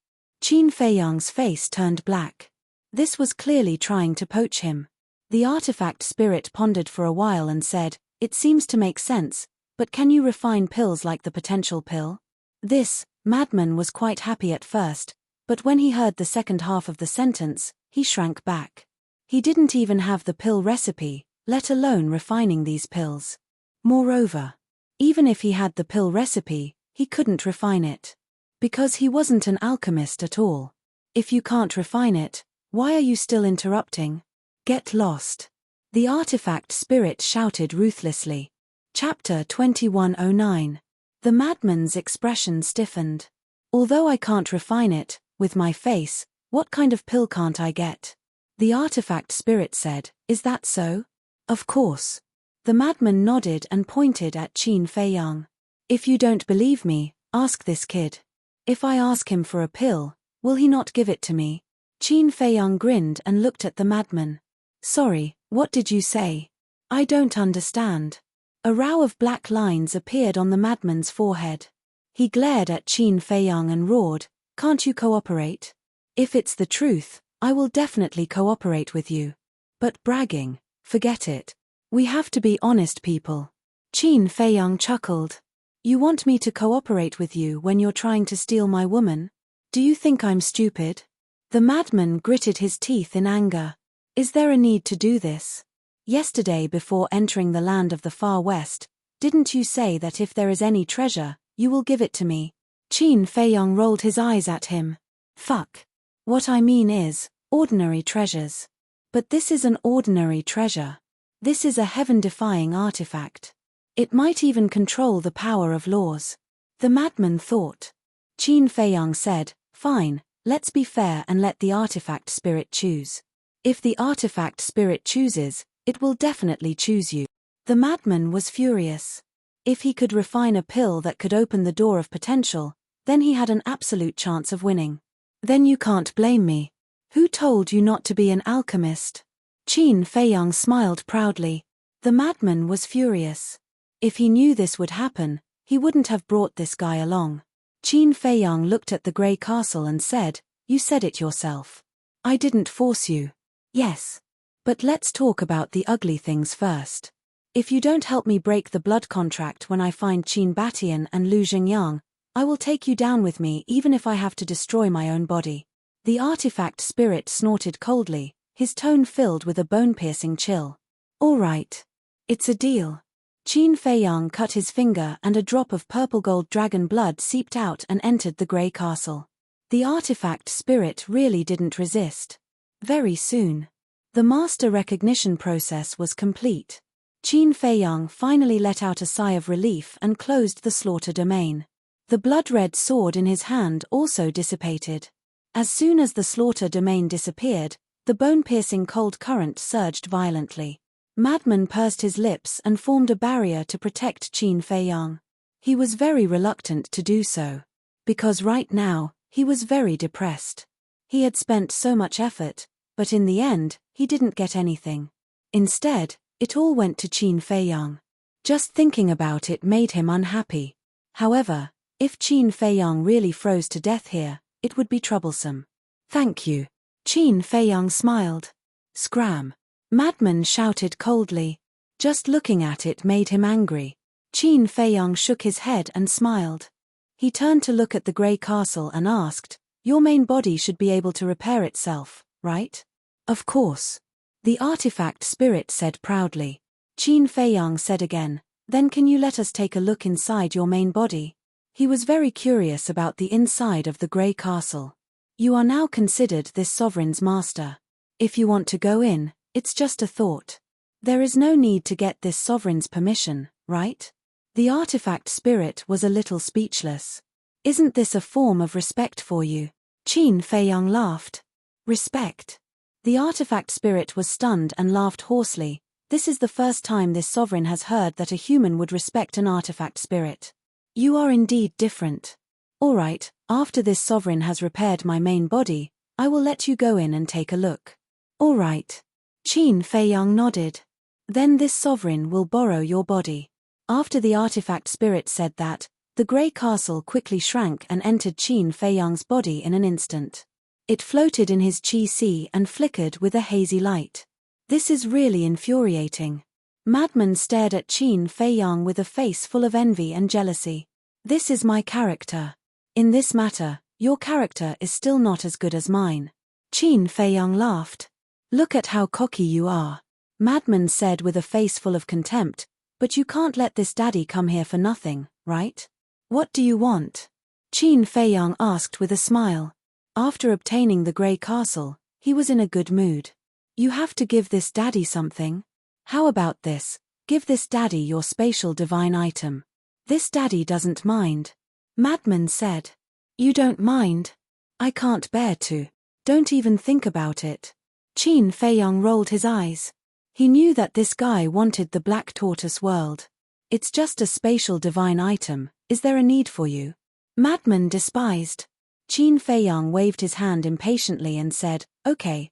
Qin Feiyang's face turned black. This was clearly trying to poach him. The artifact spirit pondered for a while and said, it seems to make sense, but can you refine pills like the potential pill? This, Madman was quite happy at first, but when he heard the second half of the sentence, he shrank back. He didn't even have the pill recipe, let alone refining these pills. Moreover, even if he had the pill recipe, he couldn't refine it. Because he wasn't an alchemist at all. If you can't refine it, why are you still interrupting? Get lost. The artifact spirit shouted ruthlessly. Chapter 2109. The madman's expression stiffened. Although I can't refine it, with my face, what kind of pill can't I get? The artifact spirit said, is that so? Of course. The madman nodded and pointed at Qin Feiyang. If you don't believe me, ask this kid. If I ask him for a pill, will he not give it to me? Qin Feiyang grinned and looked at the madman. Sorry, what did you say? I don't understand. A row of black lines appeared on the madman's forehead. He glared at Qin Feiyang and roared, can't you cooperate? If it's the truth, I will definitely cooperate with you. But bragging, forget it. We have to be honest people. Qin Feiyang chuckled. You want me to cooperate with you when you're trying to steal my woman? Do you think I'm stupid? The madman gritted his teeth in anger. Is there a need to do this? Yesterday before entering the land of the far west, didn't you say that if there is any treasure, you will give it to me? Qin Feiyang rolled his eyes at him. Fuck. What I mean is, ordinary treasures. But this is an ordinary treasure. This is a heaven-defying artifact. It might even control the power of laws. The madman thought. Qin Feiyang said, fine, let's be fair and let the artifact spirit choose. If the artifact spirit chooses, it will definitely choose you. The madman was furious. If he could refine a pill that could open the door of potential, then he had an absolute chance of winning. Then you can't blame me. Who told you not to be an alchemist? Qin Feiyang smiled proudly. The madman was furious. If he knew this would happen, he wouldn't have brought this guy along. Qin Feiyang looked at the grey castle and said, "You said it yourself. I didn't force you." "Yes. But let's talk about the ugly things first. If you don't help me break the blood contract when I find Qin Batian and Lu Xingyang, I will take you down with me even if I have to destroy my own body." The artifact spirit snorted coldly, his tone filled with a bone-piercing chill. "All right. It's a deal." Qin Feiyang cut his finger and a drop of purple-gold dragon blood seeped out and entered the grey castle. The artifact spirit really didn't resist. Very soon, the master recognition process was complete. Qin Feiyang finally let out a sigh of relief and closed the slaughter domain. The blood-red sword in his hand also dissipated. As soon as the slaughter domain disappeared, the bone-piercing cold current surged violently. Madman pursed his lips and formed a barrier to protect Qin Feiyang. He was very reluctant to do so. Because right now, he was very depressed. He had spent so much effort, but in the end, he didn't get anything. Instead, it all went to Qin Feiyang. Just thinking about it made him unhappy. However, if Qin Feiyang really froze to death here, it would be troublesome. "Thank you." Qin Feiyang smiled. "Scram!" Madman shouted coldly. Just looking at it made him angry. Qin Feiyang shook his head and smiled. He turned to look at the grey castle and asked, "Your main body should be able to repair itself, right?" "Of course." The artifact spirit said proudly. Qin Feiyang said again, "Then can you let us take a look inside your main body?" He was very curious about the inside of the grey castle. "You are now considered this sovereign's master. If you want to go in, it's just a thought. There is no need to get this sovereign's permission, right?" The artifact spirit was a little speechless. "Isn't this a form of respect for you?" Qin Feiyang laughed. "Respect?" The artifact spirit was stunned and laughed hoarsely. This is the first time this sovereign has heard that a human would respect an artifact spirit. "You are indeed different. All right, after this sovereign has repaired my main body, I will let you go in and take a look." "All right." Qin Feiyang nodded. "Then this sovereign will borrow your body." After the artifact spirit said that, the grey castle quickly shrank and entered Qin Feiyang's body in an instant. It floated in his qi sea and flickered with a hazy light. "This is really infuriating." Madman stared at Qin Feiyang with a face full of envy and jealousy. "This is my character. In this matter, your character is still not as good as mine." Qin Feiyang laughed. "Look at how cocky you are," Madman said with a face full of contempt, "but you can't let this daddy come here for nothing, right? What do you want?" Qin Feiyang asked with a smile. After obtaining the grey castle, he was in a good mood. "You have to give this daddy something. How about this? Give this daddy your spatial divine item." "This daddy doesn't mind," Madman said. "You don't mind? I can't bear to. Don't even think about it." Qin Feiyang rolled his eyes. He knew that this guy wanted the Black Tortoise world. "It's just a spatial divine item, is there a need for you?" Madman despised. Qin Feiyang waved his hand impatiently and said, Okay,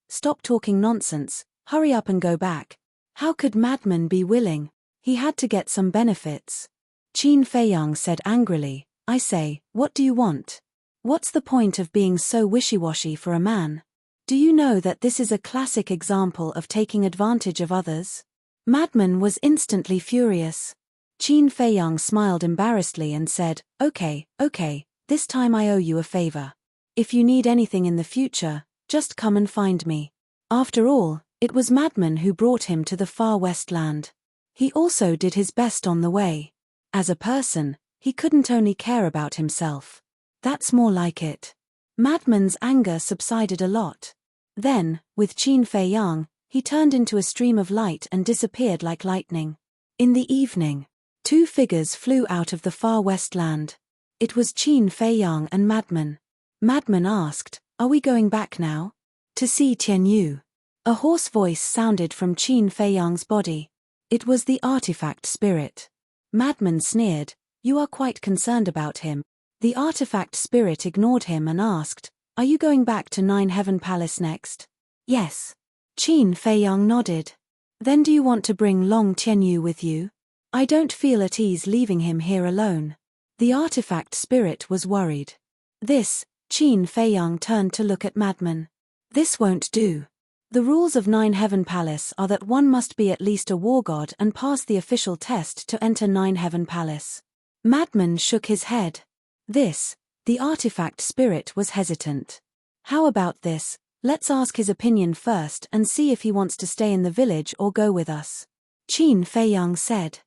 stop talking nonsense, hurry up and go back." How could Madman be willing? He had to get some benefits. Qin Feiyang said angrily, "I say, what do you want? What's the point of being so wishy-washy for a man? Do you know that this is a classic example of taking advantage of others?" Madman was instantly furious. Qin Feiyang smiled embarrassedly and said, Okay, this time I owe you a favor. If you need anything in the future, just come and find me. After all, it was Madman who brought him to the far west land. He also did his best on the way. As a person, he couldn't only care about himself. That's more like it. Madman's anger subsided a lot. Then, with Qin Feiyang, he turned into a stream of light and disappeared like lightning. In the evening, two figures flew out of the far west land. It was Qin Feiyang and Madman. Madman asked, "Are we going back now?" "To see Tianyu." A hoarse voice sounded from Qin Feiyang's body. It was the artifact spirit. Madman sneered, "You are quite concerned about him." The artifact spirit ignored him and asked, "Are you going back to Nine Heaven Palace next?" "Yes." Qin Feiyang nodded. "Then do you want to bring Long Tianyu with you?" I don't feel at ease leaving him here alone. The artifact spirit was worried. This, Qin Feiyang turned to look at Madman. This won't do. The rules of Nine Heaven Palace are that one must be at least a war god and pass the official test to enter Nine Heaven Palace. Madman shook his head. The artifact spirit was hesitant. How about this? Let's ask his opinion first and see if he wants to stay in the village or go with us. Qin Feiyang said.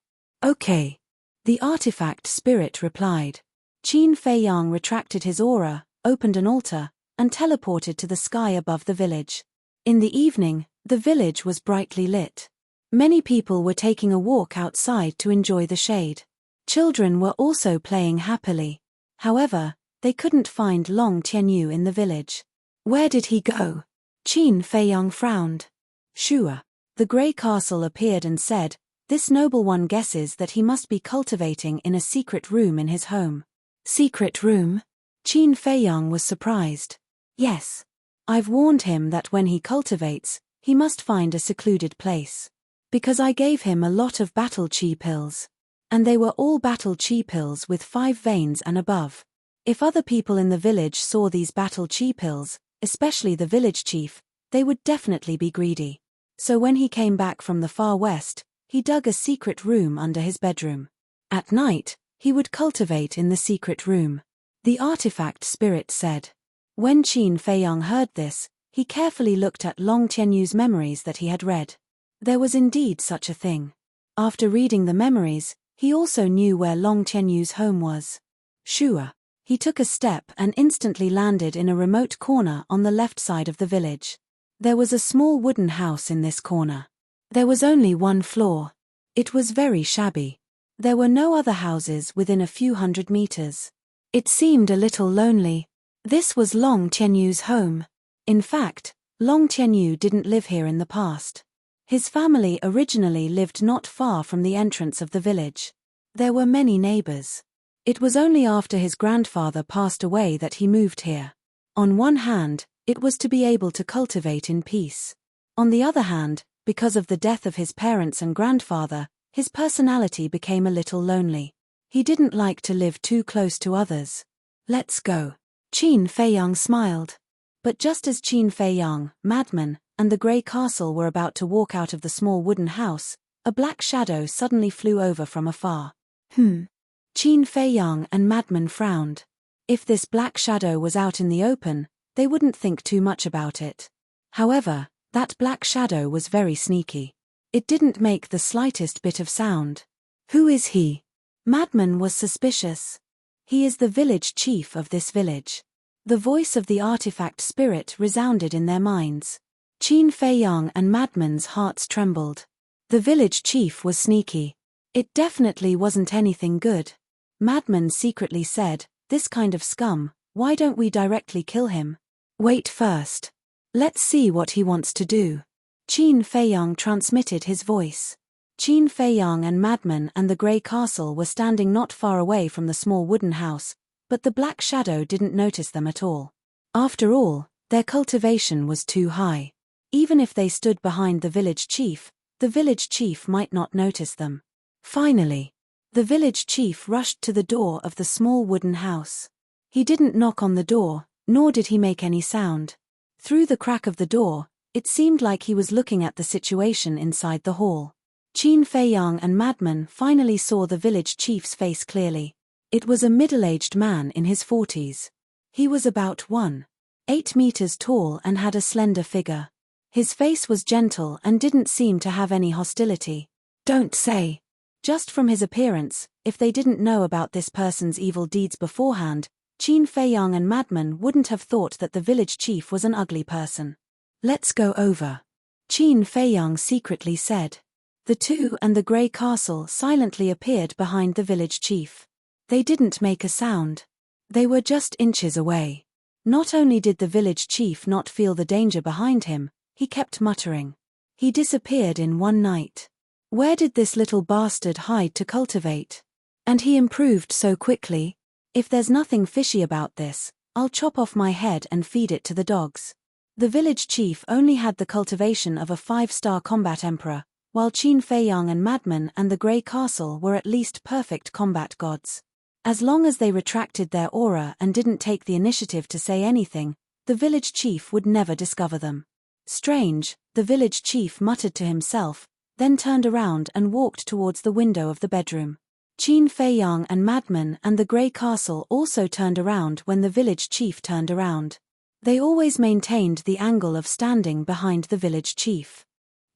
Okay. The artifact spirit replied. Qin Feiyang retracted his aura, opened an altar, and teleported to the sky above the village. In the evening, the village was brightly lit. Many people were taking a walk outside to enjoy the shade. Children were also playing happily. However, they couldn't find Long Tianyu in the village. Where did he go? Qin Feiyang frowned. Sure. The grey castle appeared and said, this noble one guesses that he must be cultivating in a secret room in his home. Secret room? Qin Feiyang was surprised. Yes. I've warned him that when he cultivates, he must find a secluded place. Because I gave him a lot of battle chi pills. And they were all battle chi pills with 5 veins and above. If other people in the village saw these battle chi pills, especially the village chief, they would definitely be greedy. So when he came back from the far west, he dug a secret room under his bedroom. At night, he would cultivate in the secret room. The artifact spirit said. When Qin Feiyang heard this, he carefully looked at Long Tianyu's memories that he had read. There was indeed such a thing. After reading the memories, he also knew where Long Tianyu's home was. Sure. He took a step and instantly landed in a remote corner on the left side of the village. There was a small wooden house in this corner. There was only 1 floor. It was very shabby. There were no other houses within a few hundred meters. It seemed a little lonely. This was Long Tianyu's home. In fact, Long Tianyu didn't live here in the past. His family originally lived not far from the entrance of the village. There were many neighbors. It was only after his grandfather passed away that he moved here. On one hand, it was to be able to cultivate in peace. On the other hand, because of the death of his parents and grandfather, his personality became a little lonely. He didn't like to live too close to others. Let's go. Qin Feiyang smiled. But just as Qin Feiyang, Madman, and the grey castle were about to walk out of the small wooden house, a black shadow suddenly flew over from afar. Qin Feiyang and Madman frowned. If this black shadow was out in the open, they wouldn't think too much about it. However, that black shadow was very sneaky. It didn't make the slightest bit of sound. Who is he? Madman was suspicious. He is the village chief of this village. The voice of the artifact spirit resounded in their minds. Qin Feiyang and Madman's hearts trembled. The village chief was sneaky. It definitely wasn't anything good. Madman secretly said, this kind of scum, why don't we directly kill him? Wait first. Let's see what he wants to do. Qin Feiyang transmitted his voice. Qin Feiyang and Madman and the grey castle were standing not far away from the small wooden house, but the black shadow didn't notice them at all. After all, their cultivation was too high. Even if they stood behind the village chief might not notice them. Finally, the village chief rushed to the door of the small wooden house. He didn't knock on the door, nor did he make any sound. Through the crack of the door, it seemed like he was looking at the situation inside the hall. Qin Feiyang and Madman finally saw the village chief's face clearly. It was a middle-aged man in his 40s. He was about 1.8 meters tall and had a slender figure. His face was gentle and didn't seem to have any hostility. Don't say. Just from his appearance, if they didn't know about this person's evil deeds beforehand, Qin Feiyang and Madman wouldn't have thought that the village chief was an ugly person. Let's go over. Qin Feiyang secretly said. The two and the grey castle silently appeared behind the village chief. They didn't make a sound. They were just inches away. Not only did the village chief not feel the danger behind him, he kept muttering. He disappeared in one night. Where did this little bastard hide to cultivate? And he improved so quickly. If there's nothing fishy about this, I'll chop off my head and feed it to the dogs. The village chief only had the cultivation of a 5-star combat emperor, while Qin Feiyang and Madman and the Grey Castle were at least perfect combat gods. As long as they retracted their aura and didn't take the initiative to say anything, the village chief would never discover them. Strange, the village chief muttered to himself, then turned around and walked towards the window of the bedroom. Qin Feiyang and Madman and the Grey Castle also turned around when the village chief turned around. They always maintained the angle of standing behind the village chief.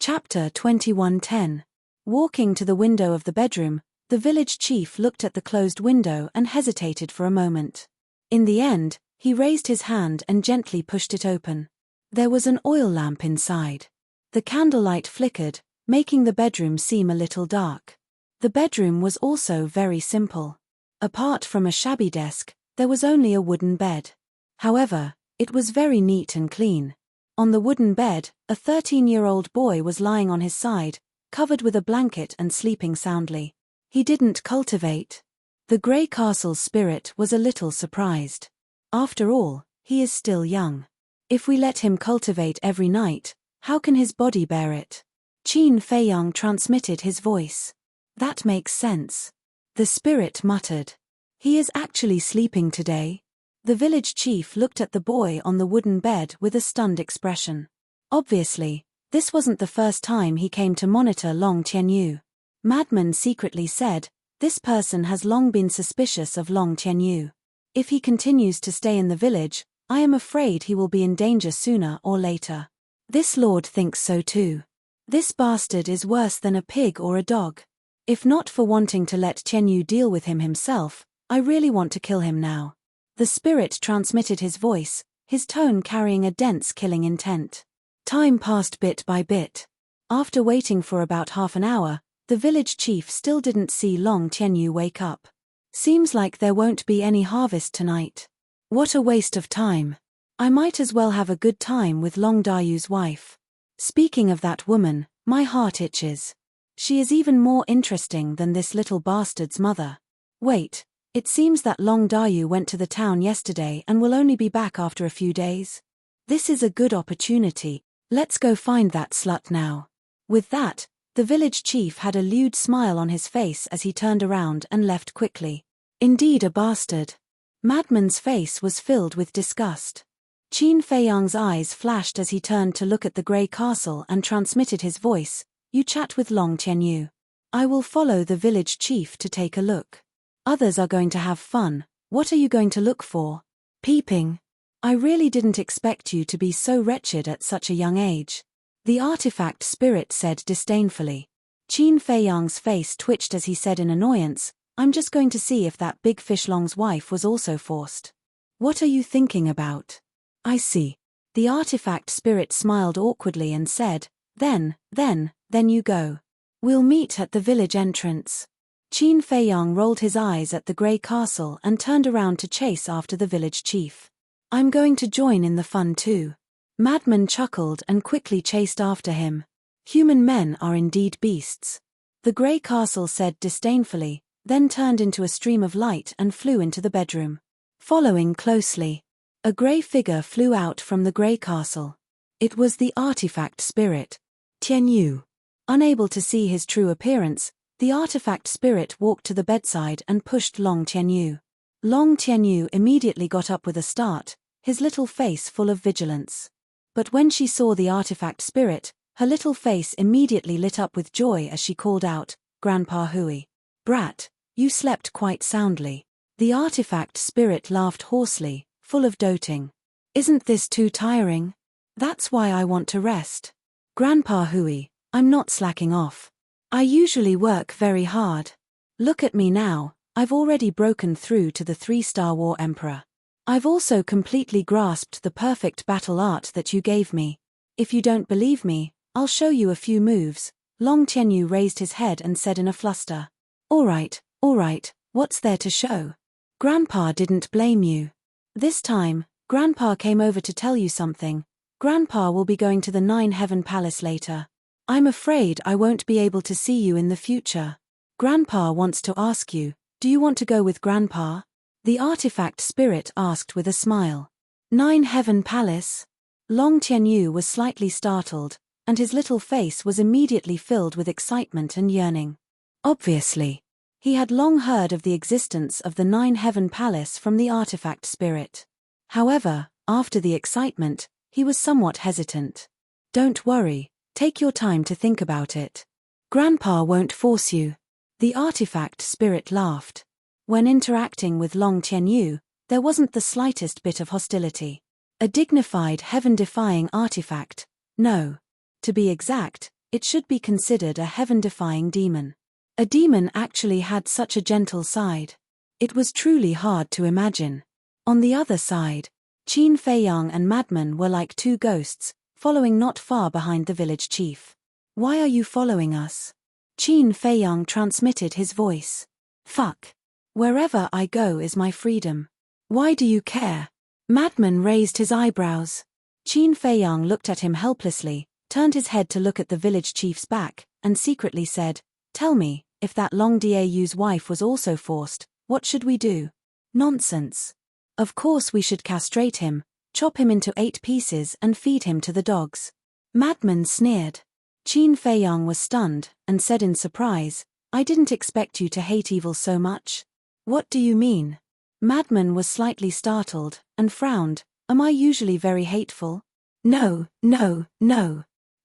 Chapter 21:10. Walking to the window of the bedroom, the village chief looked at the closed window and hesitated for a moment. In the end, he raised his hand and gently pushed it open. There was an oil lamp inside. The candlelight flickered, making the bedroom seem a little dark. The bedroom was also very simple. Apart from a shabby desk, there was only a wooden bed. However, it was very neat and clean. On the wooden bed, a 13-year-old boy was lying on his side, covered with a blanket and sleeping soundly. He didn't cultivate. The Grey Castle's spirit was a little surprised. After all, he is still young. If we let him cultivate every night, how can his body bear it? Qin Feiyang transmitted his voice. That makes sense. The spirit muttered. He is actually sleeping today. The village chief looked at the boy on the wooden bed with a stunned expression. Obviously, this wasn't the first time he came to monitor Long Tianyu. Madman secretly said, "This person has long been suspicious of Long Tianyu. If he continues to stay in the village, I am afraid he will be in danger sooner or later." This lord thinks so too. This bastard is worse than a pig or a dog. If not for wanting to let Tianyu deal with him himself, I really want to kill him now. The spirit transmitted his voice, his tone carrying a dense killing intent. Time passed bit by bit. After waiting for about half an hour, the village chief still didn't see Long Tianyu wake up. Seems like there won't be any harvest tonight. What a waste of time. I might as well have a good time with Long Dayu's wife. Speaking of that woman, my heart itches. She is even more interesting than this little bastard's mother. Wait, it seems that Long Dayu went to the town yesterday and will only be back after a few days. This is a good opportunity, let's go find that slut now. With that, the village chief had a lewd smile on his face as he turned around and left quickly. Indeed a bastard. Madman's face was filled with disgust. Qin Feiyang's eyes flashed as he turned to look at the Grey Castle and transmitted his voice, "You chat with Long Tianyu. I will follow the village chief to take a look. Others are going to have fun, what are you going to look for? Peeping. I really didn't expect you to be so wretched at such a young age." The artifact spirit said disdainfully. Qin Feiyang's face twitched as he said in annoyance, "I'm just going to see if that big fish Long's wife was also forced." "What are you thinking about?" "I see." The artifact spirit smiled awkwardly and said, Then you go. We'll meet at the village entrance." Qin Feiyang rolled his eyes at the Grey Castle and turned around to chase after the village chief. "I'm going to join in the fun too." Madman chuckled and quickly chased after him. Human men are indeed beasts. The Grey Castle said disdainfully, then turned into a stream of light and flew into the bedroom. Following closely, a grey figure flew out from the Grey Castle. It was the artifact spirit, Tianyu. Unable to see his true appearance, the artifact spirit walked to the bedside and pushed Long Tianyu. Long Tianyu immediately got up with a start, his little face full of vigilance. But when she saw the artifact spirit, her little face immediately lit up with joy as she called out, "Grandpa Hui. Brat, you slept quite soundly." The artifact spirit laughed hoarsely, full of doting. "Isn't this too tiring? That's why I want to rest. Grandpa Hui, I'm not slacking off. I usually work very hard. Look at me now, I've already broken through to the 3-star War Emperor. I've also completely grasped the perfect battle art that you gave me. If you don't believe me, I'll show you a few moves." Long Tianyu raised his head and said in a fluster. All right, what's there to show? Grandpa didn't blame you. This time, Grandpa came over to tell you something. Grandpa will be going to the 9-Heaven Palace later. I'm afraid I won't be able to see you in the future. Grandpa wants to ask you, do you want to go with Grandpa? The artifact spirit asked with a smile. 9-Heaven Palace? Long Tianyu was slightly startled, and his little face was immediately filled with excitement and yearning. Obviously, he had long heard of the existence of the Nine-Heaven Palace from the artifact spirit. However, after the excitement, he was somewhat hesitant. Don't worry, take your time to think about it. Grandpa won't force you. The artifact spirit laughed. When interacting with Long Tianyu, there wasn't the slightest bit of hostility. A dignified heaven-defying artifact. No. To be exact, it should be considered a heaven-defying demon. A demon actually had such a gentle side. It was truly hard to imagine. On the other side, Qin Feiyang and Madman were like two ghosts, following not far behind the village chief. Why are you following us? Qin Feiyang transmitted his voice. Fuck. Wherever I go is my freedom. Why do you care? Madman raised his eyebrows. Qin Feiyang looked at him helplessly, turned his head to look at the village chief's back, and secretly said, Tell me, if that Long Diayu's wife was also forced, what should we do? Nonsense. Of course we should castrate him, chop him into 8 pieces and feed him to the dogs. Madman sneered. Qin Feiyang was stunned, and said in surprise, I didn't expect you to hate evil so much. What do you mean? Madman was slightly startled, and frowned. Am I usually very hateful? No.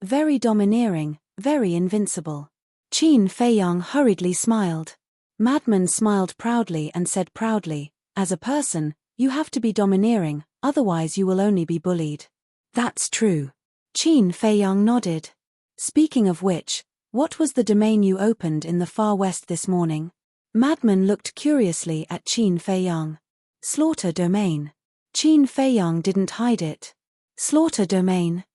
Very domineering, very invincible. Qin Feiyang hurriedly smiled. Madman smiled proudly and said proudly, As a person, you have to be domineering, otherwise you will only be bullied. That's true. Qin Feiyang nodded. Speaking of which, what was the domain you opened in the far west this morning? Madman looked curiously at Qin Feiyang. Slaughter domain. Qin Feiyang didn't hide it. Slaughter domain.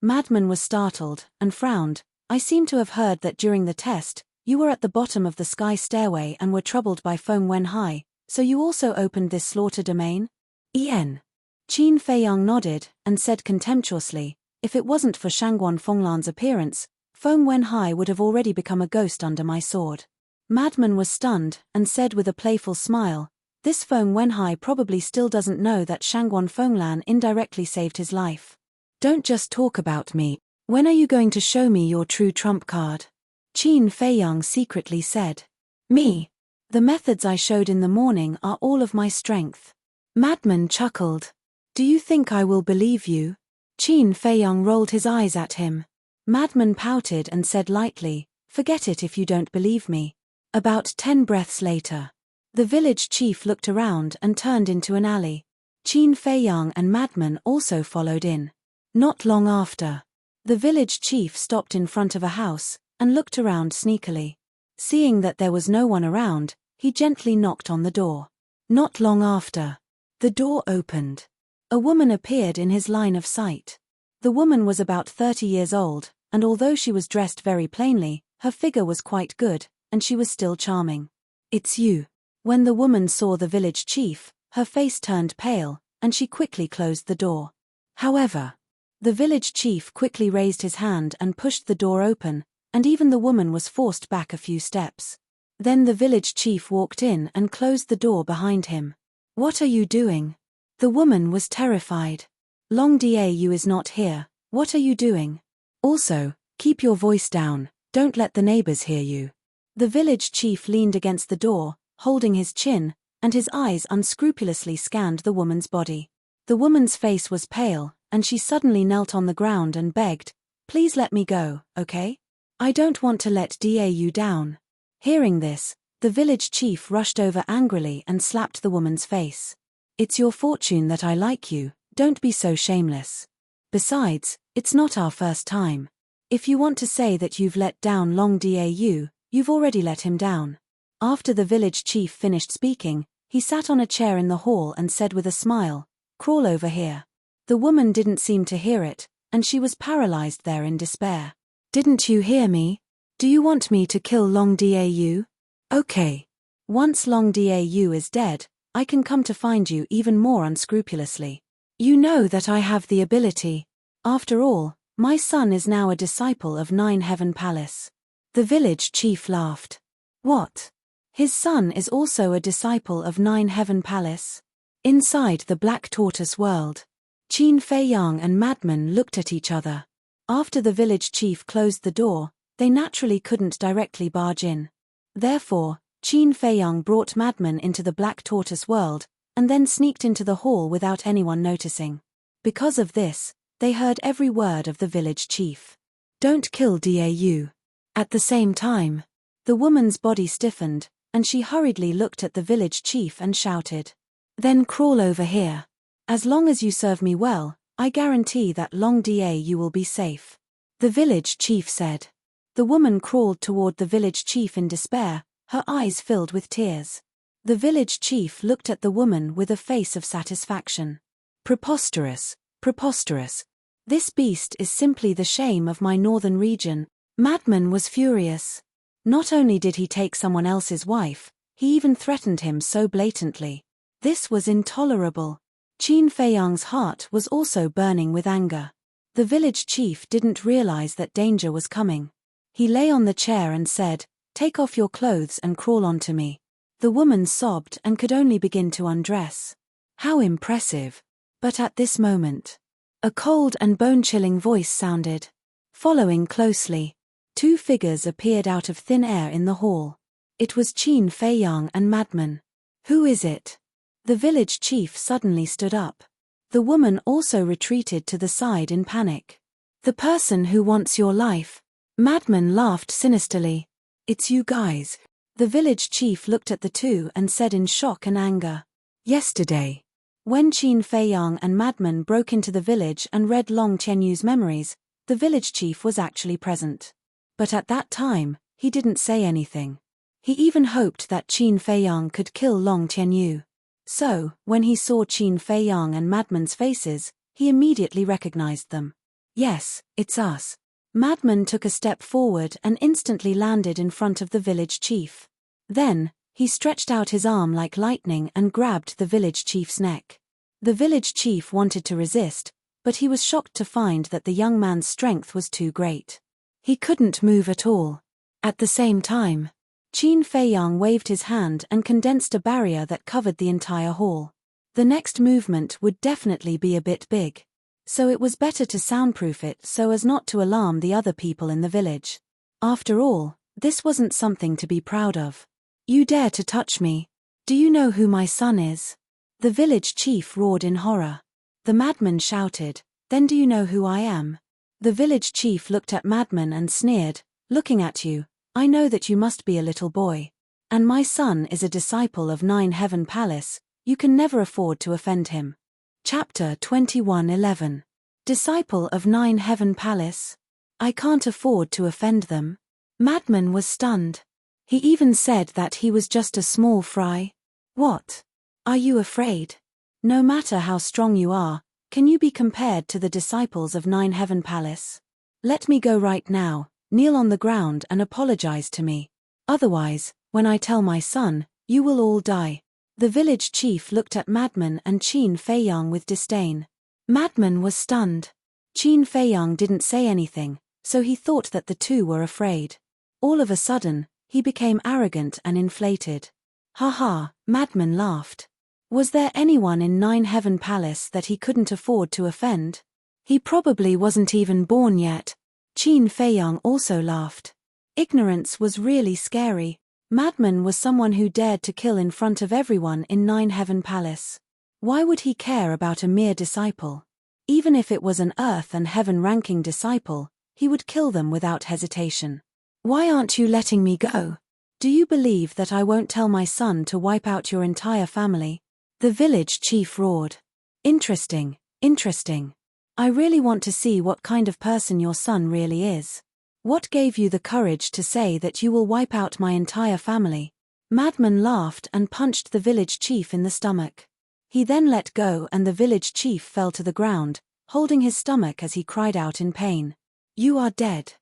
Madman was startled, and frowned. I seem to have heard that during the test, you were at the bottom of the sky stairway and were troubled by Feng Wenhai, so you also opened this slaughter domain? Qin Feiyang nodded, and said contemptuously, if it wasn't for Shangguan Fenglan's appearance, Feng Wenhai would have already become a ghost under my sword. Madman was stunned, and said with a playful smile, This Feng Wenhai probably still doesn't know that Shangguan Fenglan indirectly saved his life. Don't just talk about me. When are you going to show me your true trump card? Qin Feiyang secretly said. Me. The methods I showed in the morning are all of my strength. Madman chuckled. Do you think I will believe you? Qin Feiyang rolled his eyes at him. Madman pouted and said lightly, Forget it if you don't believe me. About 10 breaths later, the village chief looked around and turned into an alley. Qin Feiyang and Madman also followed in. Not long after, the village chief stopped in front of a house and looked around sneakily. Seeing that there was no one around, he gently knocked on the door. Not long after, the door opened. A woman appeared in his line of sight. The woman was about 30 years old, and although she was dressed very plainly, her figure was quite good, and she was still charming. It's you. When the woman saw the village chief, her face turned pale, and she quickly closed the door. However, the village chief quickly raised his hand and pushed the door open, and even the woman was forced back a few steps. Then the village chief walked in and closed the door behind him. What are you doing? The woman was terrified. Long Diayu is not here. What are you doing? Also, keep your voice down, don't let the neighbors hear you. The village chief leaned against the door, holding his chin, and his eyes unscrupulously scanned the woman's body. The woman's face was pale, and she suddenly knelt on the ground and begged, Please let me go, okay? I don't want to let Diayu down. Hearing this, the village chief rushed over angrily and slapped the woman's face. It's your fortune that I like you, don't be so shameless. Besides, it's not our first time. If you want to say that you've let down Long Diayu, you've already let him down. After the village chief finished speaking, he sat on a chair in the hall and said with a smile, Crawl over here. The woman didn't seem to hear it, and she was paralyzed there in despair. Didn't you hear me? Do you want me to kill Long Diayu? Okay. Once Long Diayu is dead, I can come to find you even more unscrupulously. You know that I have the ability. After all, my son is now a disciple of Nine-Heaven Palace. The village chief laughed. What? His son is also a disciple of Nine-Heaven Palace? Inside the Black Tortoise world, Qin Feiyang and Madman looked at each other. After the village chief closed the door, they naturally couldn't directly barge in. Therefore, Qin Feiyang brought madmen into the Black Tortoise world, and then sneaked into the hall without anyone noticing. Because of this, they heard every word of the village chief. Don't kill Dau. At the same time, the woman's body stiffened, and she hurriedly looked at the village chief and shouted, Then crawl over here. As long as you serve me well, I guarantee that long Da you will be safe. The village chief said. The woman crawled toward the village chief in despair, her eyes filled with tears. The village chief looked at the woman with a face of satisfaction. Preposterous, preposterous. This beast is simply the shame of my northern region. Madman was furious. Not only did he take someone else's wife, he even threatened him so blatantly. This was intolerable. Qin Feiyang's heart was also burning with anger. The village chief didn't realize that danger was coming. He lay on the chair and said, Take off your clothes and crawl onto me. The woman sobbed and could only begin to undress. How impressive. But at this moment, a cold and bone-chilling voice sounded. Following closely, two figures appeared out of thin air in the hall. It was Qin Feiyang and Madman. Who is it? The village chief suddenly stood up. The woman also retreated to the side in panic. The person who wants your life. Madman laughed sinisterly. It's you guys. The village chief looked at the two and said in shock and anger. Yesterday, when Qin Feiyang and Madman broke into the village and read Long Qianyu's memories, the village chief was actually present. But at that time, he didn't say anything. He even hoped that Qin Feiyang could kill Long Qianyu. So, when he saw Qin Feiyang and Madman's faces, he immediately recognized them. Yes, it's us. Madman took a step forward and instantly landed in front of the village chief. Then, he stretched out his arm like lightning and grabbed the village chief's neck. The village chief wanted to resist, but he was shocked to find that the young man's strength was too great. He couldn't move at all. At the same time, Qin Feiyang waved his hand and condensed a barrier that covered the entire hall. The next movement would definitely be a bit big. So it was better to soundproof it so as not to alarm the other people in the village. After all, this wasn't something to be proud of. You dare to touch me? Do you know who my son is? The village chief roared in horror. The madman shouted, Then do you know who I am? The village chief looked at Madman and sneered, Looking at you, I know that you must be a little boy. And my son is a disciple of Nine Heaven Palace, you can never afford to offend him. Chapter 21:11. Disciple of Nine Heaven Palace? I can't afford to offend them. Madman was stunned. He even said that he was just a small fry. What? Are you afraid? No matter how strong you are, can you be compared to the disciples of Nine Heaven Palace? Let me go right now, kneel on the ground and apologize to me. Otherwise, when I tell my son, you will all die. The village chief looked at Madman and Qin Feiyang with disdain. Madman was stunned. Qin Feiyang didn't say anything, so he thought that the two were afraid. All of a sudden, he became arrogant and inflated. Ha ha, Madman laughed. Was there anyone in Nine Heaven Palace that he couldn't afford to offend? He probably wasn't even born yet. Qin Feiyang also laughed. Ignorance was really scary. Madman was someone who dared to kill in front of everyone in Nine Heaven Palace. Why would he care about a mere disciple? Even if it was an earth and heaven ranking disciple, he would kill them without hesitation. Why aren't you letting me go? Do you believe that I won't tell my son to wipe out your entire family? The village chief roared. Interesting, interesting. I really want to see what kind of person your son really is. What gave you the courage to say that you will wipe out my entire family? Madman laughed and punched the village chief in the stomach. He then let go and the village chief fell to the ground, holding his stomach as he cried out in pain. You are dead.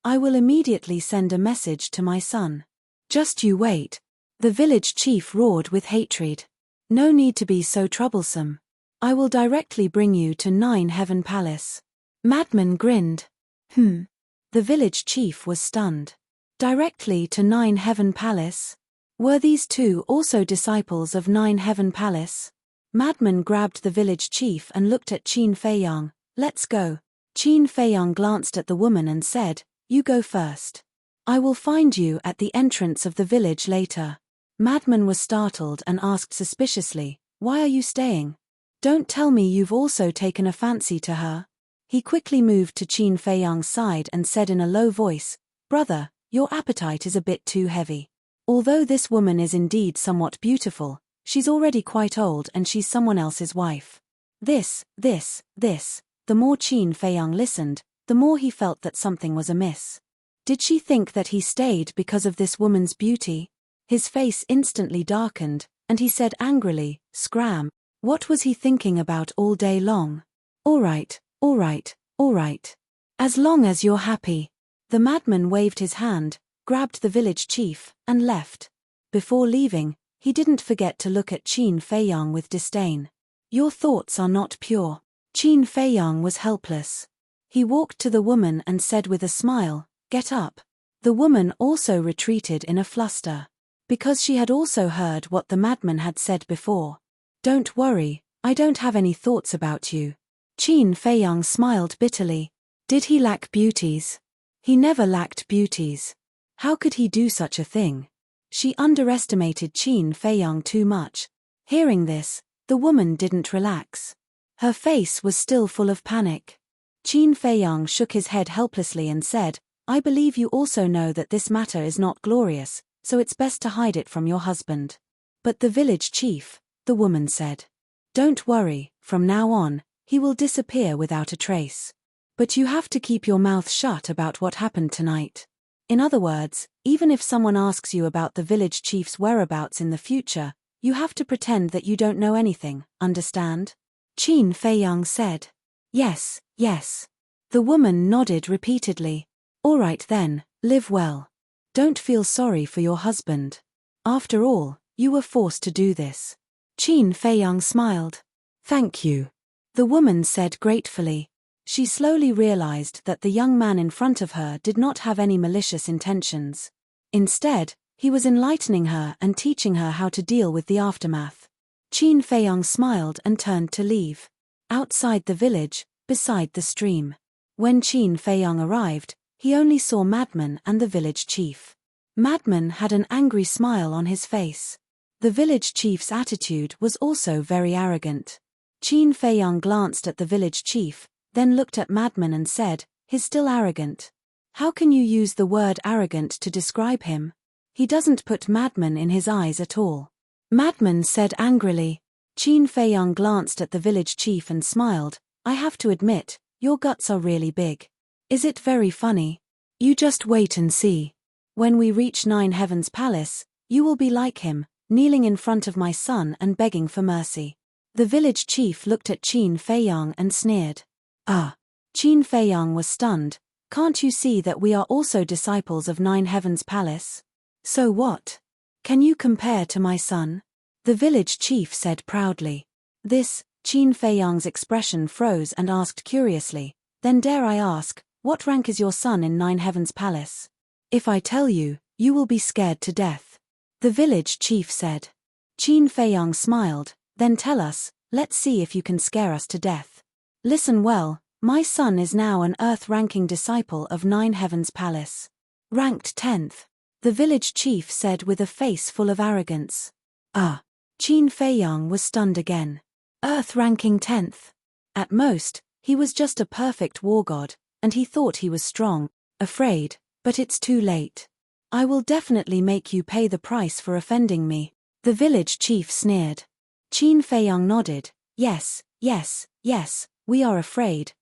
I will immediately send a message to my son. Just you wait. The village chief roared with hatred. No need to be so troublesome. I will directly bring you to Nine Heaven Palace. Madman grinned. The village chief was stunned. Directly to Nine Heaven Palace? Were these two also disciples of Nine Heaven Palace? Madman grabbed the village chief and looked at Qin Feiyang. Let's go. Qin Feiyang glanced at the woman and said, "You go first. I will find you at the entrance of the village later." Madman was startled and asked suspiciously, "Why are you staying? Don't tell me you've also taken a fancy to her." He quickly moved to Qin Feiyang's side and said in a low voice, "Brother, your appetite is a bit too heavy. Although this woman is indeed somewhat beautiful, she's already quite old and she's someone else's wife." This. The more Qin Feiyang listened, the more he felt that something was amiss. Did she think that he stayed because of this woman's beauty? His face instantly darkened, and he said angrily, "Scram. What was he thinking about all day long? All right. As long as you're happy." The madman waved his hand, grabbed the village chief, and left. Before leaving, he didn't forget to look at Qin Feiyang with disdain. "Your thoughts are not pure." Qin Feiyang was helpless. He walked to the woman and said with a smile, "Get up." The woman also retreated in a fluster. Because she had also heard what the madman had said before. "Don't worry, I don't have any thoughts about you." Qin Feiyang smiled bitterly. Did he lack beauties? He never lacked beauties. How could he do such a thing? She underestimated Qin Feiyang too much. Hearing this, the woman didn't relax. Her face was still full of panic. Qin Feiyang shook his head helplessly and said, "I believe you also know that this matter is not glorious, so it's best to hide it from your husband." "But the village chief," the woman said. "Don't worry, from now on, he will disappear without a trace. But you have to keep your mouth shut about what happened tonight. In other words, even if someone asks you about the village chief's whereabouts in the future, you have to pretend that you don't know anything, understand?" Qin Feiyang said. Yes. The woman nodded repeatedly. "All right then, live well. Don't feel sorry for your husband. After all, you were forced to do this." Qin Feiyang smiled. "Thank you," the woman said gratefully. She slowly realized that the young man in front of her did not have any malicious intentions. Instead, he was enlightening her and teaching her how to deal with the aftermath. Qin Feiyang smiled and turned to leave. Outside the village, beside the stream. When Qin Feiyang arrived, he only saw Madman and the village chief. Madman had an angry smile on his face. The village chief's attitude was also very arrogant. Qin Feiyang glanced at the village chief, then looked at Madman and said, "He's still arrogant. How can you use the word arrogant to describe him? He doesn't put Madman in his eyes at all." Madman said angrily. Qin Feiyang glanced at the village chief and smiled, "I have to admit, your guts are really big. Is it very funny? You just wait and see. When we reach Nine Heavens Palace, you will be like him, kneeling in front of my son and begging for mercy." The village chief looked at Qin Feiyang and sneered. "Ah." Qin Feiyang was stunned. "Can't you see that we are also disciples of Nine Heavens Palace? So what? Can you compare to my son?" The village chief said proudly. Qin Feiyang's expression froze and asked curiously, "Then dare I ask, what rank is your son in Nine Heavens Palace?" "If I tell you, you will be scared to death," the village chief said. Qin Feiyang smiled, "Then tell us, let's see if you can scare us to death." "Listen well, my son is now an earth-ranking disciple of Nine Heavens Palace. Ranked 10th. The village chief said with a face full of arrogance. "Ah." Qin Feiyang was stunned again. Earth ranking 10th. At most, he was just a perfect war god, and he thought he was strong, afraid, but it's too late. "I will definitely make you pay the price for offending me," the village chief sneered. Qin Feiyang nodded. Yes, we are afraid.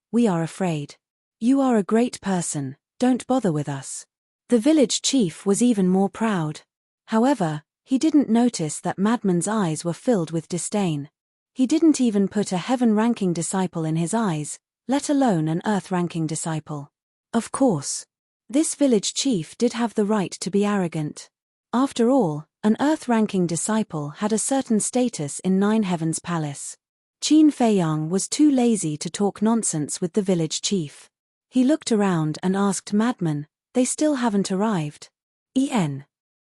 You are a great person, don't bother with us." The village chief was even more proud. However, he didn't notice that Madman's eyes were filled with disdain. He didn't even put a heaven-ranking disciple in his eyes, let alone an earth-ranking disciple. Of course. This village chief did have the right to be arrogant. After all, an earth-ranking disciple had a certain status in Nine Heavens Palace. Qin Feiyang was too lazy to talk nonsense with the village chief. He looked around and asked Madman, "They still haven't arrived?"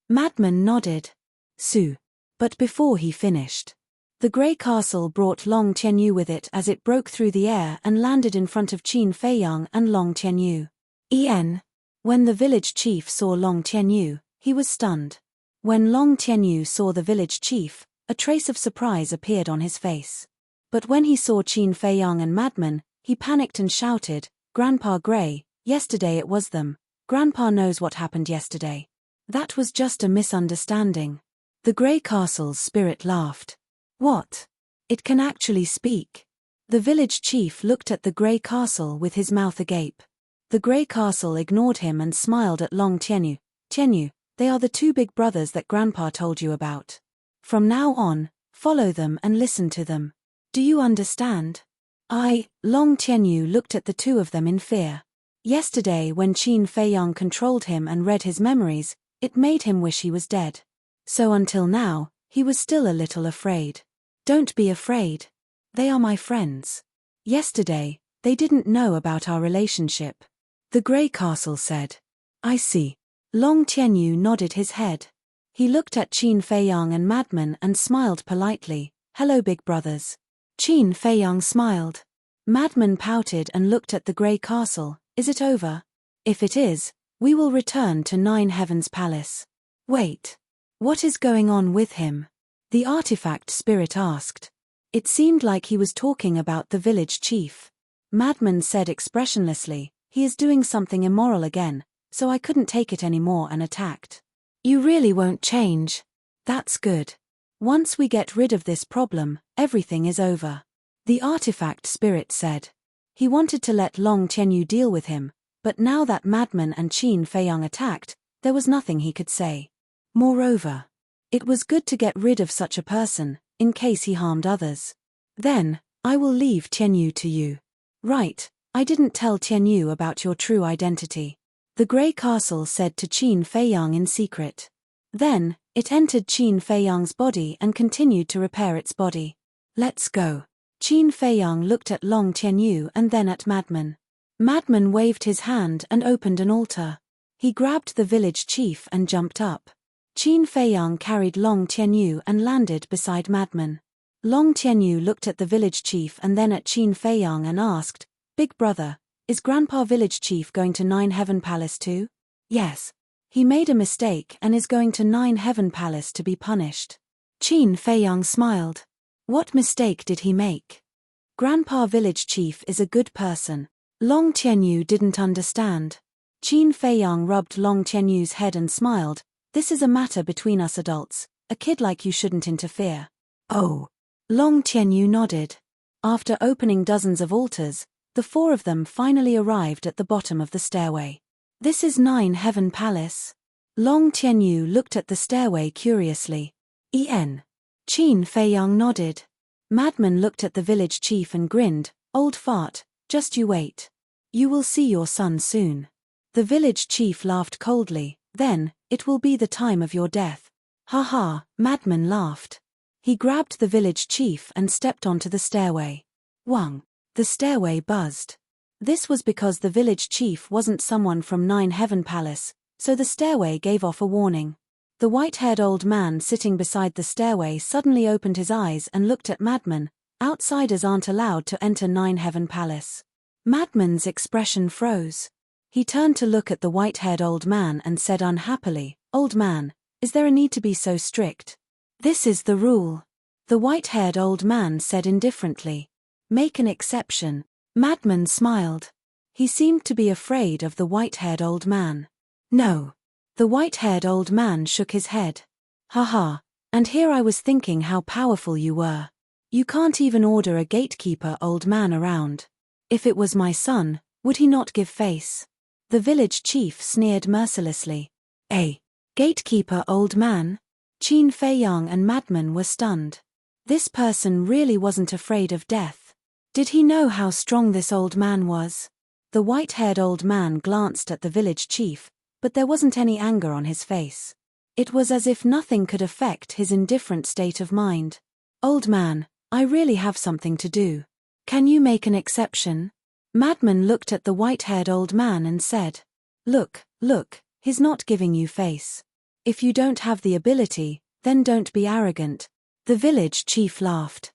Madman nodded. Su. But before he finished, The grey castle brought Long Tianyu with it as it broke through the air and landed in front of Qin Feiyang and Long Tianyu. When the village chief saw Long Tianyu, he was stunned. When Long Tianyu saw the village chief, a trace of surprise appeared on his face. But when he saw Qin Feiyang and Madman, he panicked and shouted, "Grandpa Grey, yesterday it was them. Grandpa knows what happened yesterday. That was just a misunderstanding." The grey castle's spirit laughed. "What? It can actually speak?" The village chief looked at the grey castle with his mouth agape. The grey castle ignored him and smiled at Long Tianyu. "Tianyu, they are the two big brothers that Grandpa told you about. From now on, follow them and listen to them. Do you understand?" Long Tianyu looked at the two of them in fear. Yesterday when Qin Feiyang controlled him and read his memories, it made him wish he was dead. So until now, he was still a little afraid. "Don't be afraid. They are my friends. Yesterday, they didn't know about our relationship." The grey castle said. "I see." Long Tianyu nodded his head. He looked at Qin Feiyang and Madman and smiled politely. "Hello big brothers." Qin Feiyang smiled. Madman pouted and looked at the grey castle. "Is it over? If it is, we will return to Nine Heavens Palace." "Wait. What is going on with him?" the artifact spirit asked. It seemed like he was talking about the village chief. Madman said expressionlessly, "He is doing something immoral again, so I couldn't take it anymore and attacked." "You really won't change. That's good. Once we get rid of this problem, everything is over," the artifact spirit said. He wanted to let Long Tianyu deal with him, but now that Madman and Qin Feiyang attacked, there was nothing he could say. Moreover, it was good to get rid of such a person, in case he harmed others. "Then, I will leave Tianyu to you." "Right, I didn't tell Tianyu about your true identity," the grey castle said to Qin Feiyang in secret. Then, it entered Qin Feiyang's body and continued to repair its body. "Let's go." Qin Feiyang looked at Long Tianyu and then at Madman. Madman waved his hand and opened an altar. He grabbed the village chief and jumped up. Qin Feiyang carried Long Tianyu and landed beside Madman. Long Tianyu looked at the village chief and then at Qin Feiyang and asked, "Big brother, is Grandpa village chief going to Nine Heaven Palace too?" "Yes. He made a mistake and is going to Nine Heaven Palace to be punished." Qin Feiyang smiled. "What mistake did he make?" "Grandpa village chief is a good person." Long Tianyu didn't understand. Qin Feiyang rubbed Long Tianyu's head and smiled. "This is a matter between us adults. A kid like you shouldn't interfere." "Oh." Long Tianyu nodded. After opening dozens of altars, the four of them finally arrived at the bottom of the stairway. "This is Nine Heaven Palace?" Long Tianyu looked at the stairway curiously. Qin Feiyang nodded. Madman looked at the village chief and grinned. "Old fart, just you wait. You will see your son soon." The village chief laughed coldly. "Then, it will be the time of your death." "Ha ha," Madman laughed. He grabbed the village chief and stepped onto the stairway. Wang. The stairway buzzed. This was because the village chief wasn't someone from Nine Heaven Palace, so the stairway gave off a warning. The white-haired old man sitting beside the stairway suddenly opened his eyes and looked at Madman. "Outsiders aren't allowed to enter Nine Heaven Palace." Madman's expression froze. He turned to look at the white-haired old man and said unhappily, "Old man, is there a need to be so strict?" "This is the rule," the white-haired old man said indifferently. "Make an exception." Madman smiled. He seemed to be afraid of the white-haired old man. "No." The white-haired old man shook his head. "Haha, and here I was thinking how powerful you were. You can't even order a gatekeeper old man around. If it was my son, would he not give face?" The village chief sneered mercilessly. "A gatekeeper old man?" Qin Feiyang and Madman were stunned. This person really wasn't afraid of death. Did he know how strong this old man was? The white-haired old man glanced at the village chief, but there wasn't any anger on his face. It was as if nothing could affect his indifferent state of mind. "Old man, I really have something to do. Can you make an exception?" Madman looked at the white-haired old man and said, Look, he's not giving you face. If you don't have the ability, then don't be arrogant. The village chief laughed.